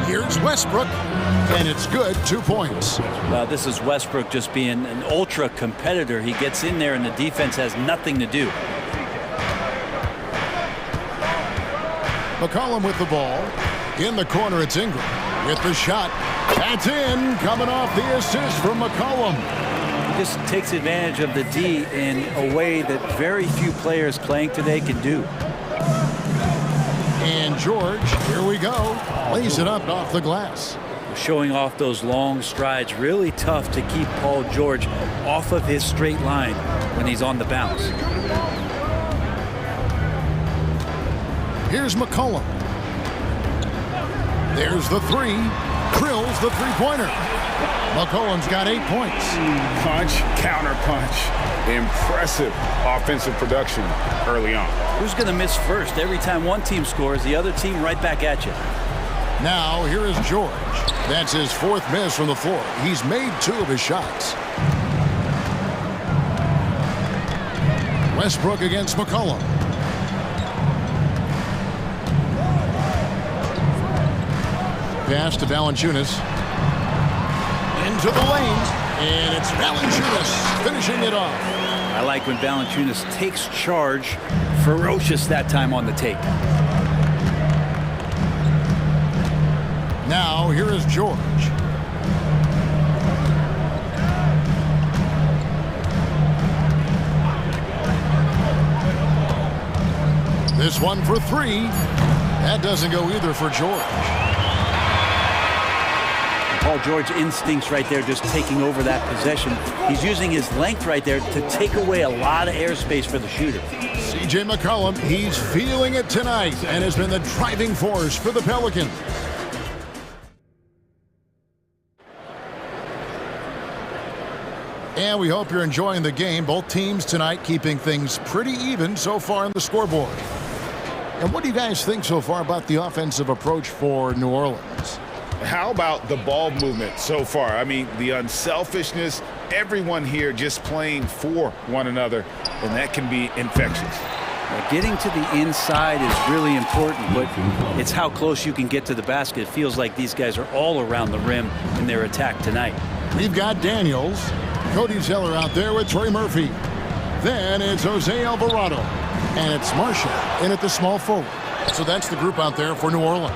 Here's Westbrook, and it's good, 2 points. Well, this is Westbrook just being an ultra competitor. He gets in there and the defense has nothing to do. McCollum with the ball. In the corner, it's Ingram with the shot. That's in, coming off the assist from McCollum. He just takes advantage of the D in a way that very few players playing today can do. And George, here we go, lays it up off the glass. Showing off those long strides, really tough to keep Paul George off of his straight line when he's on the bounce. Here's McCollum. There's the 3. Drills the 3-pointer. McCollum's got 8 points. Punch, counter punch. Impressive offensive production early on. Who's going to miss first? Every time one team scores, the other team right back at you. Now, here is George. That's his 4th miss from the floor. He's made 2 of his shots. Westbrook against McCollum. Pass to Valanciunas. Into the lane. And it's Valanciunas finishing it off. I like when Valanciunas takes charge. Ferocious that time on the take. Now, here is George. This one for 3. That doesn't go either for George. Paul George instincts right there, just taking over that possession. He's using his length right there to take away a lot of airspace for the shooter. C.J. McCollum, he's feeling it tonight and has been the driving force for the Pelicans. And we hope you're enjoying the game. Both teams tonight keeping things pretty even so far on the scoreboard. And what do you guys think so far about the offensive approach for New Orleans? How about the ball movement so far? I mean, the unselfishness, everyone here just playing for one another, and that can be infectious. Getting to the inside is really important, but it's how close you can get to the basket. It feels like these guys are all around the rim in their attack tonight. We've got Daniels, Cody Zeller out there with Trey Murphy. Then it's Jose Alvarado, and it's Marshall in at the small forward. So that's the group out there for New Orleans.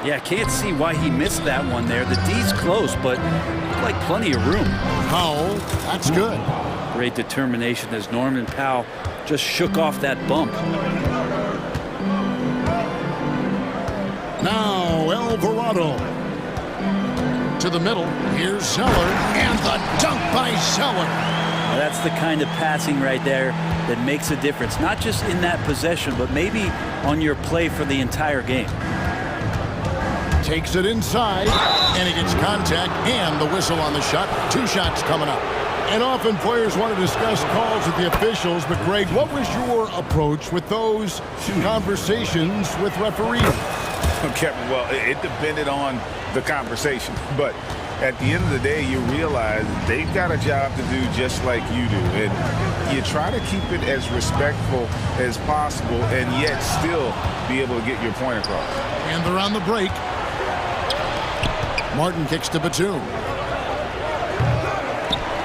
Yeah, can't see why he missed that one there. The D's close, but like plenty of room. Powell, that's good. Great determination as Norman Powell just shook off that bump. Now Alvarado to the middle. Here's Zeller, and the dunk by Zeller. Now that's the kind of passing right there that makes a difference, not just in that possession, but maybe on your play for the entire game. Takes it inside, and he gets contact and the whistle on the shot. 2 shots coming up. And often players want to discuss calls with the officials, but Greg, what was your approach with those conversations with referees? Okay, well, it depended on the conversation, but at the end of the day, you realize they've got a job to do just like you do, and you try to keep it as respectful as possible and yet still be able to get your point across. And they're on the break. Martin kicks to Batum.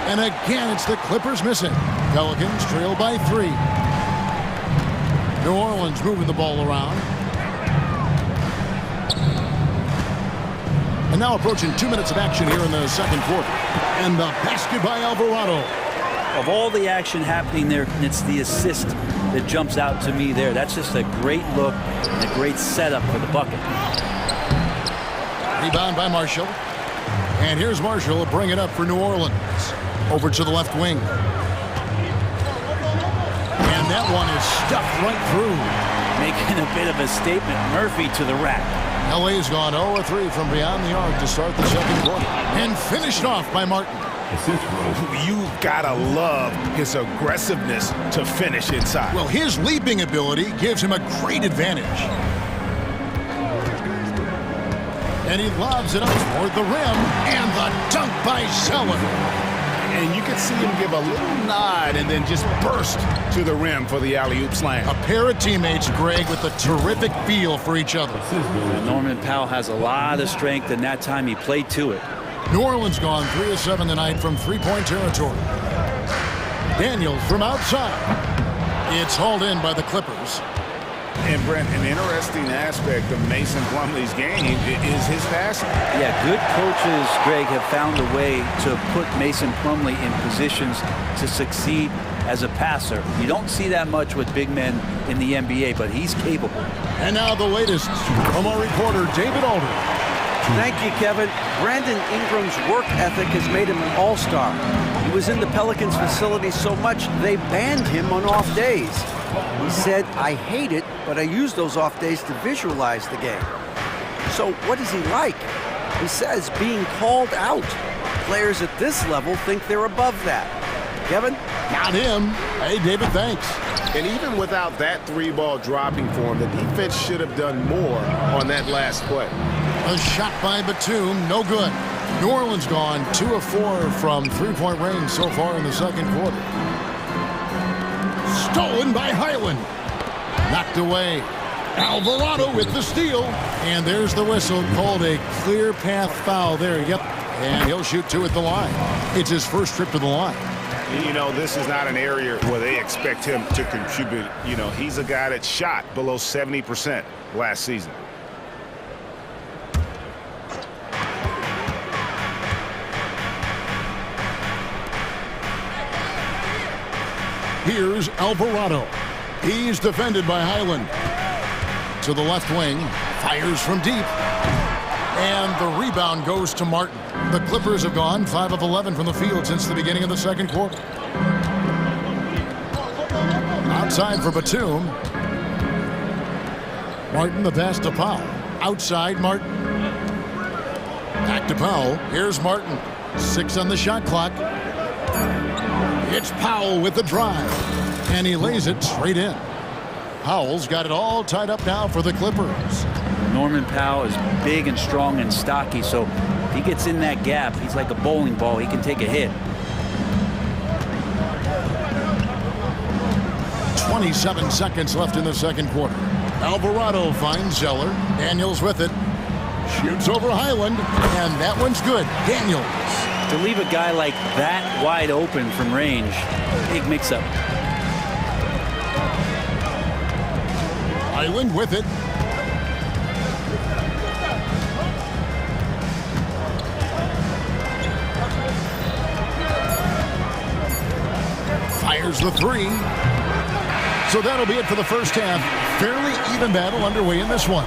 And again, it's the Clippers missing. Pelicans trail by 3. New Orleans moving the ball around. And now approaching 2 minutes of action here in the second quarter. And the basket by Alvarado. Of all the action happening there, it's the assist that jumps out to me there. That's just a great look and a great setup for the bucket. Rebound by Marshall. And here's Marshall to bring it up for New Orleans. Over to the left wing. And that one is stuffed right through. Making a bit of a statement. Murphy to the rack. LA's gone 0-3 from beyond the arc to start the second quarter. And finished off by Martin. You gotta love his aggressiveness to finish inside. Well, his leaping ability gives him a great advantage. And he lobs it up toward the rim, and the dunk by Zeller. And you can see him give a little nod and then just burst to the rim for the alley-oop slam. A pair of teammates, Greg, with a terrific feel for each other. Norman Powell has a lot of strength, and that time he played to it. New Orleans gone 3 of 7 tonight from 3-point territory. Daniels from outside. It's hauled in by the Clippers. And Brent, an interesting aspect of Mason Plumlee's game is his passing. Yeah, good coaches, Greg, have found a way to put Mason Plumlee in positions to succeed as a passer. You don't see that much with big men in the NBA, but he's capable. And now the latest from our reporter, David Aldridge. Thank you, Kevin. Brandon Ingram's work ethic has made him an all-star. He was in the Pelicans facility so much they banned him on off days. He said, "I hate it, but I use those off days to visualize the game." So what is he like? He says being called out. Players at this level think they're above that. Kevin? Not him. Hey, David, thanks. And even without that three-ball dropping for him, the defense should have done more on that last play. A shot by Batum, no good. New Orleans gone 2 of 4 from three-point range so far in the second quarter. Stolen by Highland. Knocked away. Alvarado with the steal. And there's the whistle, called a clear path foul there. Yep. And he'll shoot 2 at the line. It's his first trip to the line. You know, this is not an area where they expect him to contribute. You know, he's a guy that shot below 70% last season. Here's Alvarado. He's defended by Highland. To the left wing, fires from deep. And the rebound goes to Martin. The Clippers have gone 5 of 11 from the field since the beginning of the second quarter. Outside for Batum. Martin, the pass to Powell. Outside, Martin. Back to Powell. Here's Martin. 6 on the shot clock. It's Powell with the drive. And he lays it straight in. Powell's got it all tied up now for the Clippers. Norman Powell is big and strong and stocky, so if he gets in that gap, he's like a bowling ball. He can take a hit. 27 seconds left in the second quarter. Alvarado finds Zeller. Daniels with it. Shoots over Highland, and that one's good. Daniels. To leave a guy like that wide open from range, big mix-up. Highland with it. Fires the 3. So that'll be it for the first half. Fairly even battle underway in this one.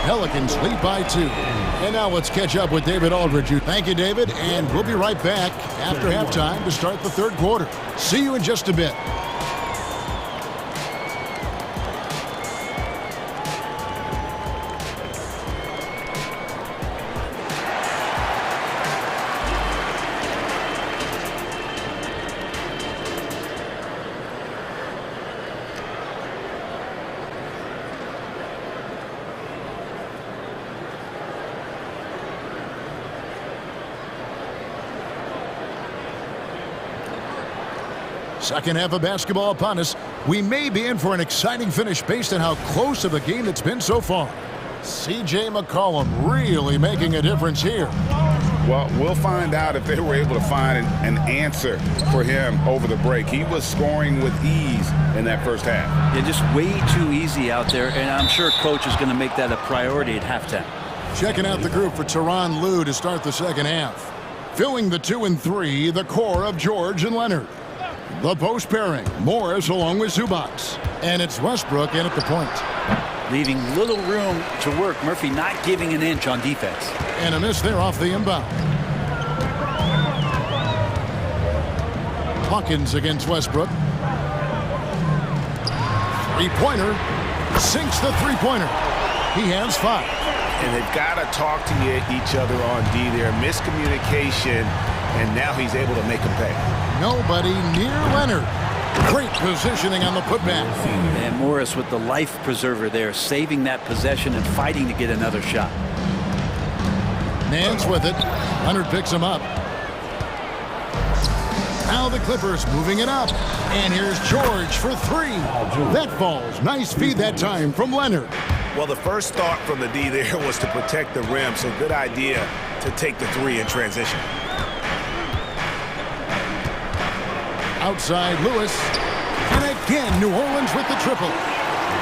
Pelicans lead by 2. And now let's catch up with David Aldridge. Thank you, David, and we'll be right back after halftime to start the third quarter. See you in just a bit. Second half of basketball upon us. We may be in for an exciting finish based on how close of a game it's been so far. C.J. McCollum really making a difference here. Well, we'll find out if they were able to find an answer for him over the break. He was scoring with ease in that first half. Yeah, just way too easy out there, and I'm sure coach is going to make that a priority at halftime. Checking out the group for Tyronn Lue to start the second half. Filling the 2 and 3, the core of George and Leonard. The post pairing, Morris along with Zubac. And it's Westbrook in at the point. Leaving little room to work. Murphy not giving an inch on defense. And a miss there off the inbound. Hawkins against Westbrook. Three-pointer. Sinks the three-pointer. He has 5. And they've got to talk to each other on D there. Miscommunication, and now he's able to make them pay. Nobody near Leonard. Great positioning on the putback. And Morris with the life preserver there, saving that possession and fighting to get another shot. Nance with it. Leonard picks him up. Now the Clippers moving it up. And here's George for 3. That falls. Nice feed that time from Leonard. Well, the first thought from the D there was to protect the rim, so good idea to take the 3 in transition. Outside Lewis. And again, New Orleans with the triple.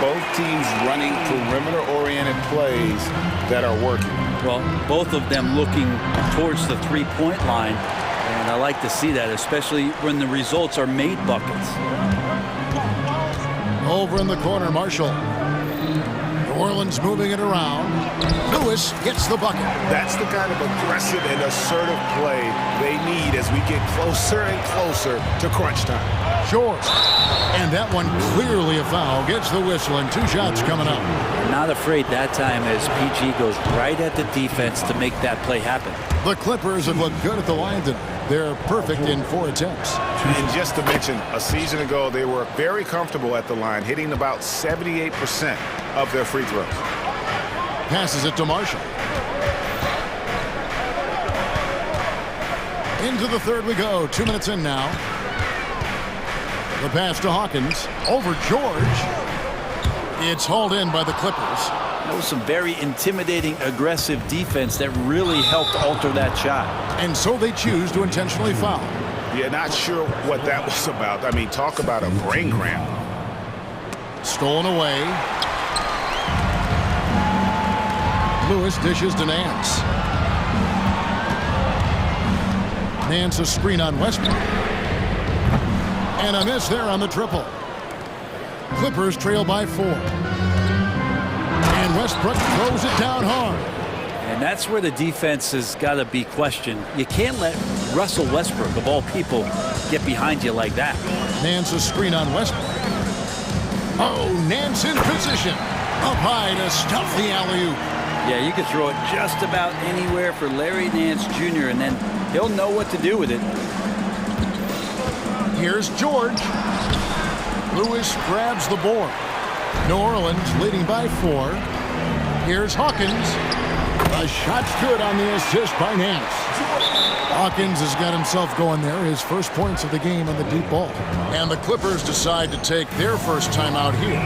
Both teams running perimeter-oriented plays that are working. Well, both of them looking towards the three-point line. And I like to see that, especially when the results are made buckets. Over in the corner, Marshall. New Orleans moving it around. Lewis gets the bucket. That's the kind of aggressive and assertive play they need as we get closer and closer to crunch time. George. And that one clearly a foul. Gets the whistle and 2 shots coming up. Not afraid that time as PG goes right at the defense to make that play happen. The Clippers have looked good at the line tonight. They're perfect in 4 attempts. And just to mention, a season ago, they were very comfortable at the line, hitting about 78% of their free throws. Passes it to Marshall. Into the third we go. 2 minutes in now. The pass to Hawkins. Over George. It's hauled in by the Clippers. That was some very intimidating, aggressive defense that really helped alter that shot. And so they choose to intentionally foul. Yeah, not sure what that was about. I mean, talk about a brain cramp. Stolen away. Lewis dishes to Nance. Nance a screen on Westbrook. And a miss there on the triple. Clippers trail by 4. And Westbrook throws it down hard. And that's where the defense has got to be questioned. You can't let Russell Westbrook, of all people, get behind you like that. Nance a screen on Westbrook. Oh, Nance in position. Up high to stuff the alley-oop. Yeah, you could throw it just about anywhere for Larry Nance Jr., and then he'll know what to do with it. Here's George. Lewis grabs the board. New Orleans leading by 4. Here's Hawkins. The shot's good on the assist by Nance. Hawkins has got himself going there. His first points of the game on the deep ball. And the Clippers decide to take their first time out here.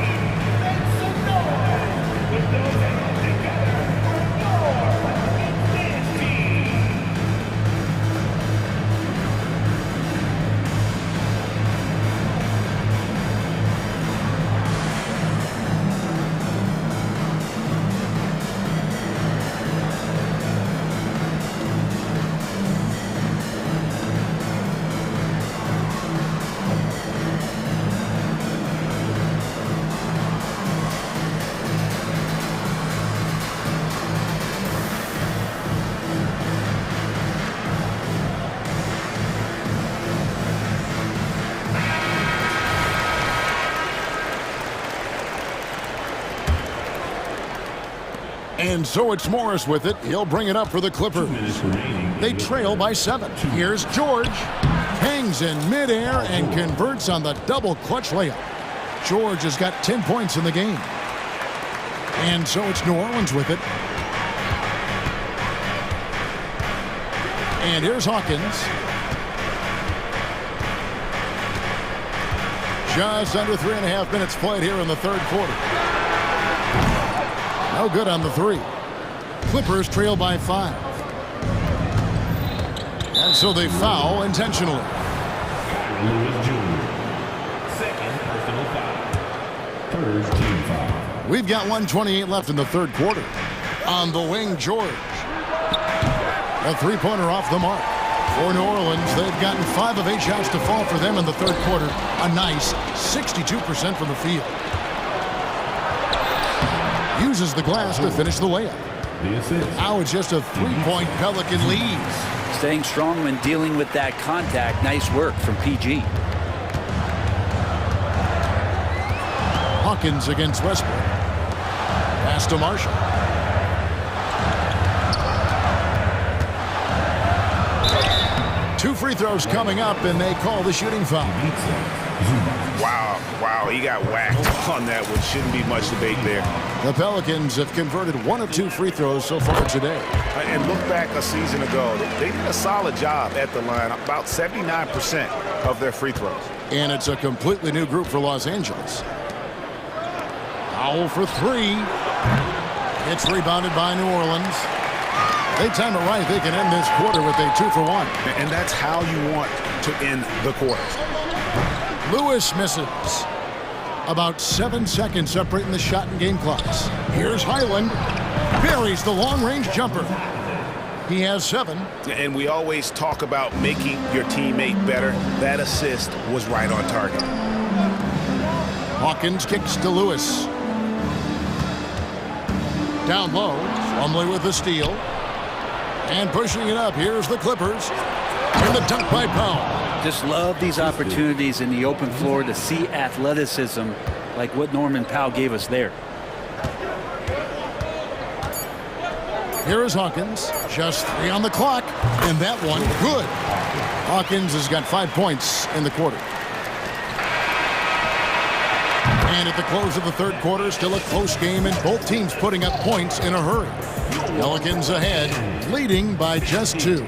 And so it's Morris with it. He'll bring it up for the Clippers. They trail by 7. Here's George. Hangs in midair and converts on the double clutch layup. George has got 10 points in the game. And so it's New Orleans with it. And here's Hawkins. Just under 3.5 minutes played here in the third quarter. No good on the 3. Clippers trail by 5. And so they foul intentionally. Lewis Jr. Second personal foul. Third team foul. We've got 1:28 left in the third quarter. On the wing, George. A three-pointer off the mark. For New Orleans, they've gotten 5 of 8 shots to fall for them in the third quarter. A nice 62% from the field. Uses the glass to finish the layup. Now it's just a 3-point Pelican lead. Staying strong when dealing with that contact. Nice work from PG. Hawkins against Westbrook. Pass to Marshall. Two free throws coming up, and they call the shooting foul. Wow, he got whacked on that one. Shouldn't be much debate there. The Pelicans have converted 1 of 2 free throws so far today. And look back a season ago, they did a solid job at the line, about 79% of their free throws. And it's a completely new group for Los Angeles. Foul for 3. It's rebounded by New Orleans. They time it right. They can end this quarter with a 2-for-1. And that's how you want to end the quarter. Lewis misses. About 7 seconds separating the shot and game clocks. Here's Highland. Buries the long-range jumper. He has 7. And we always talk about making your teammate better. That assist was right on target. Hawkins kicks to Lewis. Down low. Plumlee with the steal. And pushing it up. Here's the Clippers. And the dunk by Powell. Just love these opportunities in the open floor to see athleticism like what Norman Powell gave us there. Here is Hawkins. Just 3 on the clock. And that one, good. Hawkins has got 5 points in the quarter. And at the close of the third quarter, still a close game, and both teams putting up points in a hurry. Pelicans ahead, leading by just 2.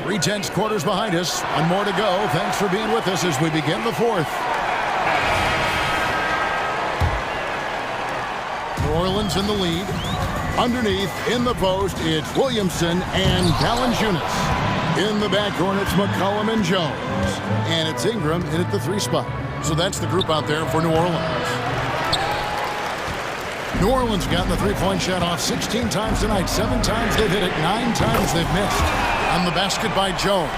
3/10 quarters behind us. One more to go. Thanks for being with us as we begin the fourth. New Orleans in the lead. Underneath, in the post, it's Williamson and Valanciunas. In the backcourt, it's McCollum and Jones. And it's Ingram in at the 3 spot. So that's the group out there for New Orleans. New Orleans got the 3-point shot off 16 times tonight. 7 times they've hit it, 9 times they've missed. On the basket by Jones.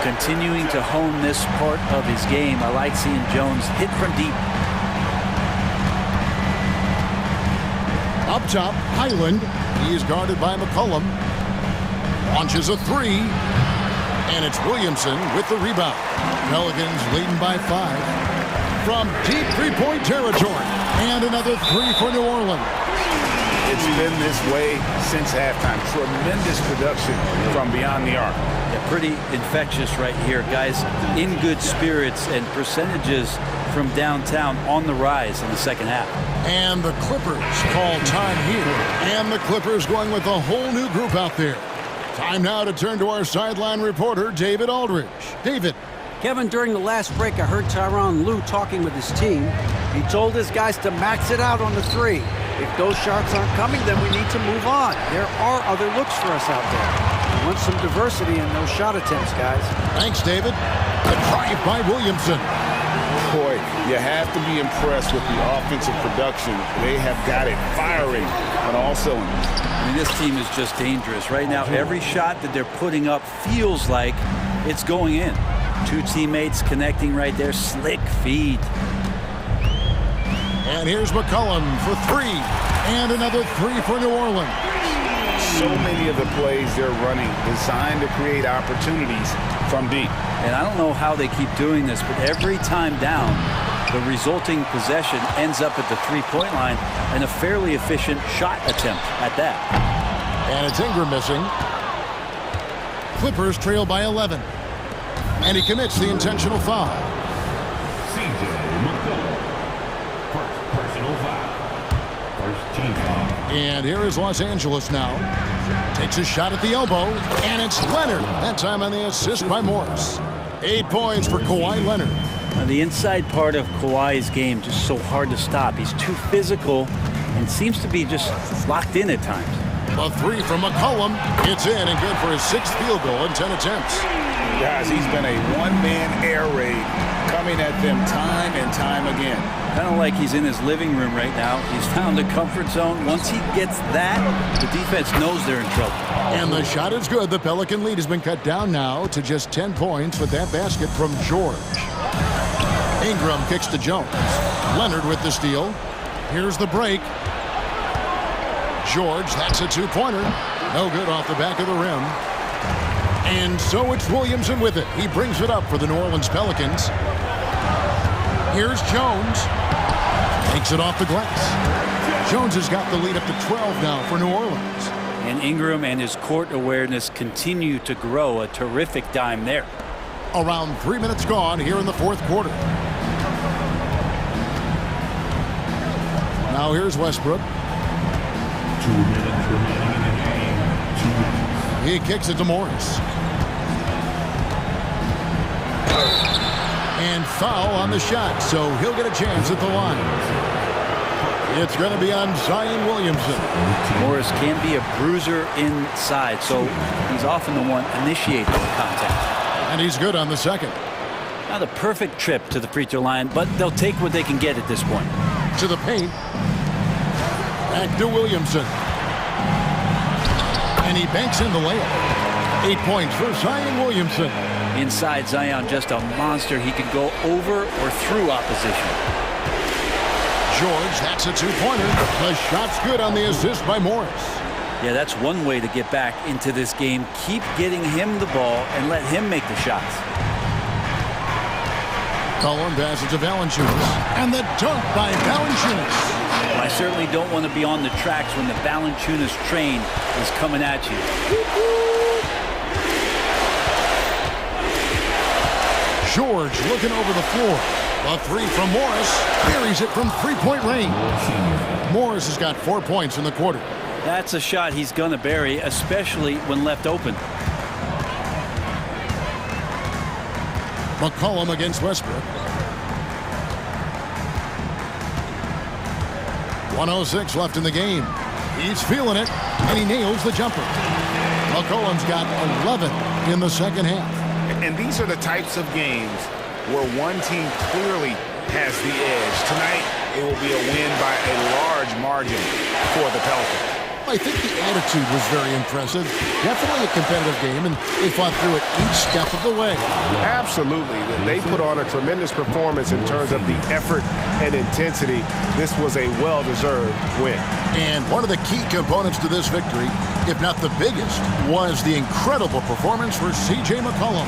Continuing to hone this part of his game. I like seeing Jones hit from deep. Up top, Highland. He is guarded by McCollum. Launches a 3. And it's Williamson with the rebound. Pelicans leading by 5. From deep 3-point territory. And another 3 for New Orleans. It's been this way since halftime. Tremendous production from beyond the arc. Yeah, pretty infectious right here, guys. In good spirits, and percentages from downtown on the rise in the second half. And the Clippers call time here. And the Clippers going with a whole new group out there. Time now to turn to our sideline reporter, David Aldridge. David. Kevin, during the last break, I heard Tyronn Lue talking with his team. He told his guys to max it out on the 3. If those shots aren't coming, then we need to move on. There are other looks for us out there. We want some diversity in those shot attempts, guys. Thanks, David. The drive by Williamson. Boy, you have to be impressed with the offensive production. They have got it firing on all cylinders. I mean, this team is just dangerous. Right now, every shot that they're putting up feels like it's going in. 2 teammates connecting right there. Slick feed. And here's McCollum for 3. And another 3 for New Orleans. So many of the plays they're running designed to create opportunities from deep. And I don't know how they keep doing this, but every time down, the resulting possession ends up at the 3-point line, and a fairly efficient shot attempt at that. And it's Ingram missing. Clippers trail by 11. And he commits the intentional foul. And here is Los Angeles now. Takes a shot at the elbow, and it's Leonard. That time on the assist by Morris. 8 points for Kawhi Leonard. Now, the inside part of Kawhi's game just so hard to stop. He's too physical and seems to be just locked in at times. A 3 from McCollum. It's in and good for his 6th field goal in 10 attempts. Guys, he's been a one-man air raid coming at them time and time again. Kind of like he's in his living room right now. He's found a comfort zone. Once he gets that, the defense knows they're in trouble. And the shot is good. The Pelican lead has been cut down now to just 10 points with that basket from George. Ingram kicks to Jones. Leonard with the steal. Here's the break. George, that's a 2-pointer. No good off the back of the rim. And so it's Williamson with it. He brings it up for the New Orleans Pelicans. Here's Jones. Takes it off the glass. Jones has got the lead up to 12 now for New Orleans. And Ingram and his court awareness continue to grow. A terrific dime there. Around 3 minutes gone here in the fourth quarter. Now here's Westbrook. 2 minutes remaining in the game. 2 minutes. He kicks it to Morris. And foul on the shot, so he'll get a chance at the line. It's going to be on Zion Williamson. Morris can be a bruiser inside, so he's often the one initiating the contact. And he's good on the second. Not a perfect trip to the free throw line, but they'll take what they can get at this point. To the paint. Back to Williamson. And he banks in the layup. 8 points for Zion Williamson. Inside, Zion just a monster. He can go over or through opposition. George, that's a 2-pointer. The shot's good on the assist by Morris. Yeah, that's one way to get back into this game. Keep getting him the ball and let him make the shots. Cullen passes to Valanciunas. And the dunk by Valanciunas. Well, I certainly don't want to be on the tracks when the Valanciunas train is coming at you. George looking over the floor. A three from Morris. Buries it from three-point range. Morris has got 4 points in the quarter. That's a shot he's going to bury, especially when left open. McCollum against Westbrook. 1:06 left in the game. He's feeling it, and he nails the jumper. McCollum's got 11 in the second half. And these are the types of games where one team clearly has the edge. Tonight, it will be a win by a large margin for the Pelicans. I think the attitude was very impressive. Definitely a competitive game, and they fought through it each step of the way. Absolutely. They put on a tremendous performance in terms of the effort and intensity. This was a well-deserved win. And one of the key components to this victory, if not the biggest, was the incredible performance for C.J. McCollum.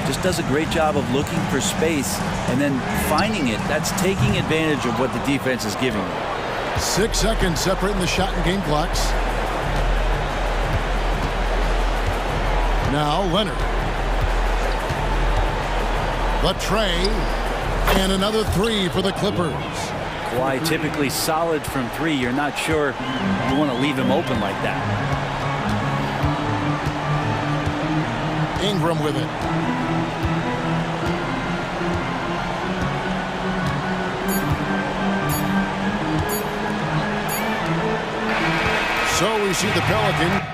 Just does a great job of looking for space and then finding it. That's taking advantage of what the defense is giving you. 6 seconds separating the shot and game clocks. Now Leonard. The tray. And another three for the Clippers. Kawhi typically solid from three. You're not sure you want to leave him open like that. Ingram with it. So we see the Pelicans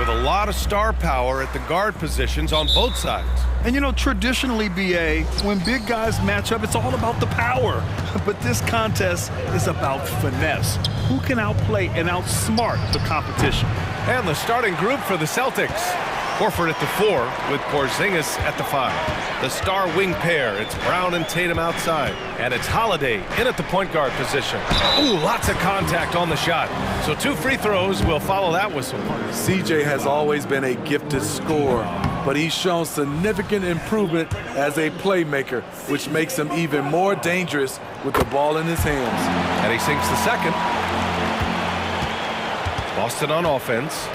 with a lot of star power at the guard positions on both sides. And you know, traditionally, BA, when big guys match up, it's all about the power. But this contest is about finesse. Who can outplay and outsmart the competition? And the starting group for the Celtics. Horford at the 4 with Porzingis at the 5. The star wing pair, it's Brown and Tatum outside. And it's Holiday in at the point guard position. Ooh, lots of contact on the shot. So 2 free throws will follow that whistle. CJ has always been a gifted scorer, but he's shown significant improvement as a playmaker, which makes him even more dangerous with the ball in his hands. And he sinks the second. Boston on offense.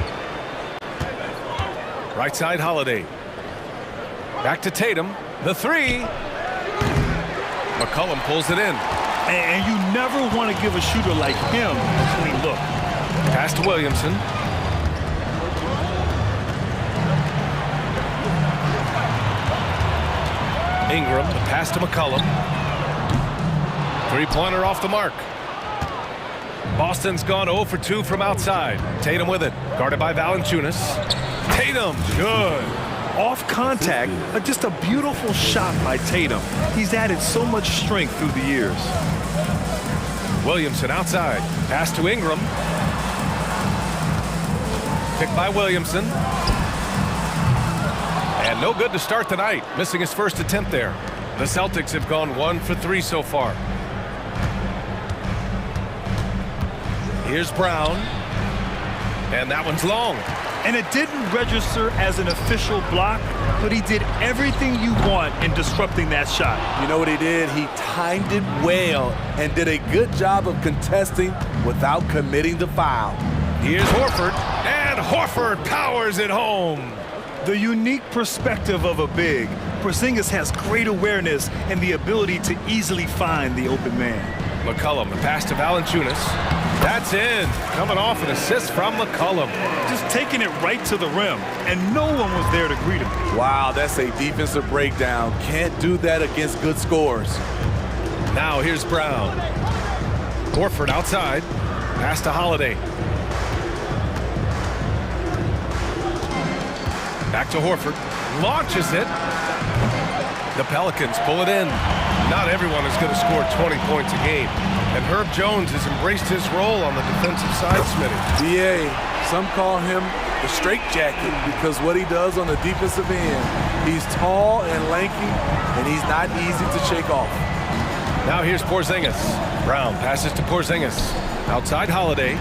Right side, Holiday. Back to Tatum. The 3. McCollum pulls it in. And you never want to give a shooter like him a clean look. Pass to Williamson. Ingram, the pass to McCollum. 3-pointer off the mark. Boston's gone 0 for 2 from outside. Tatum with it, guarded by Valanciunas. Tatum, good. Off contact, but just a beautiful shot by Tatum. He's added so much strength through the years. Williamson outside, pass to Ingram. Picked by Williamson. And no good to start the night, missing his first attempt there. The Celtics have gone 1 for 3 so far. Here's Brown. And that one's long. And it didn't register as an official block, but he did everything you want in disrupting that shot. You know what he did? He timed it well and did a good job of contesting without committing the foul. Here's Horford, and Horford powers it home. The unique perspective of a big. Porzingis has great awareness and the ability to easily find the open man. McCollum, the pass to Valanciunas. That's in. Coming off an assist from McCollum. Just taking it right to the rim, and no one was there to greet him. Wow, that's a defensive breakdown. Can't do that against good scorers. Now here's Brown. Horford outside. Pass to Holiday. Back to Horford. Launches it. The Pelicans pull it in. Not everyone is going to score 20 points a game. And Herb Jones has embraced his role on the defensive side, Smitty. DA, some call him the straitjacket because what he does on the defensive end, he's tall and lanky, and he's not easy to shake off. Now here's Porzingis. Brown passes to Porzingis. Outside Holiday.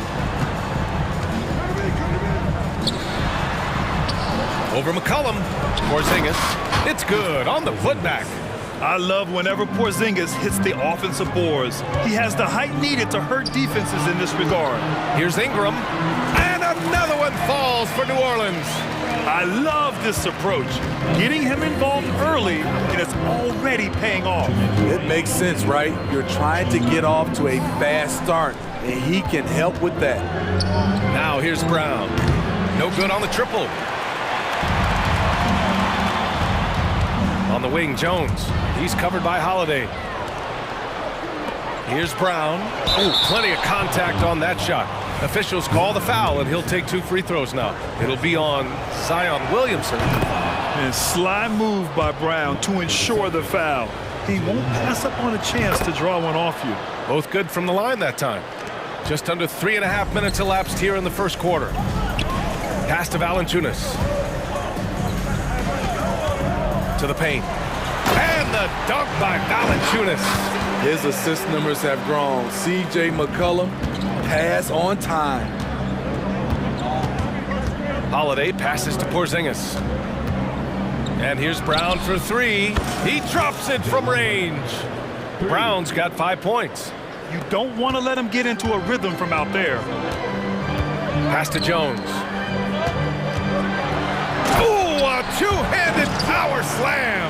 Over McCollum. Porzingis. It's good on the putback. I love whenever Porzingis hits the offensive boards. He has the height needed to hurt defenses in this regard. Here's Ingram. And another one falls for New Orleans. I love this approach. Getting him involved early, and it's already paying off. It makes sense, right? You're trying to get off to a fast start, and he can help with that. Now here's Brown. No good on the triple. On the wing, Jones. He's covered by Holiday. Here's Brown. Oh, plenty of contact on that shot. Officials call the foul, and he'll take 2 free throws now. It'll be on Zion Williamson. And sly move by Brown to ensure the foul. He won't pass up on a chance to draw one off you. Both good from the line that time. Just under 3.5 minutes elapsed here in the first quarter. Pass to Valanciunas. To the paint. And the dunk by Valanciunas. His assist numbers have grown. C.J. McCollum, pass on time. Holiday passes to Porzingis. And here's Brown for 3. He drops it from range. Brown's got 5 points. You don't want to let him get into a rhythm from out there. Pass to Jones. Ooh, a two-handed power slam.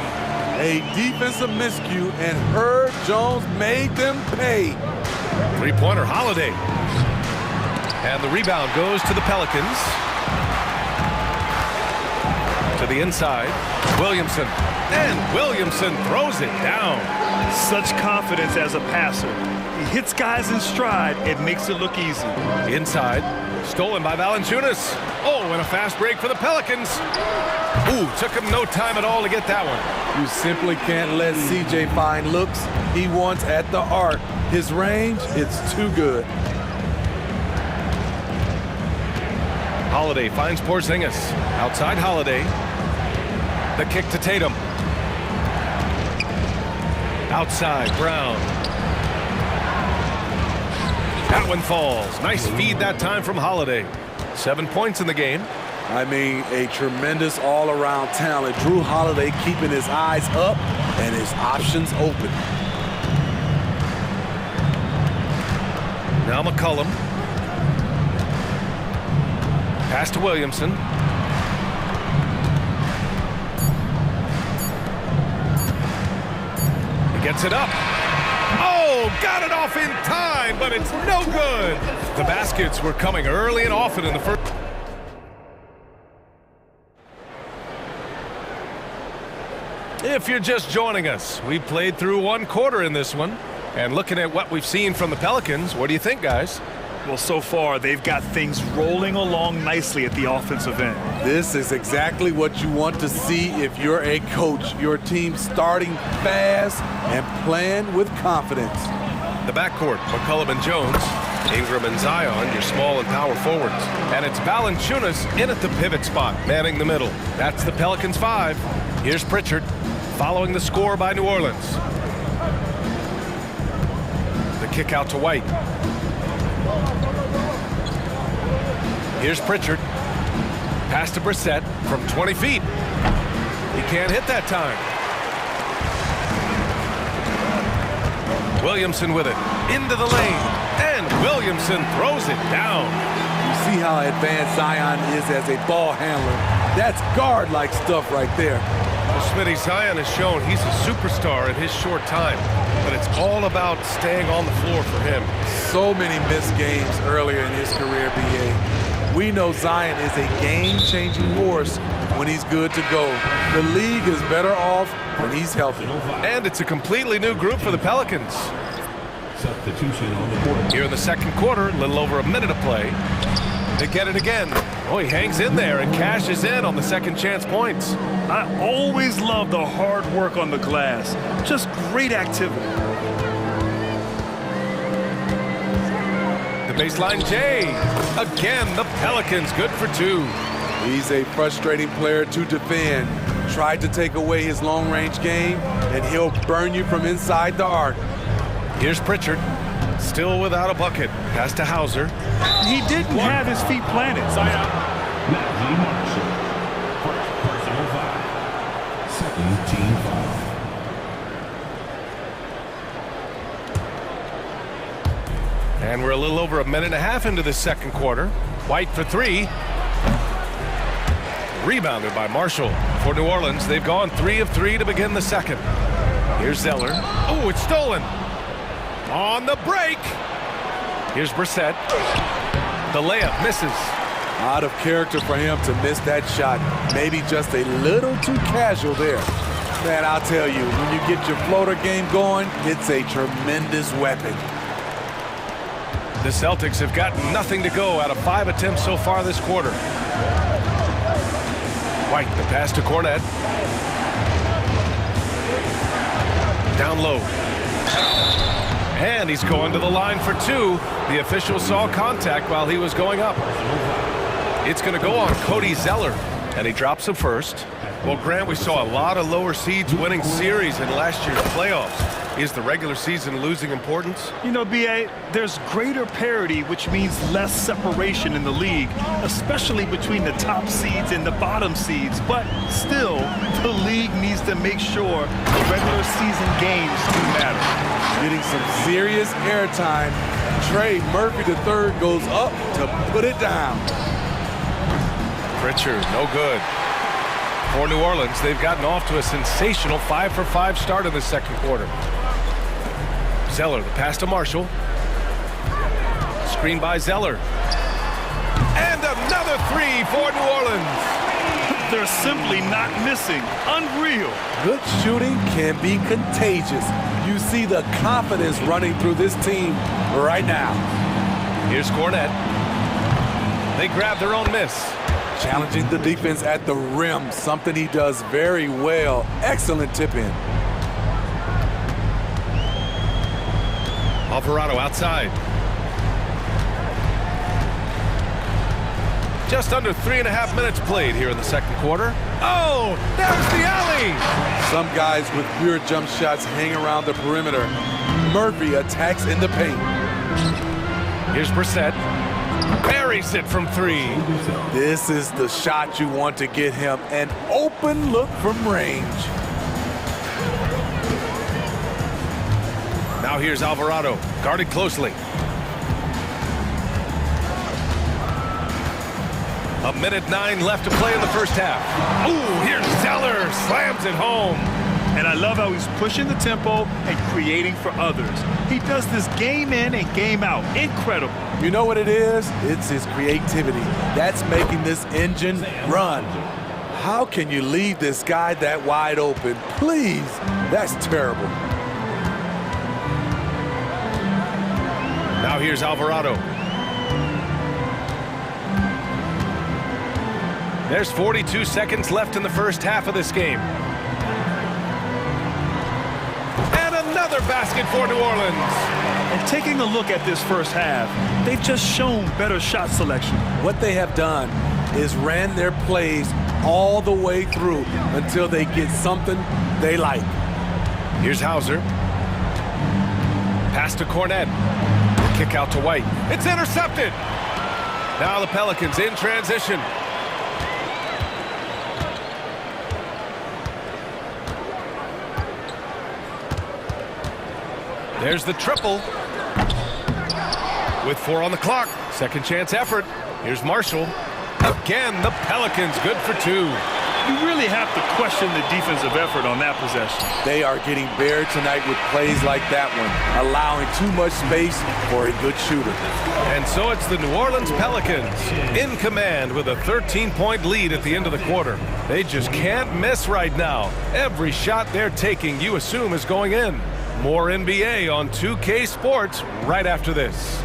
A defensive miscue, and Herb Jones made them pay. 3-pointer Holiday. And the rebound goes to the Pelicans. To the inside, Williamson. And Williamson throws it down. Such confidence as a passer. He hits guys in stride. It makes it look easy. Inside, Stolen by Valanciunas. Oh, and a fast break for the Pelicans. Ooh, took him no time at all to get that one. You simply can't let CJ find looks he wants at the arc. His range, it's too good. Holiday finds Porzingis. Outside Holiday. The kick to Tatum. Outside, Brown. That one falls. Nice feed that time from Holiday. 7 points in the game. I mean, a tremendous all-around talent. Drew Holiday keeping his eyes up and his options open. Now McCollum. Pass to Williamson. He gets it up. Oh, got it off in time, but it's no good. The baskets were coming early and often in the first. If you're just joining us, we played through one quarter in this one. And looking at what we've seen from the Pelicans, what do you think, guys? Well, so far, they've got things rolling along nicely at the offensive end. This is exactly what you want to see if you're a coach. Your team starting fast and playing with confidence. The backcourt, McCollum and Jones. Ingram and Zion, your small and power forwards. And it's Valanciunas in at the pivot spot, manning the middle. That's the Pelicans 5. Here's Pritchard, following the score by New Orleans. The kick out to White. Here's Pritchard. Pass to Brissett from 20 feet. He can't hit that time. Williamson with it. Into the lane. And Williamson throws it down. You see how advanced Zion is as a ball handler. That's guard-like stuff right there. Well, Smitty, Zion has shown he's a superstar in his short time. But it's all about staying on the floor for him. So many missed games earlier in his career, BA. We know Zion is a game-changing force when he's good to go. The league is better off when he's healthy. And it's a completely new group for the Pelicans. Substitution on the court. Here in the second quarter, a little over a minute of play. They get it again. Oh, he hangs in there and cashes in on the second chance points. I always love the hard work on the glass. Just great activity. The baseline J. Again, the Pelicans good for 2. He's a frustrating player to defend. Tried to take away his long-range game, and he'll burn you from inside the arc. Here's Pritchard. Still without a bucket. Pass to Hauser. He didn't have his feet planted. Najee Marshall. First personal foul. Second team foul. And we're a little over a minute and a half into the second quarter. White for 3. Rebounded by Marshall. For New Orleans, they've gone 3 of 3 to begin the second. Here's Zeller. Oh, it's stolen. On the break. Here's Brissett. The layup misses. Out of character for him to miss that shot. Maybe just a little too casual there. Man, I'll tell you, when you get your floater game going, it's a tremendous weapon. The Celtics have got nothing to go out of 5 attempts so far this quarter. White, the pass to Cornette. Down low. And he's going to the line for 2. The official saw contact while he was going up. It's going to go on Cody Zeller, and he drops him first. Well, Grant, we saw a lot of lower seeds winning series in last year's playoffs. Is the regular season losing importance? You know, B.A., there's greater parity, which means less separation in the league, especially between the top seeds and the bottom seeds. But still, the league needs to make sure the regular season games do matter. Getting some serious airtime. Trey Murphy III goes up to put it down. Pritchard, no good. For New Orleans, they've gotten off to a sensational 5-for-5 start in the second quarter. Zeller, the pass to Marshall. Screen by Zeller. And another 3 for New Orleans. They're simply not missing. Unreal. Good shooting can be contagious. You see the confidence running through this team right now. Here's Cornette. They grab their own miss. Challenging the defense at the rim, something he does very well. Excellent tip in. Alvarado outside. Just under 3.5 minutes played here in the second quarter. Oh, there's the alley! Some guys with pure jump shots hang around the perimeter. Murphy attacks in the paint. Here's Brissett. Buries it from 3. This is the shot you want to get him. An open look from range. Now here's Alvarado, guarded closely. A minute 9 left to play in the first half. Ooh, here's Zeller, slams it home. And I love how he's pushing the tempo and creating for others. He does this game in and game out. Incredible. You know what it is? It's his creativity. That's making this engine run. How can you leave this guy that wide open? Please, that's terrible. Now here's Alvarado. There's 42 seconds left in the first half of this game. And another basket for New Orleans. And taking a look at this first half, they've just shown better shot selection. What they have done is ran their plays all the way through until they get something they like. Here's Hauser. Pass to Cornette. Kick out to White. It's intercepted. Now the Pelicans in transition. There's the triple. With 4 on the clock. Second chance effort. Here's Marshall. Again, the Pelicans good for 2. You really have to question the defensive effort on that possession. They are getting buried tonight with plays like that one, allowing too much space for a good shooter. And so it's the New Orleans Pelicans in command with a 13-point lead at the end of the quarter. They just can't miss right now. Every shot they're taking, you assume, is going in. More NBA on 2K Sports right after this.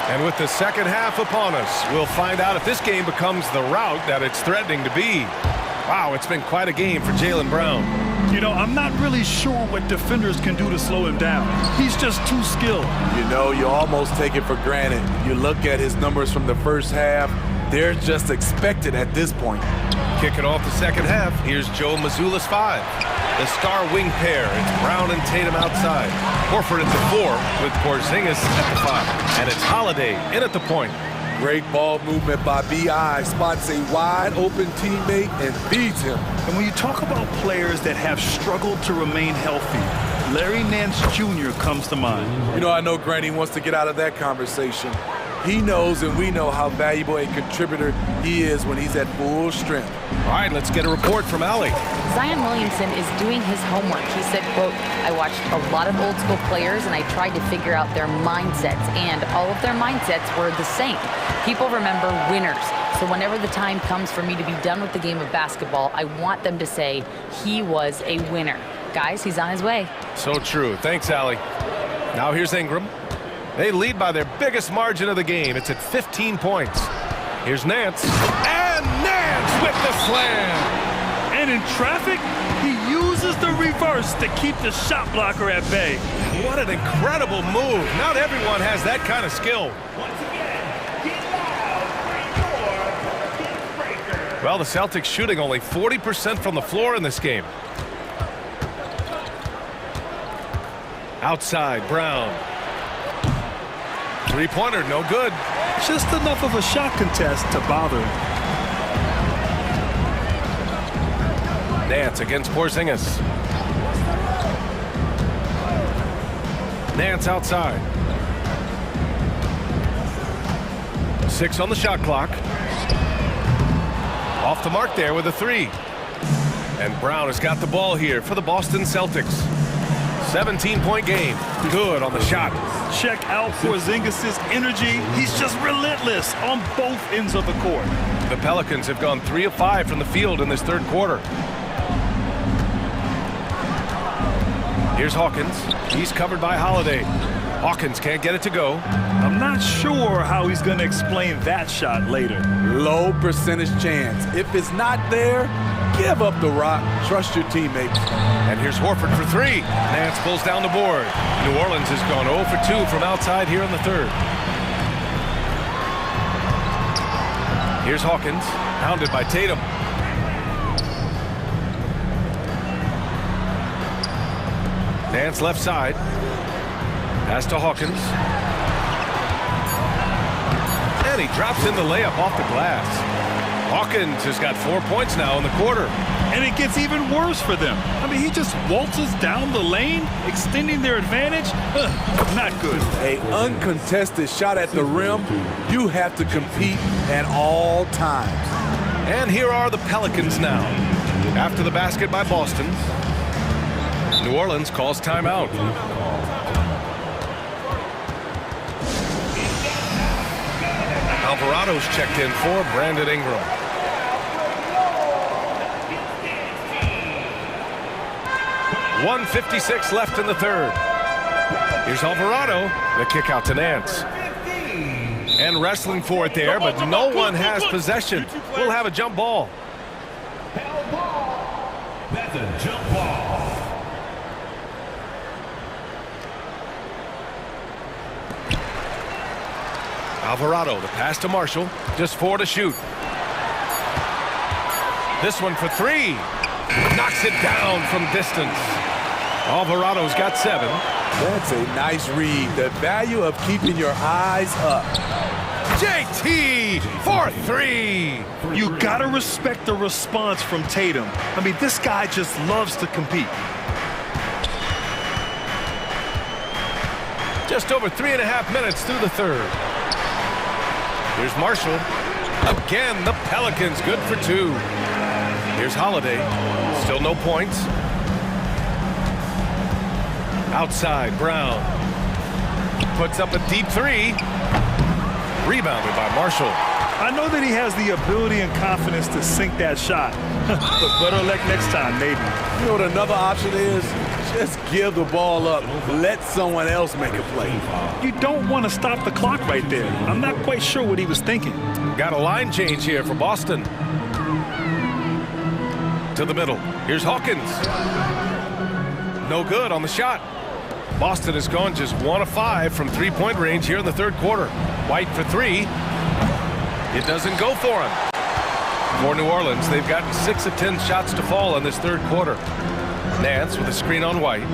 And with the second half upon us, we'll find out if this game becomes the rout that it's threatening to be. Wow, it's been quite a game for Jaylen Brown. You know, I'm not really sure what defenders can do to slow him down. He's just too skilled. You know, you almost take it for granted. You look at his numbers from the first half, they're just expected at this point. Kicking off the second half, here's Joe Mazzulla's 5. The star wing pair, it's Brown and Tatum outside. Horford at the 4 with Porzingis at the 5. And it's Holiday in at the point. Great ball movement by B.I. Spots a wide-open teammate and feeds him. And when you talk about players that have struggled to remain healthy, Larry Nance Jr. comes to mind. You know, I know Granny wants to get out of that conversation. He knows and we know how valuable a contributor he is when he's at full strength. All right, let's get a report from Allie. Zion Williamson is doing his homework. He said, quote, I watched a lot of old school players and I tried to figure out their mindsets, and all of their mindsets were the same. People remember winners. So whenever the time comes for me to be done with the game of basketball, I want them to say he was a winner. Guys, he's on his way. So true. Thanks, Allie. Now here's Ingram. They lead by their biggest margin of the game. It's at 15 points. Here's Nance. And Nance with the slam. And in traffic, he uses the reverse to keep the shot blocker at bay. What an incredible move. Not everyone has that kind of skill. Well, the Celtics shooting only 40% from the floor in this game. Outside, Brown. Three-pointer, no good. Just enough of a shot contest to bother him. Nance against Porzingis. Nance outside. 6 on the shot clock. Off the mark there with a 3. And Brown has got the ball here for the Boston Celtics. 17-point game. Good on the shot. Check out Porzingis' energy. He's just relentless on both ends of the court. The Pelicans have gone 3 of 5 from the field in this third quarter. Here's Hawkins. He's covered by Holiday. Hawkins can't get it to go. I'm not sure how he's going to explain that shot later. Low percentage chance. If it's not there, give up the rock. Trust your teammates. And here's Horford for 3. Nance pulls down the board. New Orleans has gone 0 for 2 from outside here in the third. Here's Hawkins, hounded by Tatum. Nance left side. Pass to Hawkins. And he drops in the layup off the glass. Hawkins has got 4 points now in the quarter. And it gets even worse for them. I mean, he just waltzes down the lane, extending their advantage. Not good. An uncontested shot at the rim. You have to compete at all times. And here are the Pelicans now. After the basket by Boston, New Orleans calls timeout. Alvarado's checked in for Brandon Ingram. .156 left in the third. Here's Alvarado. The kick out to Nance. And wrestling for it there, but no one has possession. We'll have a jump ball. That's a jump ball. Alvarado, the pass to Marshall. Just 4 to shoot. This one for 3. Knocks it down from distance. Alvarado's got 7. That's a nice read. The value of keeping your eyes up. JT for 3. You gotta respect the response from Tatum. I mean, this guy just loves to compete. Just over 3.5 minutes through the third. Here's Marshall. Again, the Pelicans good for 2. Here's Holiday. Still no points. Outside, Brown. Puts up a deep 3. Rebounded by Marshall. I know that he has the ability and confidence to sink that shot. But better luck next time, maybe. You know what another option is? Just give the ball up. Let someone else make a play. You don't want to stop the clock right there. I'm not quite sure what he was thinking. Got a line change here for Boston. To the middle. Here's Hawkins. No good on the shot. Boston has gone just 1 of 5 from 3-point range here in the third quarter. White for 3. It doesn't go for him. For New Orleans, they've gotten 6 of 10 shots to fall in this third quarter. Nance with a screen on White.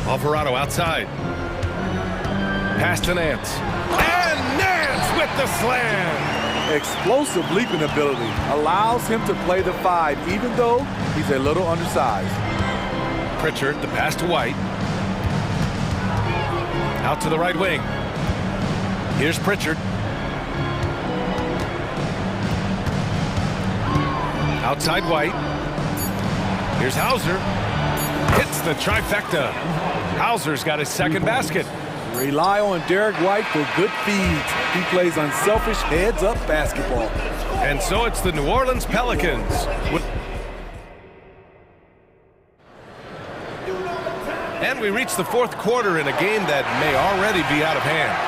Alvarado outside. Pass to Nance. And Nance with the slam. Explosive leaping ability allows him to play the 5, even though he's a little undersized. Pritchard, the pass to White. Out to the right wing. Here's Pritchard. Outside White. Here's Hauser. Hits the trifecta. Hauser's got his second basket. Rely on Derek White for good feeds. He plays unselfish heads-up basketball. And so it's the New Orleans Pelicans. And we reach the fourth quarter in a game that may already be out of hand.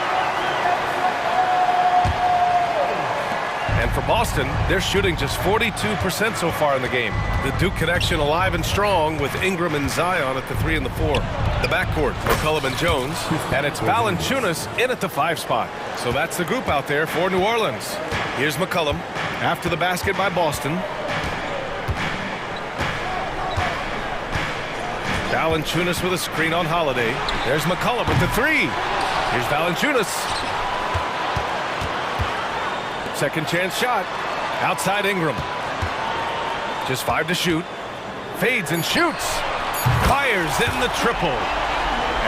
And for Boston, they're shooting just 42% so far in the game. The Duke connection alive and strong with Ingram and Zion at the 3 and the 4. The backcourt, McCollum and Jones. And it's Valanciunas in at the 5 spot. So that's the group out there for New Orleans. Here's McCollum after the basket by Boston. Valanciunas with a screen on Holiday. There's McCollum with the 3. Here's Valanciunas. Second chance shot. Outside Ingram. Just 5 to shoot. Fades and shoots. Fires in the triple.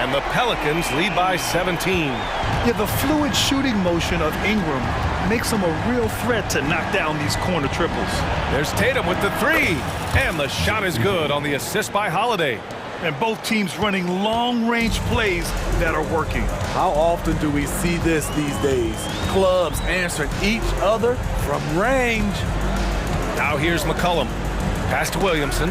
And the Pelicans lead by 17. Yeah, the fluid shooting motion of Ingram makes him a real threat to knock down these corner triples. There's Tatum with the three. And the shot is good on the assist by Holiday. And both teams running long-range plays that are working. How often do we see this these days? Clubs answering each other from range. Now here's McCollum. Pass to Williamson.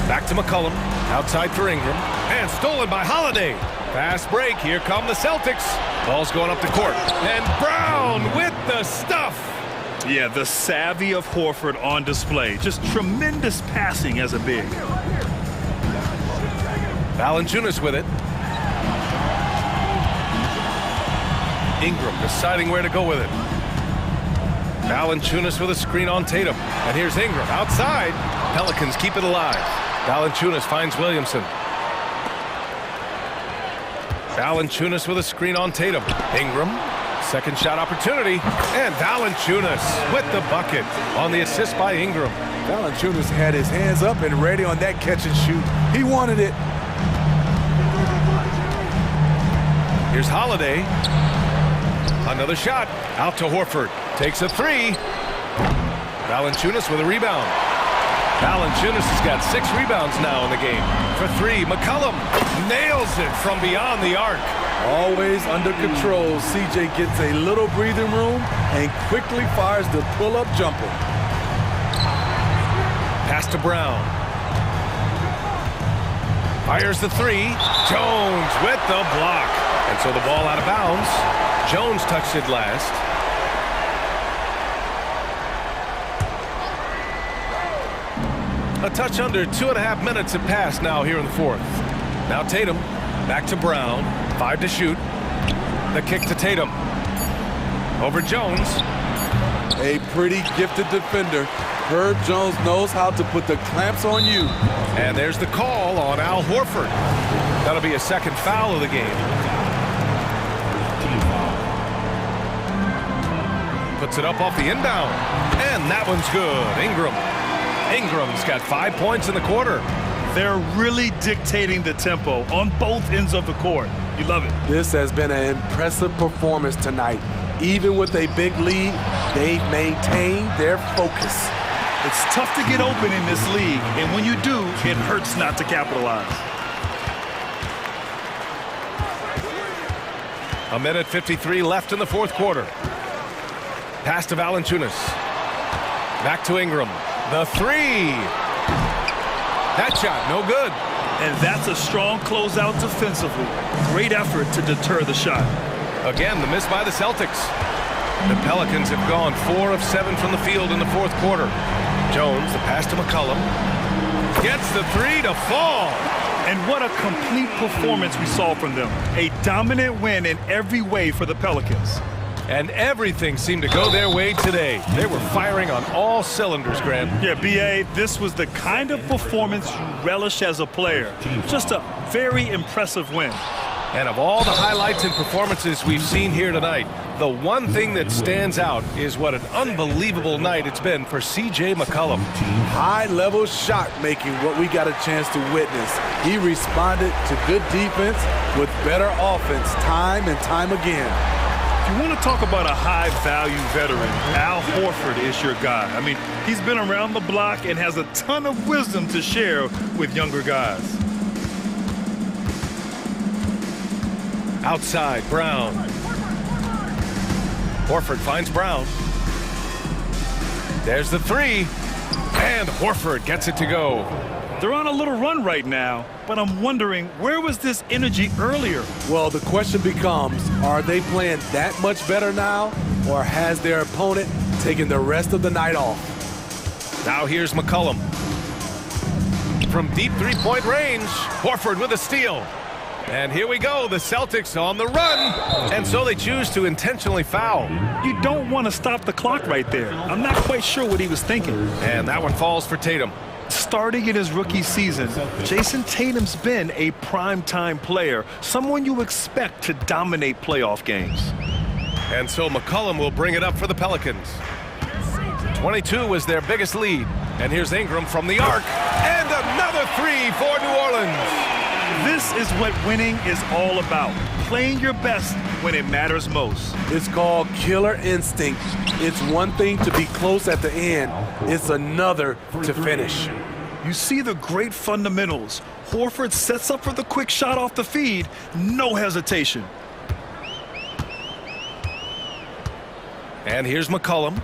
Back to McCollum. Outside for Ingram. And stolen by Holiday. Fast break. Here come the Celtics. Ball's going up the court. And Brown with the stuff. Yeah, the savvy of Horford on display. Just tremendous passing as a big. Valanciunas with it. Ingram deciding where to go with it. Valanciunas with a screen on Tatum. And here's Ingram outside. Pelicans keep it alive. Valanciunas finds Williamson. Valanciunas with a screen on Tatum. Ingram, second shot opportunity. And Valanciunas with the bucket on the assist by Ingram. Valanciunas had his hands up and ready on that catch and shoot. He wanted it. Here's Holiday. Another shot. Out to Horford. Takes a three. Valanciunas with a rebound. Valanciunas has got 6 rebounds now in the game. For three, McCollum nails it from beyond the arc. Always under control. CJ gets a little breathing room and quickly fires the pull-up jumper. Pass to Brown. Fires the three. Jones with the block. And so the ball out of bounds. Jones touched it last. A touch under 2.5 minutes have passed now here in the fourth. Now Tatum back to Brown. 5 to shoot. The kick to Tatum. Over Jones. A pretty gifted defender. Herb Jones knows how to put the clamps on you. And there's the call on Al Horford. That'll be a second foul of the game. Puts it up off the inbound. And that one's good. Ingram's got 5 points in the quarter. They're really dictating the tempo on both ends of the court. You love it. This has been an impressive performance tonight. Even with a big lead, they've maintained their focus. It's tough to get open in this league, and when you do, it hurts not to capitalize. A minute 53 left in the fourth quarter. Pass to Valanciunas. Back to Ingram. The three. That shot, no good. And that's a strong closeout defensively. Great effort to deter the shot. Again, the miss by the Celtics. The Pelicans have gone 4 of 7 from the field in the fourth quarter. Jones, the pass to McCollum. Gets the three to fall. And what a complete performance we saw from them. A dominant win in every way for the Pelicans. And everything seemed to go their way today. They were firing on all cylinders, Grant. Yeah, B.A., this was the kind of performance you relish as a player. Just a very impressive win. And of all the highlights and performances we've seen here tonight, the one thing that stands out is what an unbelievable night it's been for C.J. McCollum. High-level shot making, what we got a chance to witness. He responded to good defense with better offense time and time again. If you want to talk about a high-value veteran, Al Horford is your guy. I mean, he's been around the block and has a ton of wisdom to share with younger guys. Outside, Brown. Horford finds Brown. There's the three. And Horford gets it to go. They're on a little run right now, but I'm wondering, where was this energy earlier? Well, the question becomes, are they playing that much better now, or has their opponent taken the rest of the night off? Now here's McCollum. From deep three-point range, Horford with a steal. And here we go, the Celtics on the run. And so they choose to intentionally foul. You don't want to stop the clock right there. I'm not quite sure what he was thinking. And that one falls for Tatum. Starting in his rookie season, Jason Tatum's been a primetime player, someone you expect to dominate playoff games. And so McCollum will bring it up for the Pelicans. 22 was their biggest lead. And here's Ingram from the arc. And another three for New Orleans. This is what winning is all about. Playing your best when it matters most. It's called killer instinct. It's one thing to be close at the end. It's another to finish. You see the great fundamentals. Horford sets up for the quick shot off the feed. No hesitation. And here's McCollum.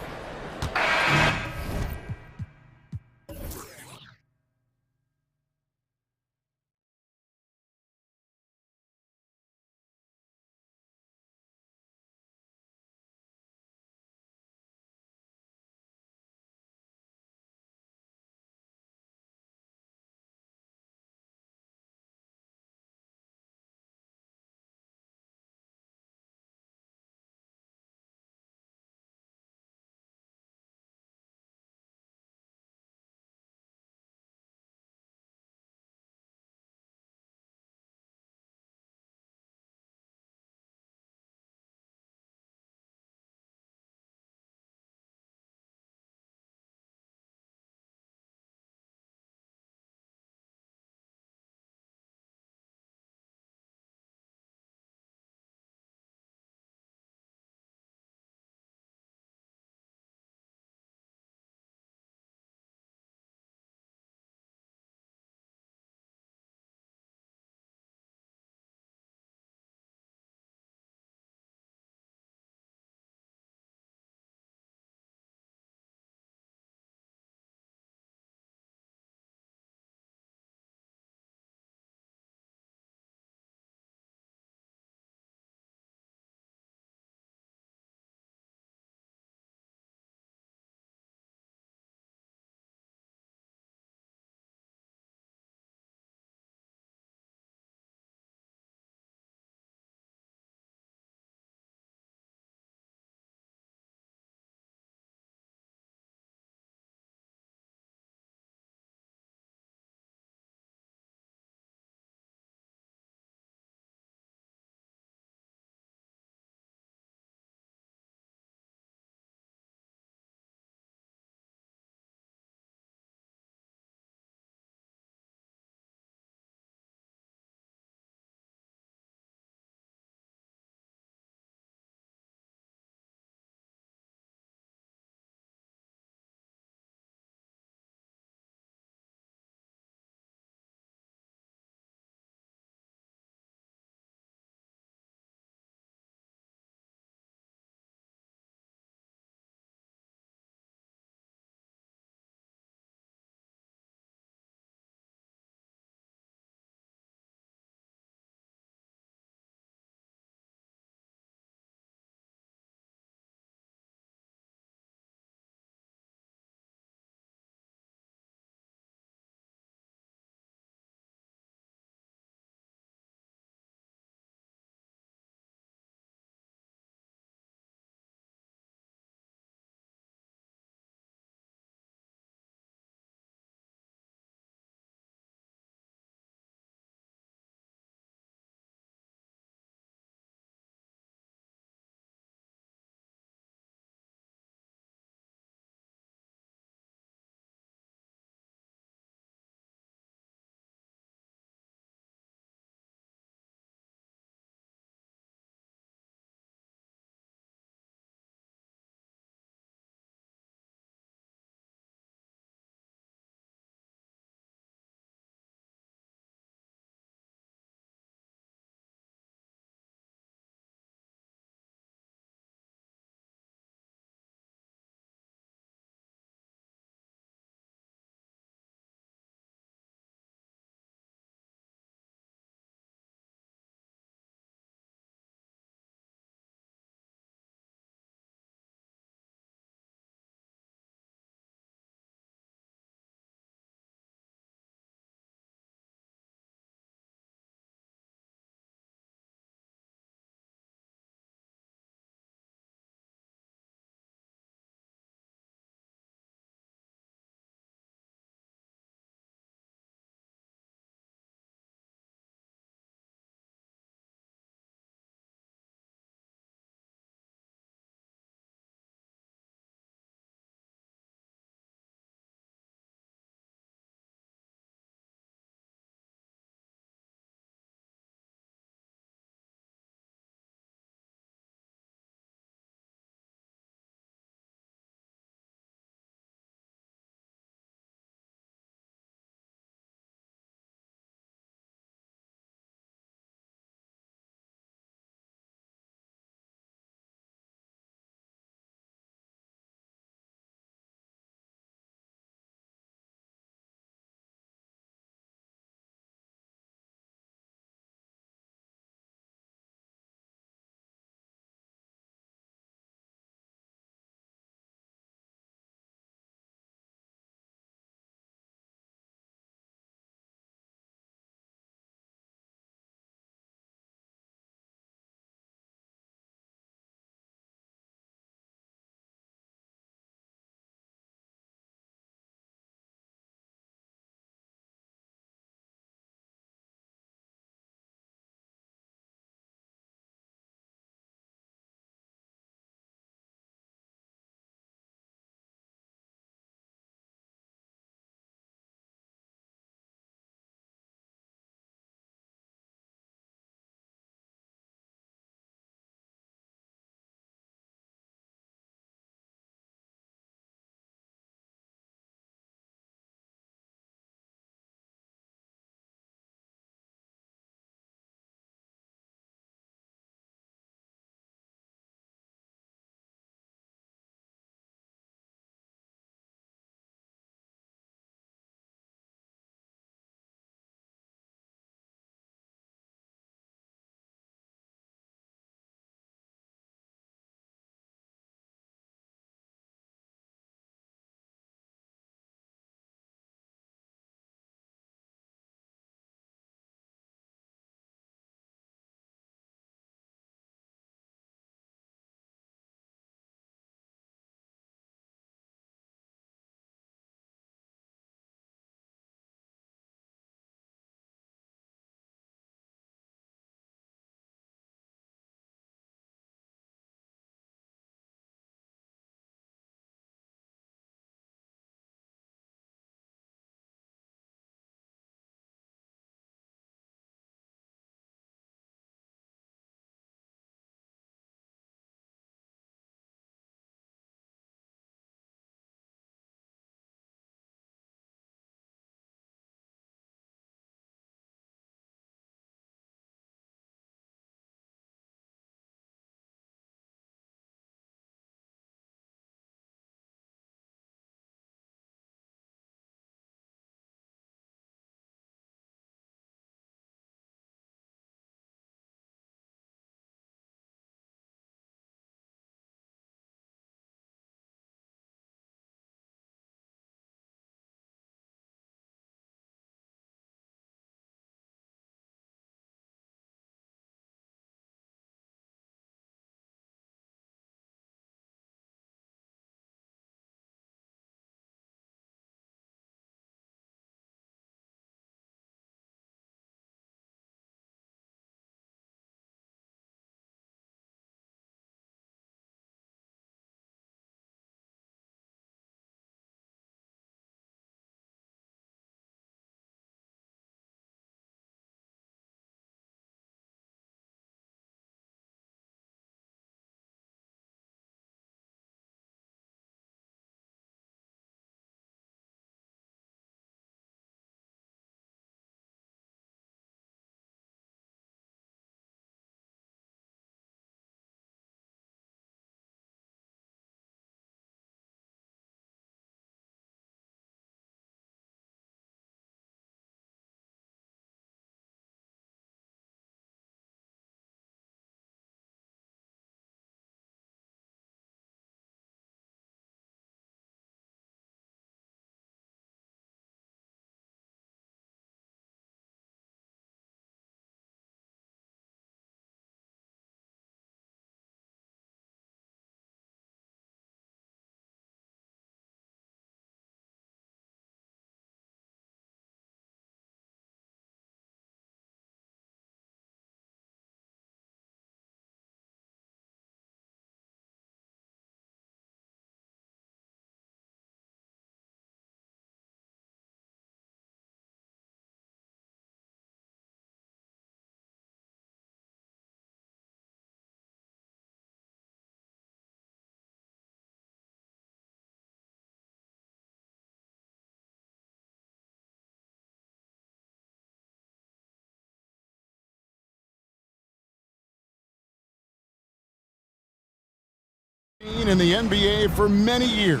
In the NBA for many years.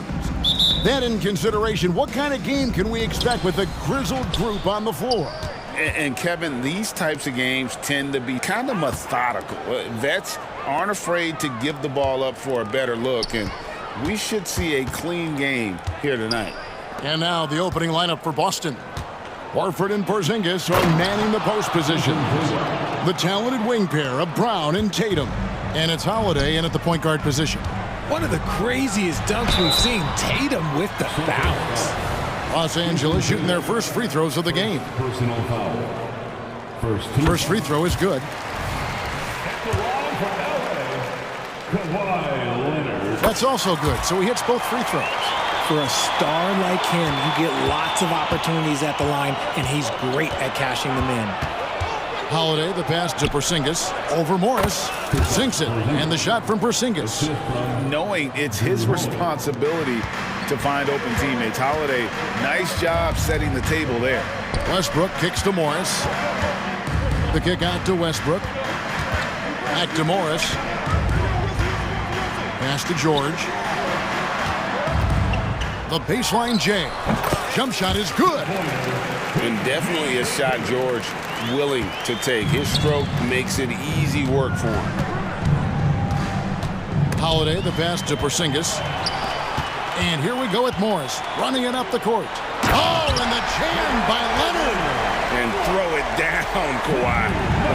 That in consideration, what kind of game can we expect with a grizzled group on the floor? And Kevin, these types of games tend to be kind of methodical. Vets aren't afraid to give the ball up for a better look, and we should see a clean game here tonight. And now the opening lineup for Boston. Horford and Porzingis are manning the post position. The talented wing pair of Brown and Tatum. And it's Holiday in at the point guard position. One of the craziest dunks we've seen, Tatum with the bounce. Los Angeles shooting their first free throws of the game. Personal foul. First free throw is good. That's also good, so he hits both free throws. For a star like him, you get lots of opportunities at the line, and he's great at cashing them in. Holiday, the pass to Porzingis, over Morris, sinks it, and the shot from Porzingis. Knowing it's his responsibility to find open teammates. Holiday, nice job setting the table there. Westbrook kicks to Morris. The kick out to Westbrook. Back to Morris. Pass to George. The baseline J. Jump shot is good. And definitely a shot George willing to take. His stroke makes it easy work for him. Holiday, the pass to Porzingis. And here we go with Morris, running it up the court. Oh, and the jam by Leonard. And throw it down, Kawhi.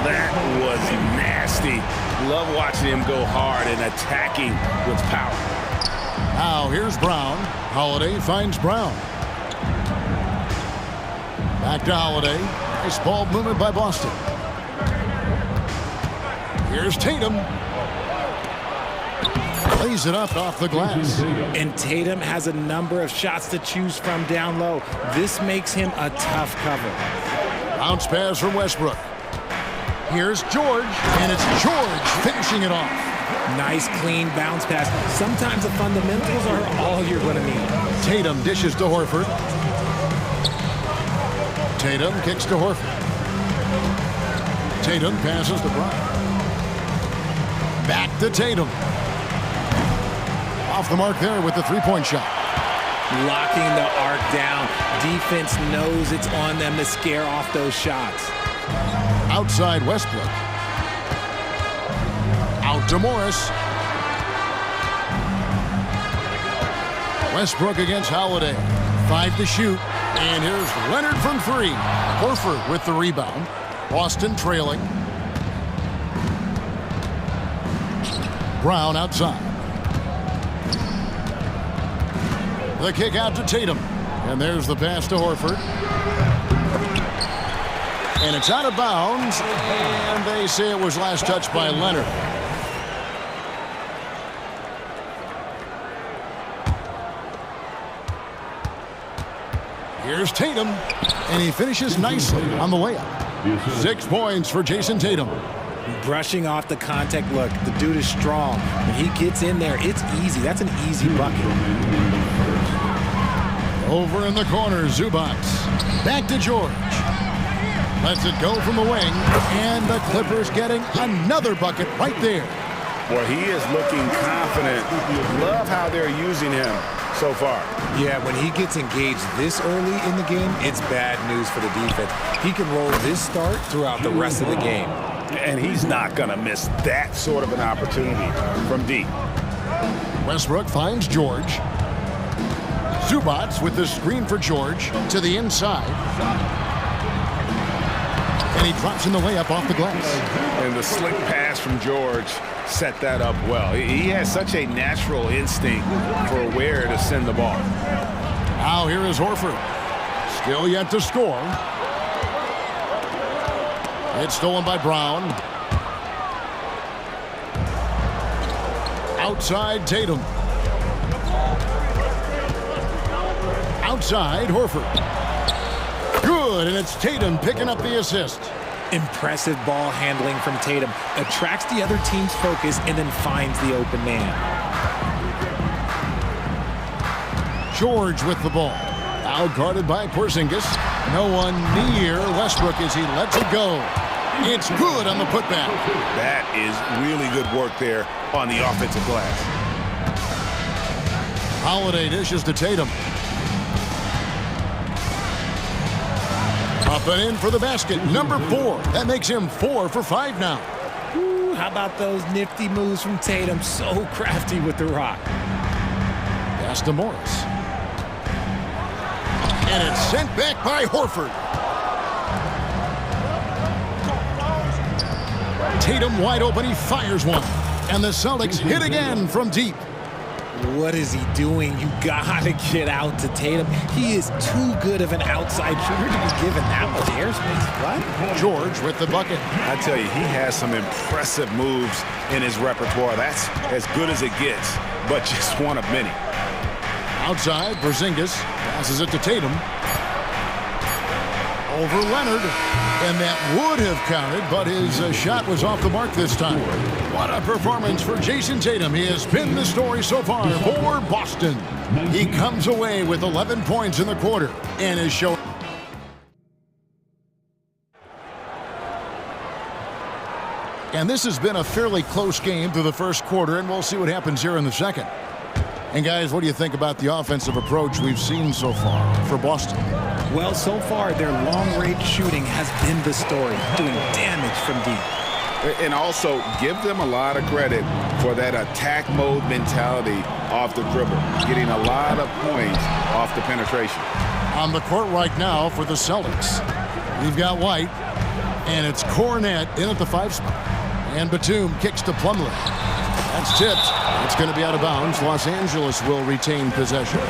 That was nasty. Love watching him go hard and attacking with power. Now here's Brown. Holiday finds Brown. Back to Holiday. Nice ball movement by Boston. Here's Tatum. Lays it up off the glass. And Tatum has a number of shots to choose from down low. This makes him a tough cover. Bounce pass from Westbrook. Here's George, and it's George finishing it off. Nice, clean bounce pass. Sometimes the fundamentals are all you're going to need. Tatum dishes to Horford. Tatum kicks to Horford. Tatum passes to Brown. Back to Tatum. Off the mark there with the three-point shot. Locking the arc down. Defense knows it's on them to scare off those shots. Outside Westbrook. Out to Morris. Westbrook against Holiday. 5 to shoot. And here's Leonard from 3. Horford with the rebound. Boston trailing. Brown outside. The kick out to Tatum. And there's the pass to Horford. And it's out of bounds. And they say it was last touched by Leonard. Here's Tatum. And he finishes nicely on the layup. 6 points for Jason Tatum. Brushing off the contact look. The dude is strong. When he gets in there, it's easy. That's an easy bucket. Over in the corner, Zubac. Back to George. Lets it go from the wing. And the Clippers getting another bucket right there. Well, he is looking confident. Love how they're using him so far. Yeah, when he gets engaged this early in the game, it's bad news for the defense. He can roll this start throughout the rest of the game. And he's not going to miss that sort of an opportunity from deep. Westbrook finds George. Zubac with the screen for George to the inside. And he drops in the layup off the glass. And the slick pass from George set that up well. He has such a natural instinct for where to send the ball. Now here is Horford. Still yet to score. It's stolen by Brown. Outside Tatum. Outside Horford. Good, and it's Tatum picking up the assist. Impressive ball handling from Tatum. Attracts the other team's focus and then finds the open man. George with the ball. Now guarded by Porzingis. No one near Westbrook as he lets it go. It's good on the putback. That is really good work there on the offensive glass. Holiday dishes to Tatum. Up and in for the basket. Number 4. That makes him 4 for 5 now. Ooh, how about those nifty moves from Tatum? So crafty with the rock. Pass to Morris. And it's sent back by Horford. Tatum wide open. He fires one. And the Celtics hit again from deep. What is he doing? You gotta get out to Tatum. He is too good of an outside shooter to be given that much airspace. What? George with the bucket. I tell you, he has some impressive moves in his repertoire. That's as good as it gets, but just one of many. Outside, Porzingis passes it to Tatum. Over Leonard. And that would have counted, but his shot was off the mark this time. What a performance for Jason Tatum. He has been the story so far for Boston. He comes away with 11 points in the quarter and is showing. And this has been a fairly close game through the first quarter, and we'll see what happens here in the second. And guys, what do you think about the offensive approach we've seen so far for Boston? Well, so far, their long-range shooting has been the story, doing damage from deep. And also, give them a lot of credit for that attack mode mentality off the dribble, getting a lot of points off the penetration. On the court right now for the Celtics, we've got White, and it's Cornette in at the 5 spot. And Batum kicks to Plumlee. That's tipped. It's going to be out of bounds. Los Angeles will retain possession.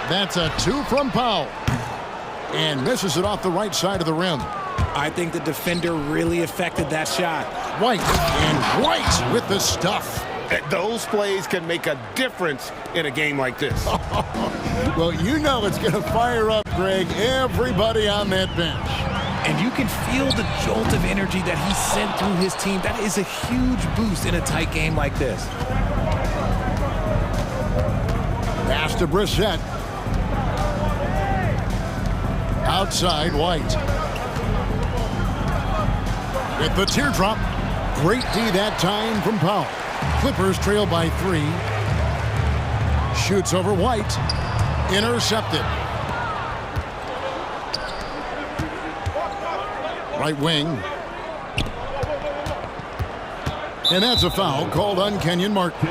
That's a 2 from Powell. And misses it off the right side of the rim. I think the defender really affected that shot. White, and White with the stuff. Those plays can make a difference in a game like this. Well, you know it's going to fire up, Greg, everybody on that bench. And you can feel the jolt of energy that he sent through his team. That is a huge boost in a tight game like this. Pass to Brissett. Outside, White. With the teardrop. Great D that time from Powell. Clippers trail by 3. Shoots over White. Intercepted. Right wing. And that's a foul called on Kenyon Martin.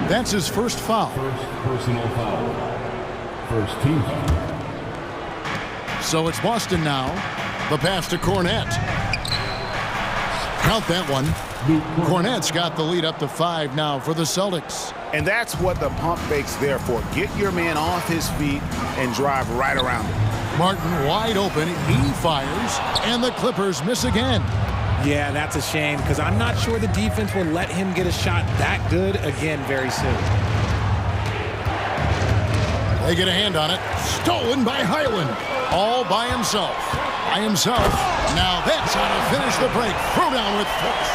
That's his first foul. First personal foul. First team foul. So it's Boston now. The pass to Cornette. Count that one. Cornette's got the lead up to 5 now for the Celtics. And that's what the pump fake's there for. Get your man off his feet and drive right around him. Martin wide open. He fires. And the Clippers miss again. Yeah, that's a shame because I'm not sure the defense will let him get a shot that good again very soon. They get a hand on it. Stolen by Highland. All by himself. Now that's how to finish the break. Throw down with force.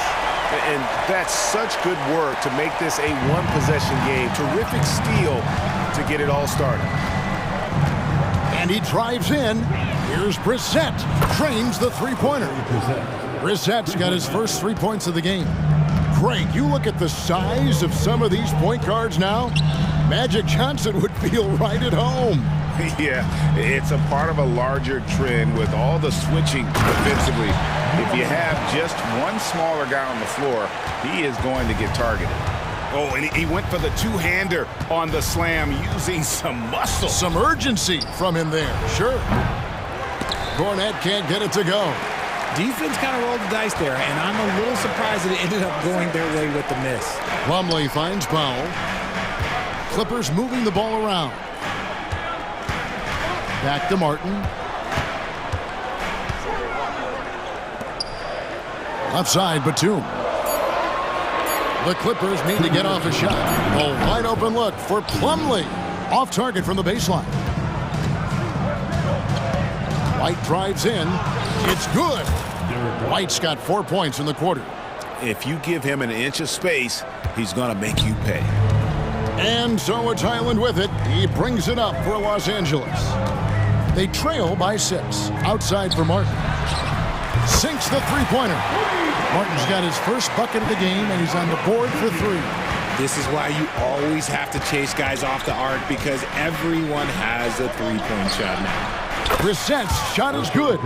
And that's such good work to make this a one-possession game. Terrific steal to get it all started. And he drives in. Here's Brissett. Trains the three-pointer. Brissett's got his first 3 points of the game. Greg, you look at the size of some of these point guards now. Magic Johnson would feel right at home. Yeah, it's a part of a larger trend with all the switching defensively. If you have just one smaller guy on the floor, he is going to get targeted. Oh, and he went for the two-hander on the slam using some muscle. Some urgency from him there, sure. Cornette can't get it to go. Defense kind of rolled the dice there, and I'm a little surprised that it ended up going their way with the miss. Plumlee finds Powell. Clippers moving the ball around. Back to Martin. Outside, Batum. The Clippers need to get off a shot. A wide open look for Plumlee. Off target from the baseline. White drives in. It's good. White's got 4 points in the quarter. If you give him an inch of space, he's going to make you pay. And so it's Highland with it. He brings it up for Los Angeles. They trail by 6. Outside for Martin. Sinks the three-pointer. Martin's got his first bucket of the game, and he's on the board for 3. This is why you always have to chase guys off the arc, because everyone has a three-point shot now. Brissett's shot is good.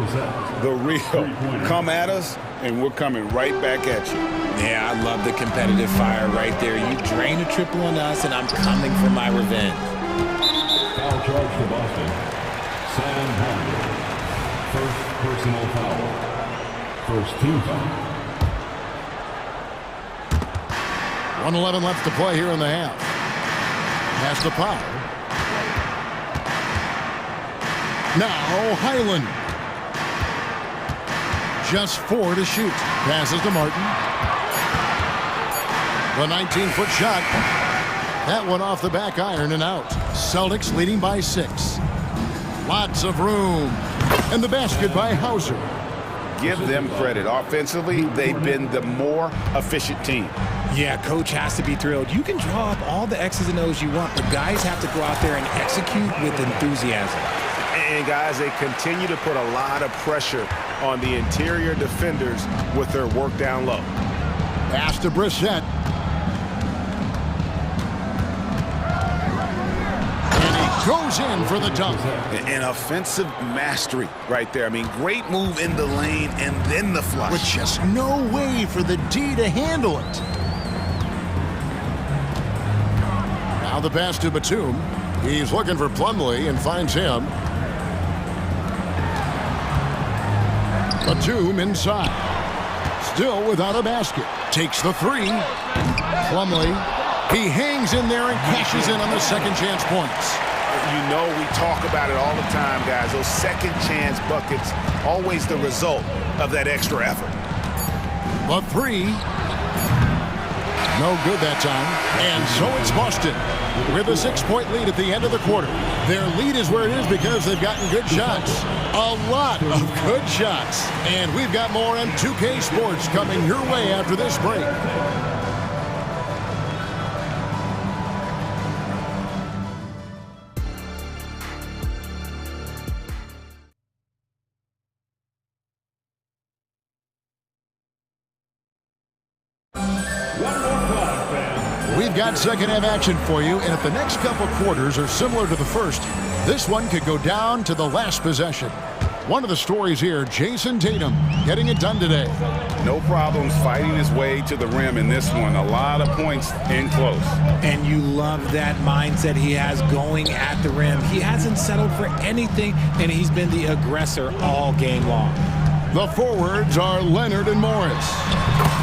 The real. Come at us, and we're coming right back at you. Yeah, I love the competitive fire right there. You drain a triple on us, and I'm coming for my revenge. Foul charge for Boston. Sam Harden. First personal foul. First team foul. 1:11 left to play here in the half. Pass to Powell. Now Highland. Just 4 to shoot. Passes to Martin. The 19-foot shot. That one off the back iron and out. Celtics leading by 6. Lots of room. And the basket by Hauser. Give them credit. Offensively, they've been the more efficient team. Yeah, coach has to be thrilled. You can draw up all the X's and O's you want, but guys have to go out there and execute with enthusiasm. And guys, they continue to put a lot of pressure on the interior defenders with their work down low. Pass to Brissett. And he goes in for the dunk. An offensive mastery right there. I mean, great move in the lane and then the flush. With just no way for the D to handle it. Now the pass to Batum. He's looking for Plumlee and finds him. Batum inside. Still without a basket. Takes the 3. Plumlee. He hangs in there and cashes in on the second chance points. You know we talk about it all the time, guys. Those second chance buckets, always the result of that extra effort. The 3. No good that time. And so it's Boston with a 6-point lead at the end of the quarter. Their lead is where it is because they've gotten good shots. A lot of good shots. And we've got more on 2K Sports coming your way after this break. We've got second half action for you, and if the next couple quarters are similar to the first, this one could go down to the last possession. One of the stories here, Jason Tatum getting it done today. No problems fighting his way to the rim in this one. A lot of points in close. And you love that mindset he has going at the rim. He hasn't settled for anything, and he's been the aggressor all game long. The forwards are Leonard and Morris.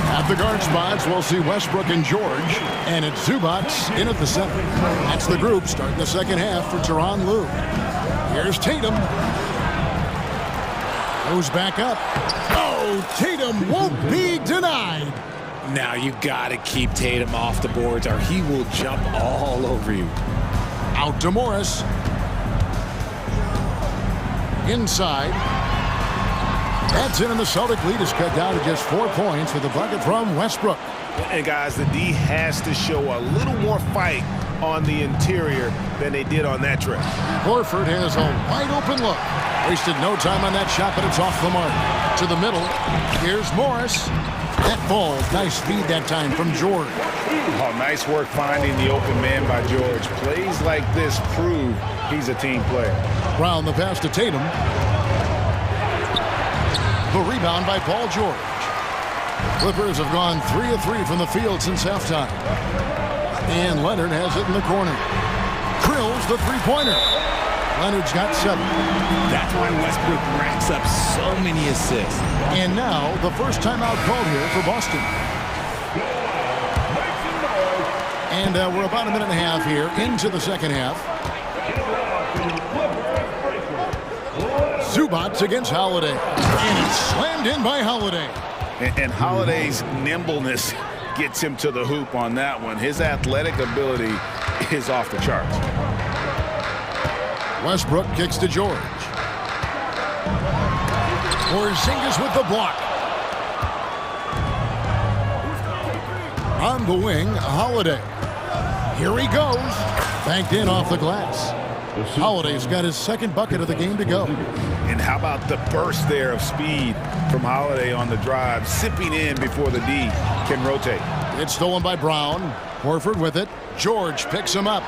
At the guard spots, we'll see Westbrook and George. And it's Zubac in at the center. That's the group starting the second half for Tyronn Lue. Here's Tatum. Goes back up. Oh, Tatum won't be denied. Now you got to keep Tatum off the boards or he will jump all over you. Out to Morris. Inside. That's in, and the Celtic lead is cut down to just 4 points with a bucket from Westbrook. And guys, the D has to show a little more fight on the interior than they did on that trip. Horford has a wide open look. Wasted no time on that shot, but it's off the mark. To the middle. Here's Morris. That falls. Nice feed that time from George. Oh, nice work finding the open man by George. Plays like this prove he's a team player. Brown the pass to Tatum. The rebound by Paul George. Clippers have gone 3 of 3 from the field since halftime. And Leonard has it in the corner. Drills the three-pointer. Leonard's got 7. That's why Westbrook racks up so many assists. And now the first timeout called here for Boston. And we're about a minute and a half here into the second half. Zubac against Holiday. And it's slammed in by Holiday. And Holiday's nimbleness gets him to the hoop on that one. His athletic ability is off the charts. Westbrook kicks to George. Porzingis with the block. On the wing, Holiday. Here he goes. Banked in off the glass. Holiday's got his second bucket of the game to go. And how about the burst there of speed from Holiday on the drive, sipping in before the D can rotate. It's stolen by Brown. Horford with it. George picks him up.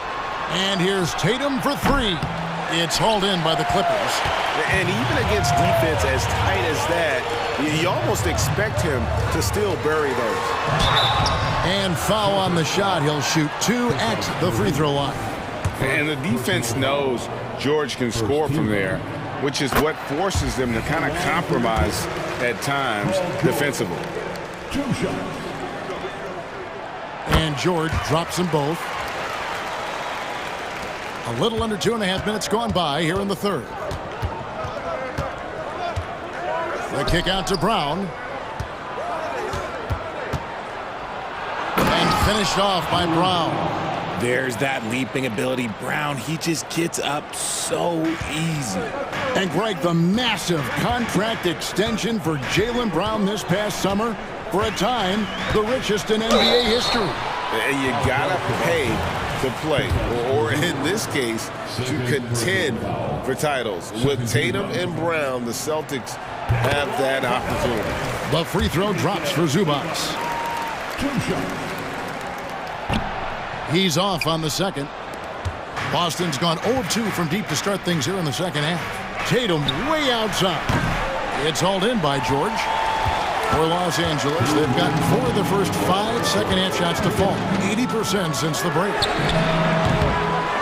And here's Tatum for three. It's hauled in by the Clippers. And even against defense as tight as that, you almost expect him to still bury those. And foul on the shot. He'll shoot two at the free throw line. And the defense knows George can score from there, which is what forces them to kind of compromise at times defensively. And George drops them both. A little under 2.5 minutes gone by here in the third. The kick out to Brown. And finished off by Brown. There's that leaping ability. Brown, he just gets up so easy. And Greg, the massive contract extension for Jaylen Brown this past summer, for a time, the richest in NBA history. And you gotta pay to play, or in this case, to contend for titles. With Tatum and Brown, the Celtics have that opportunity. The free throw drops for Zubac. He's off on the second. Boston's gone 0-2 from deep to start things here in the second half. Tatum way outside. It's hauled in by George. For Los Angeles, they've gotten 4 of the first 5 second-half shots to fall. 80% since the break.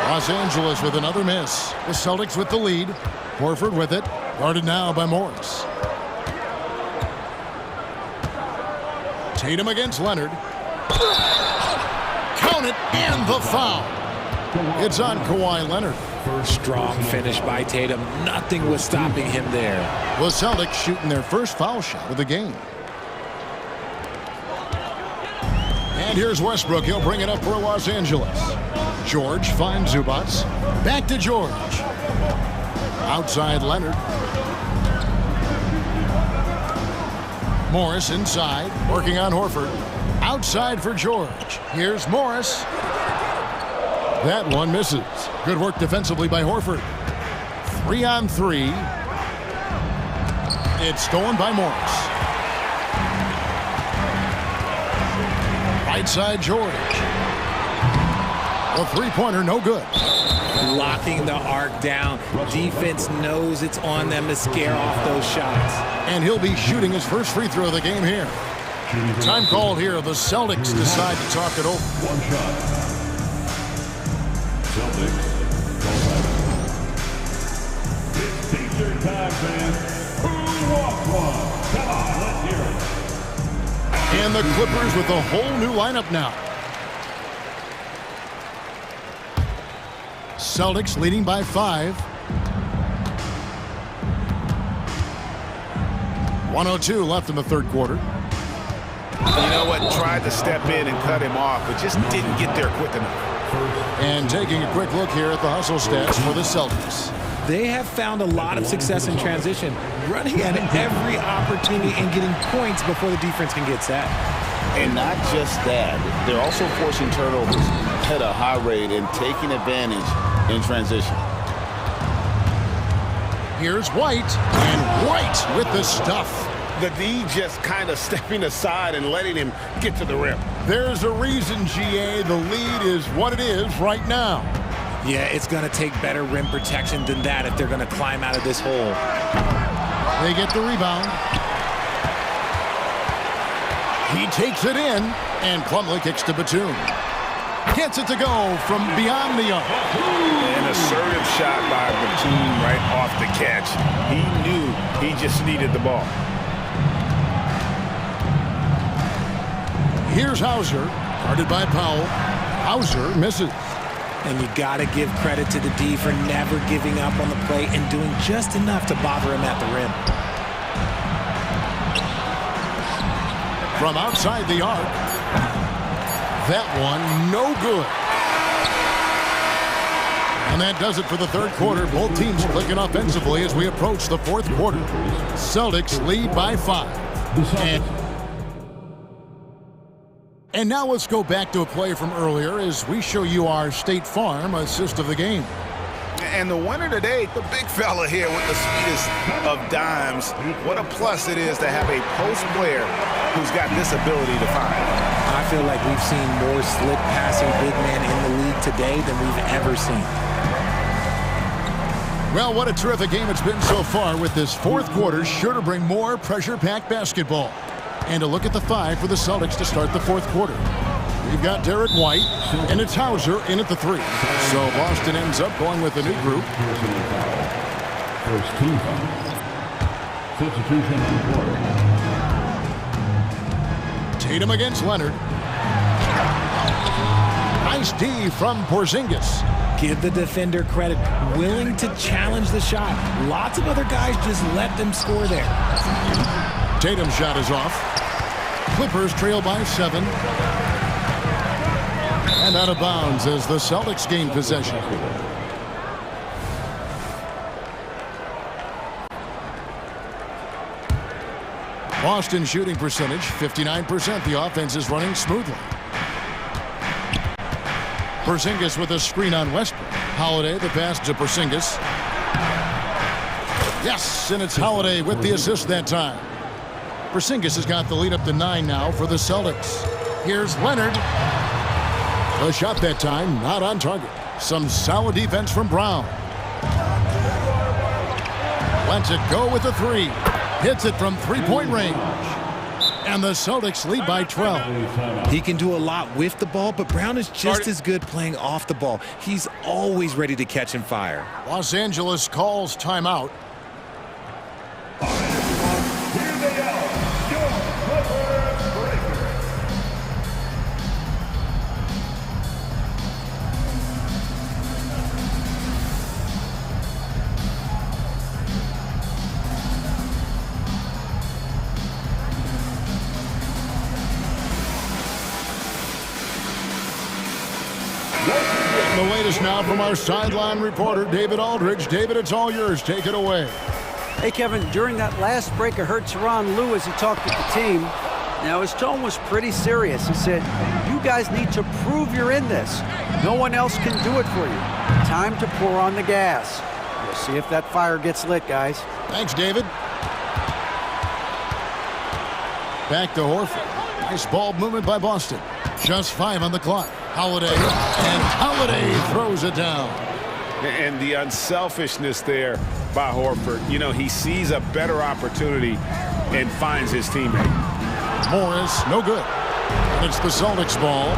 Los Angeles with another miss. The Celtics with the lead. Horford with it. Guarded now by Morris. Tatum against Leonard. Count it, and the foul. It's on Kawhi Leonard. Strong finish by Tatum. Nothing was stopping him there. The Celtics shooting their first foul shot of the game. And here's Westbrook. He'll bring it up for Los Angeles. George finds Zubac. Back to George. Outside Leonard. Morris inside, working on Horford. Outside for George. Here's Morris. That one misses. Good work defensively by Horford. 3-on-3. It's stolen by Morris. Right side George. A three-pointer, no good. Locking the arc down. Defense knows it's on them to scare off those shots. And he'll be shooting his first free throw of the game here. Time called here. The Celtics decide to talk it over. One shot. Celtics. It's t-shirt time, fans. Who wants one? Come on, let's hear it. And the Clippers with a whole new lineup now. Celtics leading by 5. 1:02 left in the third quarter. You know what? Tried to step in and cut him off, but just didn't get there quick enough. And taking a quick look here at the hustle stats for the Celtics. They have found a lot of success in transition, running at every opportunity and getting points before the defense can get set. And not just that, they're also forcing turnovers at a high rate and taking advantage in transition. Here's White, and White with the stuff. The D just kind of stepping aside and letting him get to the rim. There's a reason, GA, the lead is what it is right now. Yeah, it's going to take better rim protection than that if they're going to climb out of this hole. They get the rebound. He takes it in, and Plumlee kicks to Batum. Gets it to go from beyond the arc. An assertive shot by Batum right off the catch. He knew he just needed the ball. Here's Hauser, guarded by Powell. Hauser misses. And you got to give credit to the D for never giving up on the play and doing just enough to bother him at the rim. From outside the arc. That one, no good. And that does it for the third quarter. Both teams clicking offensively as we approach the fourth quarter. Celtics lead by 5. And now let's go back to a play from earlier as we show you our State Farm assist of the game. And the winner today, the big fella here with the sweetest of dimes. What a plus it is to have a post player who's got this ability to find. I feel like we've seen more slick passing big men in the league today than we've ever seen. Well, what a terrific game it's been so far, with this fourth quarter sure to bring more pressure-packed basketball. And a look at the five for the Celtics to start the fourth quarter. We've got Derek White, and it's Hauser in at the three. So Boston ends up going with a new group. First team foul. Substitution on the court. Tatum against Leonard. Nice D from Porzingis. Give the defender credit. Willing to challenge the shot. Lots of other guys just let them score there. Tatum's shot is off. Clippers trail by 7. And out of bounds as the Celtics gain possession. Boston shooting percentage, 59%. The offense is running smoothly. Porzingis with a screen on Westbrook. Holiday, the pass to Porzingis. Yes, and it's Holiday with the assist that time. Porzingis has got the lead up to 9 now for the Celtics. Here's Leonard. The shot that time, not on target. Some solid defense from Brown. Lets it go with the three. Hits it from three-point range. And the Celtics lead by 12. He can do a lot with the ball, but Brown is just as good playing off the ball. He's always ready to catch and fire. Los Angeles calls timeout. The latest now from our sideline reporter, David Aldridge. David, it's all yours. Take it away. Hey, Kevin, during that last break, I heard Tyronn Lue as he talked with the team. Now, his tone was pretty serious. He said, you guys need to prove you're in this. No one else can do it for you. Time to pour on the gas. We'll see if that fire gets lit, guys. Thanks, David. Back to Horford. Nice ball movement by Boston. Just 5 on the clock. Holiday, and Holiday throws it down. And the unselfishness there by Horford. You know, he sees a better opportunity and finds his teammate. Morris, no good. And it's the Celtics ball.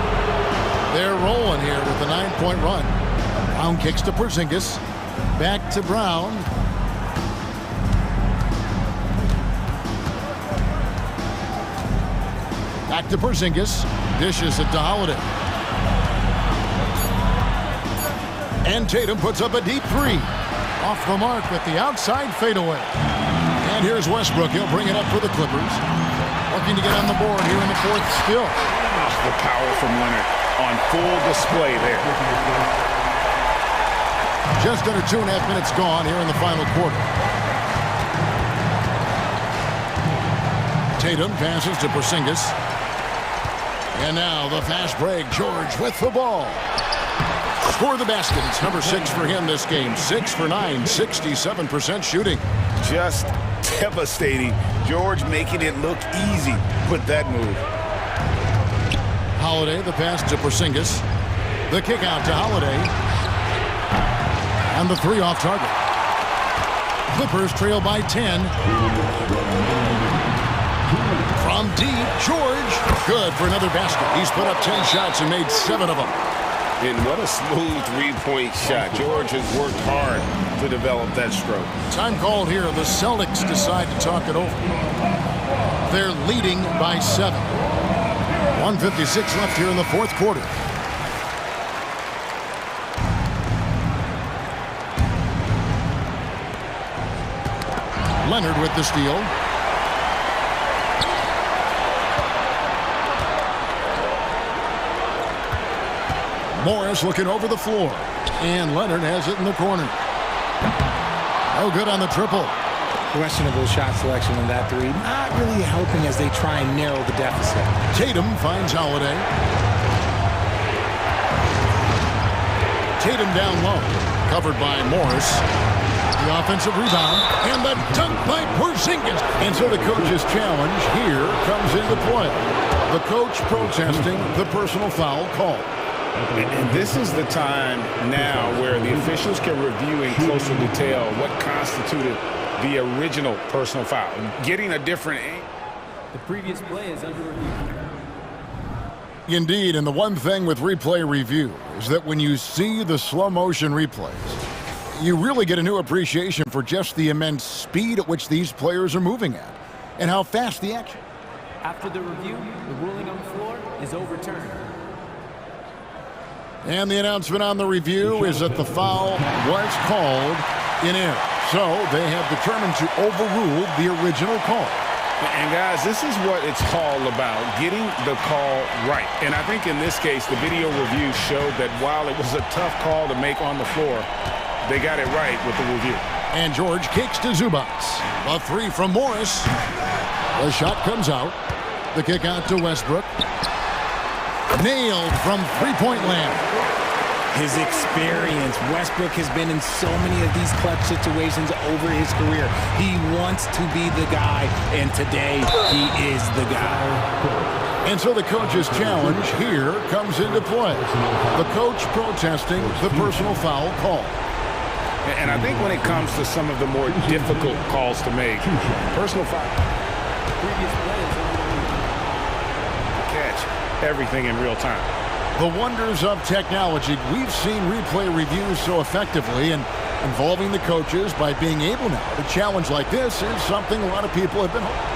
They're rolling here with a 9-point run. Brown kicks to Porzingis. Back to Brown. Back to Porzingis. Dishes it to Holiday. And Tatum puts up a deep three. Off the mark with the outside fadeaway. And here's Westbrook. He'll bring it up for the Clippers. Looking to get on the board here in the fourth still. The power from Leonard on full display there. Just under 2.5 minutes gone here in the final quarter. Tatum passes to Porzingis. And now the fast break. George with the ball. For the basket. It's number 6 for him this game. 6 for 9, 67% shooting. Just devastating. George making it look easy with that move. Holiday, the pass to Porzingis. The kick out to Holiday. And the three off target. Clippers trail by 10. From deep, George. Good for another basket. He's put up 10 shots and made 7 of them. And what a smooth three-point shot. George has worked hard to develop that stroke. Time called here. The Celtics decide to talk it over. They're leading by 7. 1:56 left here in the fourth quarter. Leonard with the steal. Morris looking over the floor. And Leonard has it in the corner. Oh, good on the triple. Questionable shot selection on that three. Not really helping as they try and narrow the deficit. Tatum finds Holiday. Tatum down low. Covered by Morris. The offensive rebound. And the dunk by Porzingis. And so the coach's challenge here comes into play. The coach protesting the personal foul call. And this is the time now where the officials can review in closer detail what constituted the original personal foul. Getting a different angle. The previous play is under review. Indeed, and the one thing with replay review is that when you see the slow motion replays, you really get a new appreciation for just the immense speed at which these players are moving at and how fast the action. After the review, the ruling on the floor is overturned. And the announcement on the review is that the foul was called in error. So they have determined to overrule the original call. And guys, this is what it's all about, getting the call right. And I think in this case, the video review showed that while it was a tough call to make on the floor, they got it right with the review. And George kicks to Zubac. A three from Morris. The shot comes out. The kick out to Westbrook. Nailed from three-point land. His experience. Westbrook has been in so many of these clutch situations over his career. He wants to be the guy, and today he is the guy. And so the coach's challenge here comes into play. The coach protesting the personal foul call. And I think when it comes to some of the more difficult calls to make, personal foul. Catch everything in real time. The wonders of technology. We've seen replay reviews so effectively, and involving the coaches by being able now to challenge like this is something a lot of people have been hoping.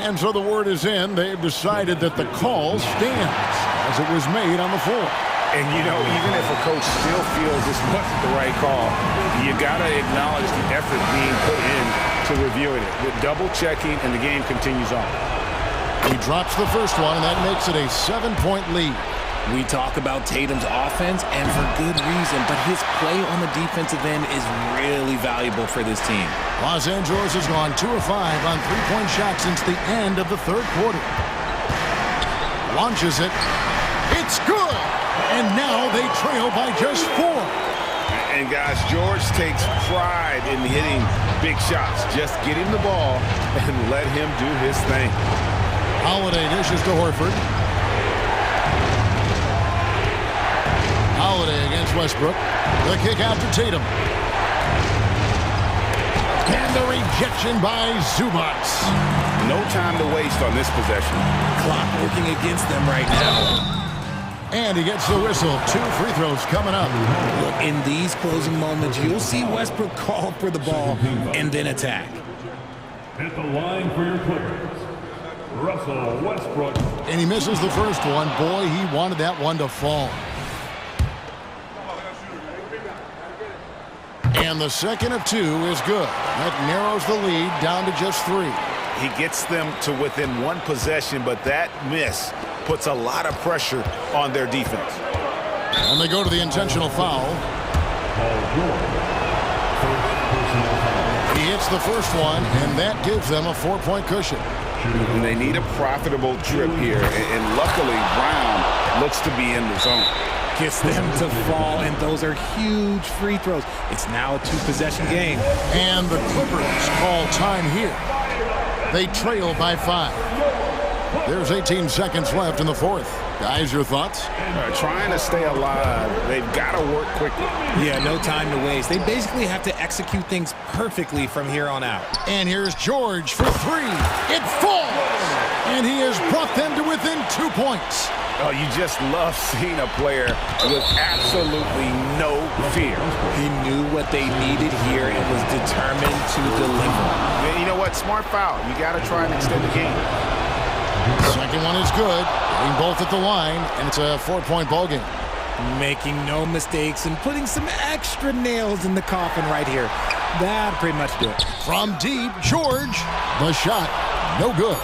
And so the word is in. They've decided that the call stands as it was made on the floor. And, you know, even if a coach still feels this wasn't the right call, you got to acknowledge the effort being put in to reviewing it. With double-checking, and the game continues on. He drops the first one, and that makes it a 7-point lead. We talk about Tatum's offense, and for good reason, but his play on the defensive end is really valuable for this team. Los Angeles has gone 2 of 5 on three-point shots since the end of the third quarter. Launches it. It's good! And now they trail by just 4. And, guys, George takes pride in hitting big shots. Just get him the ball and let him do his thing. Holiday dishes to Horford. Holiday against Westbrook. The kick out to Tatum. And the rejection by Zubac. No time to waste on this possession. Clock working against them right now. And he gets the whistle. 2 free throws coming up. Look, in these closing moments, you'll see Westbrook call for the ball and then attack. At the line for your Clippers, Russell Westbrook. And he misses the first one. Boy, he wanted that one to fall. And the second of 2 is good. That narrows the lead down to just 3. He gets them to within 1 possession, but that miss puts a lot of pressure on their defense. And they go to the intentional foul. He hits the first one, and that gives them a 4-point cushion. And they need a profitable trip here, and luckily Brown looks to be in the zone. Gets them to fall, and those are huge free throws. It's now a 2-possession game. And the Clippers call time here. They trail by 5. There's 18 seconds left in the fourth. Guys, your thoughts? Trying to stay alive. They've got to work quickly. Yeah, no time to waste. They basically have to execute things perfectly from here on out. And here's George for 3. It falls! And he has brought them to within 2 points. Oh, you just love seeing a player with absolutely no fear. He knew what they needed here and was determined to deliver. You know what? Smart foul. You got to try and extend the game. Second one is good. Getting both at the line, and it's a 4-point ball game. Making no mistakes and putting some extra nails in the coffin right here. That pretty much do it. From deep, George. The shot, no good.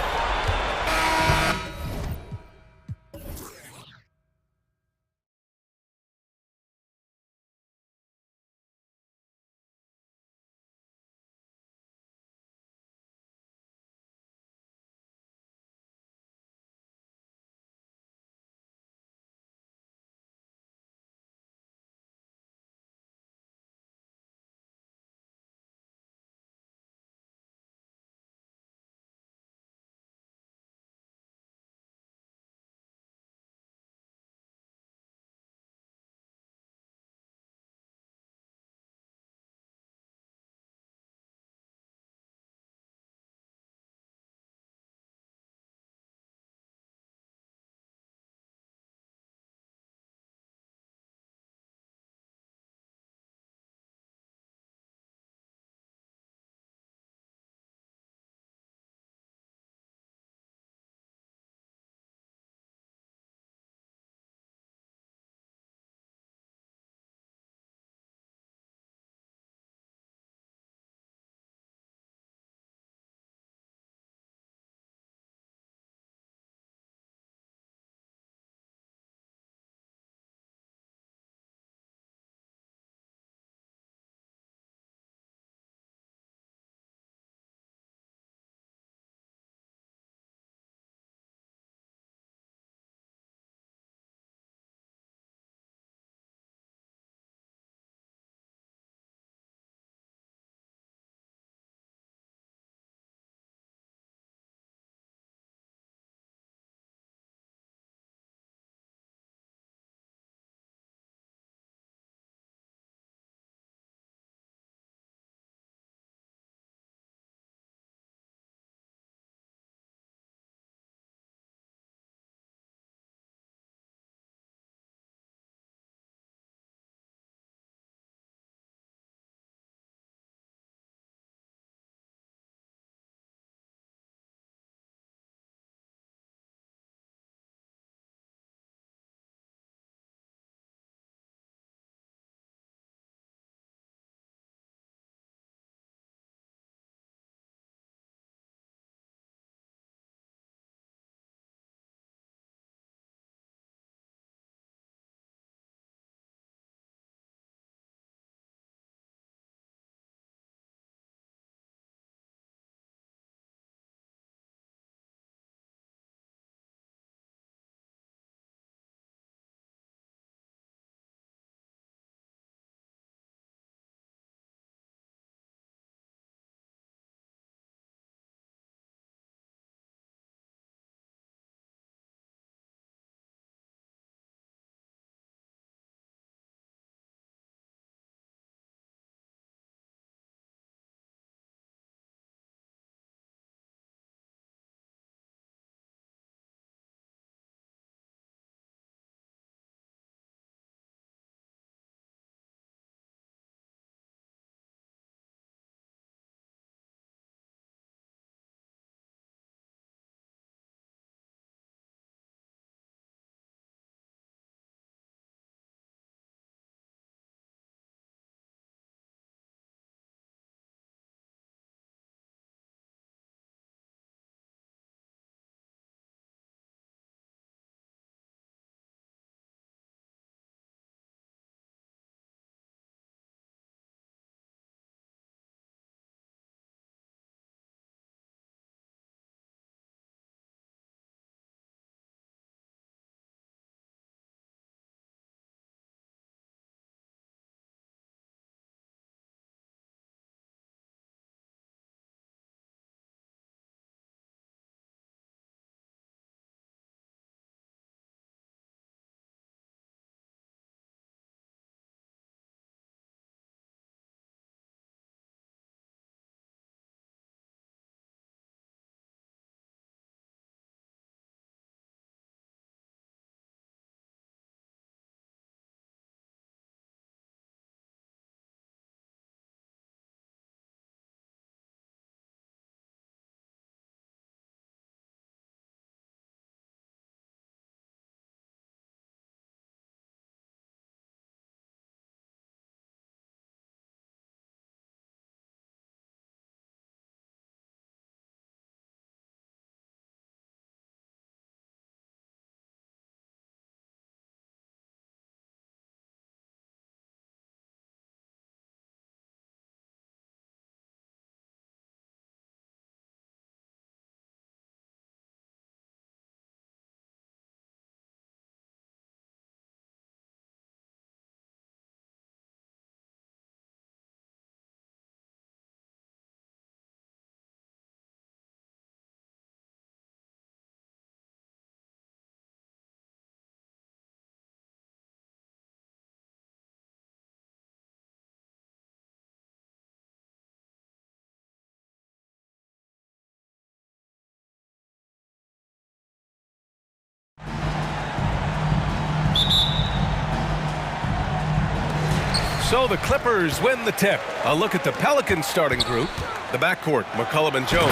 So the Clippers win the tip. A look at the Pelicans starting group. The backcourt, McCollum and Jones.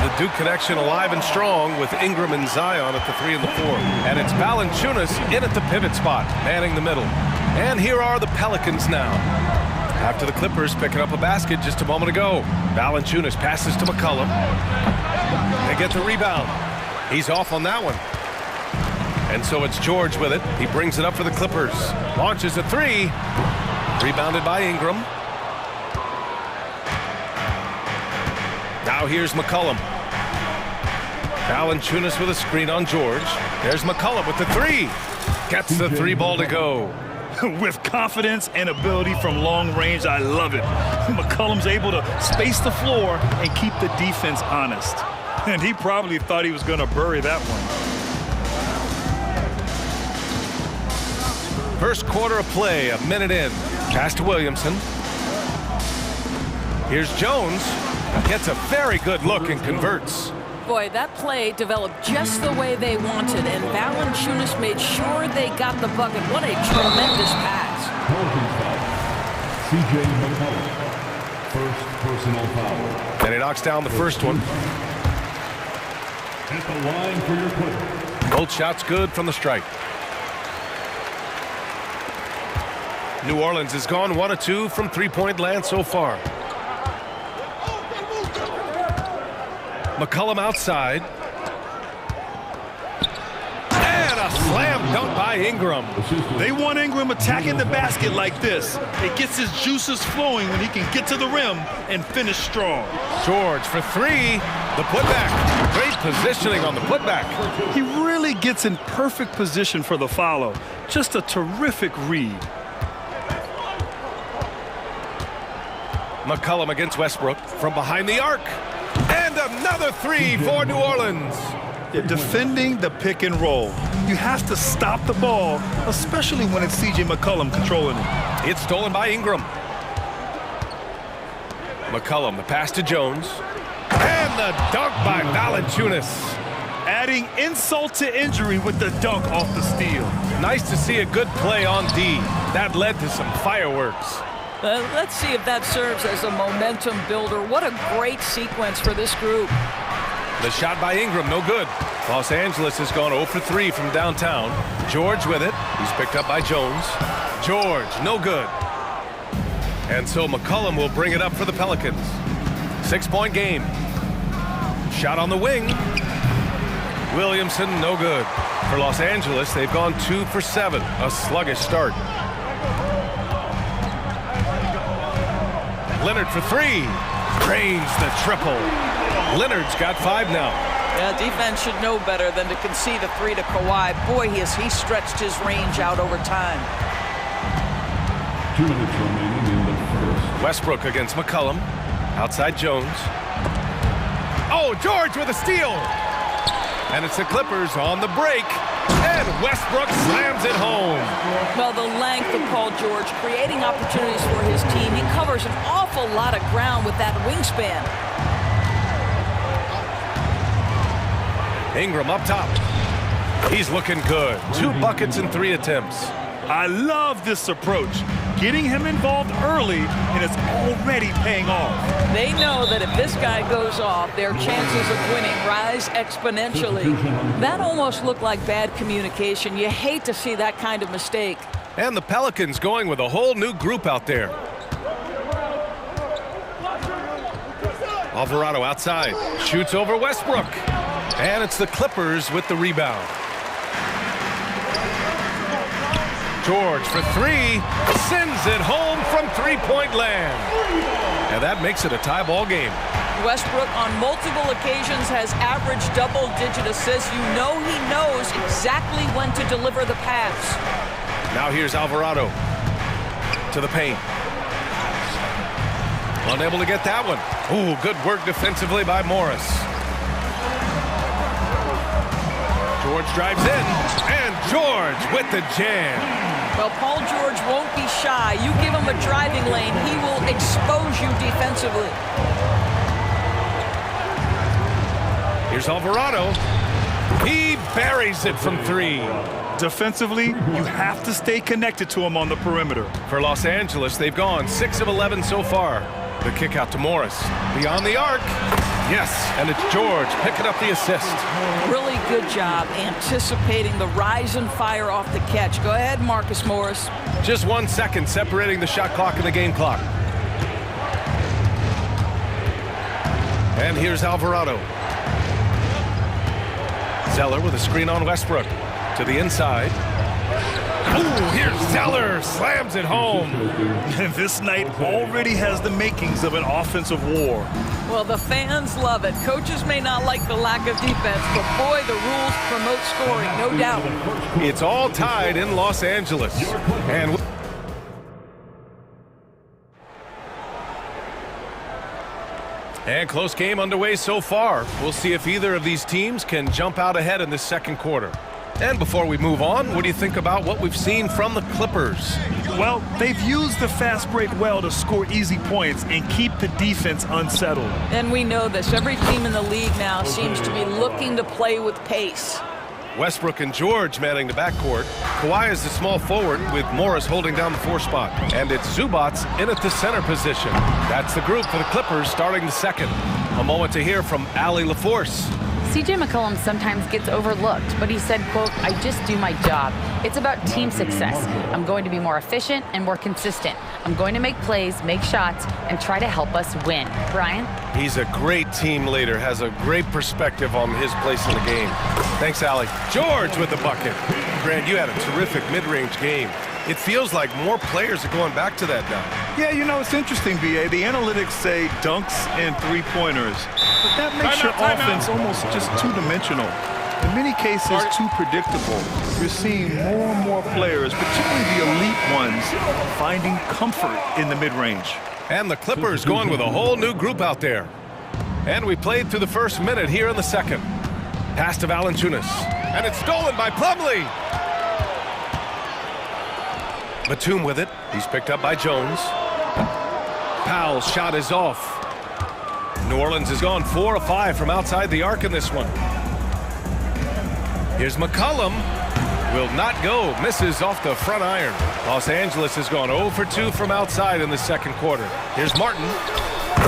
The Duke connection alive and strong with Ingram and Zion at the 3 and the 4. And it's Valanciunas in at the pivot spot, manning the middle. And here are the Pelicans now. After the Clippers picking up a basket just a moment ago. Valanciunas passes to McCollum. They get the rebound. He's off on that one. And so it's George with it. He brings it up for the Clippers. Launches a 3. Rebounded by Ingram. Now here's McCollum. Valanciunas with a screen on George. There's McCollum with the 3. Gets the 3 ball to go. With confidence and ability from long range, I love it. McCollum's able to space the floor and keep the defense honest. And he probably thought he was going to bury that one. First quarter of play, a minute in. Pass to Williamson. Here's Jones. Gets a very good look and converts. Boy, that play developed just the way they wanted, and Valanciunas made sure they got the bucket. What a tremendous pass. C.J. McCollum, first personal foul. And he knocks down the first one. At the line for your Clippers. Both shots good from the strike. New Orleans has gone 1 of 2 from three-point land so far. McCollum outside. And a slam dunk by Ingram. They want Ingram attacking the basket like this. It gets his juices flowing when he can get to the rim and finish strong. George for 3. The putback. Great positioning on the putback. He really gets in perfect position for the follow. Just a terrific read. McCollum against Westbrook from behind the arc. And another 3 for New Orleans. Defending the pick and roll. You have to stop the ball, especially when it's C.J. McCollum controlling it. It's stolen by Ingram. McCollum, the pass to Jones. And the dunk by Valanciunas. Adding insult to injury with the dunk off the steal. Nice to see a good play on D. That led to some fireworks. Let's see if that serves as a momentum builder. What a great sequence for this group. The shot by Ingram, no good. Los Angeles has gone 0 for 3 from downtown. George with it. He's picked up by Jones. George, no good. And so McCollum will bring it up for the Pelicans. 6-point game. Shot on the wing. Williamson, no good. For Los Angeles, they've gone 2 for 7. A sluggish start. Leonard for 3. Drains the triple. Leonard's got 5 now. Yeah, defense should know better than to concede a 3 to Kawhi. Boy, he stretched his range out over time. 2 minutes remaining in the first. Westbrook against McCollum. Outside Jones. Oh, George with a steal. And it's the Clippers on the break. And Westbrook slams it home. Well, the length of Paul George creating opportunities for his team. He covers an awful lot of ground with that wingspan. Ingram up top. He's looking good. 2 buckets in 3 attempts. I love this approach. Getting him involved early, and it's already paying off. They know that if this guy goes off, their chances of winning rise exponentially. That almost looked like bad communication. You hate to see that kind of mistake. And the Pelicans going with a whole new group out there. Alvarado outside. Shoots over Westbrook. And it's the Clippers with the rebound. George for 3, sends it home from three-point land. And that makes it a tie ball game. Westbrook on multiple occasions has averaged double-digit assists. You know he knows exactly when to deliver the pass. Now here's Alvarado to the paint. Unable to get that one. Ooh, good work defensively by Morris. George drives in, and George with the jam. Well, Paul George won't be shy. You give him a driving lane, he will expose you defensively. Here's Alvarado. He buries it from 3. Defensively, you have to stay connected to him on the perimeter. For Los Angeles, they've gone 6 of 11 so far. The kick out to Morris. Beyond the arc. Yes, and it's George picking up the assist. Really good job anticipating the rise and fire off the catch. Go ahead, Marcus Morris. Just 1 second separating the shot clock and the game clock. And here's Alvarado. Zeller with a screen on Westbrook. To the inside. Ooh, here's Zeller. Slams it home. And this night already has the makings of an offensive war. Well, the fans love it. Coaches may not like the lack of defense, but boy, the rules promote scoring, no doubt. It's all tied in Los Angeles. And close game underway so far. We'll see if either of these teams can jump out ahead in this second quarter. And before we move on, what do you think about what we've seen from the Clippers? Well, they've used the fast break well to score easy points and keep the defense unsettled. And we know this. Every team in the league now seems to be looking to play with pace. Westbrook and George manning the backcourt. Kawhi is the small forward with Morris holding down the 4 spot. And it's Zubac in at the center position. That's the group for the Clippers starting the second. A moment to hear from Allie LaForce. CJ McCollum sometimes gets overlooked, but he said, quote, "I just do my job. It's about team success. I'm going to be more efficient and more consistent. I'm going to make plays, make shots, and try to help us win." Brian? He's a great team leader, has a great perspective on his place in the game. Thanks, Allie. George with the bucket. Grant, you had a terrific mid-range game. It feels like more players are going back to that now. Yeah, you know, it's interesting, B.A. The analytics say dunks and three-pointers. But that makes your offense almost just two-dimensional. In many cases, too predictable. You're seeing more and more players, particularly the elite ones, finding comfort in the mid-range. And the Clippers going with a whole new group out there. And we played through the first minute here in the second. Pass to Valanciunas. And it's stolen by Plumlee. Batum with it. He's picked up by Jones. Powell's shot is off. New Orleans has gone 4 of 5 from outside the arc in this one. Here's McCollum. Will not go. Misses off the front iron. Los Angeles has gone 0 for 2 from outside in the second quarter. Here's Martin.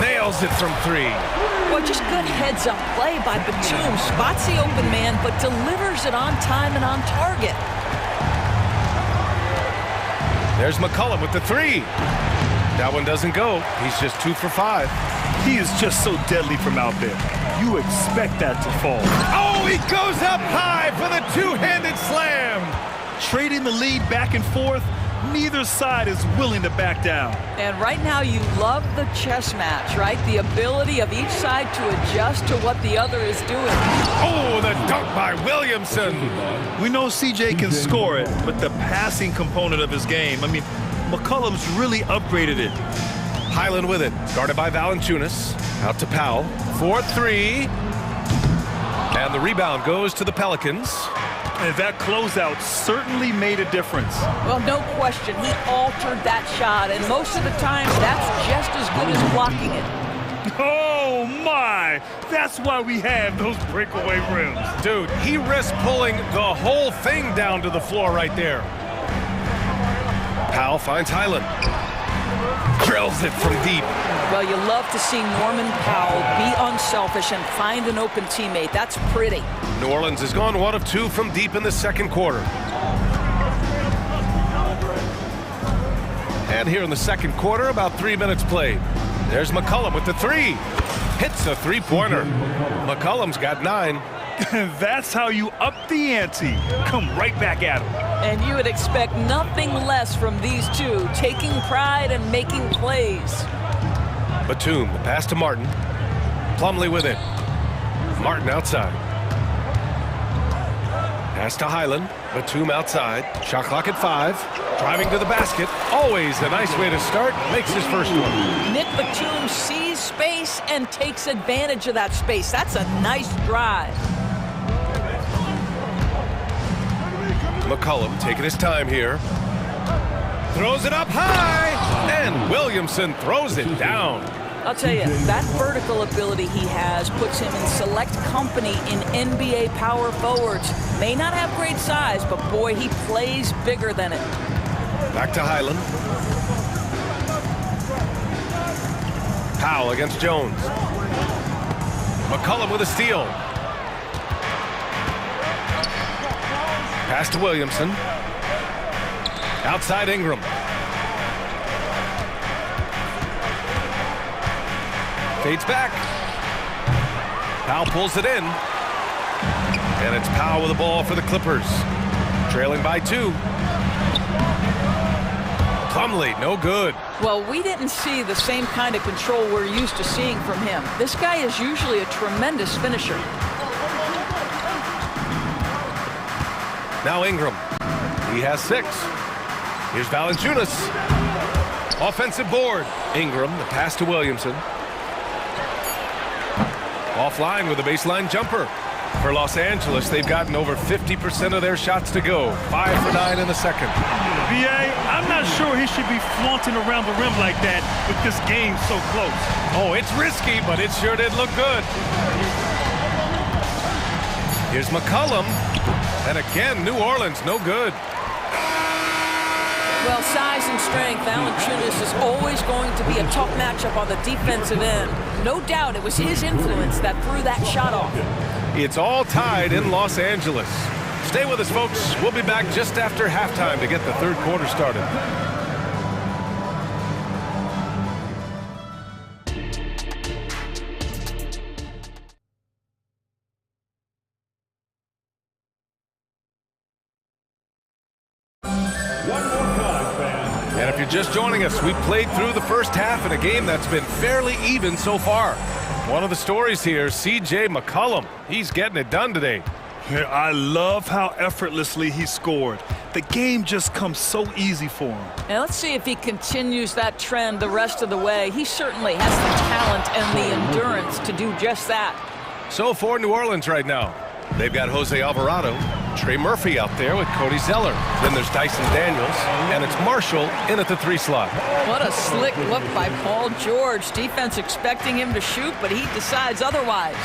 Nails it from 3. Well, just good heads-up play by Batum. Spots the open man, but delivers it on time and on target. There's McCollum with the 3. That one doesn't go. He's just 2 for 5. He is just so deadly from out there. You expect that to fall. Oh, he goes up high for the two-handed slam. Trading the lead back and forth, neither side is willing to back down. And right now you love the chess match, right? The ability of each side to adjust to what the other is doing. Oh, the dunk by Williamson. We know CJ can score it, but the passing component of his game, I mean, McCollum's really upgraded it. Highland with it, guarded by Valanciunas. Out to Powell, 4-3. And the rebound goes to the Pelicans. And that closeout certainly made a difference. Well, no question. He altered that shot, and most of the time, that's just as good as blocking it. Oh, my! That's why we have those breakaway rims. Dude, he risked pulling the whole thing down to the floor right there. Powell finds Highland. Drills it from deep. Well, you love to see Norman Powell be unselfish and find an open teammate. That's pretty. New Orleans has gone 1 of 2 from deep in the second quarter. And here in the second quarter, about 3 minutes played. There's McCollum with the 3. Hits a three-pointer. McCollum's got 9. That's how you up the ante. Come right back at him. And you would expect nothing less from these two, taking pride and making plays. Batum, the pass to Martin. Plumlee with it. Martin outside. Pass to Highland. Batum outside. Shot clock at 5. Driving to the basket. Always a nice way to start. Makes his first one. Nick Batum sees space and takes advantage of that space. That's a nice drive. McCollum taking his time here. Throws it up high. And Williamson throws it down. I'll tell you, that vertical ability he has puts him in select company in NBA power forwards. May not have great size, but boy, he plays bigger than it. Back to Highland. Powell against Jones. McCollum with a steal. Pass to Williamson. Outside Ingram. Fades back. Powell pulls it in. And it's Powell with the ball for the Clippers. Trailing by 2. Plumlee, no good. Well, we didn't see the same kind of control we're used to seeing from him. This guy is usually a tremendous finisher. Now Ingram. He has 6. Here's Valanciunas. Offensive board. Ingram, the pass to Williamson. Offline with a baseline jumper. For Los Angeles, they've gotten over 50% of their shots to go. 5 for 9 in the second. VA, I'm not sure he should be flaunting around the rim like that with this game so close. Oh, it's risky, but it sure did look good. Here's McCollum. And again, New Orleans, no good. Well, size and strength, Valanciunas is always going to be a tough matchup on the defensive end. No doubt it was his influence that threw that shot off. It's all tied in Los Angeles. Stay with us, folks. We'll be back just after halftime to get the third quarter started. And if you're just joining us, we played through the first half in a game that's been fairly even so far. One of the stories here, C.J. McCollum. He's getting it done today. Yeah, I love how effortlessly he scored. The game just comes so easy for him. And let's see if he continues that trend the rest of the way. He certainly has the talent and the endurance to do just that. So for New Orleans right now, they've got Jose Alvarado, Trey Murphy out there with Cody Zeller. Then there's Dyson Daniels, and it's Marshall in at the 3 slot. What a slick look by Paul George. Defense expecting him to shoot, but he decides otherwise.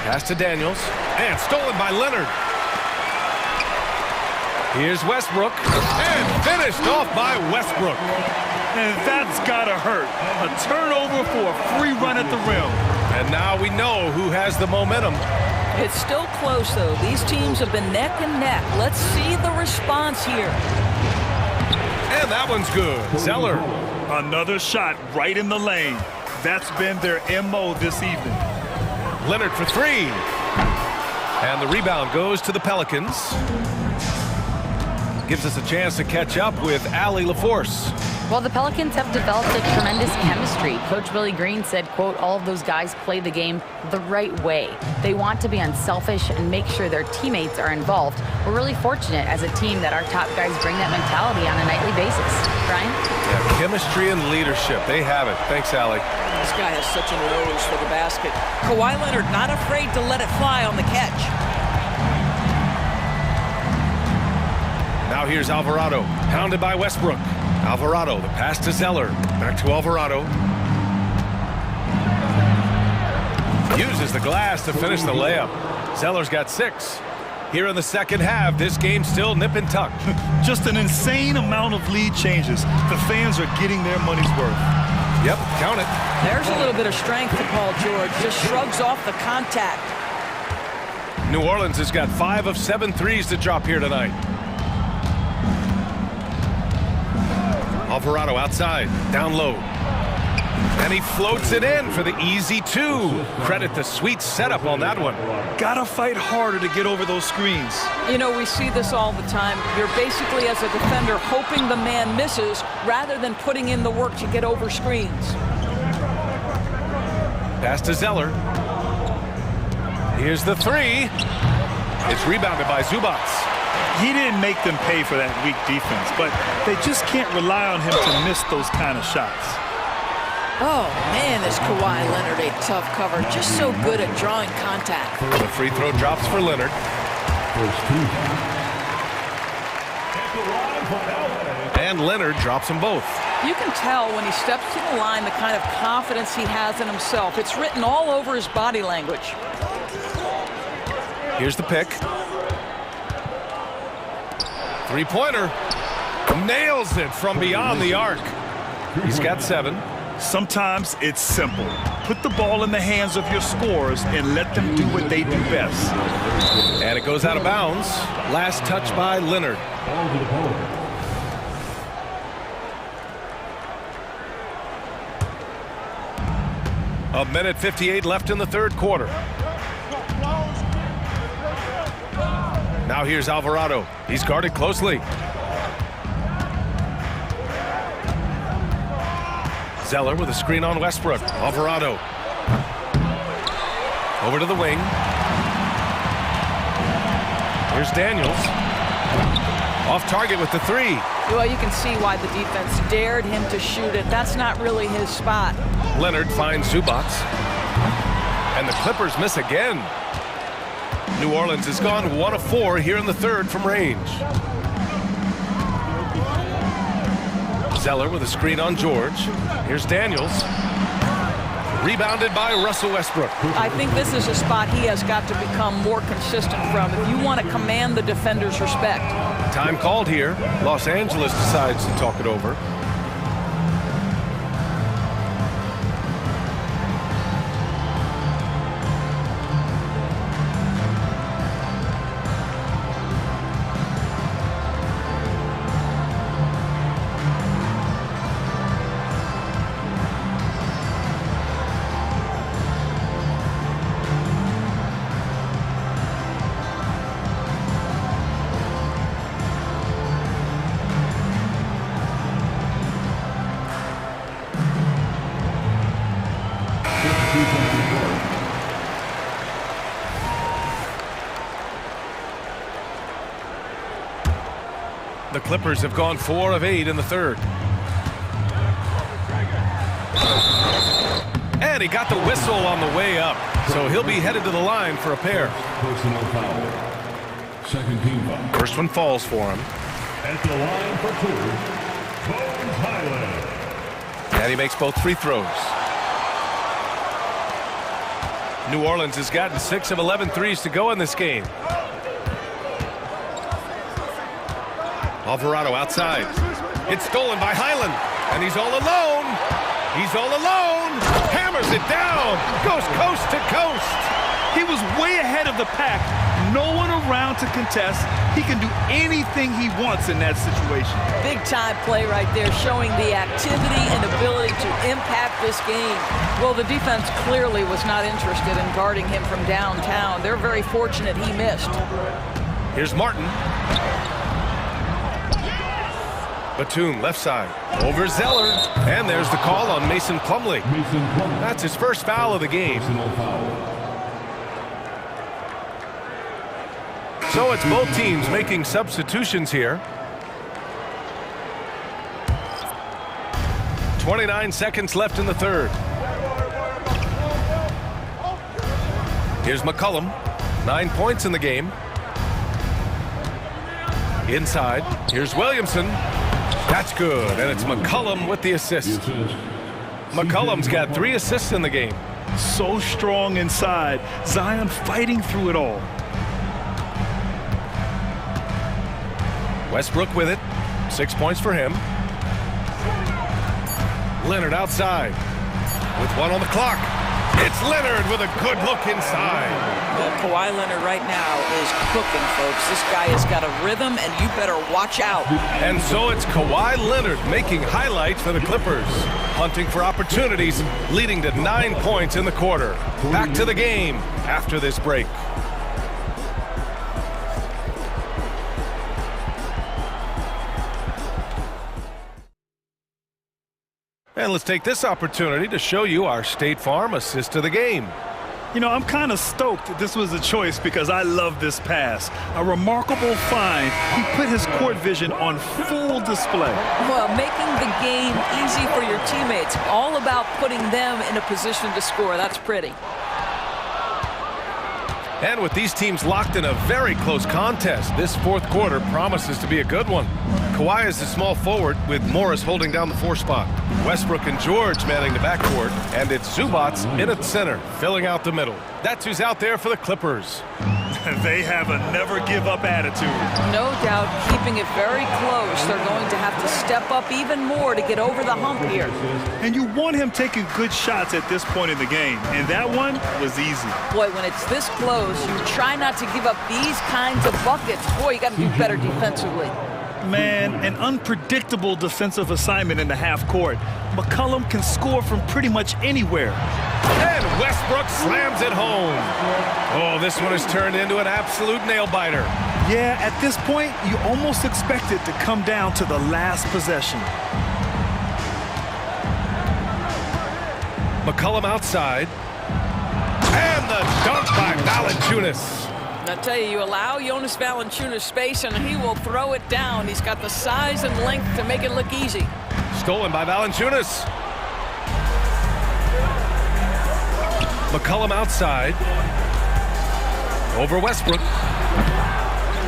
Pass to Daniels, and stolen by Leonard. Here's Westbrook, and finished off by Westbrook. And that's gotta hurt. A turnover for a free run at the rim. And now we know who has the momentum. It's still close, though. These teams have been neck and neck. Let's see the response here. And that one's good. Zeller. Another shot right in the lane. That's been their MO this evening. Leonard for 3. And the rebound goes to the Pelicans. Gives us a chance to catch up with Allie LaForce. Well, the Pelicans have developed a tremendous chemistry. Coach Willie Green said, quote, all of those guys play the game the right way. They want to be unselfish and make sure their teammates are involved. We're really fortunate as a team that our top guys bring that mentality on a nightly basis. Brian? Yeah, chemistry and leadership. They have it. Thanks, Allie. This guy has such a nose for the basket. Kawhi Leonard not afraid to let it fly on the catch. Now here's Alvarado, pounded by Westbrook. Alvarado, the pass to Zeller. Back to Alvarado. Uses the glass to finish the layup. Zeller's got 6. Here in the second half, this game's still nip and tuck. Just an insane amount of lead changes. The fans are getting their money's worth. Yep, count it. There's a little bit of strength to Paul George. Just shrugs off the contact. New Orleans has got 5 of 7 threes to drop here tonight. Alvarado outside, down low. And he floats it in for the easy 2. Credit the sweet setup on that one. Gotta fight harder to get over those screens. You know, we see this all the time. You're basically, as a defender, hoping the man misses rather than putting in the work to get over screens. Pass to Zeller. Here's the 3. It's rebounded by Zubats. He didn't make them pay for that weak defense, but they just can't rely on him to miss those kind of shots. Oh, man, is Kawhi Leonard a tough cover. Just so good at drawing contact. The free throw drops for Leonard. And Leonard drops them both. You can tell when he steps to the line the kind of confidence he has in himself. It's written all over his body language. Here's the pick. Three-pointer. Nails it from beyond the arc. He's got 7. Sometimes it's simple. Put the ball in the hands of your scorers and let them do what they do best. And it goes out of bounds. Last touch by Leonard. A minute 58 left in the third quarter. Now here's Alvarado. He's guarded closely. Zeller with a screen on Westbrook. Alvarado. Over to the wing. Here's Daniels. Off target with the 3. Well, you can see why the defense dared him to shoot it. That's not really his spot. Leonard finds Zubac. And the Clippers miss again. New Orleans has gone 1 of 4 here in the third from range. Zeller with a screen on George. Here's Daniels. Rebounded by Russell Westbrook. I think this is a spot he has got to become more consistent from if you want to command the defender's respect. Time called here. Los Angeles decides to talk it over. The Clippers have gone 4 of 8 in the third. And he got the whistle on the way up, so he'll be headed to the line for a pair. Personal foul. Second team foul. First one falls for him. At the line for 2, Bones Highland. And he makes both free throws. New Orleans has gotten 6 of 11 threes to go in this game. Alvarado outside. It's stolen by Highland. And he's all alone. He's all alone. Hammers it down. Goes coast to coast. He was way ahead of the pack. No one around to contest. He can do anything he wants in that situation. Big time play right there, showing the activity and ability to impact this game. Well, the defense clearly was not interested in guarding him from downtown. They're very fortunate he missed. Here's Martin. Batum left side. Over Zeller. And there's the call on Mason Plumlee. That's his first foul of the game. So it's both teams making substitutions here. 29 seconds left in the third. Here's McCollum. 9 points in the game. Inside. Here's Williamson. That's good, and it's McCollum with the assist. McCollum's got 3 assists in the game. So strong inside. Zion fighting through it all. Westbrook with it. 6 points for him. Leonard outside. With 1 on the clock. It's Leonard with a good look inside. Well, Kawhi Leonard right now is cooking, folks. This guy has got a rhythm, and you better watch out. And so it's Kawhi Leonard making highlights for the Clippers. Hunting for opportunities, leading to 9 points in the quarter. Back to the game after this break. And let's take this opportunity to show you our State Farm assist of the game. You know, I'm kind of stoked that this was a choice because I love this pass. A remarkable find. He put his court vision on full display. Well, making the game easy for your teammates. All about putting them in a position to score. That's pretty. And with these teams locked in a very close contest, this fourth quarter promises to be a good one. Kawhi is the small forward with Morris holding down the 4 spot. Westbrook and George manning the backcourt, and it's Zubats in at center, filling out the middle. That's who's out there for the Clippers. They have a never-give-up attitude. No doubt, keeping it very close. They're going to have to step up even more to get over the hump here. And you want him taking good shots at this point in the game, and that one was easy. Boy, when it's this close, you try not to give up these kinds of buckets. Boy, you got to do better defensively. Man, an unpredictable defensive assignment in the half court. McCollum can score from pretty much anywhere. And Westbrook slams it home. Oh, this one has turned into an absolute nail-biter. Yeah, at this point, you almost expect it to come down to the last possession. McCollum outside. And the dunk by Valanciunas. I tell you, allow Jonas Valanciunas space and he will throw it down. He's got the size and length to make it look easy. Stolen by Valanciunas. McCollum outside. Over Westbrook.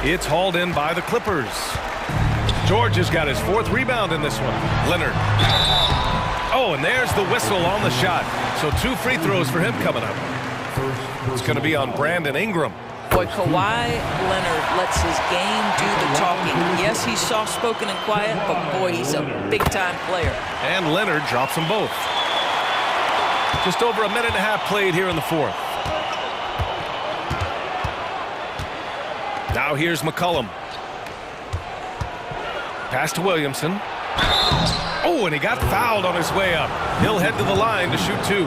It's hauled in by the Clippers. George has got his 4th rebound in this one. Leonard. Oh, and there's the whistle on the shot. So 2 free throws for him coming up. It's going to be on Brandon Ingram. Boy, Kawhi Leonard lets his game do the talking. Yes, he's soft-spoken and quiet, but boy, he's a big-time player. And Leonard drops them both. Just over a minute and a half played here in the 4th. Now here's McCollum. Pass to Williamson. Oh, and he got fouled on his way up. He'll head to the line to shoot 2.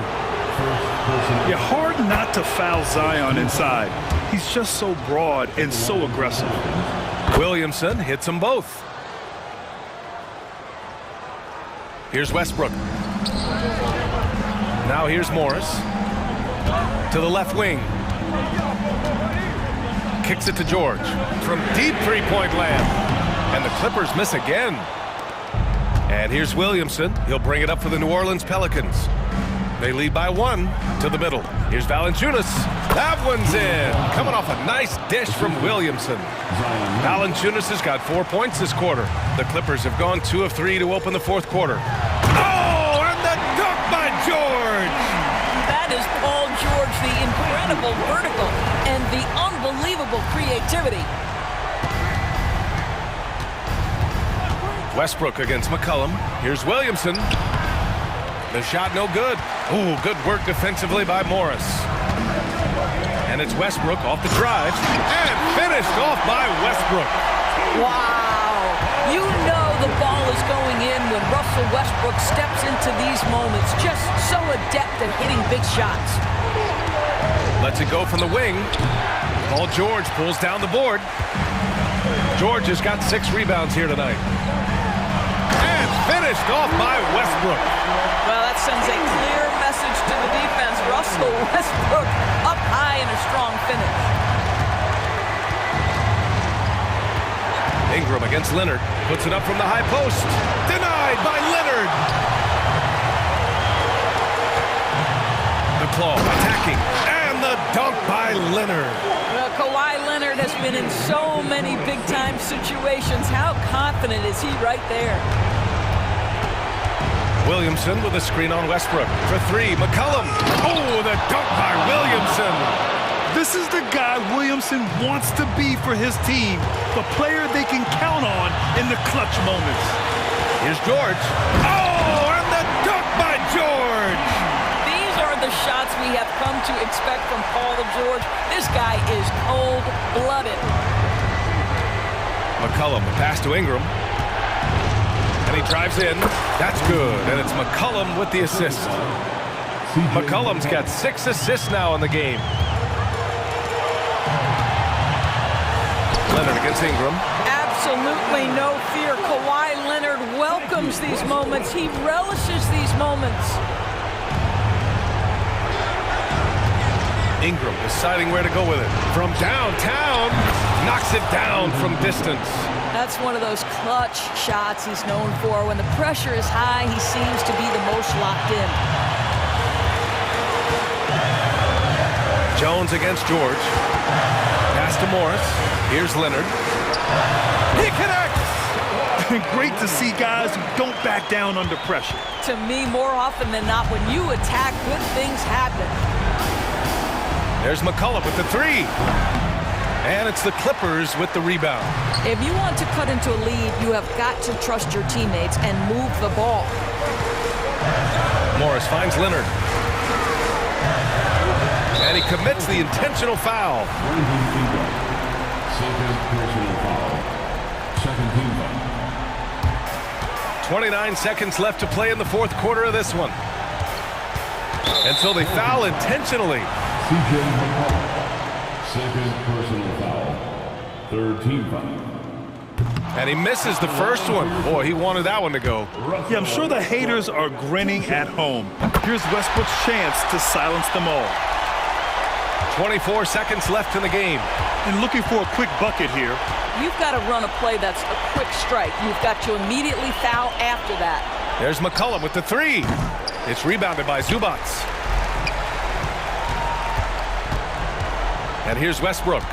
Yeah, hard not to foul Zion inside. He's just so broad and so aggressive. Williamson hits them both. Here's Westbrook. Now here's Morris. To the left wing. Kicks it to George. From deep 3-point land. And the Clippers miss again. And here's Williamson. He'll bring it up for the New Orleans Pelicans. They lead by 1 to the middle. Here's Valanciunas. That one's in. Coming off a nice dish from Williamson. Valanciunas has got 4 points this quarter. The Clippers have gone 2 of 3 to open the 4th quarter. Oh, and the dunk by George. That is Paul George, the incredible vertical and the unbelievable creativity. Westbrook against McCollum. Here's Williamson. The shot no good. Ooh, good work defensively by Morris. And it's Westbrook off the drive. And finished off by Westbrook. Wow. You know the ball is going in when Russell Westbrook steps into these moments. Just so adept at hitting big shots. Lets it go from the wing. Paul George pulls down the board. George has got 6 rebounds here tonight. And finished off by Westbrook. Well, that sends a clear message to the defense. Russell Westbrook up high in a strong finish. Ingram against Leonard. Puts it up from the high post. Denied by Leonard. The claw attacking. And the dunk by Leonard. Well, Kawhi Leonard has been in so many big-time situations. How confident is he right there? Williamson with a screen on Westbrook. For 3, McCollum. Oh, the dunk by Williamson. This is the guy Williamson wants to be for his team. The player they can count on in the clutch moments. Here's George. Oh, and the dunk by George. These are the shots we have come to expect from Paul George. This guy is cold-blooded. McCollum, the pass to Ingram. And he drives in. That's good. And it's McCollum with the assist. McCollum's got 6 assists now in the game. Leonard against Ingram. Absolutely no fear. Kawhi Leonard welcomes these moments. He relishes these moments. Ingram deciding where to go with it. From downtown, knocks it down from distance. That's one of those clutch shots he's known for. When the pressure is high, he seems to be the most locked in. Jones against George. Pass to Morris. Here's Leonard. He connects! Great to see guys who don't back down under pressure. To me, more often than not, when you attack, good things happen. There's McCullough with the three. And it's the Clippers with the rebound. If you want to cut into a lead, you have got to trust your teammates and move the ball. Morris finds Leonard. And he commits the intentional foul. Second personal foul. Second team foul. 29 seconds left to play in the fourth quarter of this one. And so they foul intentionally. C.J. McCollum. Second personal foul. Third team foul. And he misses the first one. Boy, he wanted that one to go. Yeah, I'm sure the haters are grinning at home. Here's Westbrook's chance to silence them all. 24 seconds left in the game. And looking for a quick bucket here. You've got to run a play that's a quick strike. You've got to immediately foul after that. There's McCullough with the three. It's rebounded by Zubac. And here's Westbrook.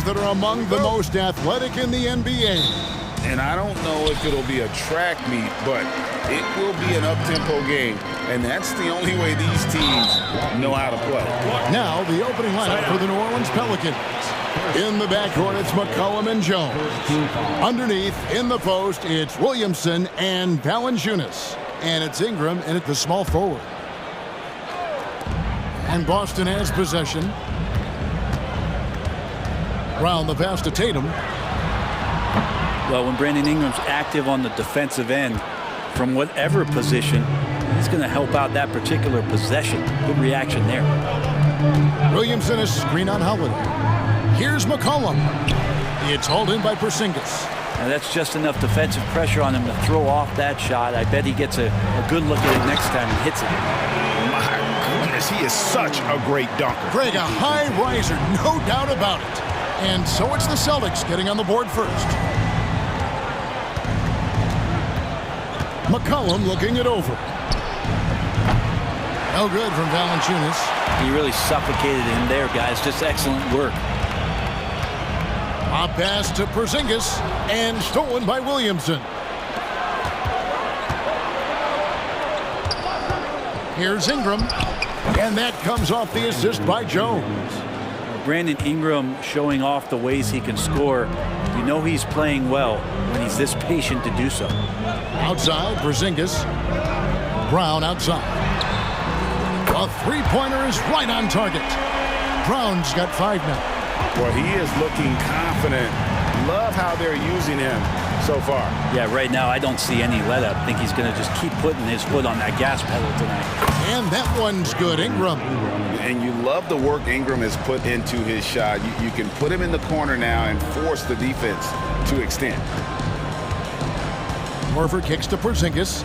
players that are among the most athletic in the NBA. And I don't know if it'll be a track meet, but it will be an up-tempo game. And that's the only way these teams know how to play. Now the opening lineup for the New Orleans Pelicans. In the backcourt, it's McCollum and Jones. Underneath, in the post, it's Williamson and Valanciunas. And it's Ingram in at the small forward. And Boston has possession. Brown the pass to Tatum. Well, when Brandon Ingram's active on the defensive end, from whatever position, he's going to help out that particular possession. Good reaction there. Williamson is screen on Holiday. Here's McCollum. It's hauled in by Porzingis. Now that's just enough defensive pressure on him to throw off that shot. I bet he gets a good look at it next time he hits it. My goodness, he is such a great dunker. Greg, a high riser, no doubt about it. And so it's the Celtics getting on the board first. McCollum looking it over. No good from Valanciunas. He really suffocated him there, guys. Just excellent work. A pass to Porzingis and stolen by Williamson. Here's Ingram, and that comes off the assist by Jones. Brandon Ingram showing off the ways he can score. You know he's playing well when he's this patient to do so. Outside, Porzingis. Brown outside. A three-pointer is right on target. Brown's got 5 now. Well, he is looking confident. Love how they're using him so far. Yeah, right now I don't see any let-up. I think he's going to just keep putting his foot on that gas pedal tonight. And that one's good, Ingram. And you love the work Ingram has put into his shot. You can put him in the corner now and force the defense to extend. Horford kicks to Porzingis.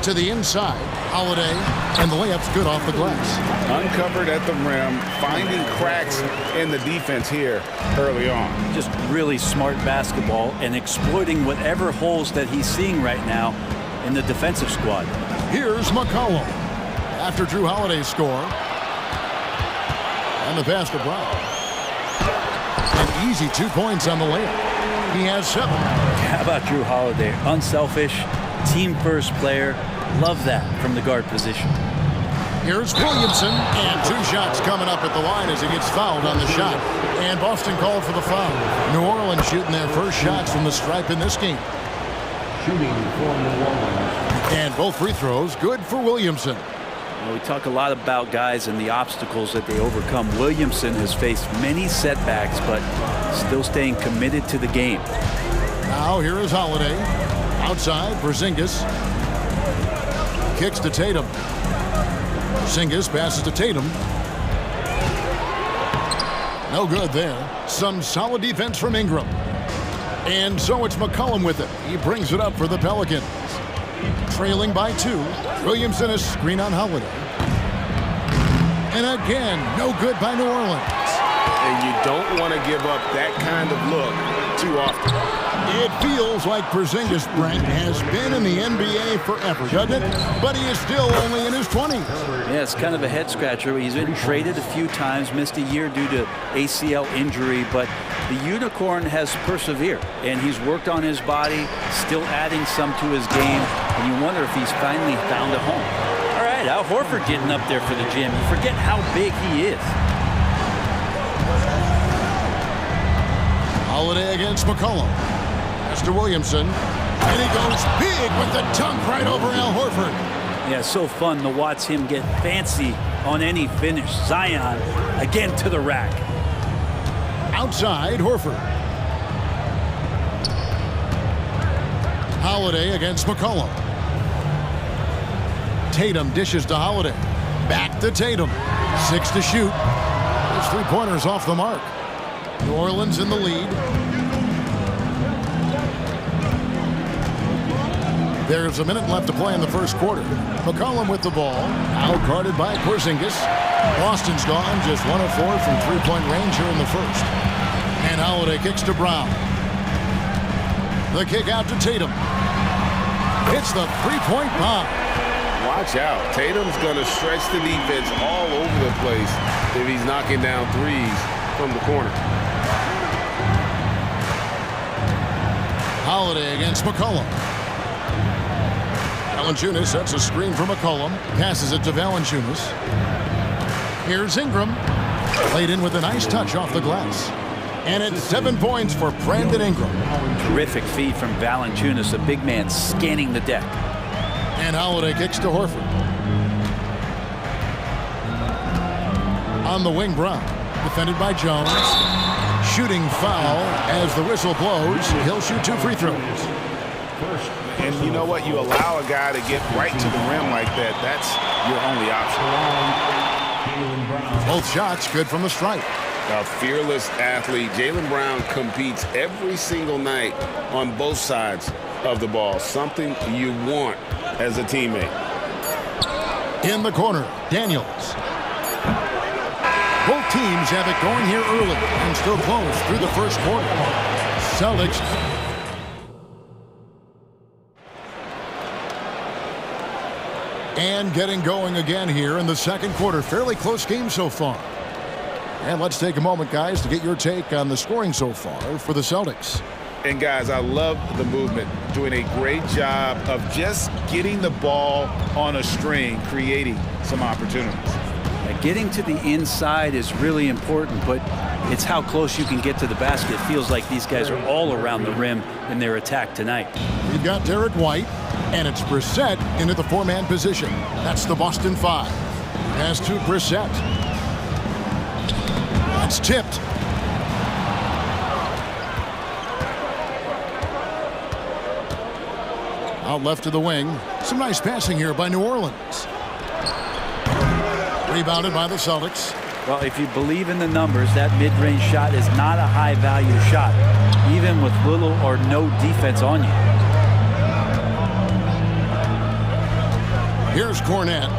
To the inside. Holiday. And the layup's good off the glass. Uncovered at the rim. Finding cracks in the defense here early on. Just really smart basketball and exploiting whatever holes that he's seeing right now in the defensive squad. Here's McCollum. After Drew Holiday's score. And the pass to Brown. An easy 2 points on the layup. He has 7. How about Drew Holiday? Unselfish, team-first player. Love that from the guard position. Here's Williamson, and 2 shots coming up at the line as he gets fouled on the shot. And Boston called for the foul. New Orleans shooting their first shots from the stripe in this game. Shooting for New Orleans. And both free throws good for Williamson. Well, we talk a lot about guys and the obstacles that they overcome. Williamson has faced many setbacks, but still staying committed to the game. Now here is Holiday. Outside, Porzingis. Kicks to Tatum. Porzingis passes to Tatum. No good there. Some solid defense from Ingram. And so it's McCollum with it. He brings it up for the Pelicans. Trailing by 2. Williamson is screen on Holiday. And again, no good by New Orleans. And you don't want to give up that kind of look too often. It feels like Porzingis, Brent, has been in the NBA forever, doesn't it? But he is still only in his 20s. Yeah, it's kind of a head-scratcher. He's been traded a few times, missed a year due to ACL injury, but the Unicorn has persevered, and he's worked on his body, still adding some to his game, and you wonder if he's finally found a home. All right, Al Horford getting up there for the gym. You forget how big he is. Holiday against McCollum. To Williamson, and he goes big with the dunk right over Al Horford. Yeah, so fun to watch him get fancy on any finish. Zion again to the rack. Outside, Horford. Holiday against McCollum. Tatum dishes to Holiday. Back to Tatum. 6 to shoot. His 3-pointers off the mark. New Orleans in the lead. There's a minute left to play in the first quarter. McCollum with the ball. Out-guarded by Porzingis. Boston's gone just 1 of 4 from 3-point range here in the first. And Holiday kicks to Brown. The kick out to Tatum. It's the 3-point bomb. Watch out. Tatum's going to stretch the defense all over the place if he's knocking down threes. from the corner. Holiday against McCollum. Valanciunas sets a screen for McCollum. Passes it to Valanciunas. Here's Ingram. Played in with a nice touch off the glass. And it's 7 points for Brandon Ingram. Terrific feed from Valanciunas, a big man scanning the deck. And Holiday kicks to Horford. On the wing, Brown. Defended by Jones. Shooting foul as the whistle blows. He'll shoot 2 free throws. And you know what? You allow a guy to get right to the rim like that. That's your only option. Both shots good from the stripe. A fearless athlete. Jaylen Brown competes every single night on both sides of the ball. Something you want as a teammate. In the corner, Daniels. Both teams have it going here early and still close through the first quarter. Celtics. And getting going again here in the second quarter. Fairly close game so far. And let's take a moment, guys, to get your take on the scoring so far for the Celtics. And, guys, I love the movement. Doing a great job of just getting the ball on a string, creating some opportunities. Getting to the inside is really important, but it's how close you can get to the basket. It feels like these guys are all around the rim in their attack tonight. We've got Derek White, and it's Brissett into the 4-man position. That's the Boston 5. Pass to Brissett. That's tipped. Out left to the wing. Some nice passing here by New Orleans. Rebounded by the Celtics. Well, if you believe in the numbers, that mid-range shot is not a high-value shot, even with little or no defense on you. Here's Cornette.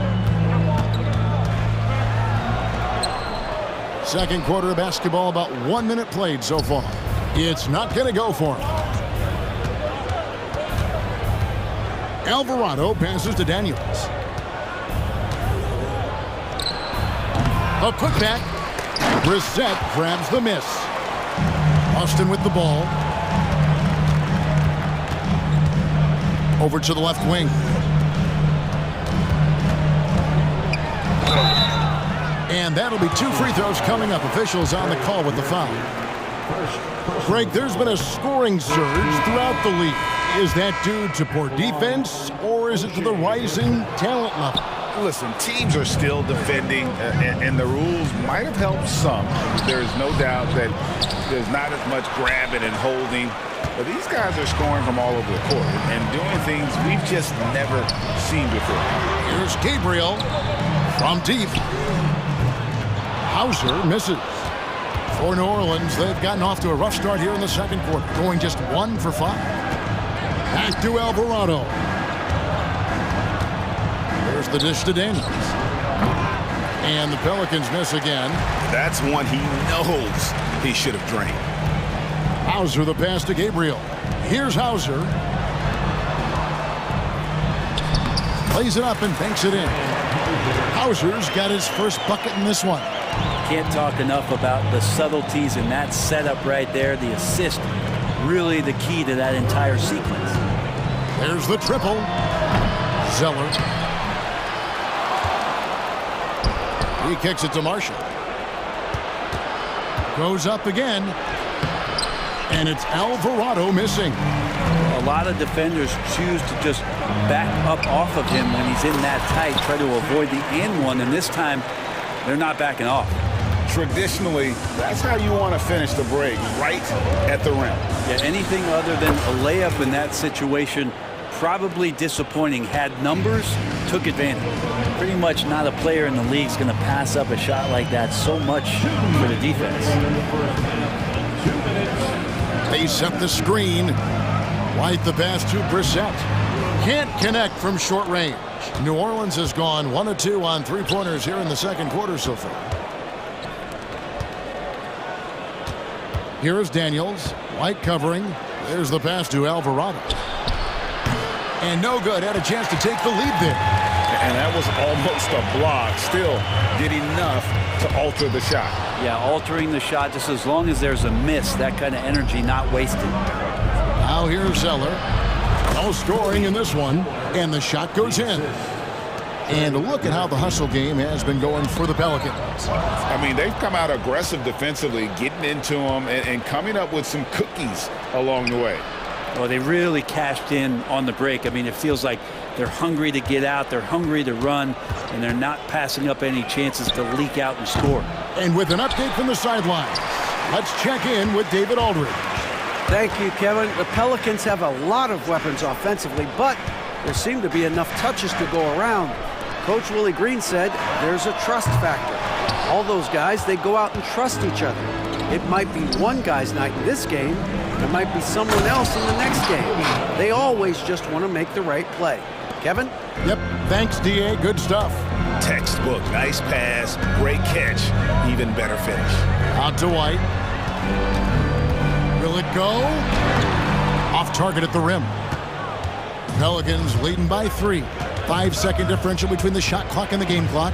Second quarter of basketball, about 1 minute played so far. It's not going to go for him. Alvarado passes to Daniels. A putback. Brissett grabs the miss. Austin with the ball. Over to the left wing. And that'll be 2 free throws coming up. Officials on the call with the foul. Greg, there's been a scoring surge throughout the league. Is that due to poor defense, or is it to the rising talent level? Listen, teams are still defending, and the rules might have helped some. There's no doubt that there's not as much grabbing and holding. But these guys are scoring from all over the court and doing things we've just never seen before. Here's Gabriel from deep. Hauser misses. For New Orleans, they've gotten off to a rough start here in the second quarter, going just 1 for 5. Back to Alvarado. There's the dish to Daniels. And the Pelicans miss again. That's one he knows he should have drained. Hauser the pass to Gabriel. Here's Hauser. Plays it up and banks it in. Hauser's got his first bucket in this one. Can't talk enough about the subtleties in that setup right there. The assist, really the key to that entire sequence. There's the triple. Zeller. He kicks it to Marshall. Goes up again. And it's Alvarado missing. A lot of defenders choose to just back up off of him when he's in that tight, try to avoid the and one, and this time they're not backing off. Traditionally, that's how you want to finish the break, right at the rim. Yeah, anything other than a layup in that situation, probably disappointing. Had numbers, took advantage. Pretty much not a player in the league is going to pass up a shot like that so much for the defense. They set the screen. White the pass to Brissett. Can't connect from short range. New Orleans has gone 1 of 2 on 3-pointers here in the second quarter so far. Here is Daniels. White covering. There's the pass to Alvarado. And no good. Had a chance to take the lead there. And that was almost a block. Still did enough to alter the shot. Yeah, altering the shot just as long as there's a miss, that kind of energy not wasted. Now here's Zeller. No scoring in this one, and the shot goes in. And look at how the hustle game has been going for the Pelicans. I mean, they've come out aggressive defensively, getting into them and coming up with some cookies along the way. Well, they really cashed in on the break. I mean, it feels like they're hungry to get out, they're hungry to run, and they're not passing up any chances to leak out and score. And with an update from the sidelines, let's check in with David Aldridge. Thank you, Kevin. The Pelicans have a lot of weapons offensively, but there seem to be enough touches to go around. Coach Willie Green said there's a trust factor. All those guys, they go out and trust each other. It might be one guy's night in this game. It might be someone else in the next game. They always just want to make the right play. Kevin? Yep. Thanks, D.A. Good stuff. Textbook. Nice pass. Great catch. Even better finish. Out to White. Will it go? Off target at the rim. Pelicans leading by 3. 5-second differential between the shot clock and the game clock.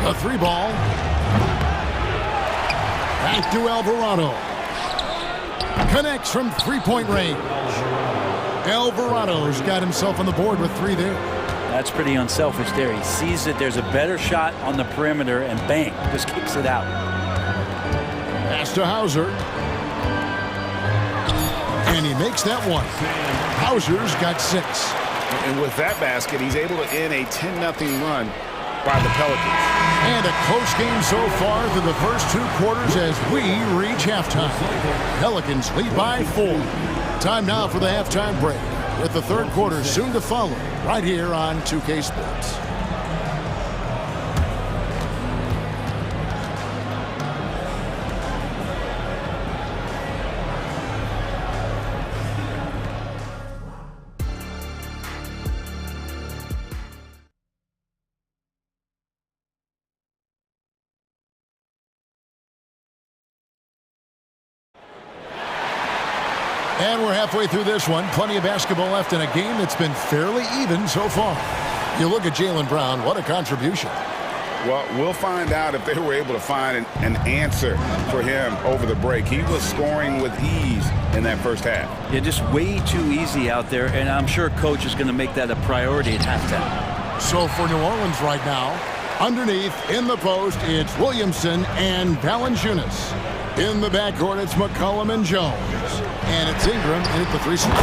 The 3-ball. Back to Alvarado. Connects from 3-point range. Alvarado's got himself on the board with 3 there. That's pretty unselfish there. He sees that there's a better shot on the perimeter and bang, just kicks it out. Pass to Hauser. And he makes that one. Hauser's got 6. And with that basket, he's able to end a 10-0 run by the Pelicans. And a close game so far through the first 2 quarters as we reach halftime. Pelicans lead by 4. Time now for the halftime break, with the third quarter soon to follow, right here on 2K Sports. And we're halfway through this one. Plenty of basketball left in a game that's been fairly even so far. You look at Jaylen Brown, what a contribution. Well, we'll find out if they were able to find an answer for him over the break. He was scoring with ease in that first half. Yeah, just way too easy out there, and I'm sure Coach is going to make that a priority at halftime. So for New Orleans right now, underneath in the post, it's Williamson and Valanciunas. In the backcourt, it's McCollum and Jones. And it's Ingram in at the 3 slot.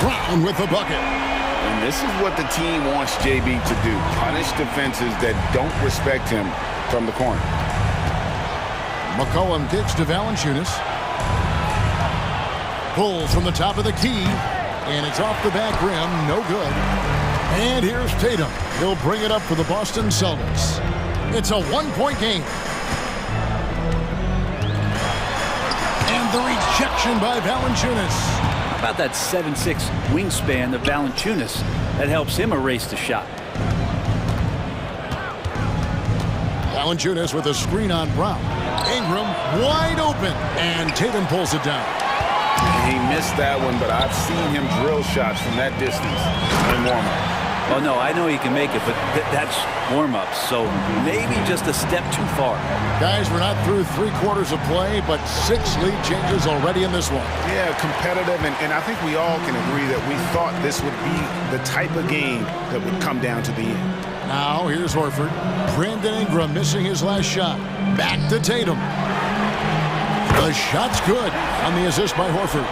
Brown with the bucket. And this is what the team wants JB to do. Punish defenses that don't respect him from the corner. McCollum kicks to Valanciunas. Pulls from the top of the key. And it's off the back rim. No good. And here's Tatum. He'll bring it up for the Boston Celtics. It's a 1-point game. The rejection by Valanciunas. How about that 7'6" wingspan of Valanciunas? That helps him erase the shot. Valanciunas with a screen on Brown. Ingram wide open, and Tatum pulls it down. He missed that one, but I've seen him drill shots from that distance in warm-up. Oh, no, I know he can make it, but that's warm-ups, so maybe just a step too far. Guys, we're not through 3 quarters of play, but 6 lead changes already in this one. Yeah, competitive, and I think we all can agree that we thought this would be the type of game that would come down to the end. Now, here's Horford. Brandon Ingram missing his last shot. Back to Tatum. The shot's good on the assist by Horford.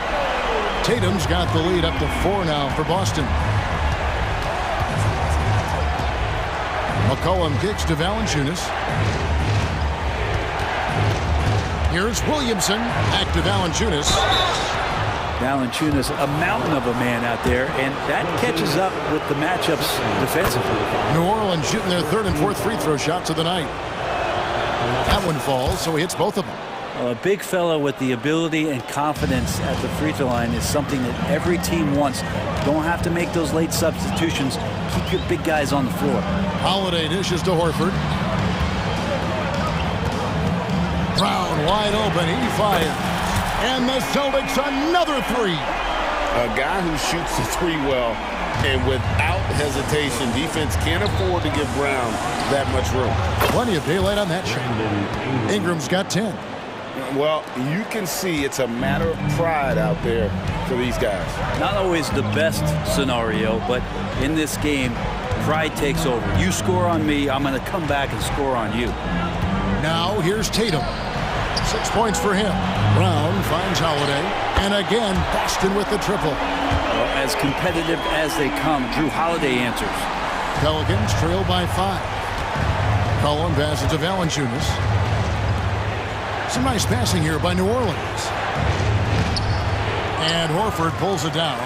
Tatum's got the lead up to 4 now for Boston. McCollum kicks to Valanciunas. Here's Williamson. Back to Valanciunas. Valanciunas, a mountain of a man out there, and that catches up with the matchups defensively. New Orleans shooting their 3rd and 4th free throw shots of the night. That one falls, so he hits both of them. Well, a big fella with the ability and confidence at the free throw line is something that every team wants. Don't have to make those late substitutions. Keep your big guys on the floor. Holiday dishes to Horford. Brown wide open. He fires. And the Celtics another 3. A guy who shoots the three well, and without hesitation, defense can't afford to give Brown that much room. Plenty of daylight on that shot. Ingram's got 10. Well, you can see it's a matter of pride out there for these guys. Not always the best scenario, but in this game, pride takes over. You score on me, I'm going to come back and score on you. Now here's Tatum. 6 points for him. Brown finds Holiday. And again, Boston with the triple. Well, as competitive as they come, Drew Holiday answers. Pelicans trail by 5. Cullen passes to Valanciunas. Some nice passing here by New Orleans. And Horford pulls it down.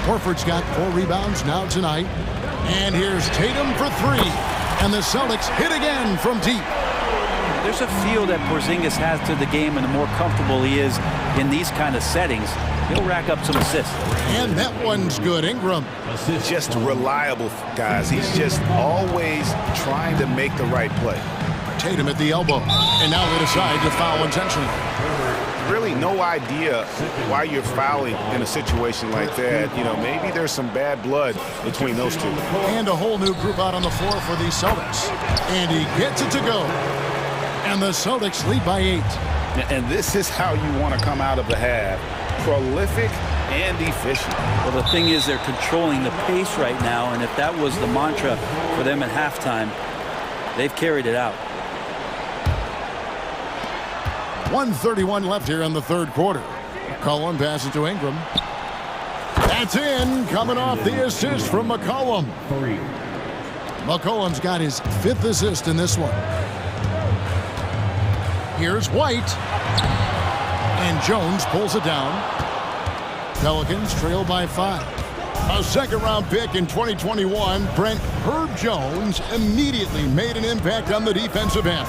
Horford's got 4 rebounds now tonight. And here's Tatum for 3. And the Celtics hit again from deep. There's a feel that Porzingis has to the game, and the more comfortable he is in these kind of settings, he'll rack up some assists. And that one's good. Ingram. Just reliable, guys. He's just always trying to make the right play. Tatum at the elbow. And now they decide to foul intentionally. Really no idea why you're fouling in a situation like that. You know, maybe there's some bad blood between those two. And a whole new group out on the floor for the Celtics. And he gets it to go. And the Celtics lead by 8. And this is how you want to come out of the half. Prolific and efficient. Well, the thing is, they're controlling the pace right now, and if that was the mantra for them at halftime, they've carried it out. 1:31 left here in the third quarter. Cullen passes to Ingram. That's in, coming off the assist from McCollum. McCollum's got his 5th assist in this one. Here's White. And Jones pulls it down. Pelicans trail by 5. A second-round pick in 2021, Brent Herb Jones immediately made an impact on the defensive end.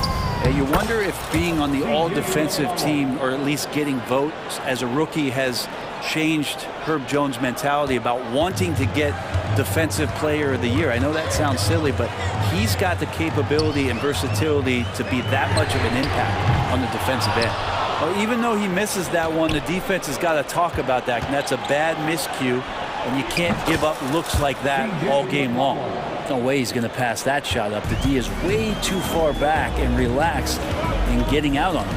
You wonder if being on the all-defensive team, or at least getting votes as a rookie, has changed Herb Jones' mentality about wanting to get Defensive Player of the Year. I know that sounds silly, but he's got the capability and versatility to be that much of an impact on the defensive end. Well, even though he misses that one, the defense has got to talk about that, and that's a bad miscue, and you can't give up looks like that all game long. No way he's going to pass that shot up. The D is way too far back and relaxed in getting out on him.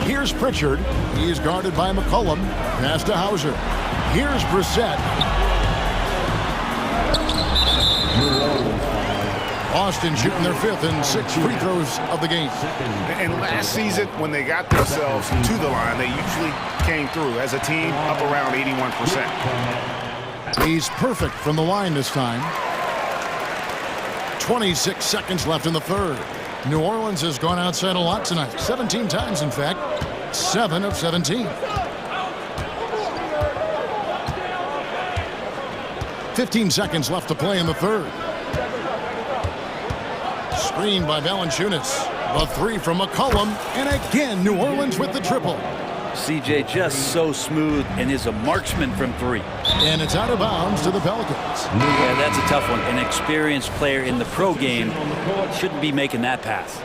Here's Pritchard. He's guarded by McCollum. Pass to Hauser. Here's Brissett. Boston shooting their 5th and 6th free throws of the game. And last season, when they got themselves to the line, they usually came through as a team up around 81%. He's perfect from the line this time. 26 seconds left in the third. New Orleans has gone outside a lot tonight. 17 times, in fact. 7 of 17. 15 seconds left to play in the third. Screen by Valanciunas. The 3 from McCollum. And again, New Orleans with the triple. CJ just so smooth and is a marksman from 3. And it's out of bounds to the Pelicans. Yeah, that's a tough one. An experienced player in the pro game shouldn't be making that pass.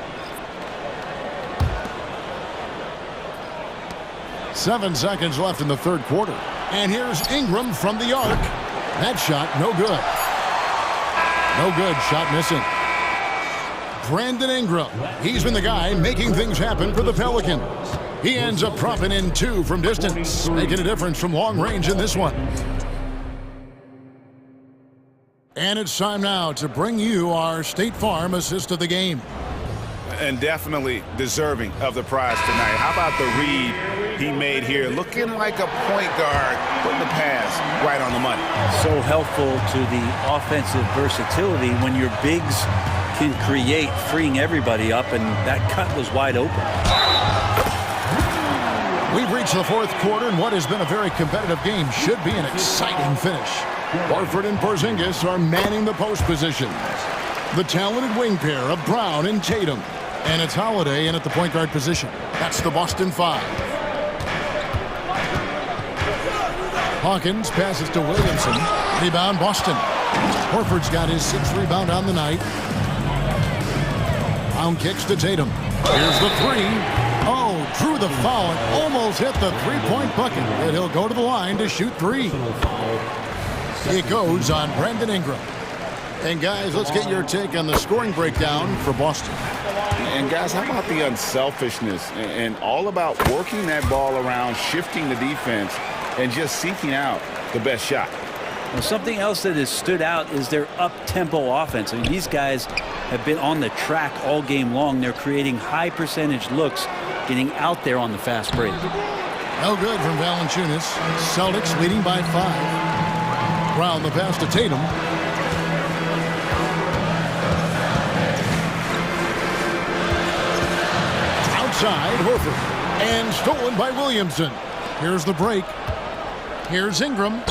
7 seconds left in the third quarter. And here's Ingram from the arc. That shot, no good. No good, shot missing. Brandon Ingram. He's been the guy making things happen for the Pelicans. He ends up dropping in 2 from distance, making a difference from long range in this one. And it's time now to bring you our State Farm assist of the game. And definitely deserving of the prize tonight. How about the read he made here? Looking like a point guard, putting the pass right on the money. So helpful to the offensive versatility when your bigs can create, freeing everybody up, and that cut was wide open. We've reached the fourth quarter, and what has been a very competitive game should be an exciting finish. Horford and Porzingis are manning the post positions. The talented wing pair of Brown and Tatum. And it's Holiday in at the point guard position. That's the Boston 5. Hawkins passes to Williamson. Rebound Boston. Horford's got his 6th rebound on the night. Brown kicks to Tatum. Here's the 3. Oh, drew the foul and almost hit the three-point bucket. And he'll go to the line to shoot three. It goes on Brandon Ingram. And guys, let's get your take on the scoring breakdown for Boston. And guys, how about the unselfishness and all about working that ball around, shifting the defense, and just seeking out the best shot. Well, something else that has stood out is their up-tempo offense. I mean, these guys have been on the track all game long. They're creating high percentage looks, getting out there on the fast break. No good from Valanciunas. Celtics leading by 5. Brown the pass to Tatum. Outside, Horford. And stolen by Williamson. Here's the break. Here's Ingram.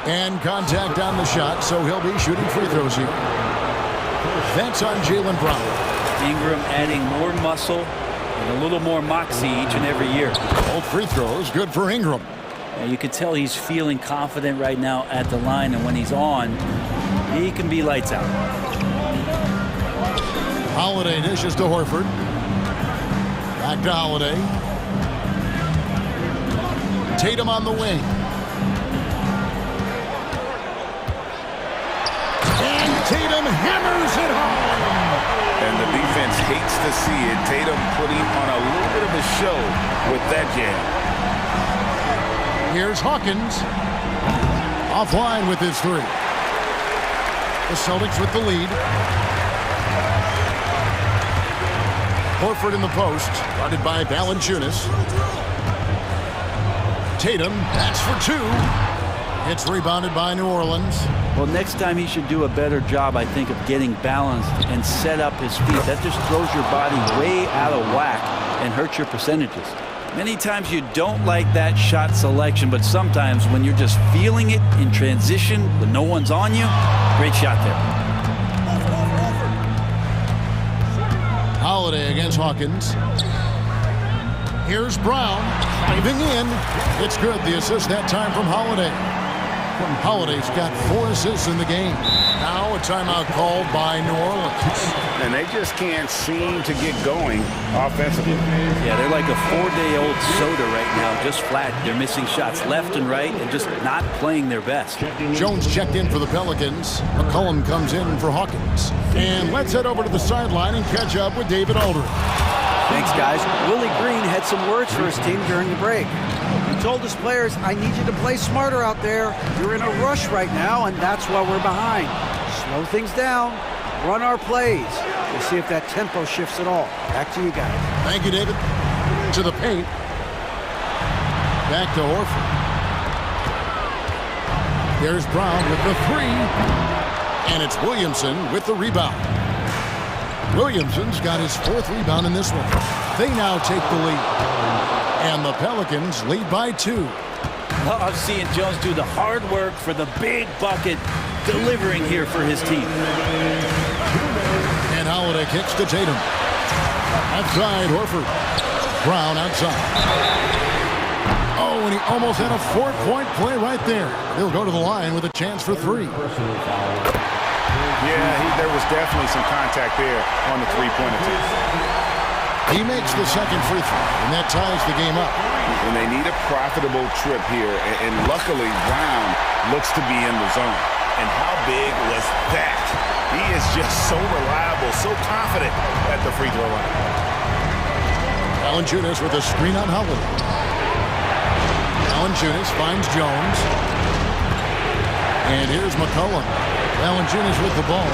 And contact on the shot, so he'll be shooting free throws here. That's on Jaylen Brown. Ingram adding more muscle and a little more moxie each and every year. Both free throws good for Ingram. And you can tell he's feeling confident right now at the line, and when he's on, he can be lights out. Holiday dishes to Horford. Back to Holiday. Tatum on the wing. And Tatum hammers it home. And the defense hates to see it. Tatum putting on a little bit of a show with that jam. Here's Hawkins. Offline with his three. The Celtics with the lead. Horford in the post, guarded by Valanciunas. Tatum, that's for 2. It's rebounded by New Orleans. Well, next time he should do a better job, I think, of getting balanced and set up his feet. That just throws your body way out of whack and hurts your percentages. Many times you don't like that shot selection, but sometimes when you're just feeling it in transition, when no one's on you, great shot there. Holiday against Hawkins. Here's Brown, driving in. It's good, the assist that time from Holiday. Holiday's got 4 assists in the game. Now a timeout called by New Orleans. And they just can't seem to get going offensively. Yeah, they're like a 4-day-old soda right now, just flat. They're missing shots left and right and just not playing their best. Jones checked in for the Pelicans. McCollum comes in for Hawkins. And let's head over to the sideline and catch up with David Aldridge. Thanks, guys. Willie Green had some words for his team during the break. He told his players, I need you to play smarter out there. You're in a rush right now, and that's why we're behind. Slow things down. Run our plays. We'll see if that tempo shifts at all. Back to you guys. Thank you, David. To the paint. Back to Horford. There's Brown with the 3. And it's Williamson with the rebound. Williamson's got his 4th rebound in this one. They now take the lead. And the Pelicans lead by 2. Well, I'm seeing Jones do the hard work for the big bucket, delivering here for his team. And Holiday kicks to Tatum. Outside, Horford. Brown outside. Oh, and he almost had a 4-point play right there. He'll go to the line with a chance for 3. Yeah, there was definitely some contact there on the three-point attempt. He makes the second free throw, and that ties the game up. And they need a profitable trip here, and luckily Brown looks to be in the zone. And how big was that? He is just so reliable, so confident at the free throw line. Valanciunas with a screen on Holiday. Valanciunas finds Jones. And here's McCollum. Valanciunas with the ball.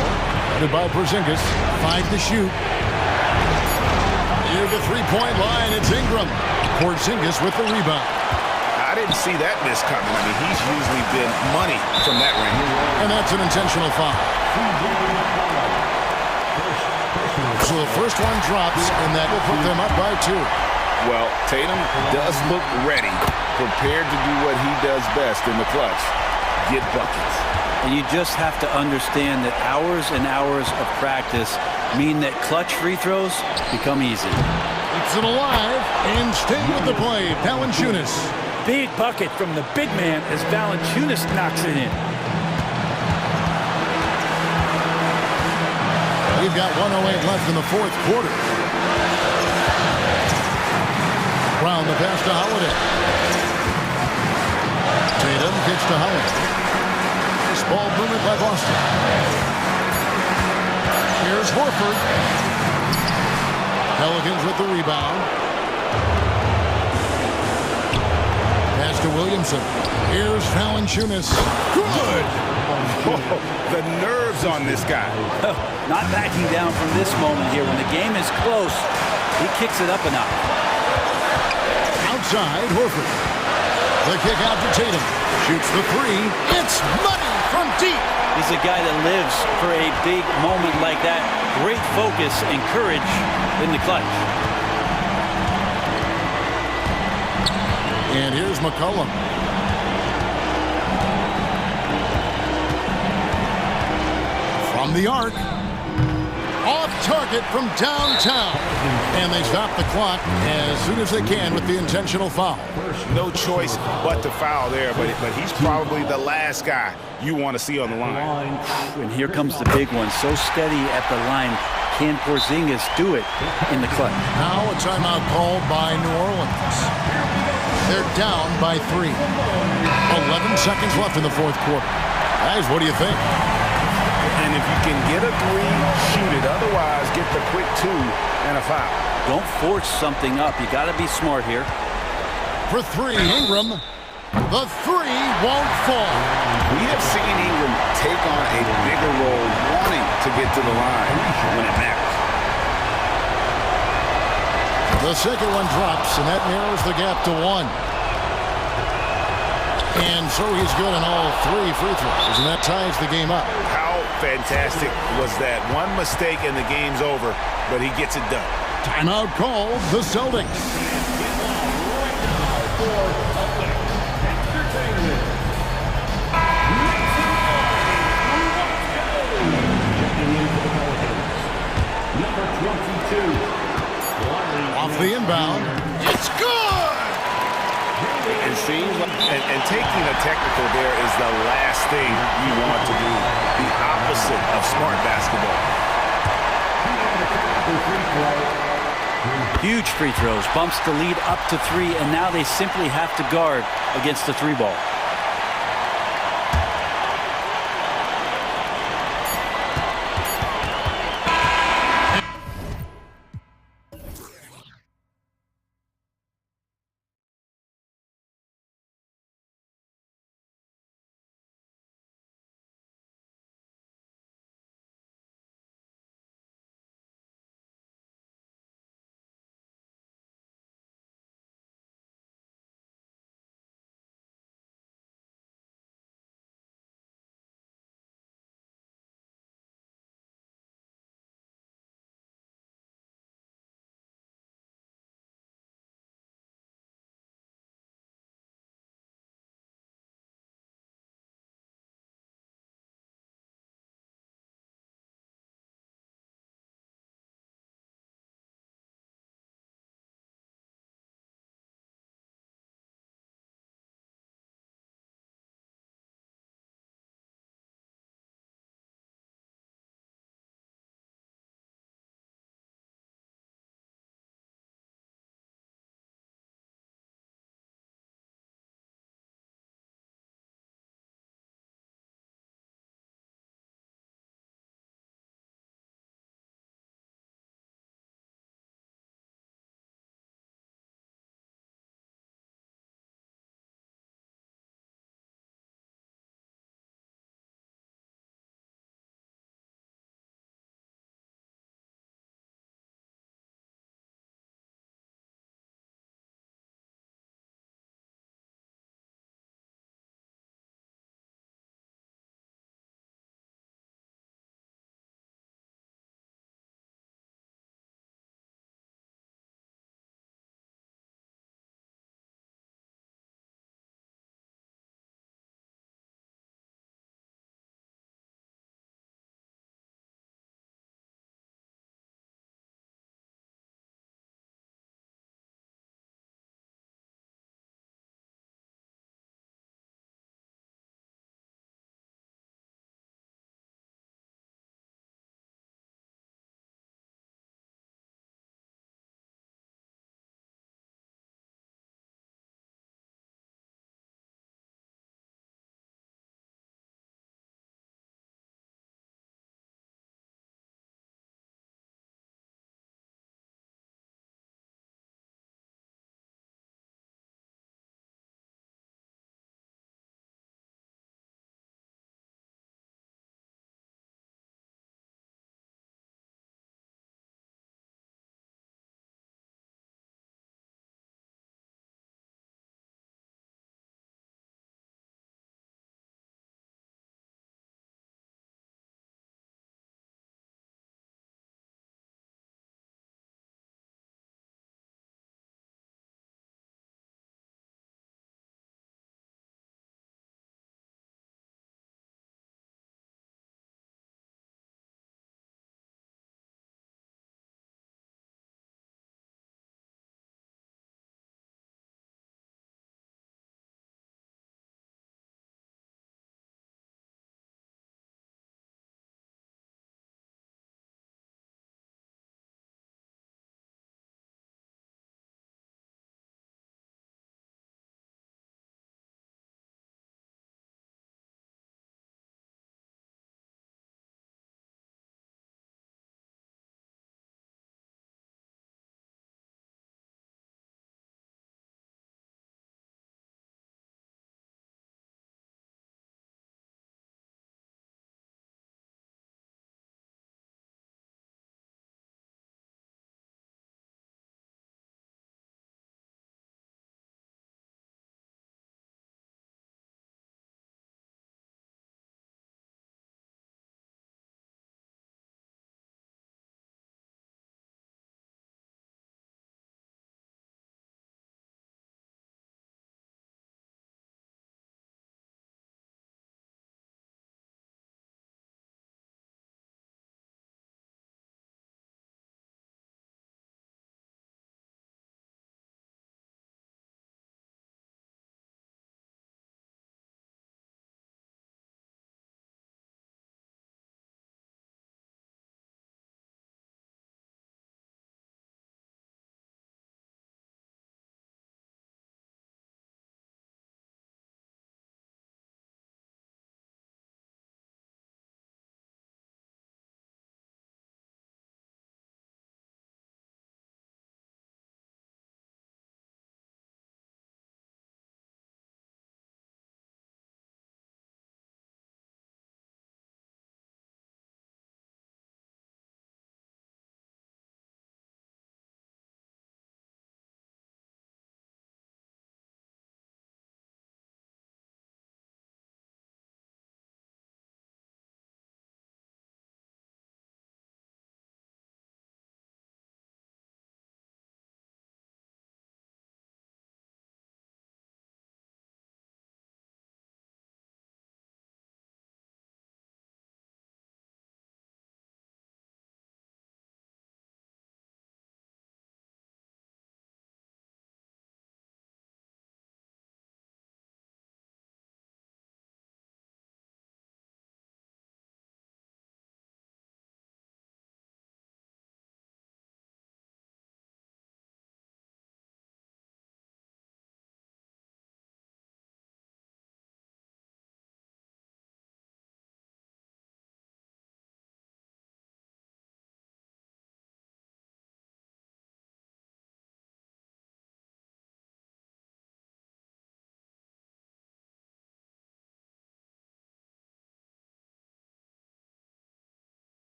Headed by Porzingis. 5 to shoot. Near the three-point line, it's Ingram. Porzingis with the rebound. I didn't see that miss coming. I mean, he's usually been money from that range. And that's an intentional foul. So the first one drops, and that will put them up by 2. Well, Tatum does look ready, prepared to do what he does best in the clutch, get buckets. And you just have to understand that hours and hours of practice mean that clutch free throws become easy. Keeps it alive and stay with the play. Valanciunas. Big bucket from the big man as Valanciunas knocks it in. We've got 1:08 left in the 4th quarter. Brown, the pass to Holiday. Tatum kicks to Holiday. This ball movement by Boston. Here's Horford. Pelicans with the rebound. Pass to Williamson. Here's Valanciunas. Good! Oh, the nerves on this guy. Not backing down from this moment here. When the game is close, he kicks it up a notch. Outside, Horford. The kick out to Tatum. Shoots the three. It's money from deep. He's a guy that lives for a big moment like that. Great focus and courage in the clutch. And here's McCollum. From the arc. Off target from downtown. And they stop the clock as soon as they can with the intentional foul. No choice but to foul there, but he's probably the last guy you want to see on the line. And here comes the big one. So steady at the line. Can Porzingis do it in the clutch? Now a timeout called by New Orleans. They're down by 3. 11 seconds left in the fourth quarter. Guys, what do you think? And if you can get a three, shoot it. Otherwise, get the quick 2 and a foul. Don't force something up. You got to be smart here. For 3, Ingram. The 3 won't fall. We have seen Ingram take on a bigger role, wanting to get to the line when it matters. The second one drops, and that narrows the gap to 1. And so he's good on all 3 free throws, and that ties the game up. How fantastic was that? One mistake and the game's over, but he gets it done. Timeout called the Celtics. Number 22. Off the inbound. It's good! It seems like, and taking a technical there is the last thing you want to do. The opposite of smart basketball. Huge free throws. Bumps the lead up to 3, and now they simply have to guard against the 3 ball.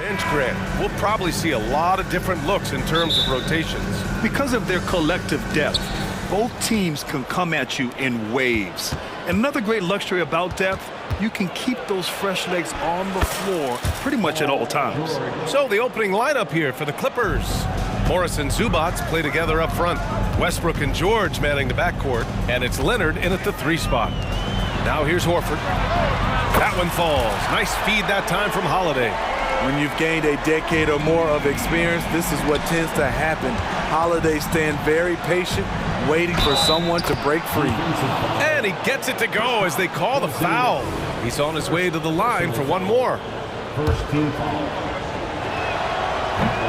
bench, Grant. We'll probably see a lot of different looks in terms of rotations. Because of their collective depth, both teams can come at you in waves. And another great luxury about depth, you can keep those fresh legs on the floor pretty much at all times. So the opening lineup here for the Clippers. Morris and Zubats play together up front. Westbrook and George manning the backcourt. And it's Leonard in at the 3 spot. Now here's Horford. That one falls. Nice feed that time from Holiday. When you've gained a decade or more of experience, this is what tends to happen. Holiday staying very patient, waiting for someone to break free. And he gets it to go as they call the foul. He's on his way to the line for one more. First team foul.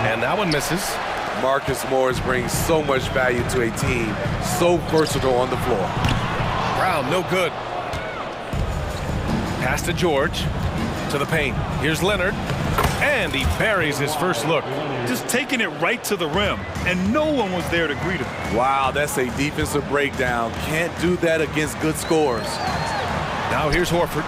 And that one misses. Marcus Morris brings so much value to a team, so versatile on the floor. Brown, no good. Pass to George, to the paint. Here's Leonard, and he buries his first look. Just taking it right to the rim, and no one was there to greet him. Wow, that's a defensive breakdown. Can't do that against good scores. Now here's Horford.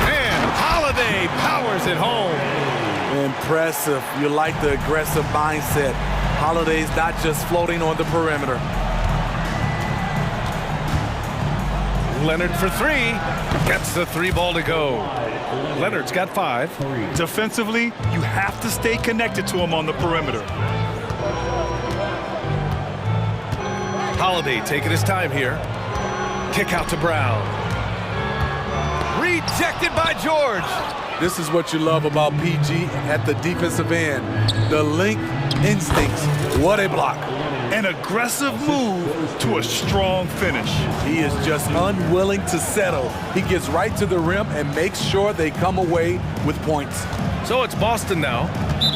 And Holiday powers it home. Impressive. You like the aggressive mindset. Holiday's not just floating on the perimeter. Leonard for 3. Gets the 3 ball to go. Leonard's got 5. Defensively, you have to stay connected to him on the perimeter. Holiday taking his time here. Kick out to Brown. Rejected by George. This is what you love about PG at the defensive end. The length, instincts. What a block. An aggressive move to a strong finish. He is just unwilling to settle. He gets right to the rim and makes sure they come away with points. So it's Boston now,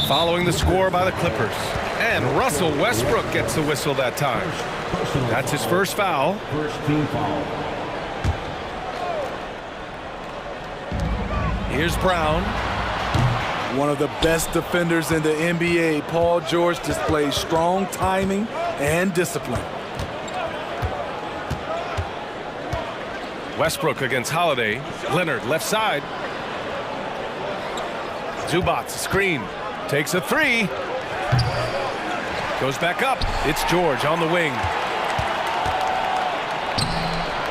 following the score by the Clippers. And Russell Westbrook gets the whistle that time. That's his first foul. First team foul. Here's Brown. One of the best defenders in the NBA, Paul George displays strong timing and discipline. Westbrook against Holiday. Leonard left side. Zubats screen. Takes a 3. Goes back up. It's George on the wing.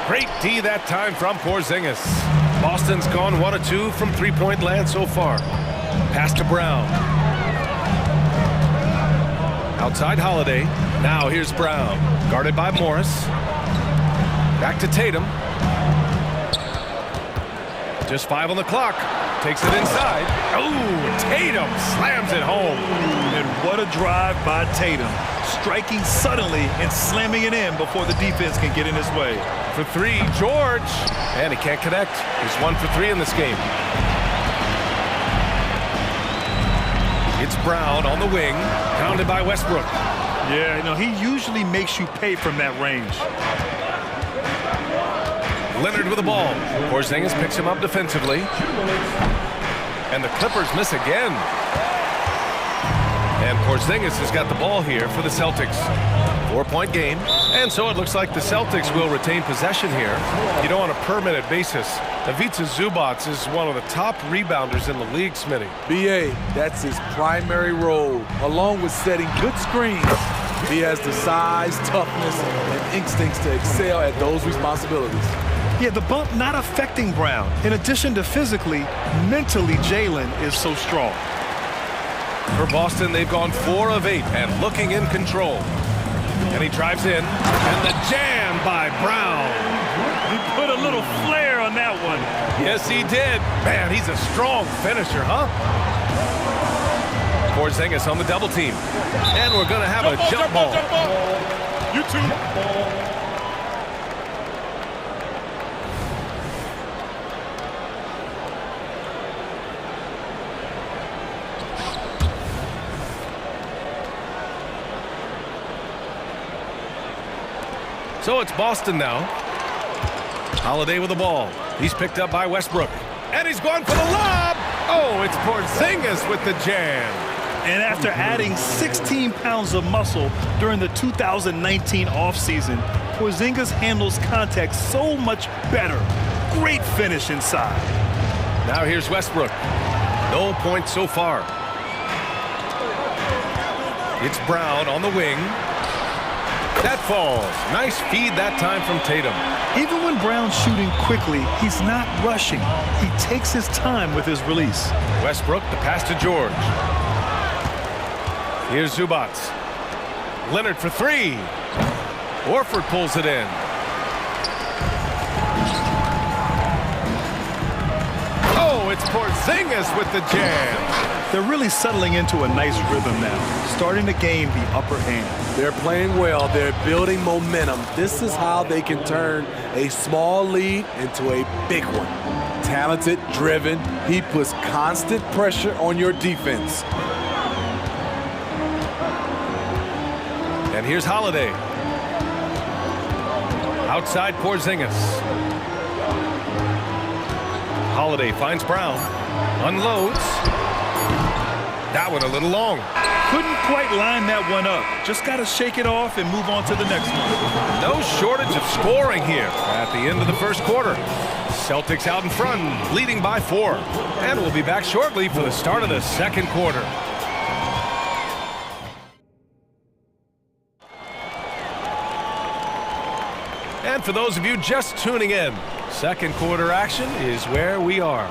Great D that time from Porzingis. Boston's gone 1 of 2 from 3-point land so far. Pass to Brown. Outside Holiday. Now here's Brown. Guarded by Morris. Back to Tatum. Just 5 on the clock. Takes it inside. Oh, Tatum slams it home. And what a drive by Tatum. Striking suddenly and slamming it in before the defense can get in his way. For 3, George. And he can't connect. He's 1 for 3 in this game. It's Brown on the wing, pounded by Westbrook. Yeah, you know, he usually makes you pay from that range. Leonard with the ball. Porzingis picks him up defensively. And the Clippers miss again. And Porzingis has got the ball here for the Celtics. 4-point game. And so it looks like the Celtics will retain possession here. You know, on a per-minute basis, Ivica Zubats is one of the top rebounders in the league, Smitty. BA, that's his primary role, along with setting good screens. He has the size, toughness, and instincts to excel at those responsibilities. Yeah, the bump not affecting Brown. In addition to physically, mentally, Jalen is so strong. For Boston, they've gone 4 of 8 and looking in control. And he drives in, and the jam by Brown. He put a little flair on that one. Yes, he did. Man, he's a strong finisher, huh? Porzingis on the double team. And we're going to have a jump ball. You too. So it's Boston now. Holiday with the ball. He's picked up by Westbrook. And he's gone for the lob. Oh, it's Porzingis with the jam. And after adding 16 pounds of muscle during the 2019 offseason, Porzingis handles contact so much better. Great finish inside. Now here's Westbrook. No points so far. It's Brown on the wing. That falls. Nice feed that time from Tatum. Even when Brown's shooting quickly, he's not rushing. He takes his time with his release. Westbrook, the pass to George. Here's Zubac. Leonard for three. Orford pulls it in. Oh, it's Porzingis with the jam. They're really settling into a nice rhythm now, starting to gain the upper hand. They're playing well. They're building momentum. This is how they can turn a small lead into a big one. Talented, driven. He puts constant pressure on your defense. And here's Holiday. Outside Porzingis. Holiday finds Brown. Unloads. That one a little long. Couldn't quite line that one up. Just got to shake it off and move on to the next one. No shortage of scoring here at the end of the first quarter. Celtics out in front, leading by 4. And we'll be back shortly for the start of the second quarter. And for those of you just tuning in, second quarter action is where we are.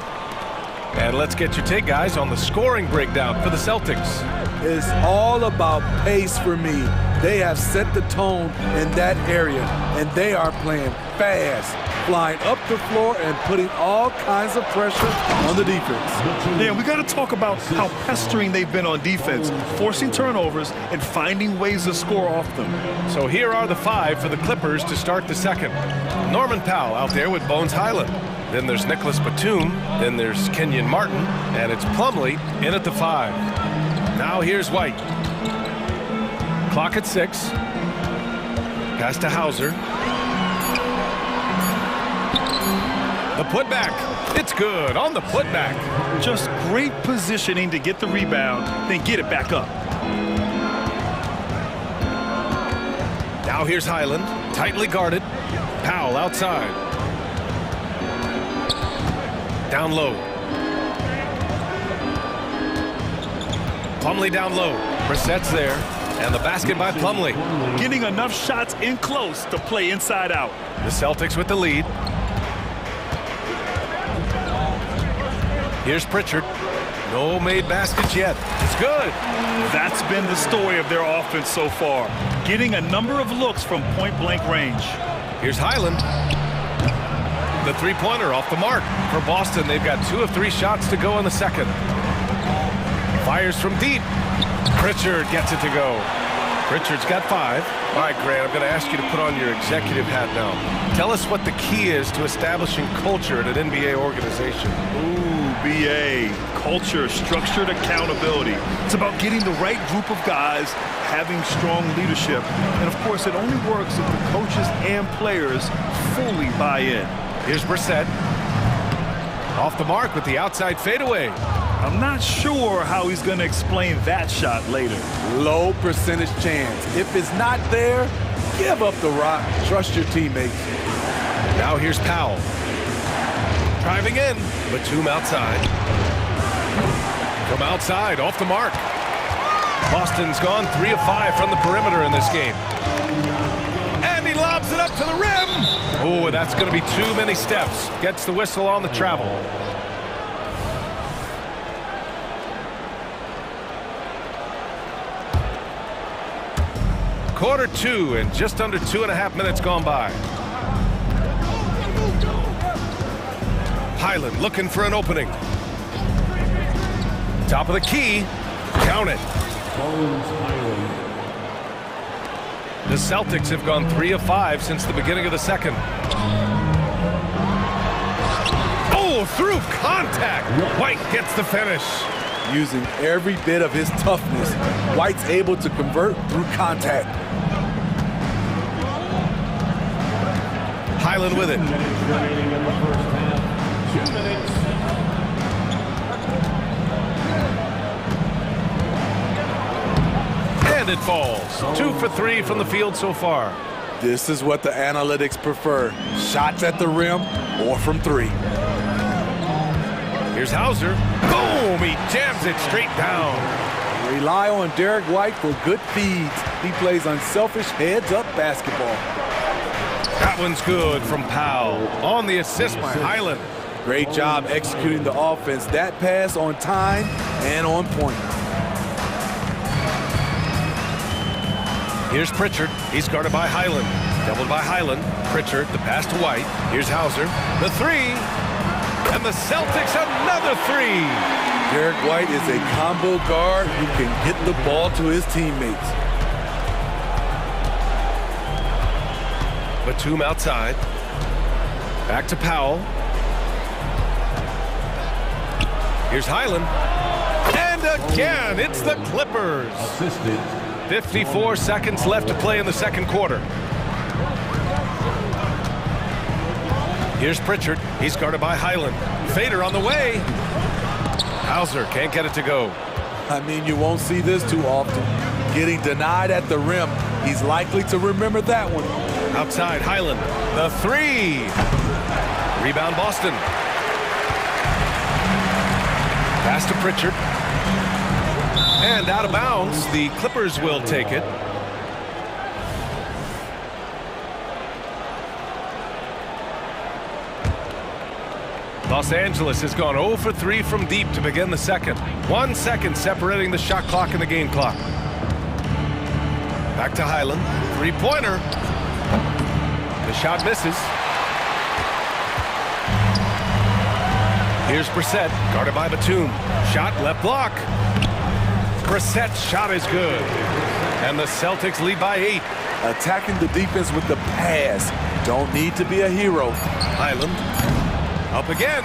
And let's get your take, guys, on the scoring breakdown for the Celtics. It's all about pace for me. They have set the tone in that area, and they are playing fast, flying up the floor and putting all kinds of pressure on the defense. Yeah, we got to talk about how pestering they've been on defense, forcing turnovers and finding ways to score off them. So here are the 5 for the Clippers to start the second. Norman Powell out there with Bones Highland. Then there's Nicholas Batum. Then there's Kenyon Martin. And it's Plumlee in at the 5. Now here's White. Clock at 6. Pass to Hauser. The putback. It's good on the putback. Just great positioning to get the rebound, then get it back up. Now here's Highland. Tightly guarded. Powell outside. Down low. Plumlee down low. Brissett's there. And the basket by Plumlee. Getting enough shots in close to play inside out. The Celtics with the lead. Here's Pritchard. No made baskets yet. It's good. That's been the story of their offense so far. Getting a number of looks from point-blank range. Here's Highland. The three-pointer off the mark. For Boston, they've got 2 of 3 shots to go in the second. Fires from deep. Pritchard gets it to go. Pritchard's got 5. All right, Grant, I'm going to ask you to put on your executive hat now. Tell us what the key is to establishing culture at an NBA organization. Ooh, BA. Culture, structured accountability. It's about getting the right group of guys, having strong leadership. And, of course, it only works if the coaches and players fully buy in. Here's Brissett. Off the mark with the outside fadeaway. I'm not sure how he's going to explain that shot later. Low percentage chance. If it's not there, give up the rock. Trust your teammates. Now here's Powell. Driving in. Batum outside. From outside, off the mark. Boston's gone 3 of 5 from the perimeter in this game. And he lobs it up to the rim. Oh, that's going to be too many steps. Gets the whistle on the travel. Quarter 2 and just under 2.5 minutes gone by. Highland looking for an opening. Top of the key. Count it. The Celtics have gone 3 of 5 since the beginning of the second. Oh, through contact. White gets the finish. Using every bit of his toughness, White's able to convert through contact. Highland with it. 2 minutes remaining in the first half. 2 minutes. And it falls. 2 for 3 from the field so far. This is what the analytics prefer. Shots at the rim or from 3. Here's Hauser. Boom! He jams it straight down. Rely on Derek White for good feeds. He plays unselfish heads-up basketball. That one's good from Powell. On the assist by Highland. Great job executing the offense. That pass on time and on point. Here's Pritchard. He's guarded by Highland. Doubled by Highland. Pritchard, the pass to White. Here's Hauser. The three. And the Celtics another three. Derek White is a combo guard who can get the ball to his teammates. Batum outside. Back to Powell. Here's Highland. And again, it's the Clippers. 54 seconds left to play in the second quarter. Here's Pritchard. He's guarded by Highland. Fader on the way. Hauser can't get it to go. I mean, you won't see this too often. Getting denied at the rim. He's likely to remember that one. Outside, Highland. The three. Rebound, Boston. Pass to Pritchard. And out of bounds. The Clippers will take it. Los Angeles has gone 0 for 3 from deep to begin the second. 1 second separating the shot clock and the game clock. Back to Highland. Three-pointer. The shot misses. Here's Brissett, guarded by Batum. Shot left block. Brissett's shot is good. And the Celtics lead by 8. Attacking the defense with the pass. Don't need to be a hero. Highland. Up again.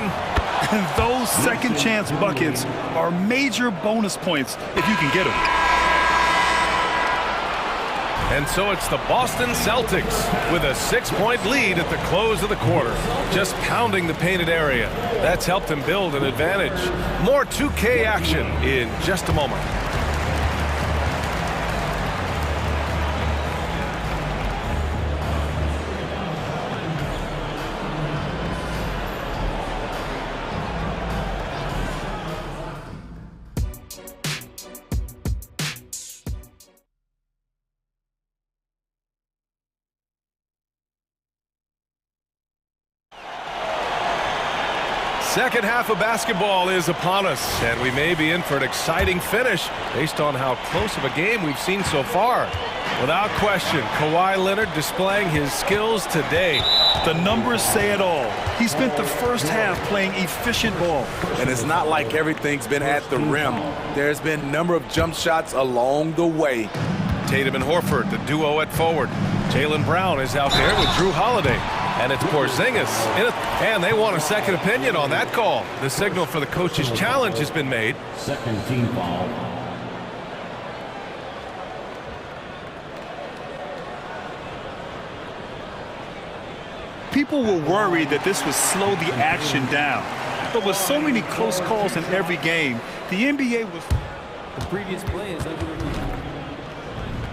And those second chance buckets are major bonus points if you can get them. And so it's the Boston Celtics with a 6-point lead at the close of the quarter. Just pounding the painted area. That's helped them build an advantage. More 2K action in just a moment. Second half of basketball is upon us, and we may be in for an exciting finish based on how close of a game we've seen so far. Without question, Kawhi Leonard displaying his skills today. The numbers say it all. He spent the first half playing efficient ball. And it's not like everything's been at the rim. There's been a number of jump shots along the way. Tatum and Horford, the duo at forward. Jaylen Brown is out there with Drew Holiday. And it's Porzingis in it. And they want a second opinion on that call. The signal for the coach's challenge has been made. Second team foul. People were worried that this would slow the action down. But with so many close calls in every game, the NBA was... The previous play is under review.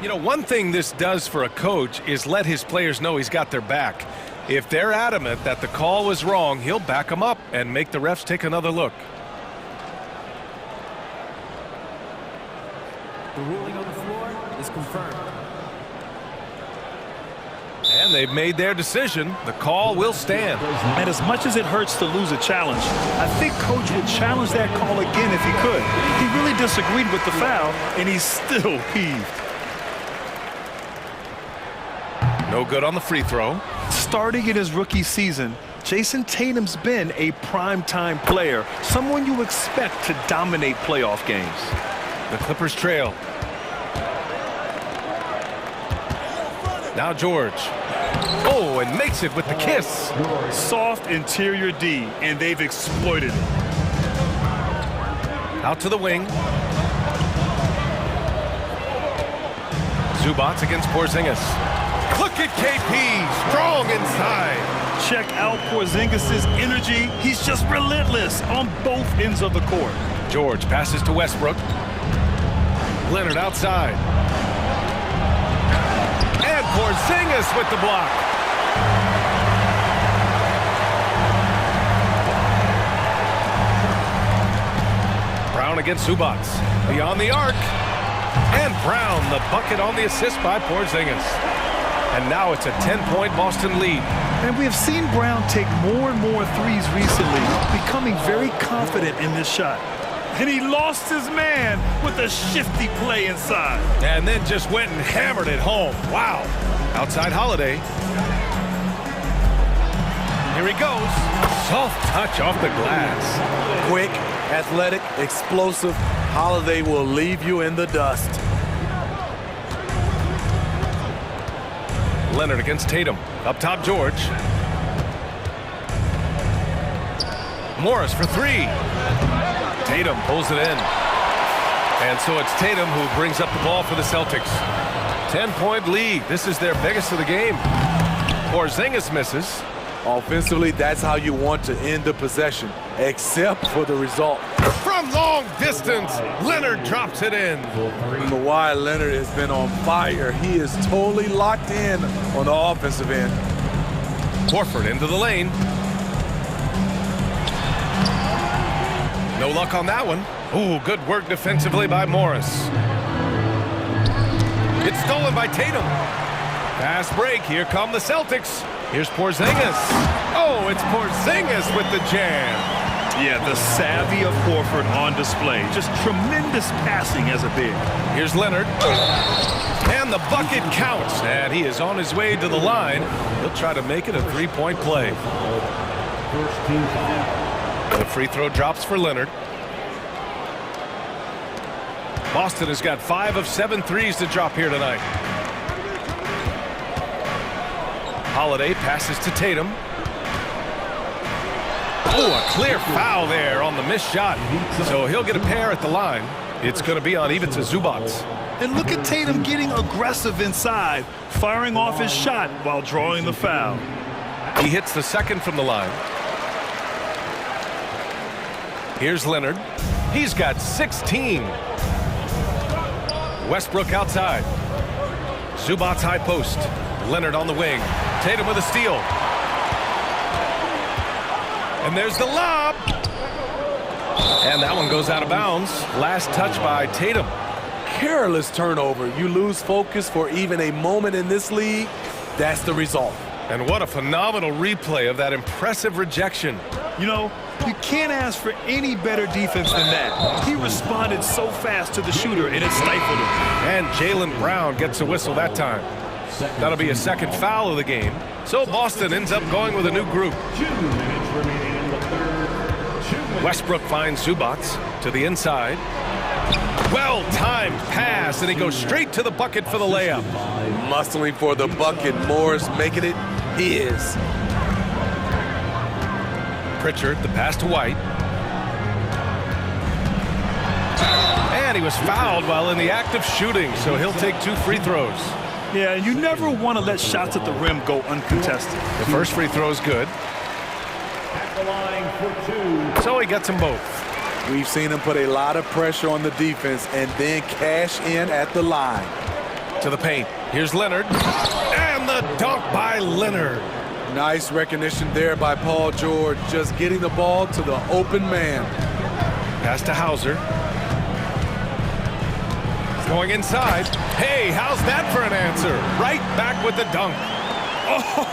You know, one thing this does for a coach is let his players know he's got their back. If they're adamant that the call was wrong, he'll back them up and make the refs take another look. The ruling on the floor is confirmed. And they've made their decision. The call will stand. And as much as it hurts to lose a challenge, I think Coach would challenge that call again if he could. He really disagreed with the foul, and he's still peeved. No good on the free throw. Starting in his rookie season, Jason Tatum's been a prime-time player, someone you expect to dominate playoff games. The Clippers trail. Now George. Oh, and makes it with the kiss. Soft interior D, and they've exploited it. Out to the wing. Zubats against Porzingis. Look at KP, strong inside. Check out Porzingis' energy. He's just relentless on both ends of the court. George passes to Westbrook. Leonard outside. And Porzingis with the block. against Zubats. Beyond the arc. And Brown, the bucket on the assist by Porzingis. And now it's a 10-point Boston lead. And we have seen Brown take more and more threes recently, becoming very confident in this shot. And he lost his man with a shifty play inside. And then just went and hammered it home. Wow. Outside Holiday. Here he goes. Soft touch off the glass. Quick, athletic, explosive. Holiday will leave you in the dust. Leonard against Tatum. Up top, George. Morris for three. Tatum pulls it in. And so it's Tatum who brings up the ball for the Celtics. 10-point lead. This is their biggest of the game. Porzingis misses. Offensively, that's how you want to end the possession, except for the result. From long distance, Leonard drops it in. Kawhi Leonard has been on fire. He is totally locked in on the offensive end. Horford into the lane. No luck on that one. Ooh, good work defensively by Morris. It's stolen by Tatum. Fast break. Here come the Celtics. Here's Porzingis. Oh, it's Porzingis with the jam. Yeah, the savvy of Horford on display. Just tremendous passing as a big. Here's Leonard. And the bucket counts. And he is on his way to the line. He'll try to make it a three-point play. The free throw drops for Leonard. Boston has got 5 of 7 threes to drop here tonight. Holiday passes to Tatum. Oh, a clear foul there on the missed shot. So he'll get a pair at the line. It's going to be on Ivica Zubats. And look at Tatum getting aggressive inside, firing off his shot while drawing the foul. He hits the second from the line. Here's Leonard. He's got 16. Westbrook outside. Zubats high post. Leonard on the wing. Tatum with a steal. And there's the lob. And that one goes out of bounds. Last touch by Tatum. Careless turnover. You lose focus for even a moment in this league. That's the result. And what a phenomenal replay of that impressive rejection. You know, you can't ask for any better defense than that. He responded so fast to the shooter, and it stifled him. And Jaylen Brown gets a whistle that time. That'll be a second foul of the game. So Boston ends up going with a new group. Westbrook finds Zubats to the inside. Well-timed pass, and he goes straight to the bucket for the layup. Muscling for the bucket. Morris making it his. Pritchard, the pass to White. And he was fouled while in the act of shooting, so he'll take 2 free throws. Yeah, you never want to let shots at the rim go uncontested. The first free throw is good. So he gets them both. We've seen him put a lot of pressure on the defense and then cash in at the line. To the paint. Here's Leonard. And the dunk by Leonard. Nice recognition there by Paul George, just getting the ball to the open man. Pass to Hauser. Going inside. Hey, how's that for an answer? Right back with the dunk.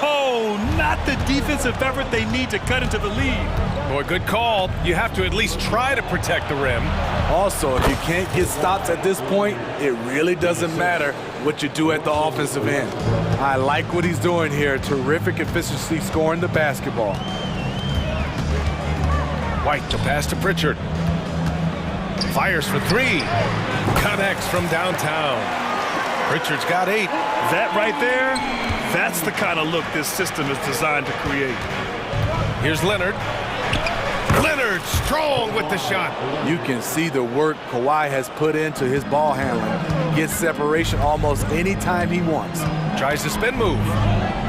Oh, not the defensive effort they need to cut into the lead. Boy, good call. You have to at least try to protect the rim. Also, if you can't get stops at this point, it really doesn't matter what you do at the offensive end. I like what he's doing here. Terrific efficiency scoring the basketball. White, the pass to Pritchard. Fires for 3. Connects from downtown. Pritchard's got 8. That right there, that's the kind of look this system is designed to create. Here's Leonard. Leonard strong with the shot. You can see the work Kawhi has put into his ball handling. Gets separation almost any time he wants. Tries the spin move.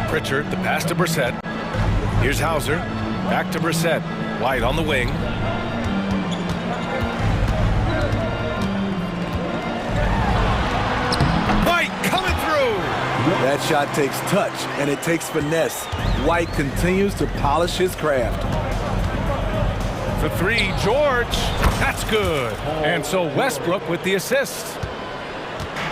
Pritchard, the pass to Brissett. Here's Hauser. Back to Brissett. White on the wing. White coming through. That shot takes touch, and it takes finesse. White continues to polish his craft. for three. George, that's good. And so Westbrook with the assist.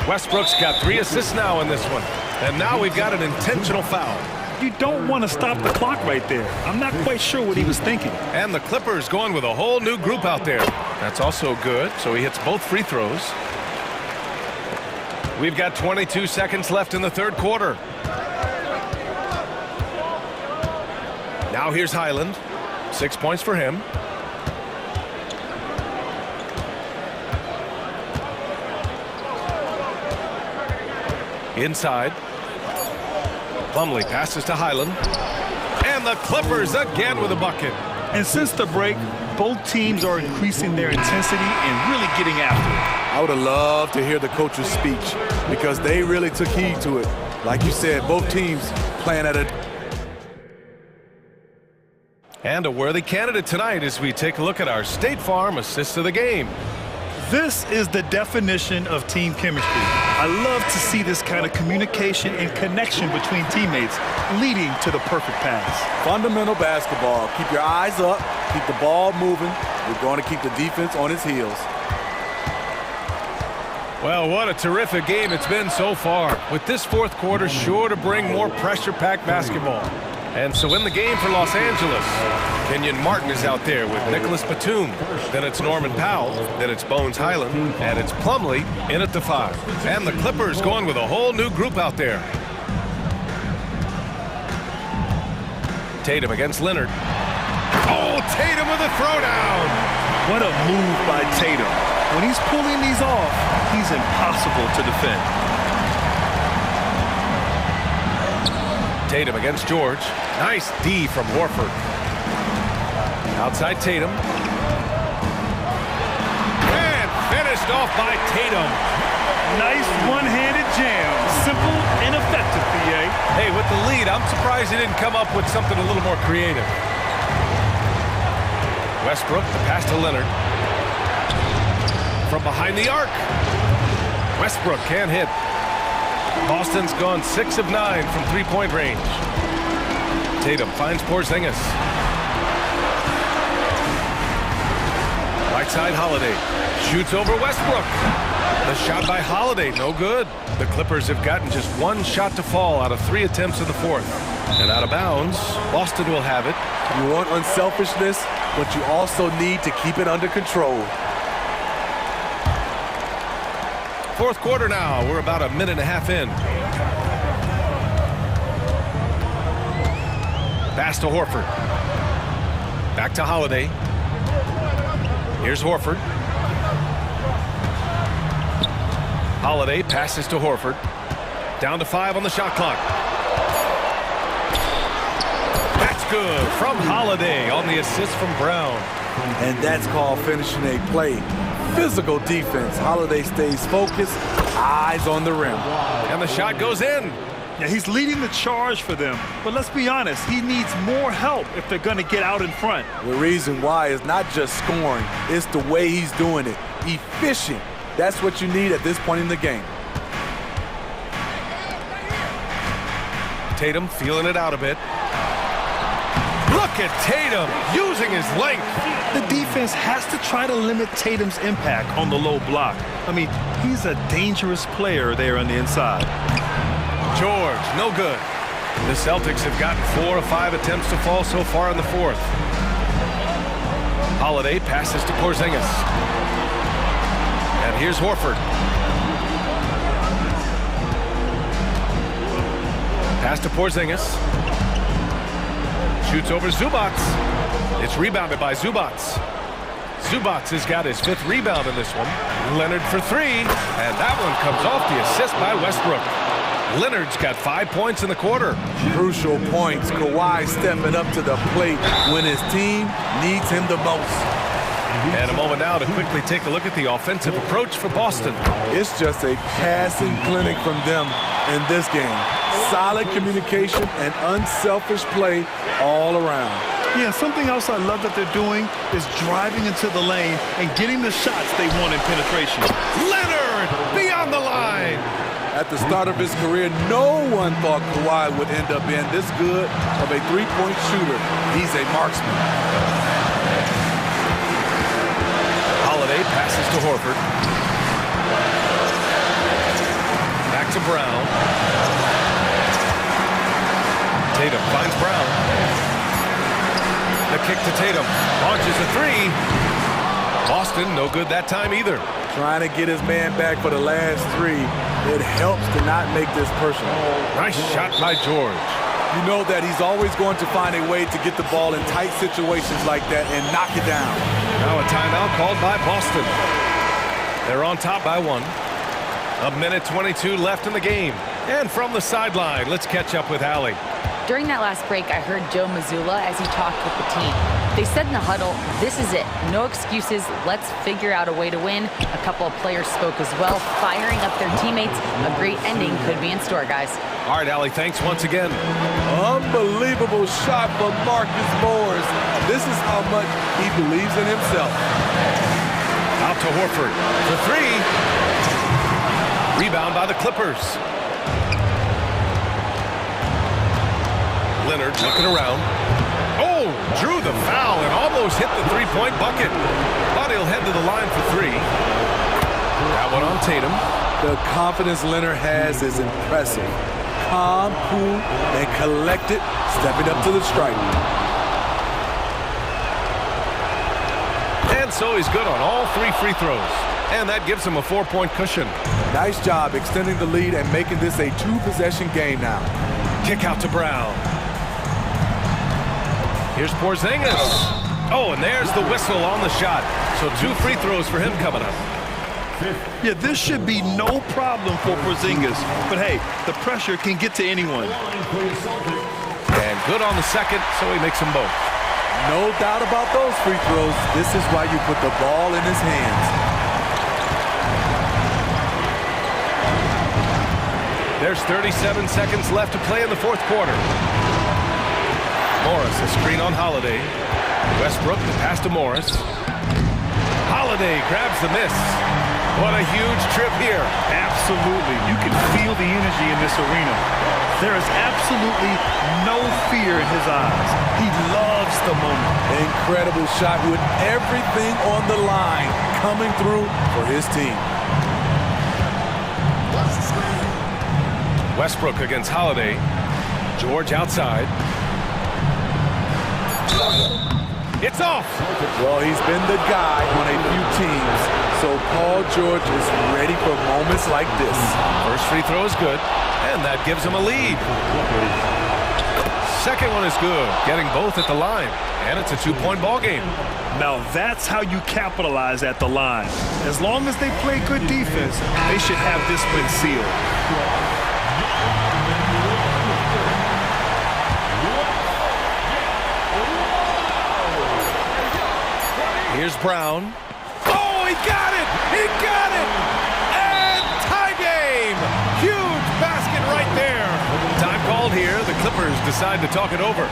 Westbrook's got 3 assists now in this one. And now we've got an intentional foul. You don't want to stop the clock right there. I'm not quite sure what he was thinking. And the Clippers going with a whole new group out there. That's also good, so he hits both free throws. We've got 22 seconds left in the third quarter. Now here's Highland. 6 points for him. Inside. Plumlee passes to Highland. And the Clippers again with a bucket. And since the break, both teams are increasing their intensity and really getting after it. I would have loved to hear the coach's speech because they really took heed to it. Like you said, both teams playing at a... And a worthy candidate tonight as we take a look at our State Farm assist of the game. This is the definition of team chemistry. I love to see this kind of communication and connection between teammates leading to the perfect pass. Fundamental basketball. Keep your eyes up, keep the ball moving. We're going to keep the defense on its heels. Well, what a terrific game it's been so far. With this fourth quarter sure to bring more pressure-packed basketball. And so in the game for Los Angeles, Kenyon Martin is out there with Nicholas Batum. Then it's Norman Powell. Then it's Bones Highland. And it's Plumlee in at the 5. And the Clippers going with a whole new group out there. Tatum against Leonard. Oh, Tatum with a throwdown. What a move by Tatum. When he's pulling these off, he's impossible to defend. Tatum against George. Nice D from Horford. Outside Tatum. And finished off by Tatum. Nice one-handed jam. Simple and effective, PA. Hey, with the lead, I'm surprised he didn't come up with something a little more creative. Westbrook, the pass to Leonard. From behind the arc. Westbrook can't hit. Boston's gone 6 of 9 from three-point range. Tatum finds Porzingis. Right side Holiday. Shoots over Westbrook. The shot by Holiday, no good. The Clippers have gotten just 1 shot to fall out of 3 attempts in the fourth. And out of bounds, Boston will have it. You want unselfishness, but you also need to keep it under control. Fourth quarter now. We're about a minute and a half in. Pass to Horford. Back to Holiday. Here's Horford. Holiday passes to Horford. Down to 5 on the shot clock. That's good from Holiday on the assist from Brown. And that's called finishing a play. Physical defense. Holiday stays focused, eyes on the rim. And the shot goes in. Yeah, he's leading the charge for them. But let's be honest, he needs more help if they're going to get out in front. The reason why is not just scoring, it's the way he's doing it. Efficient. That's what you need at this point in the game. Tatum feeling it out a bit. Look at Tatum using his length. The defense has to try to limit Tatum's impact on the low block. I mean, he's a dangerous player there on the inside. George, no good. The Celtics have gotten 4 of 5 attempts to fall so far in the fourth. Holiday passes to Porzingis. And here's Horford. Pass to Porzingis. Shoots over Zubats. It's rebounded by Zubats. Zubats has got his 5th rebound in this one. Leonard for 3. And that one comes off the assist by Westbrook. Leonard's got 5 points in the quarter. Crucial points. Kawhi stepping up to the plate when his team needs him the most. And a moment now to quickly take a look at the offensive approach for Boston. It's just a passing clinic from them in this game. Solid communication and unselfish play all around. Yeah, something else I love that they're doing is driving into the lane and getting the shots they want in penetration. Leonard beyond the line. At the start of his career, no one thought Kawhi would end up being this good of a three-point shooter. He's a marksman. Passes to Horford. Back to Brown. Tatum finds Brown. The kick to Tatum. Launches a three. Boston, no good that time either. Trying to get his man back for the last three. It helps to not make this personal. Nice shot by George. You know that he's always going to find a way to get the ball in tight situations like that and knock it down. Now a timeout called by Boston. They're on top by 1. A minute 22 left in the game. And from the sideline, let's catch up with Allie. During that last break, I heard Joe Mazzulla as he talked with the team. They said in the huddle, this is it. No excuses. Let's figure out a way to win. A couple of players spoke as well, firing up their teammates. A great ending could be in store, guys. All right, Allie, thanks once again. Unbelievable shot from Marcus Morris. This is how much he believes in himself. Out to Horford for three. Rebound by the Clippers. Leonard looking around. Oh, drew the foul and almost hit the three-point bucket. But he'll head to the line for three. That one on Tatum. The confidence Leonard has is impressive. Calm, cool, and collected, stepping up to the stripe. And so he's good on all 3 free throws. And that gives him a 4-point cushion. Nice job extending the lead and making this a 2-possession game now. Kick out to Brown. Here's Porzingis. Oh, and there's the whistle on the shot. So 2 free throws for him coming up. Yeah, this should be no problem for Porzingis. But hey, the pressure can get to anyone. And good on the second, so he makes them both. No doubt about those free throws. This is why you put the ball in his hands. There's 37 seconds left to play in the fourth quarter. Morris, a screen on Holiday. Westbrook, the pass to Morris. Holiday grabs the miss. What a huge trip here. Absolutely. You can feel the energy in this arena. There is absolutely no fear in his eyes. He loves the moment. Incredible shot with everything on the line coming through for his team. Westbrook against Holiday. George outside. It's off. Well, he's been the guy on a few teams, so Paul George is ready for moments like this. First free throw is good, and that gives him a lead. Second one is good, getting both at the line, and it's a 2-point ball game. Now that's how you capitalize at the line. As long as they play good defense, they should have this win sealed. Here's Brown. Oh, he got it! He got it! And tie game! Huge basket right there. Time called here. The Clippers decide to talk it over.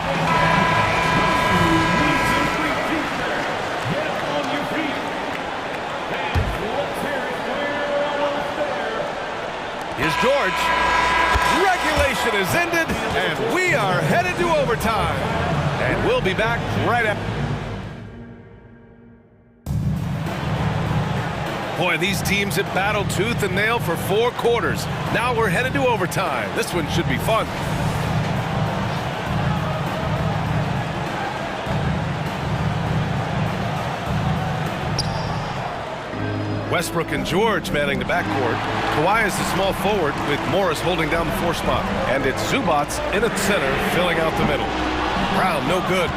Here's George. Regulation is ended, and we are headed to overtime. And we'll be back right after. Boy, these teams have battled tooth and nail for 4 quarters. Now we're headed to overtime. This one should be fun. Westbrook and George manning the backcourt. Kawhi is the small forward with Morris holding down the 4 spot. And it's Zubats in at center, filling out the middle. Brown, no good.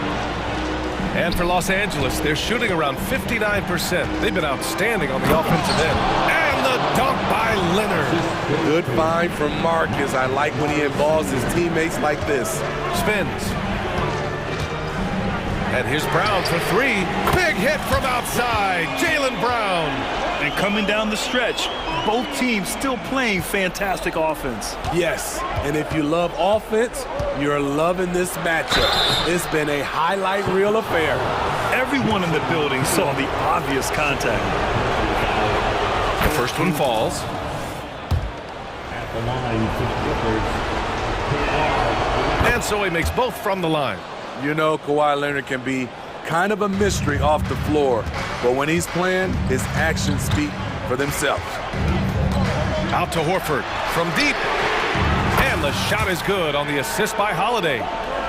And for Los Angeles, they're shooting around 59%. They've been outstanding on the offensive end. And the dunk by Leonard. Good find from Marcus. I like when he involves his teammates like this. Spins. And here's Brown for 3. Big hit from outside. Jaylen Brown. And coming down the stretch, both teams still playing fantastic offense. Yes, and if you love offense, you're loving this matchup. It's been a highlight reel affair. Everyone in the building saw the obvious contact. The first one falls. At the line for the Clippers. And so he makes both from the line. You know, Kawhi Leonard can be kind of a mystery off the floor. But when he's playing, his actions speak for themselves. Out to Horford from deep. And the shot is good on the assist by Holiday.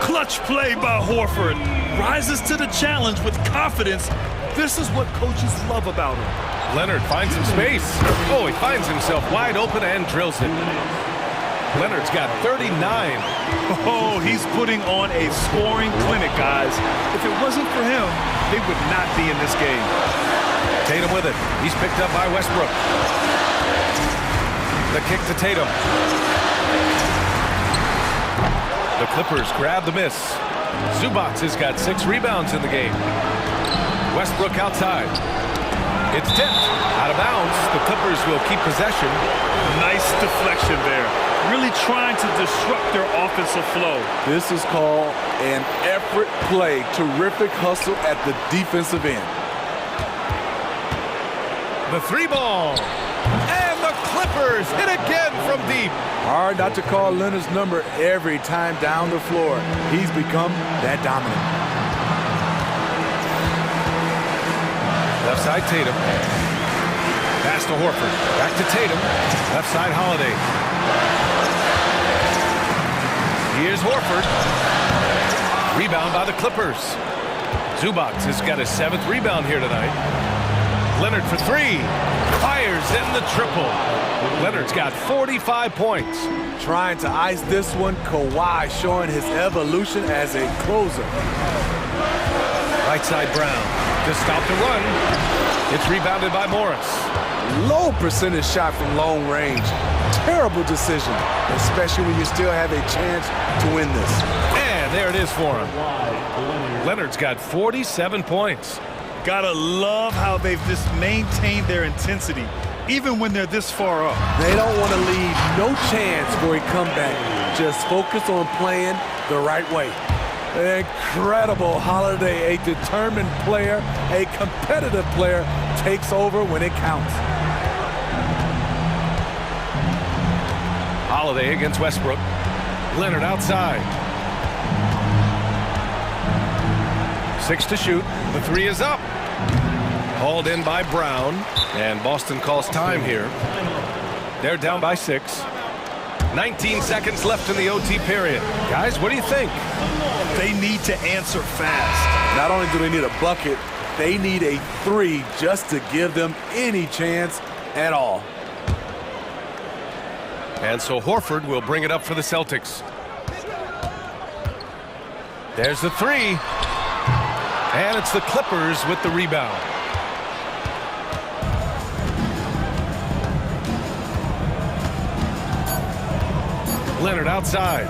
Clutch play by Horford. Rises to the challenge with confidence. This is what coaches love about him. Leonard finds some space. Oh, he finds himself wide open and drills it. Leonard's got 39. Oh, he's putting on a scoring clinic, guys. If it wasn't for him, they would not be in this game. Tatum with it. He's picked up by Westbrook. The kick to Tatum. The Clippers grab the miss. Zubac has got 6 rebounds in the game. Westbrook outside. It's tipped. Out of bounds. The Clippers will keep possession. Nice deflection there. Really trying to disrupt their offensive flow. This is called an effort play. Terrific hustle at the defensive end. The 3 ball. And the Clippers hit again from deep. Hard not to call Leonard's number every time down the floor. He's become that dominant. Left side Tatum. Pass to Horford. Back to Tatum. Left side Holiday. Here's Horford. Rebound by the Clippers. Zubac has got his 7th rebound here tonight. Leonard for 3. Fires in the triple. Leonard's got 45 points. Trying to ice this one, Kawhi showing his evolution as a closer. Right side Brown. To stop the run. It's rebounded by Morris. Low percentage shot from long range. Terrible decision, especially when you still have a chance to win this. And there it is for him. Leonard's got 47 points. Gotta love how they've just maintained their intensity, even when they're this far up. They don't want to leave no chance for a comeback. Just focus on playing the right way. Incredible Holiday, a determined player, a competitive player, takes over when it counts. Holiday against Westbrook. Leonard outside. 6 to shoot. The 3 is up. Hauled in by Brown. And Boston calls time here. They're down by 6. 19 seconds left in the OT period. Guys, what do you think? They need to answer fast. Not only do they need a bucket, they need a 3 just to give them any chance at all. And so Horford will bring it up for the Celtics. There's the 3. And it's the Clippers with the rebound. Leonard outside.